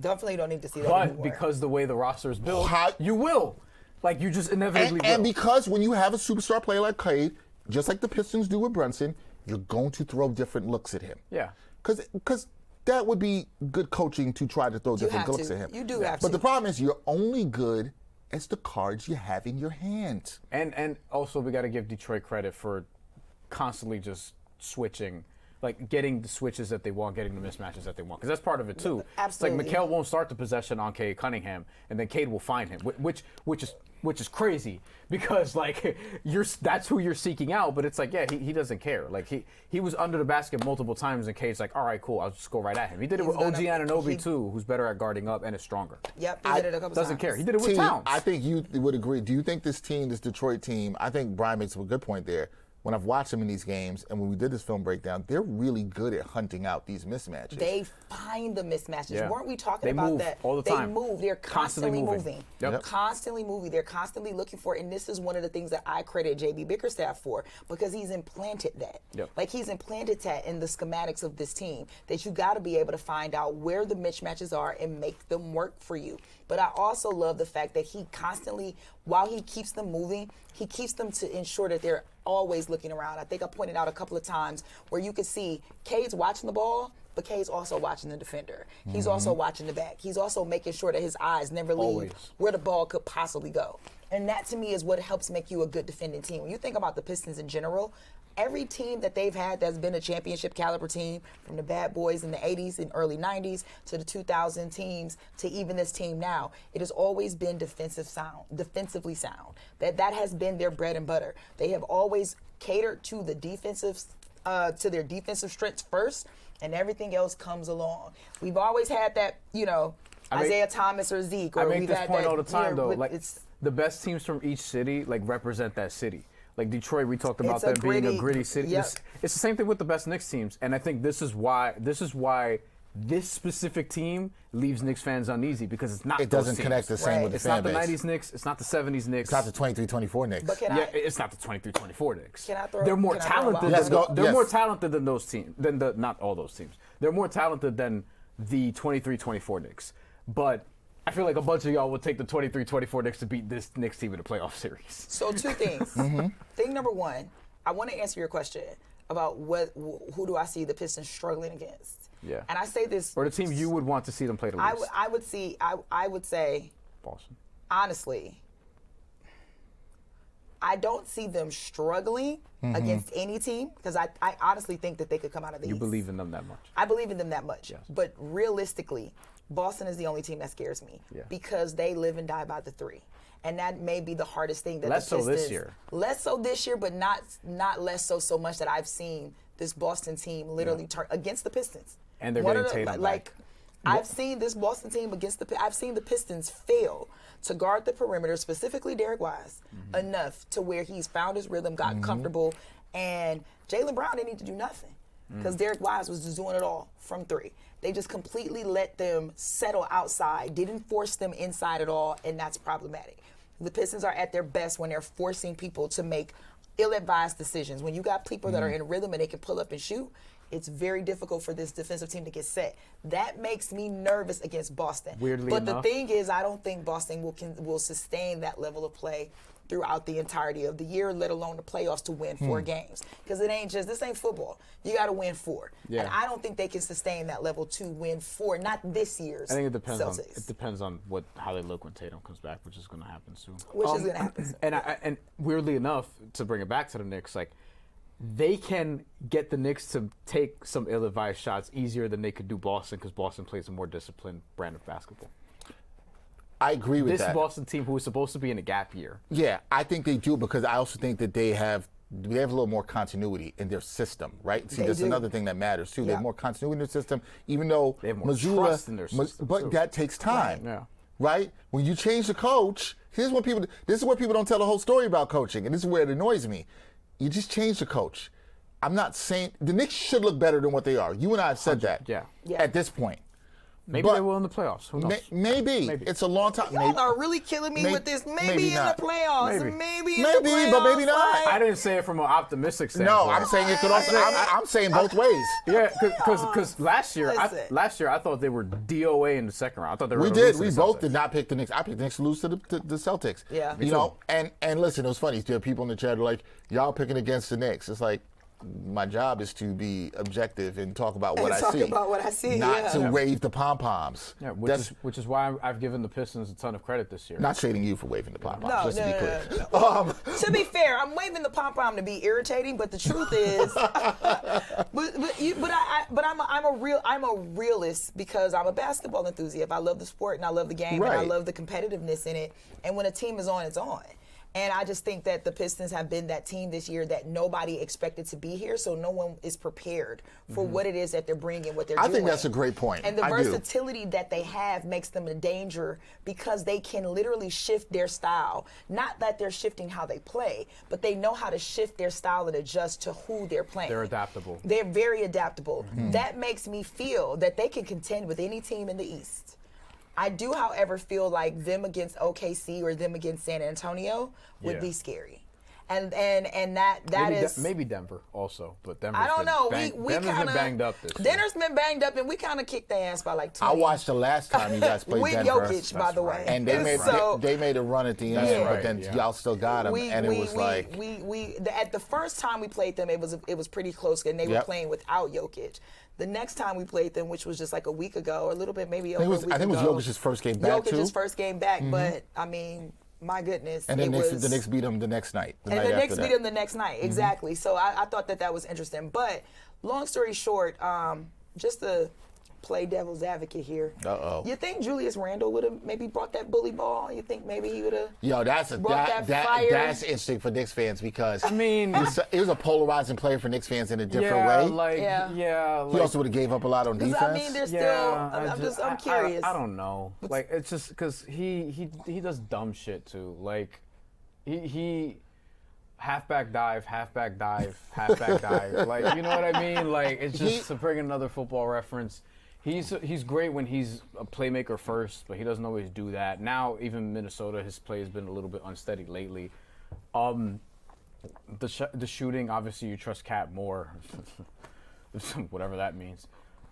S2: Definitely don't need to see that
S3: But
S2: anymore.
S3: because the way the roster is built, you will. Like, you just inevitably will.
S1: And because when you have a superstar player like Cade, just like the Pistons do with Brunson, you're going to throw different looks at him.
S3: Yeah.
S1: Because that would be good coaching to try to throw different looks at him.
S2: You do have to.
S1: But the problem is you're only good as the cards you have in your hand.
S3: And also we got to give Detroit credit for constantly just switching, like getting the switches that they want, getting the mismatches that they want. Because that's part of it too.
S2: Absolutely.
S3: It's like Mikal won't start the possession on Cade Cunningham, and then Cade will find him, which is crazy because like that's who you're seeking out. But it's like, yeah, he doesn't care. Like he was under the basket multiple times, and Cade's like, all right, cool, I'll just go right at him. He did it with OG Anunoby too, who's better at guarding up and is stronger.
S2: Yep, he did it a couple
S3: Doesn't
S2: times.
S3: care. He did it with Towns.
S1: I think you would agree. Do you think this Detroit team, I think Bryan makes a good point there. When I've watched them in these games and when we did this film breakdown, they're really good at hunting out these mismatches.
S2: They find the mismatches.
S3: Yeah.
S2: Weren't we talking
S3: They
S2: about
S3: move
S2: that?
S3: all the time.
S2: They move. They're constantly moving.
S3: Yep.
S2: Constantly moving. They're constantly looking for it. And this is one of the things that I credit JB Bickerstaff for, because he's implanted that.
S3: Yep.
S2: Like, he's implanted that in the schematics of this team, that you got to be able to find out where the mismatches are and make them work for you. But I also love the fact that he constantly, while he keeps them moving, he keeps them to ensure that they're always looking around. I think I pointed out a couple of times where you could see Cade's watching the ball, but Cade's also watching the defender. He's also watching the back. He's also making sure that his eyes never leave where the ball could possibly go. And that, to me, is what helps make you a good defending team. When you think about the Pistons in general, every team that they've had that's been a championship caliber team, from the bad boys in the 80s and early 90s to the 2000 teams to even this team now, it has always been defensively sound. That has been their bread and butter. They have always catered to the defensive, to their defensive strengths first, and everything else comes along. We've always had that, Isaiah Thomas or Zeke. Or
S3: I make
S2: we've
S3: this
S2: had
S3: point
S2: that,
S3: all the time, though. Like,
S2: it's
S3: the best teams from each city represent that city. Like Detroit, we talked about them being a gritty city.
S2: Yep.
S3: It's the same thing with the best Knicks teams, and I think this is why this specific team leaves Knicks fans uneasy, because it's not.
S1: It doesn't
S3: those
S1: connect
S3: teams.
S1: the same with the
S3: It's
S1: fan
S3: not the
S1: base.
S3: 90s Knicks. It's not the 70s Knicks.
S1: It's not the 23-24 Knicks.
S2: But
S3: It's not the 23-24 Knicks.
S2: Can I throw-
S3: They're more
S2: can I throw a
S3: talented.
S2: box?
S3: They're more talented than those teams. Not all those teams. They're more talented than the 23-24 Knicks. But I feel like a bunch of y'all would take the 23-24 Knicks to beat this Knicks team in the playoff series.
S2: So two things. Thing number one, I want to answer your question about who do I see the Pistons struggling against.
S3: Yeah.
S2: And I say this.
S3: Or the team you would want to see them play the least.
S2: I would say,
S3: Boston.
S2: honestly, I don't see them struggling against any team, because I honestly think that they could come out of the
S3: You
S2: East.
S3: believe in them that much.
S2: I believe in them that much.
S3: Yes.
S2: But realistically, Boston is the only team that scares me, because they live and die by the three. And that may be the hardest thing that
S3: Less
S2: the Pistons,
S3: so this year.
S2: Less so this year, but not less so much that I've seen this Boston team literally turn against the Pistons.
S3: And they're
S2: One
S3: getting
S2: of the-
S3: Tatum
S2: like
S3: back.
S2: I've seen this Boston team I've seen the Pistons fail to guard the perimeter, specifically Derek Wise, enough to where he's found his rhythm, gotten comfortable, and Jaylen Brown didn't need to do nothing, because Derek Wise was just doing it all from three. They just completely let them settle outside, didn't force them inside at all, and that's problematic. The Pistons are at their best when they're forcing people to make ill-advised decisions. When you got people that are in rhythm and they can pull up and shoot, It's very difficult for this defensive team to get set. That makes me nervous against Boston.
S3: Weirdly
S2: but
S3: enough,
S2: the thing is, I don't think Boston will sustain that level of play throughout the entirety of the year, let alone the playoffs, to win 4 games. Because this ain't football. You got to win 4.
S3: Yeah.
S2: And I don't think they can sustain that level to win 4, not this year's
S3: I think it depends
S2: Celtics.
S3: on how they look when Tatum comes back, which is going to happen soon.
S2: Which is going to happen soon.
S3: And weirdly enough, to bring it back to the Knicks, like, they can get the Knicks to take some ill-advised shots easier than they could do Boston, because Boston plays a more disciplined brand of basketball.
S1: I agree with that.
S3: This Boston team, who was supposed to be in a gap year.
S1: Yeah, I think they do, because I also think that they have a little more continuity in their system, right? See, that's another thing that matters too. They have more continuity in their system, even though
S3: they have more trust in their system,
S1: but that takes time,
S3: yeah.
S1: Right? When you change the coach, this is where people don't tell the whole story about coaching, and this is where it annoys me. You just change the coach. I'm not saying the Knicks should look better than what they are. You and I have said that.
S3: Yeah.
S1: At this point.
S3: Maybe they will in the playoffs. Who knows?
S1: Maybe. It's a long time.
S2: Y'all are really killing me with this. Maybe in the playoffs. Maybe in the playoffs.
S1: But maybe not.
S3: I didn't say it from an optimistic standpoint.
S1: No, I'm saying it could also. I'm saying both ways.
S3: Yeah, because last year I thought they were DOA in the second round. I thought they were.
S1: We both did not pick the Knicks. I picked the Knicks to lose to the Celtics.
S2: Yeah.
S1: You know, and listen, it was funny. There are people in the chat who are like, y'all picking against the Knicks. It's like, my job is to be objective and talk about what I see. Not to wave the pom-poms.
S3: Yeah, which is why I've given the Pistons a ton of credit this year.
S1: Not shading you for waving the pom-poms, to be clear.
S2: No. To be fair, I'm waving the pom-pom to be irritating, but the truth is, I'm a realist, because I'm a basketball enthusiast. I love the sport and I love the game and I love the competitiveness in it. And when a team is on, it's on. And I just think that the Pistons have been that team this year that nobody expected to be here, so no one is prepared for what it is that they're bringing, what they're doing.
S1: I think that's a great point.
S2: And the versatility that they have makes them a danger, because they can literally shift their style. Not that they're shifting how they play, but they know how to shift their style and adjust to who they're playing.
S3: They're adaptable.
S2: They're very adaptable. That makes me feel that they can contend with any team in the East. I do, however, feel like them against OKC or them against San Antonio would be scary. And that
S3: maybe
S2: is
S3: maybe Denver also, but Denver's
S2: I don't know.
S3: Denver's been banged up this year.
S2: Denver's been banged up, and we kind of kicked their ass by like 20.
S1: I watched the last time you guys played
S2: with
S1: Denver.
S2: Jokic, by the way,
S1: and they made a run at the end, but then y'all still got them, and it was like
S2: at the first time we played them, it was pretty close, and they were playing without Jokic. The next time we played them, which was just like a week ago, or a little bit maybe over a week ago.
S1: I think it was Jokic's first game back, too.
S2: Jokic's first game back, but I mean, my goodness.
S1: And then the Knicks beat them the next night.
S2: The Knicks beat them the next night, exactly. So I thought that was interesting. But long story short, just to play devil's advocate here. You think Julius Randle would have maybe brought that bully ball? You think maybe he would have?
S1: Yo, that's interesting for Knicks fans, because
S3: I mean,
S1: it was a polarizing player for Knicks fans in a different way. He also would have gave up a lot on defense.
S2: I mean, there's still. I'm curious.
S3: I don't know. Like, it's just because he does dumb shit too. Like, he halfback dive, halfback dive, halfback dive. Like, you know what I mean? Like, it's just to bring another football reference. He's great when he's a playmaker first, but he doesn't always do that. Now, even Minnesota, his play has been a little bit unsteady lately. The shooting, obviously, you trust Cat more, whatever that means.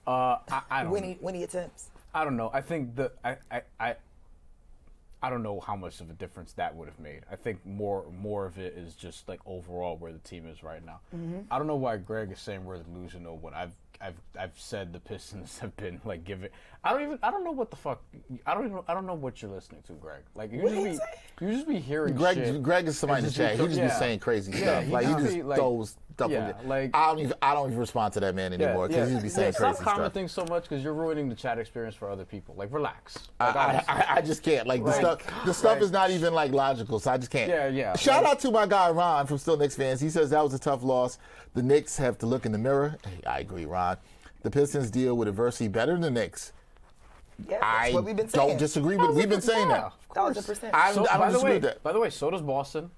S3: I don't.
S2: When he attempts.
S3: I don't know. I think I don't know how much of a difference that would have made. I think more of it is just like overall where the team is right now. I don't know why Greg is saying we're delusional when I've said the Pistons have been like giving. I don't know what the fuck. I don't know what you're listening to, Greg. Like you just be hearing shit. Greg is somebody in the chat.
S1: He just be saying crazy stuff. Like he just throws stuff. Like I don't even respond to that man anymore, because he just be saying crazy stuff.
S3: Stop commenting so much, because you're ruining the chat experience for other people. Like, relax. Like,
S1: I just can't. Like the stuff is not even like logical, so I just can't.
S3: Yeah.
S1: Shout out to my guy Ron from Still Knicks Fans. He says that was a tough loss. The Knicks have to look in the mirror. I agree, Ron. The Pistons deal with adversity better than the Knicks.
S2: Yeah, that's what we've been saying.
S1: Don't disagree with it. We've been saying that.
S2: 1,000%.
S1: I don't disagree with that.
S3: By the way, so does Boston.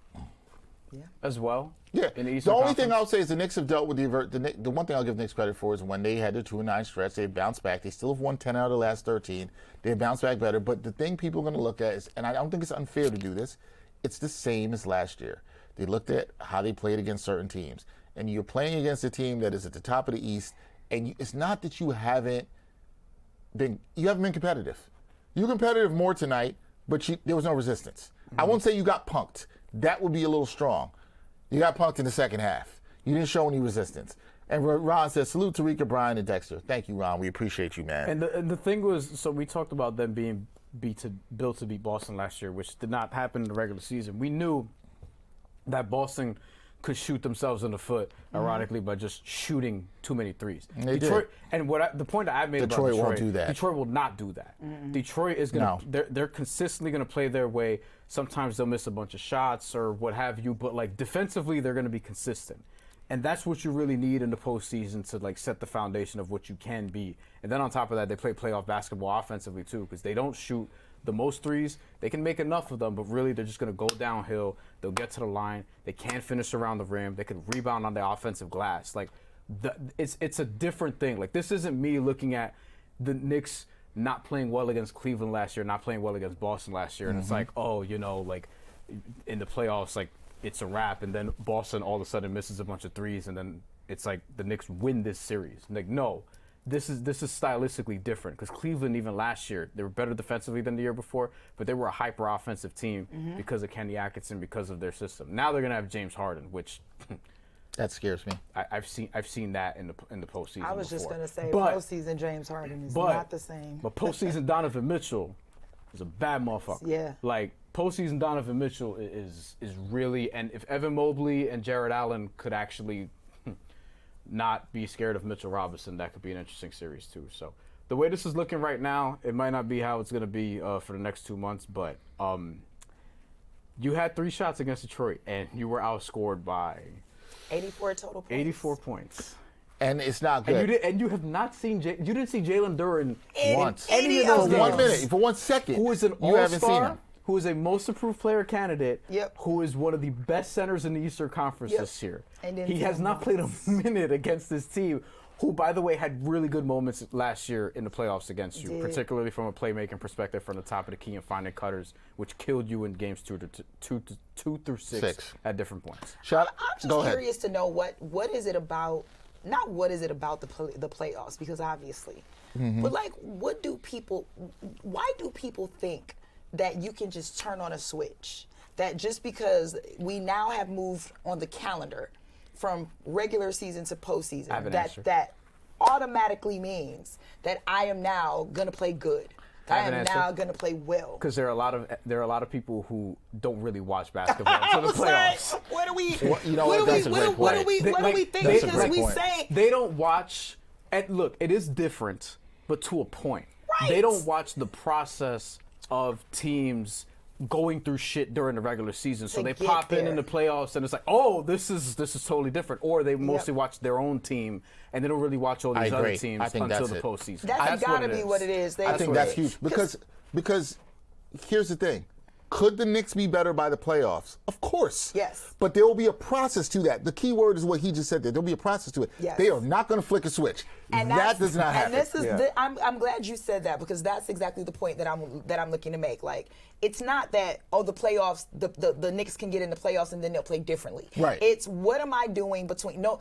S3: As well.
S1: Yeah.
S3: In the Eastern
S1: only
S3: Conference.
S1: thing I'll say is the Knicks have dealt with the one thing I'll give Knicks credit for is when they had their 2-9 stretch, they bounced back. They still have won 10 out of the last 13. They bounced back better. But the thing people are going to look at is, and I don't think it's unfair to do this, it's the same as last year. They looked at how they played against certain teams. And you're playing against a team that is at the top of the East, and it's not that you haven't been competitive. You were competitive more tonight, but there was no resistance. I won't say you got punked. That would be a little strong. You got punked in the second half. You didn't show any resistance. And Ron says, salute Terrika, Bryan, and Dexter. Thank you, Ron. We appreciate you, man.
S3: And the thing was, so we talked about them being built to beat Boston last year, which did not happen in the regular season. We knew that Boston could shoot themselves in the foot, ironically, by just shooting too many threes.
S1: Detroit
S3: did. And the point that I made about Detroit
S1: won't do that.
S3: Detroit will not do that. Detroit is going to, they're consistently going to play their way. Sometimes they'll miss a bunch of shots or what have you, but like defensively, they're going to be consistent. And that's what you really need in the postseason to like set the foundation of what you can be. And then on top of that, they play playoff basketball offensively too, because they don't shoot the most threes. They can make enough of them, but really they're just going to go downhill. They'll get to the line. They can't finish around the rim. They can rebound on the offensive glass. Like it's a different thing. Like this isn't me looking at the Knicks not playing well against Cleveland last year, not playing well against Boston last year, and it's like, oh, you know, like in the playoffs, like it's a wrap, and then Boston all of a sudden misses a bunch of threes, and then it's like the Knicks win this series. Like, no, this is stylistically different because Cleveland even last year they were better defensively than the year before, but they were a hyper offensive team because of Kenny Atkinson, because of their system. Now they're gonna have James Harden, which
S1: that scares me.
S3: I've seen that in the postseason.
S2: I was just gonna say
S3: but,
S2: postseason James Harden is not the same.
S3: But postseason Donovan Mitchell is a bad motherfucker.
S2: Yeah.
S3: Like postseason Donovan Mitchell is really, and if Evan Mobley and Jared Allen could actually not be scared of Mitchell Robinson, that could be an interesting series too. So the way this is looking right now, it might not be how it's going to be for the next 2 months, but you had 3 shots against Detroit, and you were outscored by
S2: 84 total points.
S3: 84 points.
S1: And it's not good.
S3: And you have not seen you didn't see Jalen Duren
S1: once.
S3: Any of those
S1: for 1
S3: games.
S1: minute, for 1 second.
S3: Who is an
S1: you haven't seen
S3: all-star,
S1: him.
S3: who is a most improved player candidate,
S2: Yep.
S3: who is one of the best centers in the Eastern Conference this year. He has not played a minute against this team, who, by the way, had really good moments last year in the playoffs against you, particularly from a playmaking perspective from the top of the key and finding cutters, which killed you in games 2 through 6 at different points.
S2: I'm just curious to know what is it about, not what is it about the playoffs, because obviously, but like why do people think that you can just turn on a switch, that just because we now have moved on the calendar from regular season to postseason, that automatically means that I am now going to play good. I am now going to play well.
S3: Because there are a lot of people who don't really watch basketball until the playoffs.
S2: What do we think? Because we say
S3: they don't watch. And look, it is different, but to a point.
S2: Right.
S3: They don't watch the process of teams going through shit during the regular season, so they pop in the playoffs and it's like, oh, this is totally different. Or they mostly watch their own team and they don't really watch all these other teams until the postseason.
S2: That's got to be what it is.
S1: I think that's huge because here's the thing. Could the Knicks be better by the playoffs? Of course.
S2: Yes.
S1: But there will be a process to that. The key word is what he just said there. There'll be a process to it.
S2: Yes.
S1: They are not going to flick a switch. And that does not happen.
S2: And this is I'm glad you said that, because that's exactly the point that I'm looking to make. Like, it's not that the playoffs, the Knicks can get in the playoffs and then they'll play differently.
S1: Right.
S2: It's what am I doing between no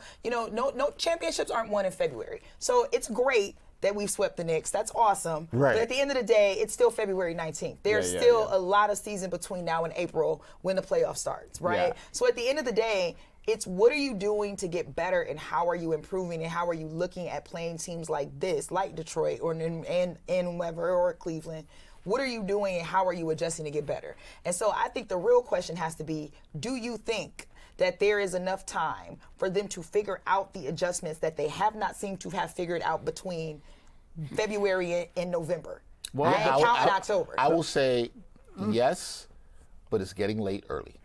S2: championships aren't won in February. So it's great that we've swept the Knicks. That's awesome.
S1: Right.
S2: But at the end of the day, it's still February 19th. There's still a lot of season between now and April when the playoff starts, right? Yeah. So at the end of the day, it's what are you doing to get better, and how are you improving, and how are you looking at playing teams like this, like Detroit or whoever, or Cleveland. What are you doing, and how are you adjusting to get better? And so I think the real question has to be, do you think that there is enough time for them to figure out the adjustments that they have not seemed to have figured out between February and November?
S1: Well,
S2: October.
S1: I will say yes, but it's getting late early.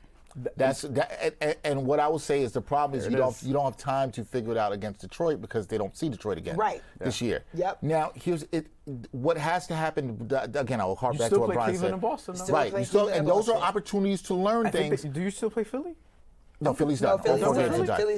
S1: And what I will say is the problem is you don't have time to figure it out against Detroit, because they don't see Detroit again this year.
S2: Yep.
S1: Now here's it. What has to happen again? I will harp back to what Bryan said.
S3: Cleveland and Boston,
S1: right. And those are opportunities to learn things.
S3: Do you still play Philly?
S1: No, Philly's done.
S2: Philly's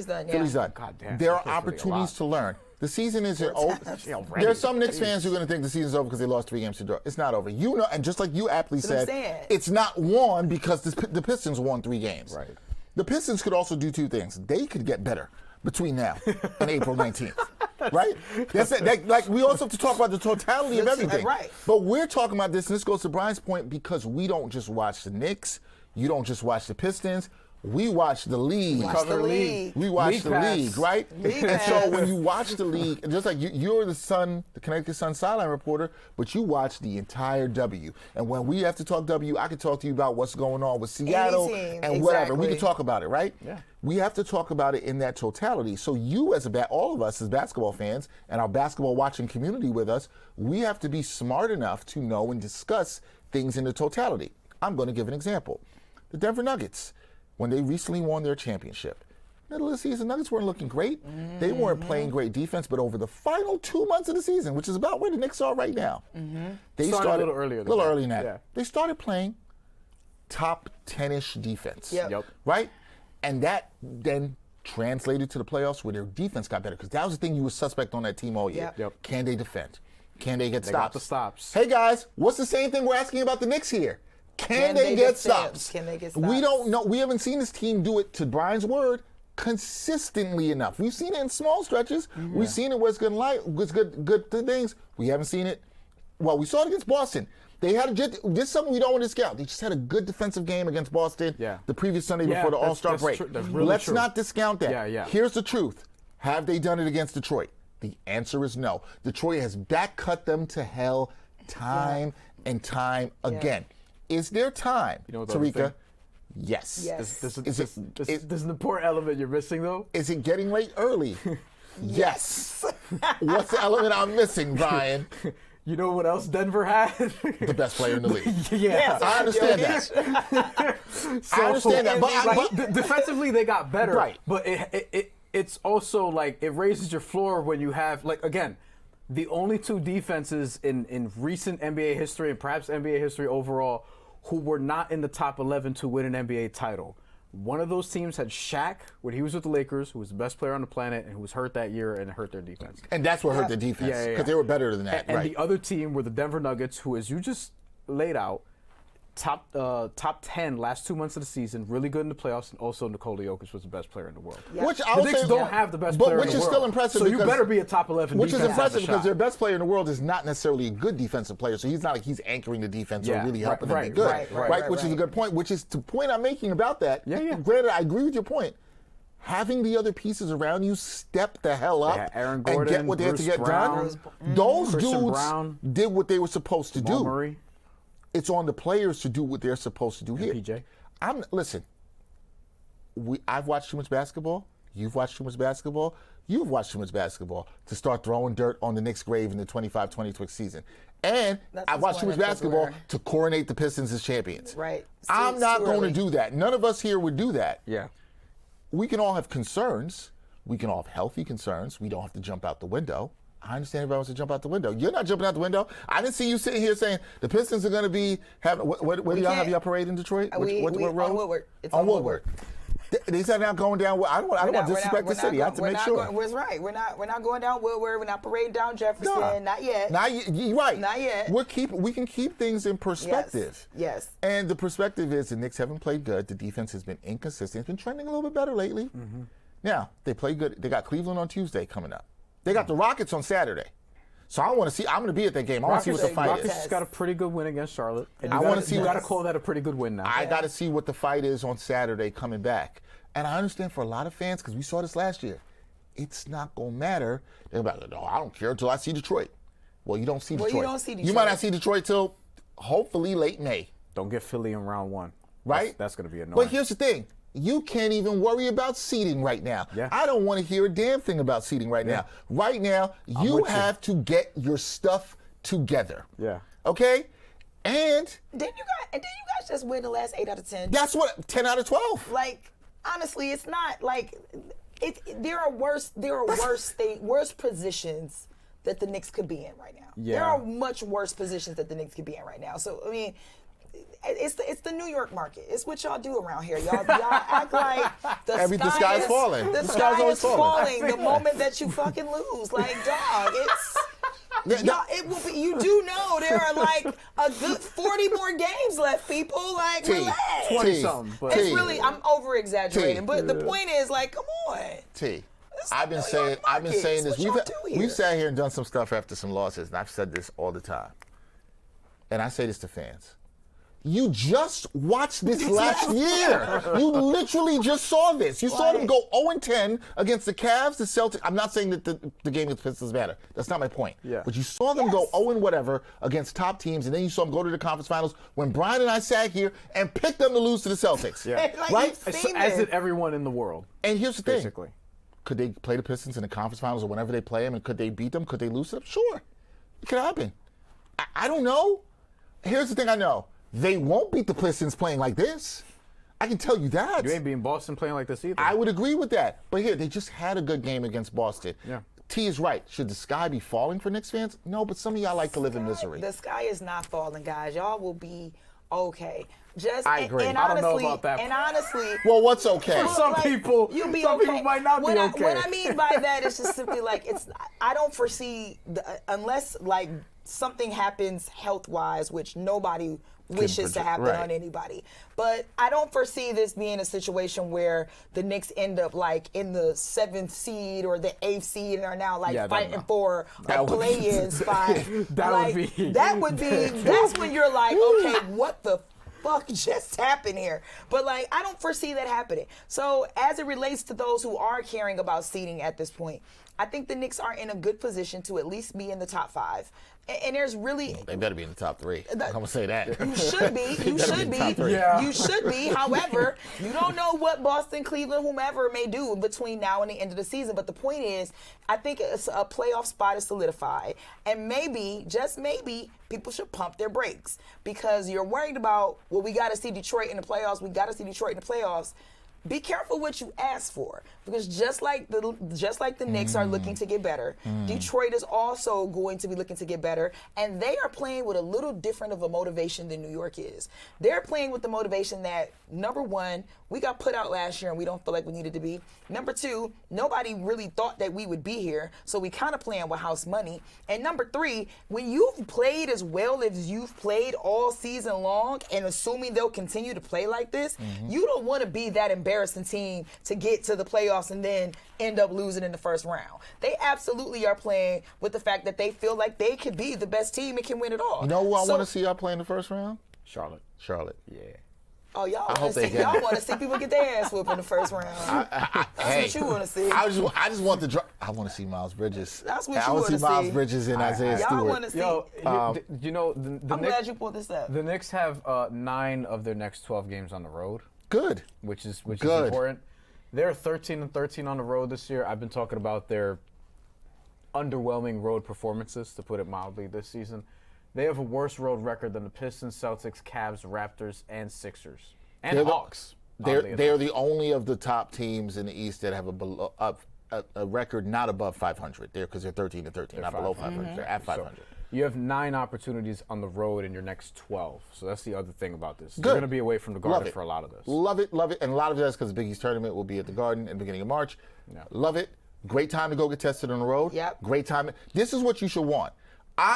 S2: done. Yeah.
S1: Philly's done.
S3: God damn.
S1: There are opportunities to learn. The season isn't over. There are some Knicks fans who are going to think the season's over because they lost 3 games to draw. It's not over. You know, and just like you aptly said, it's not won because the Pistons won 3 games.
S3: Right.
S1: The Pistons could also do 2 things. They could get better between now and April 19th. right? That's it. Like we also have to talk about the totality of everything.
S2: Right.
S1: But we're talking about this, and this goes to Brian's point, because we don't just watch the Knicks. You don't just watch the Pistons. We watch the league.
S2: We watch the league.
S1: We watch the league, right?
S2: League
S1: and
S2: pass.
S1: so when you watch the league, just like you're the Connecticut Sun sideline reporter, but you watch the entire W. And when we have to talk W, I can talk to you about what's going on with Seattle and whatever. We can talk about it, right?
S3: Yeah.
S1: We have to talk about it in that totality. So you, all of us as basketball fans and our basketball watching community with us, we have to be smart enough to know and discuss things in the totality. I'm going to give an example. The Denver Nuggets, when they recently won their championship, middle of the season, Nuggets weren't looking great. They weren't playing great defense, but over the final 2 months of the season, which is about where the Knicks are right now, they started
S3: a little earlier
S1: than that.
S3: Yeah.
S1: They started playing top 10-ish defense,
S2: Yep.
S1: right? And that then translated to the playoffs where their defense got better, because that was the thing you were suspect on that team all year.
S3: Yep.
S1: Can they defend? Can they get
S3: They
S1: stops?
S3: got the stops.
S1: Hey guys, what's the same thing we're asking about the Knicks here? Can they get stops?
S2: Can they get stops?
S1: We don't know. We haven't seen this team do it, to Brian's word, consistently enough. We've seen it in small stretches. We've seen it where it's good things. We haven't seen it. Well, we saw it against Boston. They had this is something we don't want to discount. They just had a good defensive game against Boston the previous Sunday before the All-Star break. Let's not discount that.
S3: Yeah.
S1: Here's the truth. Have they done it against Detroit? The answer is no. Detroit has back-cut them to hell time and time again. Is there time, Terrika? Yes.
S3: There's an important element you're missing, though.
S1: Is it getting late early? Yes. What's the element I'm missing, Brian?
S3: You know what else Denver had?
S1: The best player in the league.
S3: Yeah.
S1: I understand that. I understand that. But
S3: defensively, they got better.
S1: Right.
S3: But it's also like it raises your floor when you have, like, again, the only two defenses in recent NBA history and perhaps NBA history overall who were not in the top 11 to win an NBA title. One of those teams had Shaq when he was with the Lakers, who was the best player on the planet, and who was hurt that year and hurt their defense.
S1: And that's what hurt their defense, because they were better than that.
S3: And the other team were the Denver Nuggets, who, as you just laid out, top 10 last 2 months of the season, really good in the playoffs, and also Nikola Jokic was the best player in the world.
S2: Yeah.
S1: Which
S3: the Knicks don't have the best player in the world.
S1: Which is still impressive.
S3: So you better be a top 11
S1: defense. Which is impressive because their
S3: their
S1: best player in the world is not necessarily a good defensive player. So he's not like he's anchoring the defense or really helping them be good. Right, which is a good point, which is the point I'm making about that.
S3: Yeah.
S1: Granted, I agree with your point. Having the other pieces around you step the hell up
S3: Aaron Gordon,
S1: and get what they had to get
S3: Brown,
S1: done. Those
S3: Christian
S1: dudes
S3: Brown,
S1: did what they were supposed to do.
S3: Murray.
S1: It's on the players to do what they're supposed to do here.
S3: PJ.
S1: Listen, I've watched too much basketball. You've watched too much basketball. You've watched too much basketball to start throwing dirt on the Knicks' grave in the 25-26 season. And I've watched too much basketball to coronate the Pistons as champions.
S2: Right.
S1: I'm not going to do that. None of us here would do that.
S3: Yeah.
S1: We can all have concerns. We can all have healthy concerns. We don't have to jump out the window. I understand everybody wants to jump out the window. You're not jumping out the window. I didn't see you sitting here saying the Pistons are going to be having. Where do y'all have your parade in Detroit?
S2: What road?
S1: On
S2: Woodward. It's
S1: on Woodward. They said not going down. I don't want to disrespect the city. I have to make sure.
S2: That's right. We're not going down Woodward. We're not parading down Jefferson.
S1: No.
S2: Not yet.
S1: You're right.
S2: Not yet.
S1: We can keep things in perspective.
S2: Yes.
S1: And the perspective is the Knicks haven't played good. The defense has been inconsistent. It's been trending a little bit better lately. Mm-hmm. Now they play good. They got Cleveland on Tuesday coming up. They got the Rockets on Saturday. So I want to see. I'm going to be at that game. I want to see what the fight is.
S3: Rockets got a pretty good win against Charlotte. And
S1: I want to see.
S3: You got to call that a pretty good win now.
S1: I got to see what the fight is on Saturday coming back. And I understand for a lot of fans, because we saw this last year, it's not going to matter. They're like, no, I don't care until I see Detroit. Well, you don't see Detroit.
S2: You don't see Detroit.
S1: You might not see Detroit till hopefully late May.
S3: Don't get Philly in round one.
S1: Right?
S3: That's going to be annoying.
S1: But here's the thing. You can't even worry about seeding right now.
S3: Yeah.
S1: I don't want to hear a damn thing about seeding right now. Right now, you have to get your stuff together.
S3: Yeah.
S1: Okay? And
S2: Didn't you guys just win the last 8 out of 10?
S1: that's what 10 out of 12.
S2: Like, honestly, it's not like there are worse positions that the Knicks could be in right now.
S3: Yeah.
S2: There are much worse positions that the Knicks could be in right now. So I mean, it's the New York market. It's what y'all do around here. Y'all act like the sky is falling. The sky is falling the moment that you fucking lose. Like, dog, it's. It will be. You do know there are like a good 40 more games left, people. Like, relax.
S3: 20-something.
S2: It's really, I'm over exaggerating, but the point is, like, come on.
S1: T. I've been saying this. We've sat here and done some stuff after some losses, and I've said this all the time. And I say this to fans. You just watched this last year. You literally just saw this. You saw them go 0-10 against the Cavs, the Celtics. I'm not saying that the game against the Pistons matter. That's not my point.
S3: Yeah.
S1: But you saw them go 0-whatever against top teams, and then you saw them go to the conference finals when Bryan and I sat here and picked them to lose to the Celtics.
S3: Yeah.
S1: Right?
S3: As did everyone in the world.
S1: And here's the thing.
S3: Basically.
S1: Could they play the Pistons in the conference finals or whenever they play them, and could they beat them? Could they lose them? Sure. It could happen. I don't know. Here's the thing I know. They won't beat the Pistons playing like this. I can tell you that.
S3: You ain't beating Boston playing like this either.
S1: I would agree with that. But here, they just had a good game against Boston.
S3: Yeah.
S1: T is right. Should the sky be falling for Knicks fans? No, but some of y'all like to live in misery.
S2: The sky is not falling, guys. Y'all will be okay.
S1: I agree.
S2: And
S3: I don't
S2: honestly,
S3: know about that.
S2: And honestly,
S1: well, what's okay?
S3: For some people,
S2: you'll be
S3: some
S2: okay.
S3: people might not be okay.
S2: What I mean by that is just simply like I don't foresee unless like something happens health-wise, which nobody wishes to happen on anybody. But I don't foresee this being a situation where the Knicks end up like in the 7th seed or the 8th seed and are now like fighting for a play-in spot. That's when you're like, okay, what the fuck just happened here? But like, I don't foresee that happening. So as it relates to those who are caring about seeding at this point, I think the Knicks are in a good position to at least be in the top 5. And there's really...
S1: They better be in the top 3. I'm going to say that.
S2: You should be. You should be.
S3: Yeah.
S2: You should be. However, you don't know what Boston, Cleveland, whomever may do between now and the end of the season. But the point is, I think a playoff spot is solidified. And maybe, just maybe, people should pump their brakes. Because you're worried about, well, we got to see Detroit in the playoffs. We got to see Detroit in the playoffs. Be careful what you ask for, because just like the Knicks are looking to get better, Detroit is also going to be looking to get better, and they are playing with a little different of a motivation than New York is. They're playing with the motivation that, number one, we got put out last year and we don't feel like we needed to be. Number two, nobody really thought that we would be here, so we kind of playing with house money. And number three, when you've played as well as you've played all season long, and assuming they'll continue to play like this, you don't want to be that embarrassing team to get to the playoffs and then end up losing in the first round. They absolutely are playing with the fact that they feel like they could be the best team and can win it all.
S1: You know who I want to see y'all play in the first round?
S3: Charlotte.
S1: Yeah.
S2: Oh, y'all want to see people get their ass whooped in the first round. That's what you want to see.
S1: I just want the I want to see Miles Bridges.
S2: That's what you
S1: I want to see Miles Bridges and Isaiah Stewart.
S2: Y'all want to see.
S3: You know,
S2: I'm glad you pulled this up.
S3: The Knicks have 9 of their next 12 games on the road.
S1: Good.
S3: Which is important. They're 13-13 on the road this year. I've been talking about their underwhelming road performances, to put it mildly, this season. They have a worse road record than the Pistons, Celtics, Cavs, Raptors, and Sixers, and Hawks.
S1: They're the only of the top teams in the East that have a record not above 500. Because they're 13-13, not below 500. They're at 500.
S3: So you have 9 opportunities on the road in your next 12. So that's the other thing about this.
S1: Good.
S3: You're going to be away from the Garden for a lot of this.
S1: Love it. And a lot of that's because the Big East tournament will be at the Garden in the beginning of March.
S3: Yeah.
S1: Love it. Great time to go get tested on the road.
S2: Yep.
S1: Great time. This is what you should want.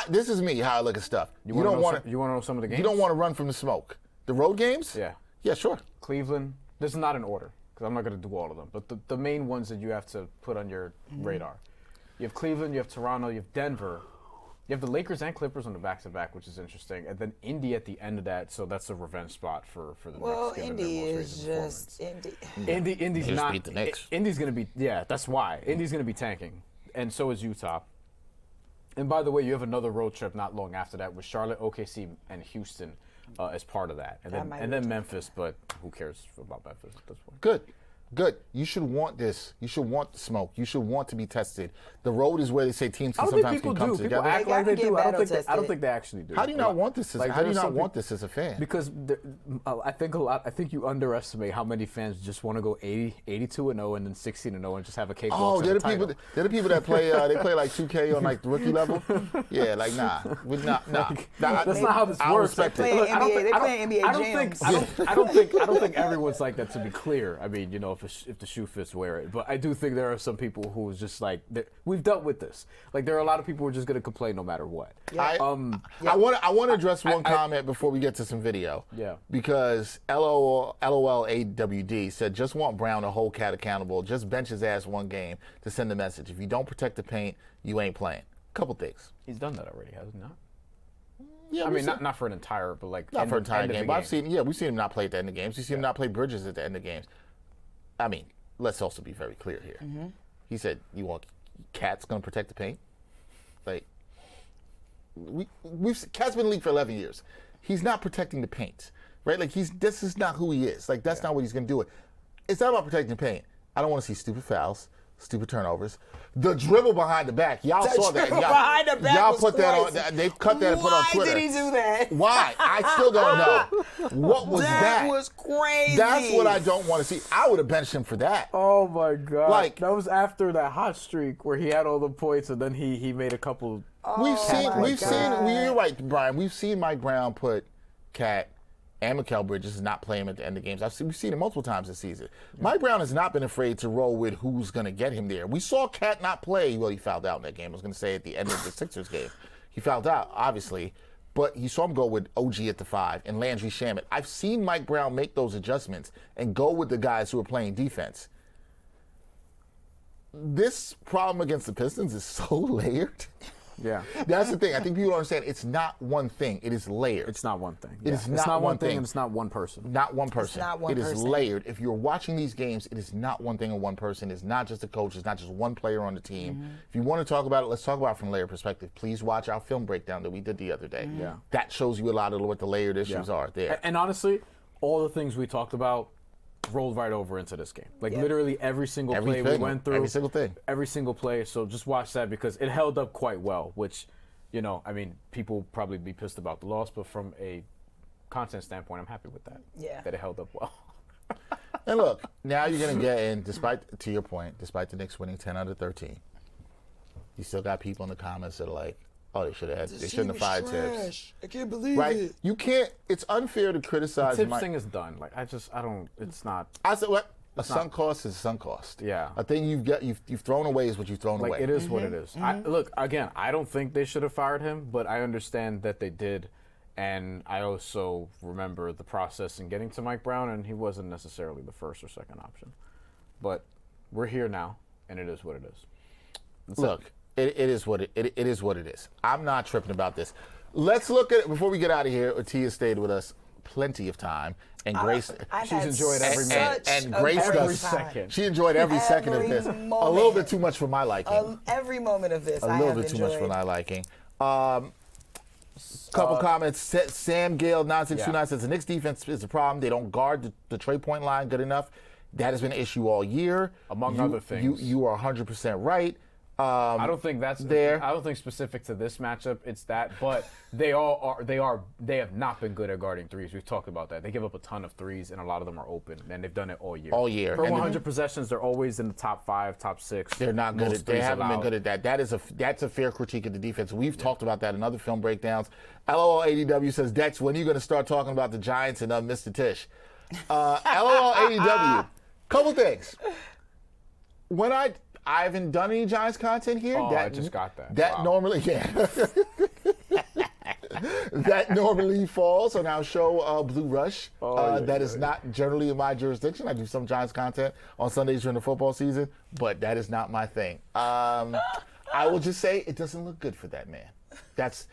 S1: This is me, how I look at stuff.
S3: You want to know some of the games?
S1: You don't want to run from the smoke. The road games?
S3: Yeah.
S1: Yeah, sure.
S3: Cleveland. This is not in order, because I'm not going to do all of them. But the main ones that you have to put on your radar. You have Cleveland, you have Toronto, you have Denver. You have the Lakers and Clippers on the back-to-back, which is interesting. And then Indy at the end of that, so that's a revenge spot for the Knicks.
S2: Well, Indy is just Indy.
S3: Indy's
S1: just
S3: not.
S1: Beat the Knicks.
S3: Indy's going to be, that's why. Indy's going to be tanking. And so is Utah. And by the way, you have another road trip not long after that with Charlotte, OKC, and Houston as part of that. And then Memphis, but who cares about Memphis at this point?
S1: Good. You should want this. You should want the smoke. You should want to be tested. The road is where they say teams can sometimes come together.
S3: People act like they do. I don't think they actually do.
S1: How do you not want this? How do you not want this as a fan?
S3: Because I think you underestimate how many fans just want to go 82-0 and then 16-0 and just have a cakewalk.
S1: Oh, they're the people that play. They play like 2K on like the rookie level. Yeah, like nah.
S3: That's not how this works.
S2: They play NBA Jams.
S3: I don't think everyone's like that. To be clear, I mean, if the shoe fits, wear it. But I do think there are some people who is just like, we've dealt with this. Like, there are a lot of people who are just going to complain no matter what.
S1: Yeah. I want to address one comment before we get to some video.
S3: Yeah.
S1: Because LOLAWD said, just want Brown to hold Cat accountable. Just bench his ass one game to send a message. If you don't protect the paint, you ain't playing. Couple things.
S3: He's done that already, hasn't he? Not?
S1: Yeah,
S3: I mean, not for an entire, but like
S1: not for an entire game. But we've seen him not play at the end of games. We've seen him not play Bridges at the end of games. I mean, let's also be very clear here. He said, "You want Cat's going to protect the paint?" Like, Cat's been in the league for 11 years. He's not protecting the paint, right? Like, this is not who he is. Like, that's not what he's going to do. It's not about protecting the paint. I don't want to see stupid fouls. Stupid turnovers. The dribble behind the back. Y'all saw that.
S2: Behind the back
S1: y'all
S2: was
S1: put
S2: crazy.
S1: that on. They cut that and put on Twitter.
S2: Why did he do that?
S1: Why? I still don't know. What was that?
S2: That was crazy.
S1: That's what I don't want to see. I would have benched him for that.
S3: Oh my God!
S1: Like,
S3: that was after that hot streak where he had all the points and then he made a couple.
S1: We've seen. You're right, Brian. We've seen Mike Brown put Cat and Mikal Bridges not play him at the end of games. We've seen it multiple times this season. Yeah. Mike Brown has not been afraid to roll with who's going to get him there. We saw Cat not play. Well, he fouled out in that game. I was going to say at the end of the Sixers game. He fouled out, obviously, but you saw him go with OG at the 5 and Landry Shamet. I've seen Mike Brown make those adjustments and go with the guys who are playing defense. This problem against the Pistons is so layered.
S3: Yeah.
S1: That's the thing. I think people don't understand. It's not one thing. It is layered.
S3: It's not one thing.
S1: It is not one thing.
S3: And it's not one person.
S1: Not one person.
S2: It's not one
S1: person. It is
S2: person.
S1: layered. If you're watching these games, it is not one thing or one person. It's not just a coach. It's not just one player on the team. If you want to talk about it, let's talk about it from a layered perspective. Please watch our film breakdown that we did the other day.
S3: Yeah.
S1: That shows you a lot of what the layered issues are there.
S3: And honestly, all the things we talked about rolled right over into this game. Like literally every single play we went through.
S1: Every single thing.
S3: Every single play. So just watch that because it held up quite well, which, you know, I mean, people probably be pissed about the loss, but from a content standpoint, I'm happy with that.
S2: Yeah.
S3: That it held up well.
S1: And look, now you're going to get in, to your point, despite the Knicks winning 10 out of 13, you still got people in the comments that are like, oh, they shouldn't have fired Tibbs.
S2: I can't believe
S1: it. You can't, it's unfair to criticize
S3: the Tibbs thing is done. Like, it's not.
S1: I said, what? A sunk cost is a sunk cost.
S3: Yeah.
S1: A thing you've thrown away is what you've thrown away.
S3: Like, it is what it is. Look, again, I don't think they should have fired him, but I understand that they did. And I also remember the process in getting to Mike Brown, and he wasn't necessarily the first or second option. But we're here now, and it is what it is.
S1: Look, it is what it is what it is. I'm not tripping about this. Let's look at it before we get out of here. Tia stayed with us plenty of time, and Grace.
S3: She's enjoyed every minute.
S1: And Grace
S3: every second.
S1: She enjoyed every second of this.
S2: Moment.
S1: A little bit too much for my liking.
S2: Every moment of this,
S1: a little bit too much for my liking. Couple comments. Sam Gale 9629 says the Knicks defense is a problem. They don't guard the trade point line good enough. That has been an issue all year.
S3: Among other things.
S1: You are 100% right.
S3: I don't think that's there. I don't think specific to this matchup it's that, but they have not been good at guarding threes. We've talked about that. They give up a ton of threes, and a lot of them are open, and they've done it all year.
S1: All year.
S3: For 100 possessions, they're always in the top 5, top 6.
S1: They're not good at. They haven't been good at that. That's a fair critique of the defense. We've talked about that in other film breakdowns. LOL80W says, Dex, when are you going to start talking about the Giants and Mr. Tisch? LOL80W. Couple things. When I haven't done any Giants content here.
S3: Oh, I just got that.
S1: That normally, that normally falls on our show, Blue Rush. That is not generally in my jurisdiction. I do some Giants content on Sundays during the football season, but that is not my thing. I will just say it doesn't look good for that man. That's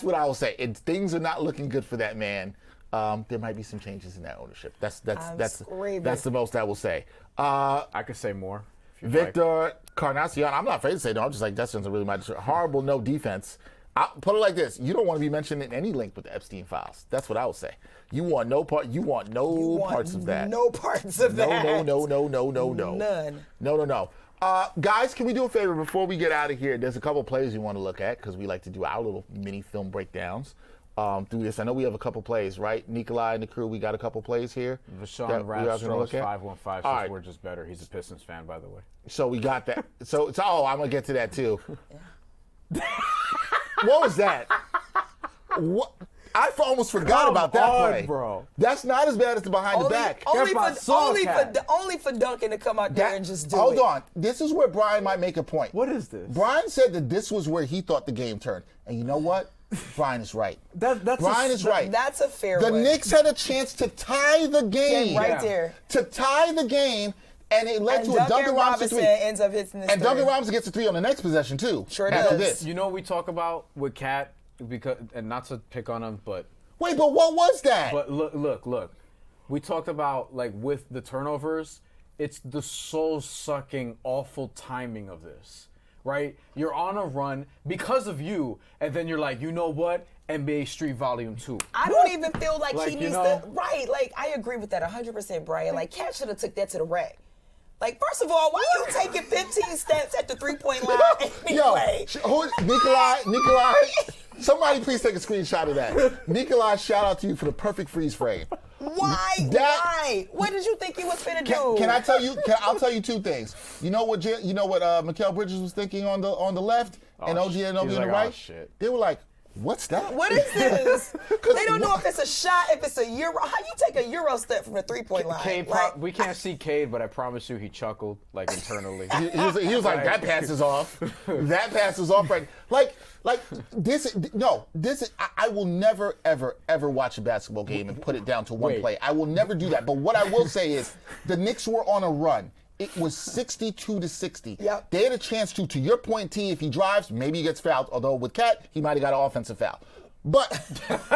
S1: what I will say. Things are not looking good for that man. There might be some changes in that ownership. That's the most I will say.
S3: I could say more.
S1: Victor Carnacion, I'm not afraid to say no. I'm just like, that doesn't really matter. Horrible no defense. I'll put it like this. You don't want to be mentioned in any link with the Epstein files. That's what I would say. You want no part. You want no parts of that.
S2: No parts of that.
S1: No.
S2: None.
S1: No. Guys, can we do a favor before we get out of here? There's a couple plays we want to look at because we like to do our little mini film breakdowns through this. I know we have a couple plays, right? Nikolai and the crew, we got a couple plays here.
S3: Vashawn Radstros 515 says we're just better. He's a Pistons fan, by the way.
S1: So we got that. So I'm going to get to that too. What was that? What? I almost forgot about that play.
S3: Bro.
S1: That's not as bad as the behind the back.
S2: Only for Duncan to come out there and just do it.
S1: Hold on. This is where Bryan might make a point.
S3: What is this?
S1: Bryan said that this was where he thought the game turned. And you know what? Bryan is right. Bryan is right.
S2: That's a fair
S1: The
S2: way.
S1: Knicks had a chance to tie the game.
S2: Right there.
S1: To tie the game, and it led to a Duncan Robinson three.
S2: Ends up hitting this
S1: and Duncan Robinson gets a three on the next possession, too.
S2: Sure
S1: after
S2: does.
S1: This.
S3: You know what we talk about with Cat, because, and not to pick on him, but...
S1: Wait, but what was that?
S3: But look. We talked about, like, with the turnovers, it's the soul-sucking, awful timing of this, right? You're on a run because of you, and then you're like, you know what? NBA Street Volume 2.
S2: I don't even feel like he
S3: you
S2: needs
S3: know?
S2: to. Right, like, I agree with that 100%, Bryan. Like, Cat should have took that to the rack. Like, first of all, why you taking 15 steps at the three-point line anyway?
S1: Nikolai, somebody please take a screenshot of that. Nikolai, shout out to you for the perfect freeze frame.
S2: Why? Why? What did you think you was finna do?
S1: Can I tell you? I'll tell you two things. You know what? Mikal Bridges was thinking on the left, and OG and OB on the right.
S3: Shit.
S1: They were like, "What's that?
S2: What is this?" They don't know if it's a shot, if it's a Euro. How you take a Euro step from the three-point line?
S3: Cade, we can't see Cade, but I promise you he chuckled, like, internally.
S1: He was like, that pass is off. That pass is off right. Like this. No, this is. I will never, ever watch a basketball game and put it down to one play. I will never do that. But what I will say is, the Knicks were on a run. It was 62-60.
S2: Yep.
S1: They had a chance to your point, T, if he drives, maybe he gets fouled. Although with Cat, he might have got an offensive foul. But,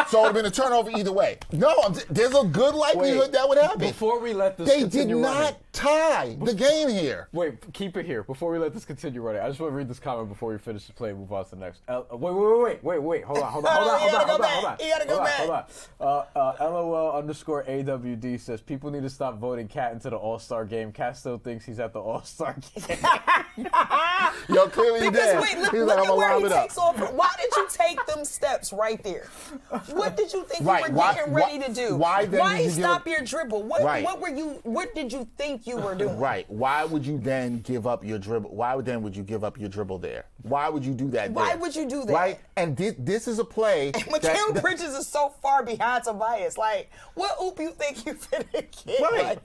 S1: so it would have been a turnover either way. No, there's a good likelihood that would happen.
S3: Before we let this
S1: They
S3: continue
S1: did not
S3: running,
S1: tie the game here.
S3: Wait, keep it here. Before we let this continue running, I just want to read this comment before we finish the play and move on to the next. Wait. Hold on.
S2: You gotta go back.
S3: LOL_AWD says, people need to stop voting Cat into the All-Star game. Cat still thinks he's at the All-Star game.
S1: Yo, clearly he did.
S2: Wait, look
S1: like,
S2: at where he takes off. Why did you take them steps right there? What did you think you were getting ready to do? Why stop your dribble? What did you think you were doing?
S1: Right. Why would you then give up your dribble? Would you give up your dribble there? Why would you do that?
S2: Why would you do that?
S1: Right. And this is a play.
S2: And Mikal Bridges is so far behind Tobias. Like, what oop you think you finna get?
S1: Right.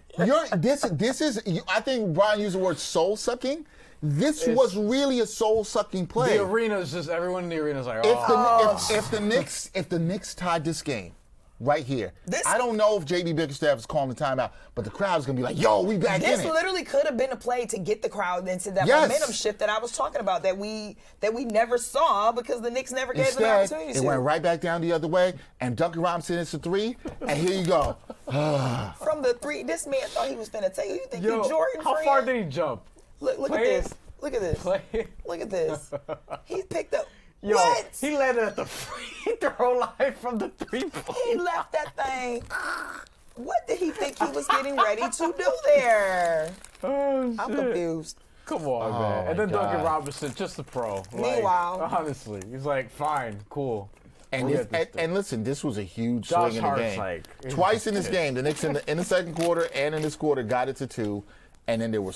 S1: This is. I think Bryan used the word soul sucking. This was really a soul-sucking play.
S3: The arena's just, everyone in the arena's like,
S1: if the Knicks tied this game right here, I don't know if JB Bickerstaff is calling the timeout, but the crowd's gonna be like, "Yo, we back in it."
S2: This literally could have been a play to get the crowd into that momentum shift that I was talking about that we never saw because the Knicks never gave them an opportunity to.
S1: It went right back down the other way, and Duncan Robinson hits a three, and here you go.
S2: From the three, this man thought he was finna take. You think you Jordan?
S3: How far did he jump?
S2: Look at this. Look at this. Look at this. He picked up.
S3: Yo,
S2: what?
S3: He landed at the free throw line from the three-point.
S2: He left that thing. What did he think he was getting ready to do there?
S3: Oh,
S2: I'm confused.
S3: Come on, man. And then Duncan Robinson, just a pro.
S2: Meanwhile.
S3: Honestly, he's like, fine, cool.
S1: And listen, this was a huge swing in the game. Twice in this game, the Knicks in the second quarter and in this quarter got it to 2. And then there were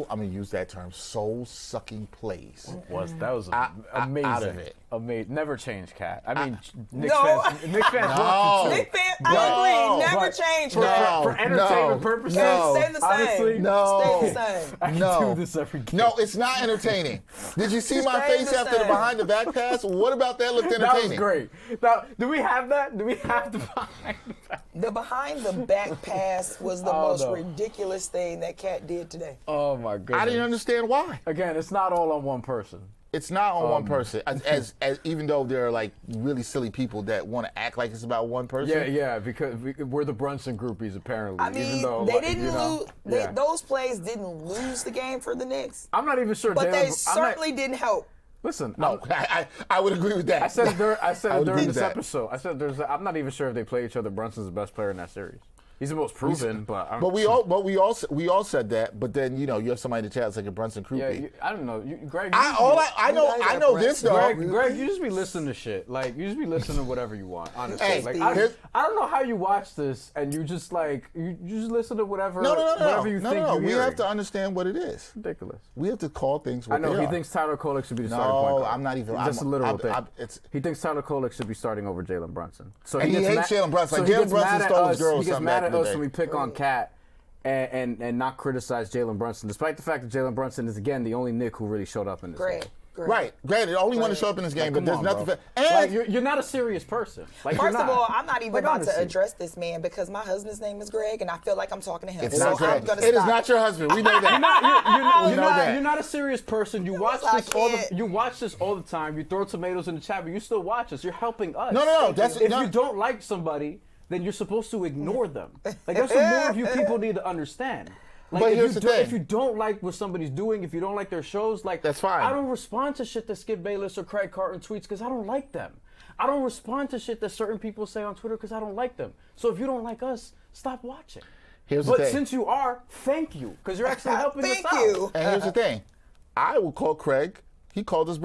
S1: I'm going to use that term, soul-sucking plays.
S3: That was amazing.
S1: Out of it.
S3: Amazing. Never change, Cat. I mean, Knicks fans want to too.
S2: Knicks fans, I agree. Never change, Cat.
S3: For entertainment purposes.
S2: Stay the same.
S3: Honestly,
S2: Stay the same.
S3: I can do this every game.
S1: No, it's not entertaining. Did you see my face after the behind-the-back pass? What about that looked entertaining?
S3: That was great. Now, do we have that? Do we have the behind-the-back?
S2: The behind-the-back pass was the most ridiculous thing that Cat did today.
S3: Oh, my goodness.
S1: I didn't understand why.
S3: Again, it's not all on one person.
S1: It's not on one person, as even though there are like really silly people that want to act like it's about one person.
S3: Yeah, because we're the Brunson groupies apparently.
S2: I mean,
S3: even though,
S2: they didn't lose. Those plays didn't lose the game for the Knicks.
S3: I'm not even sure.
S2: But they certainly didn't help.
S3: Listen,
S1: no, I would agree with that.
S3: I said it during this episode. I said I'm not even sure if they play each other. Brunson's the best player in that series. He's the most proven, but
S1: we all said that. But then you have somebody in the chat that's like a Brunson groupie.
S3: Yeah, I don't know, Greg.
S1: I know this though.
S3: Greg, you just be listening to shit. Like you just be listening to whatever you want. Honestly,
S1: Hey,
S3: I don't know how you watch this and you just you just listen to whatever. Whatever you think.
S1: No. We have to understand what it is.
S3: Ridiculous.
S1: We have to call things what they are.
S3: He thinks Tyler Kolek should be the starting point guard.
S1: No, I'm not even.
S3: Just a literal thing. He thinks Tyler Kolek should be starting over Jalen Brunson. So
S1: he hates Jalen Brunson. Like Jalen Brunson stole his girl.
S3: He gets mad at us when we pick on Cat and not criticize Jalen Brunson, despite the fact that Jalen Brunson is again the only Knick who really showed up in this game.
S1: Right, granted, the only one to show up in this game, but there's nothing.
S3: And you're not a serious person.
S2: First of all, I'm not even about to address this man because my husband's name is Greg, and I feel like I'm talking to him.
S1: It's not Greg. It is not your husband. We know that.
S3: You're not a serious person. You watch this all the time. You throw tomatoes in the chat, but you still watch us. You're helping us.
S1: No.
S3: If you don't like somebody, then you're supposed to ignore them. Like that's what more of you people need to understand. Like,
S1: but here's the thing.
S3: If you don't like what somebody's doing, if you don't like their shows,
S1: that's fine.
S3: I don't respond to shit that Skip Bayless or Craig Carton tweets because I don't like them. I don't respond to shit that certain people say on Twitter because I don't like them. So if you don't like us, stop watching. But since you are, thank you because you're actually helping us out.
S2: Thank you.
S1: And here's the thing. I will call Craig. He called us.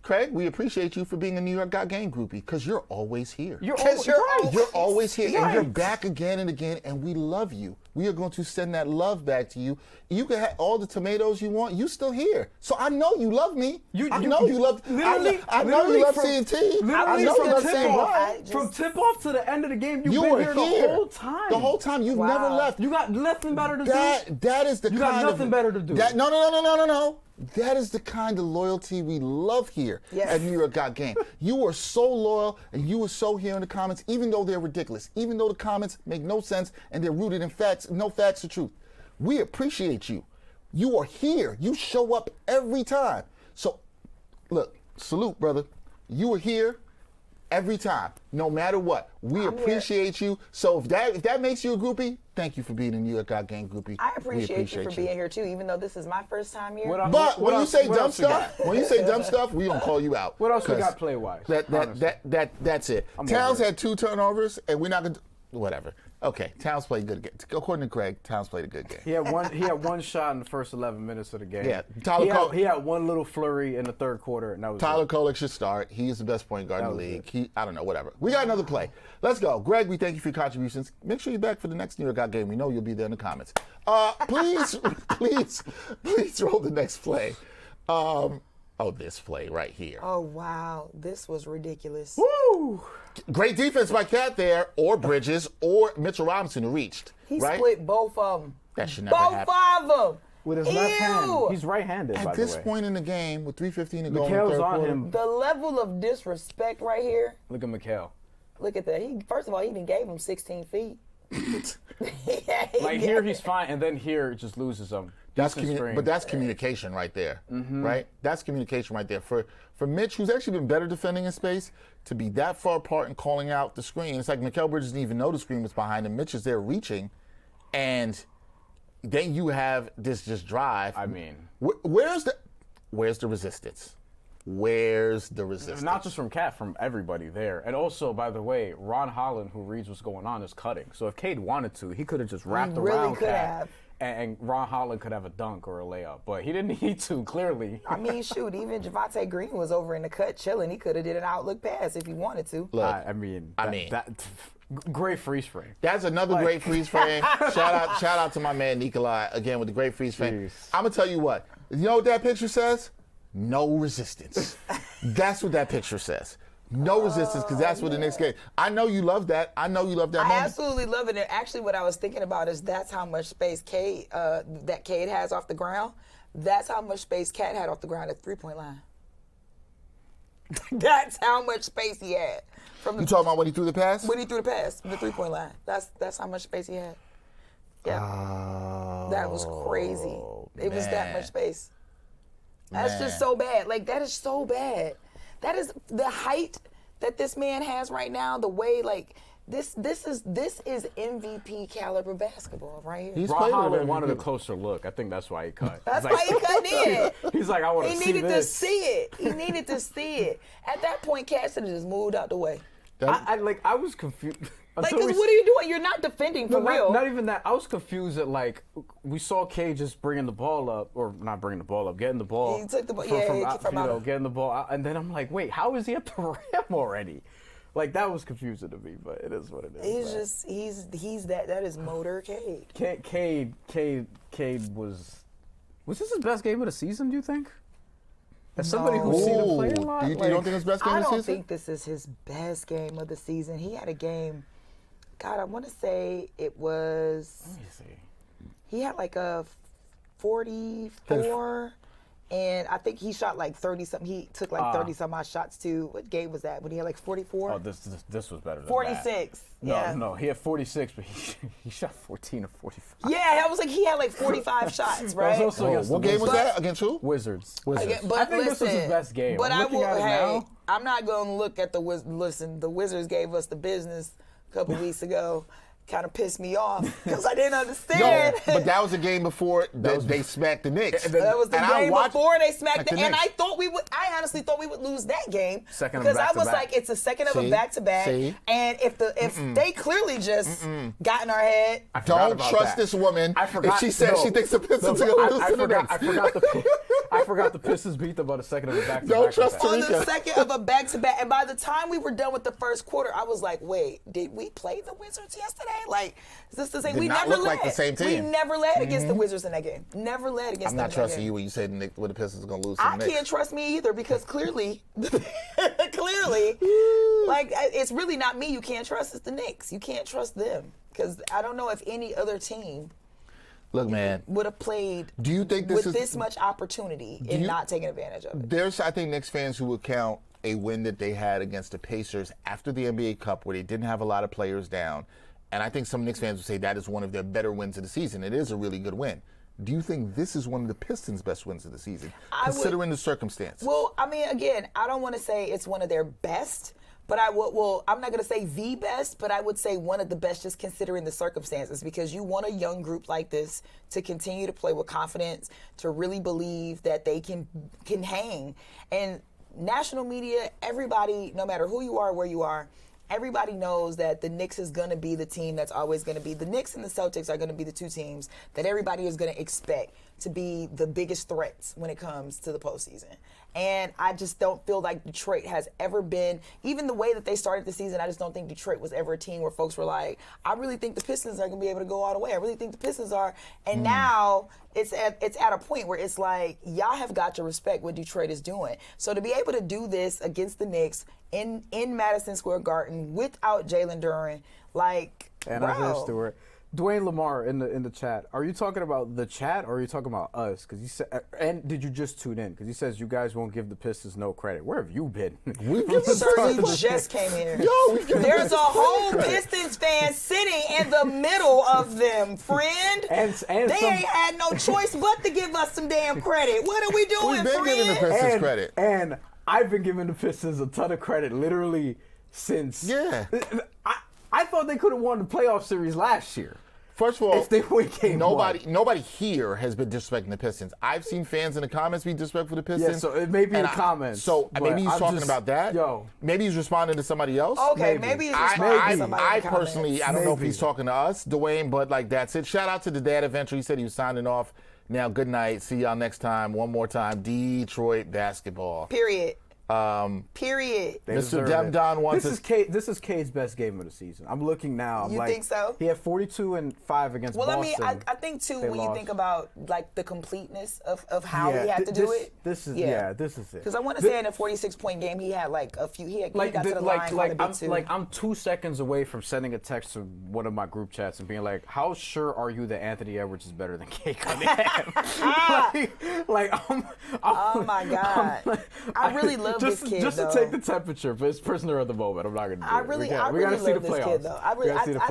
S1: Craig, we appreciate you for being a New York Got Game groupie because you're always here.
S2: You're
S1: always here, and you're back again and again, and we love you. We are going to send that love back to you. You can have all the tomatoes you want. You still here, so I know you love me. I know you love CNT. I know you love seeing Bryan.
S3: From tip off to the end of the game, you've been here the whole time.
S1: The whole time, you've never left.
S3: You got nothing better to do.
S1: That is the
S3: you
S1: kind
S3: got nothing better to do.
S1: No. That is the kind of loyalty we love here at New York Got Game. You are so loyal and you are so here in the comments, even though they're ridiculous, even though the comments make no sense and they're rooted in facts, no facts or truth. We appreciate you. You are here. You show up every time. So, look, salute, brother. You are here every time, no matter what. We appreciate you. So if that makes you a groupie, thank you for being a New York Got Game groupie.
S2: I appreciate you for being here too, even though this is my first time here.
S1: But when you say dumb stuff, we gonna call you out.
S3: What else we got play wise?
S1: That's it. Towns had 2 turnovers, and we're not gonna whatever. Okay, Towns played good game. According to Greg, Towns played a good game.
S3: He had one shot in the first 11 minutes of the game.
S1: Yeah,
S3: he had one little flurry in the third quarter, and that was
S1: Tyler Kolek should start. He is the best point guard in the league. I don't know, whatever. We got another play. Let's go. Greg, we thank you for your contributions. Make sure you're back for the next New York Got Game. We know you'll be there in the comments. Please roll the next play. This play right here.
S2: Oh, wow. This was ridiculous.
S1: Woo! Great defense by Cat there, or Bridges, or Mitchell Robinson who reached.
S2: He split both of them.
S1: That should never happen.
S2: Both of them.
S3: With his left hand. He's right-handed, by the way.
S1: At this point in the game, with 3:15 to go in the third
S3: on
S1: quarter.
S3: him.
S2: The level of disrespect right here.
S3: Look at Mikal.
S2: Look at that. First of all, he even gave him 16 feet.
S3: Like here, he's fine, and then here, it just loses him.
S1: But that's communication right there, right? That's communication right there. For Mitch, who's actually been better defending in space, to be that far apart and calling out the screen. It's like Mikal Bridges didn't even know the screen was behind him. Mitch is there reaching, and then you have this just drive.
S3: I mean,
S1: where's the resistance? Where's the resistance?
S3: Not just from Cat, from everybody there. And also, by the way, Ron Holland, who reads what's going on, is cutting. So if Cade wanted to, he could have just wrapped around Cat. And Ron Holland could have a dunk or a layup, but he didn't need to, clearly.
S2: I mean, shoot, even Javonte Green was over in the cut chilling. He could have did an outlook pass if he wanted to.
S1: Look,
S3: I mean, great freeze frame.
S1: That's another great freeze frame. Shout out to my man Nikolai again with the great freeze frame. Jeez. I'm gonna tell you what. You know what that picture says? No resistance. That's what that picture says. No resistance, because that's what the Knicks get. I know you love that. I
S2: absolutely love it. And actually, what I was thinking about is that's how much space Cade has off the ground. That's how much space Cat had off the ground at the 3-point line. That's how much space he had.
S1: You talking about when he threw the pass?
S2: When he threw the pass, the 3-point line. That's how much space he had. Yeah. That was crazy. It was that much space. That's just so bad. Like, that is so bad. That is the height that this man has right now. The way, like, this is MVP caliber basketball right here.
S3: Ron Holland wanted a closer look. I think that's why he cut.
S2: That's why he cut in.
S3: He's like, I want to see this.
S2: He needed to see it. He needed to see it. At that point, Cat should have just moved out the way.
S3: I was confused.
S2: Like, because what are you doing? You're not defending for real.
S3: Not even that. I was confused at, like, we saw K just bringing the ball up, or not bringing the ball up, getting the ball.
S2: He took the ball,
S3: getting the ball out. And then I'm like, wait, how is he at the rim already? Like, that was confusing to me, but it is what it is.
S2: He's that is motor Cade.
S3: Cade was this his best game of the season, do you think? As somebody who's seen him play a lot?
S1: You don't think it's best game of the season?
S2: I don't think this is his best game of the season. He had a game, God, I want to say it was,
S3: Let me see.
S2: He had like a 44. And I think he shot like 30-something. He took like 30-some-odd shots, too. What game was that? When he had like 44?
S3: Oh, this was better than
S2: 46.
S3: That. No, he had 46, but he shot 14 or 45.
S2: Yeah, I was like, he had like 45 shots, right?
S1: What game was that? Against who?
S3: Wizards.
S2: Again, but
S3: I think this was his best game.
S2: But I'm not going to look at the Wizards. Listen, the Wizards gave us the business a couple weeks ago. Kind of pissed me off because I didn't understand.
S1: No, but that was the game before they smacked the Knicks.
S2: That was the game before they smacked the Knicks. And I honestly thought we would lose that game because I was like, it's a second of a back-to-back. And if they clearly just got in our head.
S1: Don't trust this woman. If she said she thinks the Pistons are going to lose to the Knicks.
S3: I forgot the Pistons beat them on the second of a back-to-back.
S1: Don't trust Terrika.
S2: On the second of a back-to-back. And by the time we were done with the first quarter, I was like, wait, did we play the Wizards yesterday? Like, is this to say we never led?
S1: Like the same team.
S2: We never led against the Wizards in that game. Never led against them.
S1: I'm not trusting you when you said the Pistons are going to lose to the Knicks.
S2: I can't trust me either because clearly, like, it's really not me you can't trust. It's the Knicks. You can't trust them because I don't know if any other team
S1: Look, man,
S2: would have played
S1: do you think
S2: this much opportunity and not taking advantage of it.
S1: There's, I think, Knicks fans who would count a win that they had against the Pacers after the NBA Cup where they didn't have a lot of players down. And I think some Knicks fans would say that is one of their better wins of the season. It is a really good win. Do you think this is one of the Pistons' best wins of the season, considering the circumstance?
S2: Well, I mean, again, I don't want to say it's one of their best, but I'm not going to say the best, but I would say one of the best just considering the circumstances because you want a young group like this to continue to play with confidence, to really believe that they can hang. And national media, everybody, no matter who you are, where you are, everybody knows that the Knicks is going to be the team that's always going to be. The Knicks and the Celtics are going to be the two teams that everybody is going to expect to be the biggest threats when it comes to the postseason. And I just don't feel like Detroit has ever been, even the way that they started the season, I just don't think Detroit was ever a team where folks were like, I really think the Pistons are going to be able to go all the way. I really think the Pistons are. And now it's at a point where it's like, y'all have got to respect what Detroit is doing. So to be able to do this against the Knicks in Madison Square Garden without Jalen Duren, like,
S3: and Isaiah Stewart. Dwayne Lamar in the chat. Are you talking about the chat or are you talking about us? Because you said, and did you just tune in? Because he says you guys won't give the Pistons no credit. Where have you been?
S2: We just came here. There's a whole Pistons fan sitting in the middle of them, friend.
S3: And
S2: they ain't had no choice but to give us some damn credit. What are we doing,
S1: We've been giving the Pistons credit.
S3: And I've been giving the Pistons a ton of credit, literally since.
S1: Yeah.
S3: I thought they could have won the playoff series last year.
S1: First of all,
S3: if they win game
S1: nobody here has been disrespecting the Pistons. I've seen fans in the comments be disrespectful to the Pistons.
S3: Yeah, so it may be in the comments.
S1: So maybe he's talking about that. Maybe he's responding to somebody else.
S2: Okay, maybe he's responding to somebody
S1: I personally, I don't know if he's talking to us, Dwayne, but like that's it. Shout out to the dad adventure. He said he was signing off. Now, good night. See y'all next time. One more time. Detroit basketball.
S2: Period. Period.
S1: Mr. Demdon wants
S3: this is Cade's best game of the season. I'm looking now.
S2: You think so?
S3: He had 42 and 5 against Boston.
S2: Well, I mean, I think too when you think about like the completeness of how he had to do it.
S3: This is it.
S2: Because I want to say in a 46-point game, he had like a few. He got to the line quite a bit too.
S3: Like I'm 2 seconds away from sending a text to one of my group chats and being like, "How sure are you that Anthony Edwards is better than Cade Cunningham?"
S2: Oh my God! I really love this kid,
S3: just to take the temperature, but it's prisoner of the moment. I'm not going to do it.
S2: We gotta see the playoffs. Kid, though. I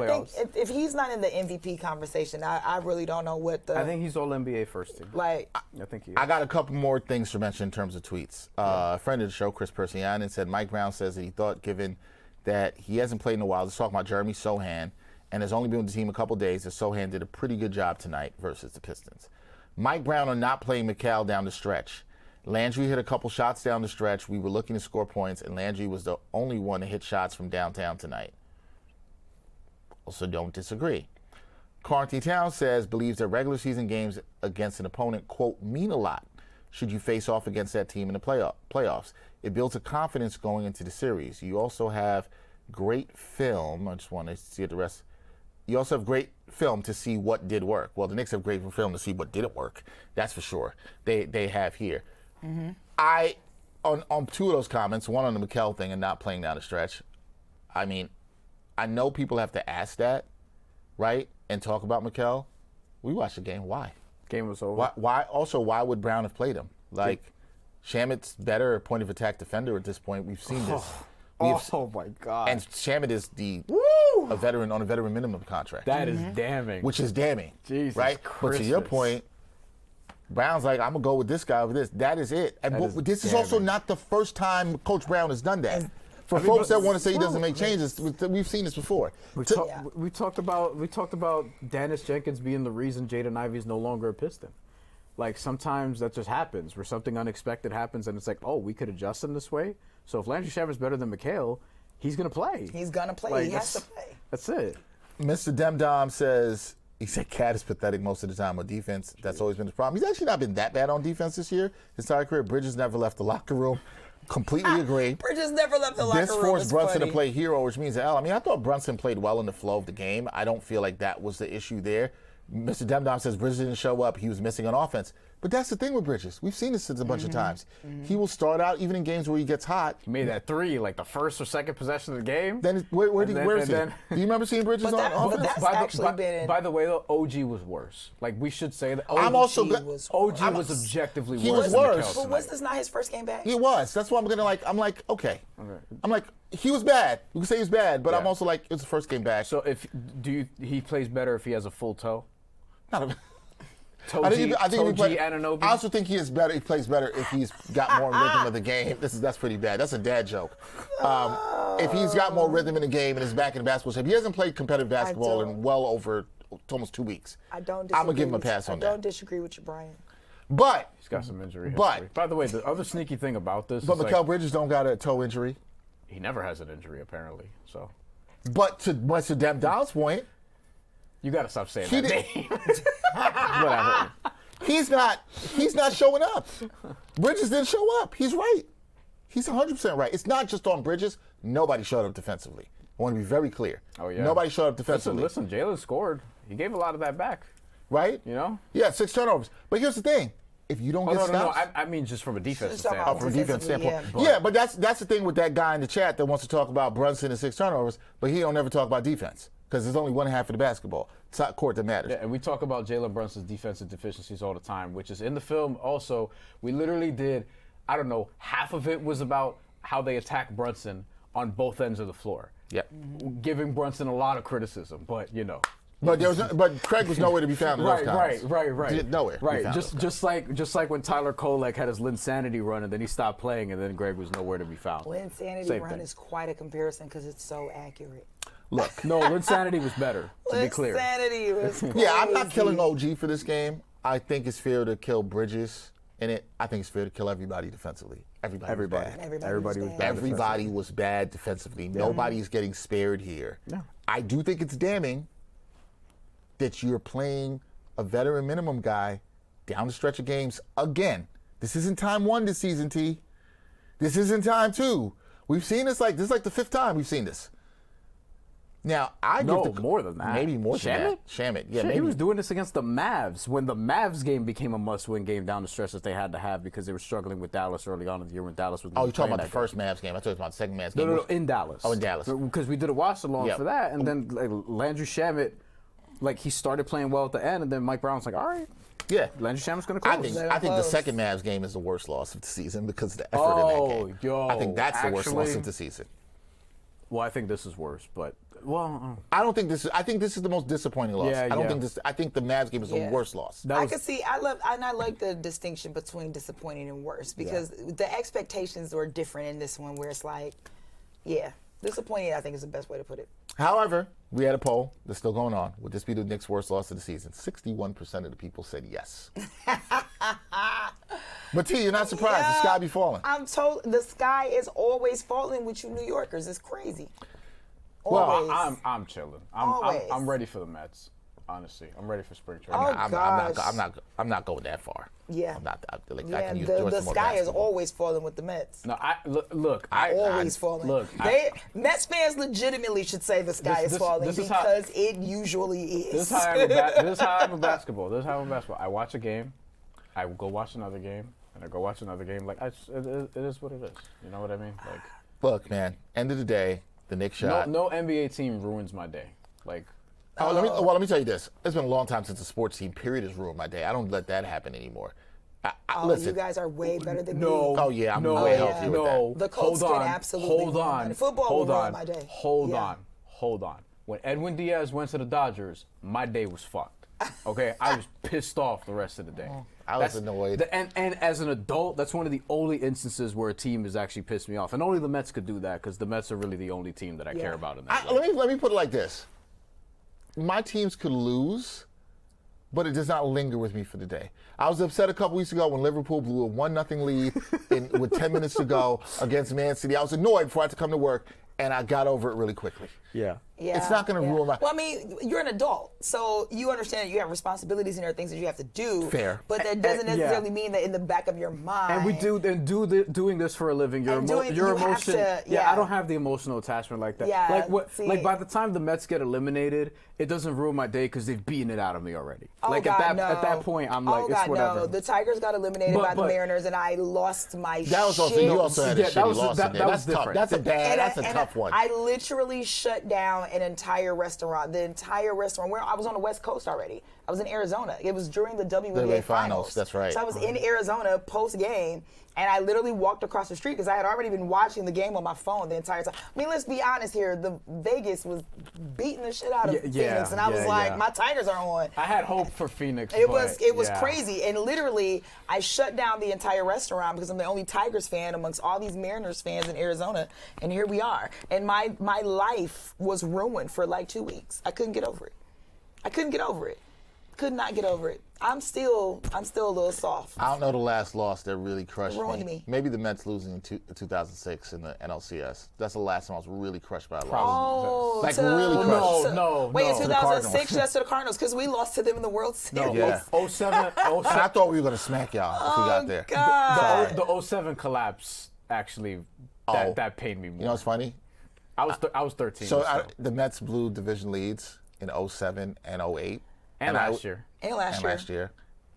S2: think if he's not in the MVP conversation, I really don't know what the.
S3: I think he's all NBA first team.
S2: Like,
S3: I think he is.
S1: I got a couple more things to mention in terms of tweets. A friend of the show, Chris Persianen, said Mike Brown says that he thought, given that he hasn't played in a while, let's talk about Jeremy Sohan, and has only been with the team a couple days, that Sohan did a pretty good job tonight versus the Pistons. Mike Brown are not playing McCall down the stretch. Landry hit a couple shots down the stretch. We were looking to score points, and Landry was the only one to hit shots from downtown tonight. Also don't disagree. Karl-Anthony Towns says, believes that regular season games against an opponent, quote, mean a lot should you face off against that team in the playoffs. It builds a confidence going into the series. You also have great film. I just want to see the rest. You also have great film to see what did work. Well, the Knicks have great film to see what didn't work. That's for sure. They have here. Mm-hmm. On two of those comments, one on the Mikal thing and not playing down the stretch, I mean, I know people have to ask that, right, and talk about Mikal. We watched the game. Why?
S3: Game was over.
S1: Why would Brown have played him? Like, Shamit's better point of attack defender at this point. We've seen this.
S3: Oh my God!
S1: And Shamit is a veteran on a veteran minimum contract.
S3: That is damning.
S1: Which is damning.
S3: Jesus
S1: right?
S3: Christmas.
S1: But to your point, Brown's like, I'm gonna go with this guy over this. That is it. And this is also not the first time Coach Brown has done that. For folks that want to say he doesn't make changes, we've seen this before.
S3: We talked about Dennis Jenkins being the reason Jaden Ivey is no longer a Piston. Like, sometimes that just happens, where something unexpected happens, and it's like, oh, we could adjust him this way. So if Landry Shamit's better than Mikal, he's going to play.
S2: He's going to play.
S3: Like,
S2: he has to play.
S3: That's it.
S1: Mr. Demdom says, he said Cat is pathetic most of the time on defense. That's always been his problem. He's actually not been that bad on defense this year. His entire career, Bridges never left the locker room. Completely agree.
S2: Bridges never left the locker room.
S1: This forced Brunson to play hero, which means L. I mean, I thought Brunson played well in the flow of the game. I don't feel like that was the issue there. Mr. Demdom says Bridges didn't show up. He was missing on offense. But that's the thing with Bridges. We've seen this a bunch of times. He will start out, even in games where he gets hot.
S3: He made that three, like the first or second possession of the game.
S1: Then where is he? Do you remember seeing Bridges on offense?
S3: By the way, though, OG was worse. Like, we should say that
S1: OG
S3: was objectively worse.
S1: He was worse.
S2: But was this not his first game back?
S1: It was. That's why I'm like, okay. I'm like, he was bad. You can say he was bad, but I'm also like, it's the first game back.
S3: So he plays better if he has a full toe?
S1: Not a
S3: Toji Anunoby.
S1: I also think he plays better if he's got more rhythm of the game. That's pretty bad. That's a dad joke. If he's got more rhythm in the game and is back in the basketball shape, he hasn't played competitive basketball in well over almost 2 weeks.
S2: I don't disagree.
S1: I'm gonna give him a pass on that.
S2: I don't disagree with you, Bryan.
S1: But
S3: he's got some injury history. By the way, the other sneaky thing about this,
S1: but Mikal Bridges don't got a toe injury.
S3: He never has an injury apparently. So,
S1: but to Demdom's point.
S3: You got to stop saying that name.
S1: Whatever. He's not showing up. Bridges didn't show up. He's right. He's 100% right. It's not just on Bridges. Nobody showed up defensively. I want to be very clear.
S3: Oh, yeah.
S1: Nobody showed up defensively.
S3: Listen, Jalen scored. He gave a lot of that back.
S1: Right?
S3: You know?
S1: Yeah, 6 turnovers. But here's the thing. If you don't get stops.
S3: No. I mean just from a defensive standpoint.
S1: From a defense standpoint. Yeah, but that's the thing with that guy in the chat that wants to talk about Brunson and 6 turnovers, but he don't ever talk about defense. Because there's only one half of the basketball. It's not court that matters.
S3: Yeah, and we talk about Jalen Brunson's defensive deficiencies all the time, which is in the film also. We literally did, I don't know, half of it was about how they attack Brunson on both ends of the floor.
S1: Yeah.
S3: Giving Brunson a lot of criticism, but, you know.
S1: But Craig was nowhere to be found in those comments.
S3: Right.
S1: Nowhere.
S3: Right. Just like when Tyler Kolek had his Linsanity run and then he stopped playing and then Greg was nowhere to be found.
S2: Linsanity run is quite a comparison because it's so accurate.
S1: Look,
S3: no, Linsanity was better, to be clear.
S2: Linsanity was crazy.
S1: Yeah, I'm not killing OG for this game. I think it's fair to kill Bridges in it. I think it's fair to kill everybody defensively. Everybody was bad defensively. Yeah. Nobody's getting spared here. Yeah. I do think it's damning that you're playing a veteran minimum guy down the stretch of games again. This isn't time 1 this season, T. This isn't time 2. We've seen this like the 5th time we've seen this. Now,
S3: more than that.
S1: Maybe more than that. Shamit. Yeah,
S3: he was doing this against the Mavs when the Mavs game became a must-win game down the stretch that they had to have because they were struggling with Dallas early on in the year when Dallas was.
S1: Oh, you're talking about the first Mavs game. I thought you were about the second Mavs game.
S3: No, in Dallas.
S1: Oh, in Dallas.
S3: Because we did a watch-along for that, and then Landry Shamet, he started playing well at the end, and then Mike Brown's like, all right.
S1: Yeah.
S3: Landry Shamet's going to close.
S1: I think the second Mavs game is the worst loss of the season because of the effort in that game. I think that's the worst loss of the season.
S3: Well, I think this is worse, but
S1: I don't think this is. I think this is the most disappointing loss. I don't think this. I think the Mavs game is the worst loss.
S2: I can see. I like the distinction between disappointing and worse because the expectations were different in this one, where it's like, disappointing. I think is the best way to put it.
S1: However, we had a poll that's still going on. Would this be the Knicks' worst loss of the season? 61% of the people said yes. But T, you're not surprised. The sky be falling.
S2: I'm told the sky is always falling with you New Yorkers. It's crazy. Always.
S3: I'm chilling.
S2: Always.
S3: I'm ready for the Mets. Honestly, I'm ready for spring training.
S2: Oh, gosh.
S1: I'm not going that far.
S2: Yeah.
S1: I'm not. I can use
S2: the
S1: some more
S2: sky is
S1: basketball.
S2: always falling with the Mets.
S3: No, look.
S2: Always falling.
S3: Look,
S2: Mets fans legitimately should say the sky is falling because it usually is.
S3: This is how I am a basketball. This is how I'm a basketball. I watch a game, I go watch another game, and I go watch another game. Like it is what it is. You know what I mean? Like,
S1: look, man. End of the day, the Knicks shot.
S3: No NBA team ruins my day. Like.
S1: Let me tell you this. It's been a long time since a sports team, period, has ruined my day. I don't let that happen anymore. Listen.
S2: You guys are way better than me.
S1: Oh, yeah, I'm way healthier with that.
S2: The Colts can absolutely ruin my day. Football will ruin my day.
S3: Hold on. When Edwin Diaz went to the Dodgers, my day was fucked. Okay? I was pissed off the rest of the day.
S1: I was annoyed.
S3: And as an adult, that's one of the only instances where a team has actually pissed me off. And only the Mets could do that because the Mets are really the only team that I care about in that way.
S1: Let me put it like this. My teams could lose, but it does not linger with me for the day. I was upset a couple weeks ago when Liverpool blew a 1-0 lead with 10 minutes to go against Man City. I was annoyed before I had to come to work, and I got over it really quickly.
S3: Yeah.
S1: It's not going to ruin my...
S2: Well, I mean, you're an adult, so you understand that you have responsibilities and there are things that you have to do.
S1: Fair.
S2: But that doesn't necessarily mean that in the back of your mind.
S3: And doing this for a living, your emotion. I don't have the emotional attachment like that.
S2: Yeah,
S3: like by the time the Mets get eliminated, it doesn't ruin my day because they've beaten it out of me already.
S2: Oh,
S3: like
S2: God,
S3: at that point, I'm like, it's whatever.
S2: No. The Tigers got eliminated by the Mariners, and I lost my
S1: That was also, you also had a shitty loss in there. That's tough. That's a tough one.
S2: I literally shut down an entire restaurant. The entire restaurant. Where I was on the West Coast already. I was in Arizona. It was during the WNBA finals.
S1: That's right.
S2: So I was in Arizona post game, and I literally walked across the street because I had already been watching the game on my phone the entire time. I mean, let's be honest here. The Vegas was beating the shit out of Phoenix, and I was like, my Tigers are on.
S3: I had hope for Phoenix.
S2: It was crazy, and literally I shut down the entire restaurant because I'm the only Tigers fan amongst all these Mariners fans in Arizona, and here we are. And my life was ruined for like 2 weeks. I couldn't get over it. Could not get over it. I'm still a little soft.
S1: I don't know the last loss that really crushed
S2: Ruined me.
S1: Maybe the Mets losing in 2006 in the NLCS. That's the last time I was really crushed by a loss.
S2: Oh,
S1: really crushed.
S3: No.
S2: Wait, in 2006, that's to the Cardinals because we lost to them in the World Series.
S1: Yeah.
S3: 07.
S1: I thought we were going to smack y'all if we got there.
S2: God.
S3: The 07 collapse actually that pained me more.
S1: You know what's funny?
S3: I was 13.
S1: So the Mets blew division leads in 07 and 08.
S3: And last year.
S2: And last year.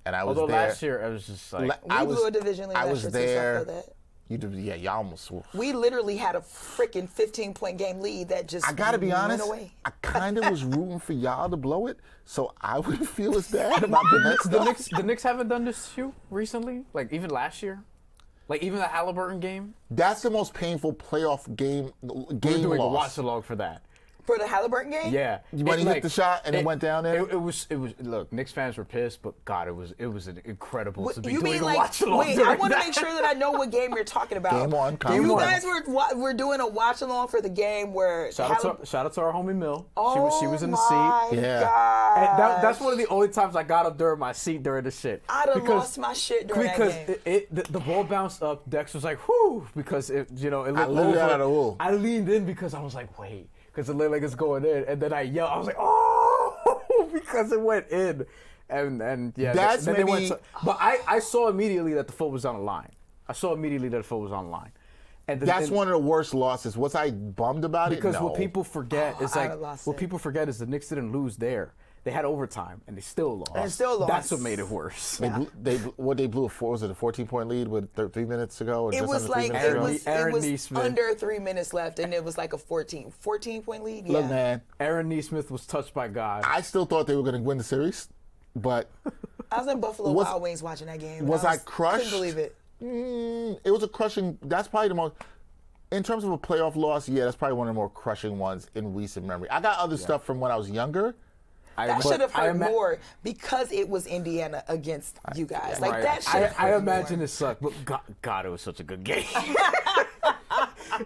S1: And I was
S3: Although
S1: there.
S3: last year, I was just like...
S2: We blew a division lead
S1: I
S2: last
S1: was
S2: year,
S1: there.
S2: so that.
S1: You did, yeah, y'all almost...
S2: We literally had a freaking 15-point game lead that just
S1: I got to be honest,
S2: away.
S1: I kind of was rooting for y'all to blow it, so I wouldn't feel as bad about the Mets.
S3: The Knicks haven't done this to you recently? Like, even last year? Like, even the Halliburton game?
S1: That's the most painful playoff game
S3: We're doing a
S1: loss.
S3: watch-along for that.
S2: For the Halliburton game?
S3: Yeah.
S1: When he hit the shot and it went down there?
S3: It was. Look, Knicks fans were pissed, but God, it was an incredible to be
S2: you
S3: doing
S2: mean
S3: a
S2: like,
S3: watch-along.
S2: wait, I want to make sure that I know what game you're talking about.
S1: Game one.
S2: You guys were doing a watch-along for the game where...
S3: Shout out to our homie Mill.
S2: Oh,
S3: she was in the seat.
S1: Yeah.
S2: God.
S3: And that's one of the only times I got up during my seat during the shit.
S2: I'd have lost my shit during that game.
S3: Because the ball bounced up, Dex was like, whew, because it looked
S1: over.
S3: I leaned in because I was like, wait. Because it looked like it's going in, and then I yelled. I was like, "Oh!" because it went in, and yeah.
S1: That's
S3: then
S1: maybe.
S3: They went but I saw immediately that the foot was on the line. And
S1: That's one of the worst losses. Was I bummed about it?
S3: Because
S1: No.
S3: what people forget is
S2: people
S3: forget is the Knicks didn't lose there. They had overtime and they still lost. That's what made it worse.
S1: They blew a 14-point lead with 3 minutes to go. Or
S2: It
S1: just
S2: was
S1: under 3
S2: like
S1: minutes
S2: it
S1: ago?
S2: was under 3 minutes left, and it was like a 14-point lead. Yeah.
S1: Look, man,
S3: Aaron Neesmith was touched by God.
S1: I still thought they were going to win the series, but
S2: I was in Buffalo Wild Wings watching that game.
S1: Was I crushed?
S2: Couldn't believe it.
S1: It was a crushing. That's probably the most. In terms of a playoff loss, yeah, that's probably one of the more crushing ones in recent memory. I got other stuff from when I was younger.
S2: That should have hurt more because it was Indiana against you guys. Like that should have hurt
S3: I imagine
S2: more.
S3: it sucked, but God, it was such a good game.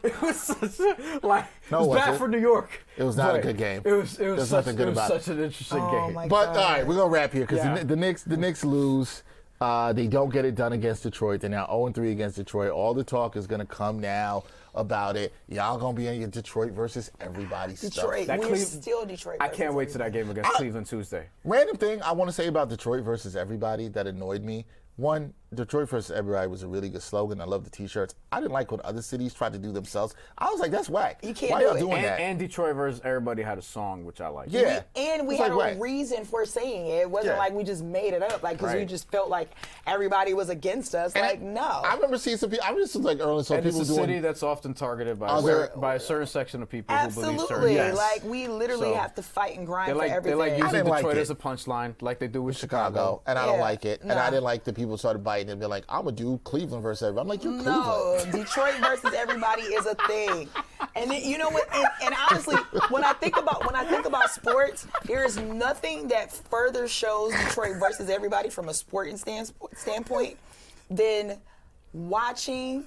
S3: It was such it was bad for New York.
S1: It was not a good game.
S3: It was
S1: There's nothing good about it.
S3: Such an interesting game.
S2: My
S1: But
S2: God.
S1: all right, we're gonna wrap here because the Knicks lose. They don't get it done against Detroit. They're now 0-3 against Detroit. All the talk is going to come now about it. Y'all going to be in your Detroit versus everybody
S2: Detroit.
S1: stuff.
S2: We're still Detroit.
S3: I can't wait to that game against Cleveland Tuesday.
S1: Random thing I want to say about Detroit versus everybody that annoyed me. One, Detroit versus everybody was a really good slogan. I love the T-shirts. I didn't like what other cities tried to do themselves. I was like, that's whack.
S2: You can't
S1: Why
S2: do
S1: y'all
S2: it.
S1: doing that?
S3: And Detroit versus everybody had a song, which I liked.
S1: Yeah.
S2: We
S1: It's
S2: had
S1: like,
S2: a reason for saying it. It wasn't like we just made it up, like because we
S3: Right.
S2: just felt like everybody was against us.
S1: And
S2: like, no.
S1: I remember seeing some people. I was just like early, so
S3: And
S1: people
S3: it's a
S1: doing.
S3: city that's often targeted by, by a certain section of people who believe certain
S2: Absolutely.
S3: things.
S2: Like, we literally
S3: So,
S2: have to fight and grind
S3: They
S2: for
S3: like
S2: everything.
S3: using
S1: didn't like
S3: Detroit
S1: it.
S3: as a punchline, like they do with
S1: Chicago, and I don't
S2: Yeah,
S1: like it. And
S2: no.
S1: I didn't like the people started biting and be like, I'm gonna do Cleveland versus everybody. I'm like, you're
S2: No,
S1: Cleveland.
S2: Detroit versus everybody is a thing, and then, you know what? And honestly, when I think about sports, there is nothing that further shows Detroit versus everybody from a sporting standpoint than watching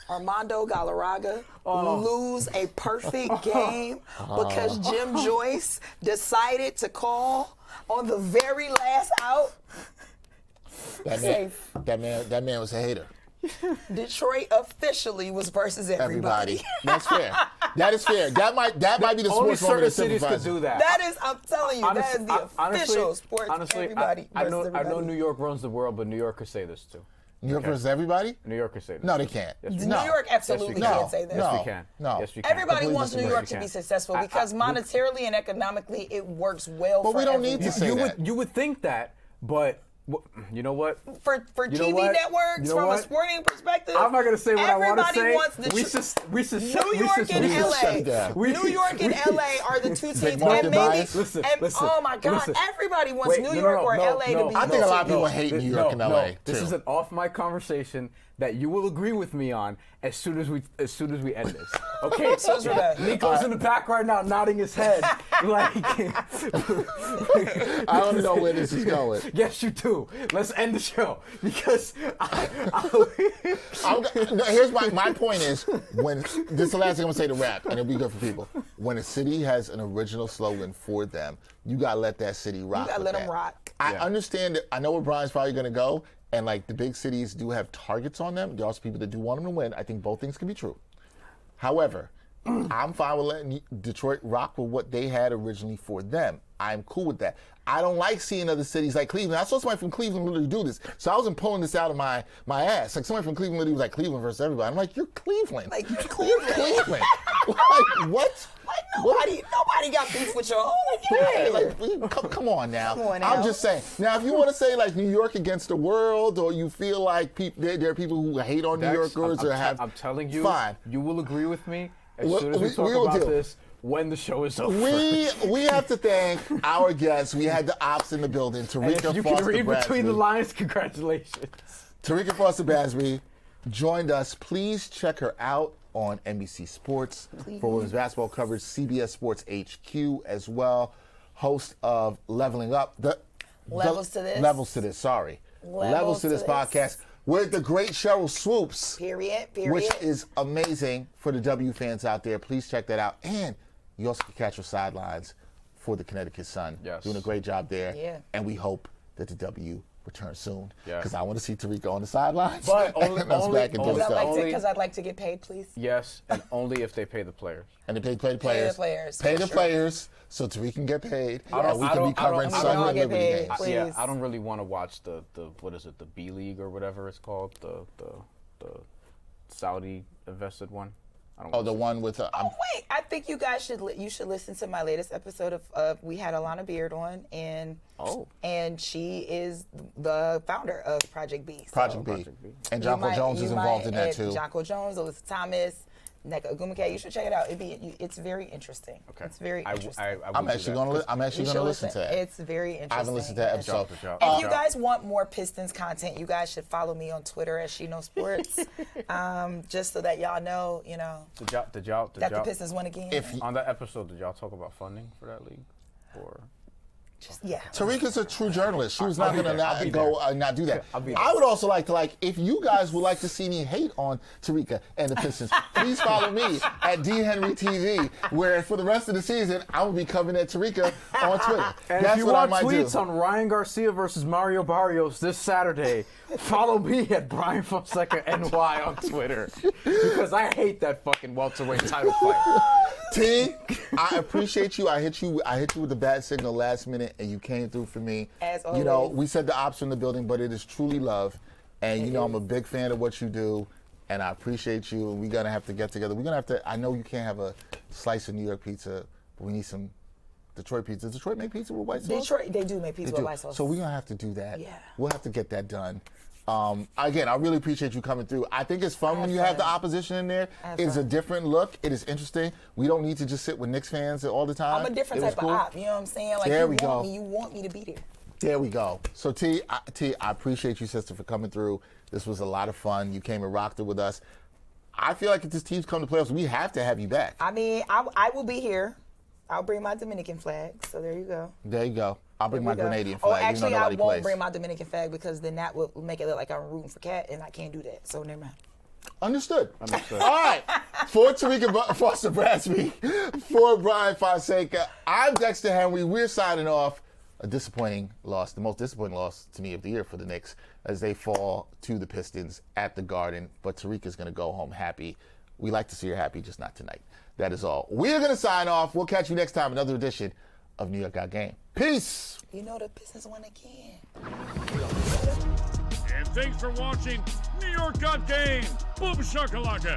S2: Armando Galarraga lose a perfect game because Jim Joyce decided to call on the very last out.
S1: That man was a hater.
S2: Detroit officially was versus everybody.
S1: That's fair. That is fair. That might be the
S3: Only
S1: sports moment
S3: certain
S1: that
S3: cities could
S1: simplifies
S3: do
S1: it.
S3: that.
S2: That is, I'm telling you, that is the official sports everybody
S3: I
S2: versus
S3: know
S2: everybody.
S3: New York runs the world, but New York could say this too.
S1: New York versus everybody?
S3: New York could say this.
S1: No, they can't.
S3: Yes, we
S2: New
S3: can.
S2: York absolutely
S3: Yes, we
S2: can't say that.
S3: Yes, we can.
S1: No.
S3: Yes, we can.
S2: Everybody
S1: completely
S2: wants New
S1: disagree.
S2: York
S3: Yes,
S2: to
S3: we
S2: be
S3: can.
S2: successful because monetarily and economically it works well
S1: But
S2: for
S1: we don't need
S2: everyone.
S1: to say that.
S3: You would think that, but you know what?
S2: For
S3: You know
S2: TV
S3: what?
S2: networks,
S3: You know
S2: from
S3: what?
S2: a sporting perspective,
S3: I'm not gonna say what I want to say.
S2: everybody wants the
S3: We
S2: New York and
S1: shut down.
S2: LA. New York and LA are the two teams.
S1: market
S2: And maybe,
S1: bias.
S3: Listen,
S2: and,
S3: listen,
S2: oh my God,
S3: listen.
S2: everybody wants
S3: Wait,
S2: New
S3: no,
S2: York
S3: no,
S2: or
S3: no,
S2: LA
S3: no.
S2: to be
S1: I think a lot of
S2: the
S1: people
S2: team.
S1: hate New York and
S3: No,
S1: LA,
S3: this
S1: too.
S3: is an off-mic conversation that you will agree with me on as soon as we end this. Okay,
S2: So is Rebecca.
S3: Nico's in the back right now, nodding his head, like.
S1: I don't know where this is going.
S3: Yes, you do. Let's end the show because
S1: Here's my point is, when this is the last thing I'm gonna say to rap, and it'll be good for people. When a city has an original slogan for them, you gotta let that city rock.
S2: You gotta
S1: with
S2: let
S1: that.
S2: them rock.
S1: I understand that. I know where Bryan's probably gonna go, and like the big cities do have targets on them. There are also people that do want them to win. I think both things can be true. However, I'm fine with letting Detroit rock with what they had originally for them. I'm cool with that. I don't like seeing other cities like Cleveland. I saw somebody from Cleveland literally do this. So I wasn't pulling this out of my ass. Like somebody from Cleveland literally was like, Cleveland versus everybody. I'm like, you're Cleveland.
S2: Like, you're
S1: You're Cleveland. Like, what?
S2: Like nobody got beef with your own.
S1: Yeah, like, come on now.
S2: Come on now.
S1: I'm just saying. Now, if you want to say like New York against the world, or you feel like there are people who hate on New Yorkers or have,
S3: I'm telling you,
S1: fine.
S3: you will agree with me as
S1: Well,
S3: soon as we talk
S1: will
S3: about
S1: do.
S3: this when the show is over.
S1: We have to thank our guests. We had the ops in the building.
S3: And
S1: Terrika
S3: if you can read between the
S1: Foster-Brasby.
S3: lines, congratulations.
S1: Terrika Foster-Brasby joined us. Please check her out on NBC Sports for women's basketball coverage, CBS Sports HQ as well. Host of Leveling Up.
S2: Levels to This.
S1: Levels to This, sorry. Levels to This podcast with the great Cheryl Swoops.
S2: Period.
S1: Which is amazing for the W fans out there. Please check that out. And you also can catch her sidelines for the Connecticut Sun.
S3: Yes.
S1: Doing a great job there.
S2: Yeah.
S1: And we hope that the W returns soon.
S3: Yes.
S1: Because I want to see Terrika on the sidelines.
S3: But only-
S1: and us
S3: only-
S1: back and doing
S3: only-
S1: stuff.
S2: Because I'd like to get paid, please.
S3: Yes, and only if they pay the players.
S1: And they pay the players. Pay the
S2: Sure.
S1: players so Terrika can get paid.
S2: I don't-
S1: and we
S3: I
S1: can be
S3: don't- I don't-
S1: covering
S3: I don't
S1: Sun
S2: wanna
S1: and
S2: get
S1: Liberty
S2: paid.
S1: games.
S2: Please.
S3: Yeah, I don't really want to watch the what is it, the B League or whatever it's called, the Saudi invested one. I don't
S1: Oh,
S3: wanna
S1: the
S3: see
S1: one with
S2: Wait, I think you guys should listen to my latest episode of we had Alana Beard on, and she is the founder of Project B. So
S1: Project B.
S3: Project B.
S1: And Jonko Jones is involved in that too.
S2: Jonko Jones, Alyssa Thomas, Nneka Ogwumike. You should check it out. It's very interesting.
S3: Okay.
S2: It's very interesting.
S1: I'm actually gonna listen to it.
S2: It's very interesting.
S1: I haven't listened to that episode.
S2: If you guys want more Pistons content, you guys should follow me on Twitter at She Knows Sports, just so that y'all know,
S3: Did y'all
S2: that the Pistons won again.
S3: on that episode? Did y'all talk about funding for that league? Or
S1: Terrika's a true journalist. She was not going to not do that.
S3: I'll be
S1: I would also like to, if you guys would like to see me hate on Terrika and the Pistons, please follow me at DHenryTV, where for the rest of the season, I will be covering at Terrika on Twitter.
S3: And
S1: That's
S3: if you
S1: what
S3: want
S1: I might
S3: tweets
S1: do.
S3: on Ryan Garcia versus Mario Barrios this Saturday, follow me at Bryan Fonseca NY on Twitter, because I hate that fucking welterweight title fight.
S1: T, I appreciate you. I hit you with the bad signal last minute, and you came through for me.
S2: As always.
S1: You know, we said the ops in the building, but it is truly love. And you know, I'm a big fan of what you do, and I appreciate you. And we're gonna have to get together. We're gonna have to. I know you can't have a slice of New York pizza, but we need some Detroit pizza. Does Detroit make pizza with white sauce?
S2: Detroit, they do make pizza with white sauce.
S1: So we're gonna have to do that.
S2: Yeah.
S1: We'll have to get that done. Again, I really appreciate you coming through. I think it's fun when you have the opposition in there. It's a different look. It is interesting. We don't need to just sit with Knicks fans all the time.
S2: I'm a different type of op. You know what I'm saying? Like,
S1: there we go.
S2: You want me to be there.
S1: There we go. So T, I appreciate you, sister, for coming through. This was a lot of fun. You came and rocked it with us. I feel like if this team's come to playoffs, we have to have you back.
S2: I mean, I will be here. I'll bring my Dominican flag. So there you go.
S1: There you go. I'll bring my Grenadian
S2: Oh,
S1: flag.
S2: actually, I won't bring my Dominican flag because then that would make it look like I'm rooting for Cat, and I can't do that. So never mind.
S1: Understood. All right. For Terrika Foster-Brasby, for Bryan Fonseca, I'm Dexter Henry. We're signing off. A disappointing loss, the most disappointing loss to me of the year for the Knicks as they fall to the Pistons at the Garden. But Terrika's going to go home happy. We like to see her happy, just not tonight. That is all. We're going to sign off. We'll catch you next time. Another edition of New York Got Game. Peace.
S2: You know the Pistons won again.
S4: And thanks for watching New York Got Game. Boom shakalaka.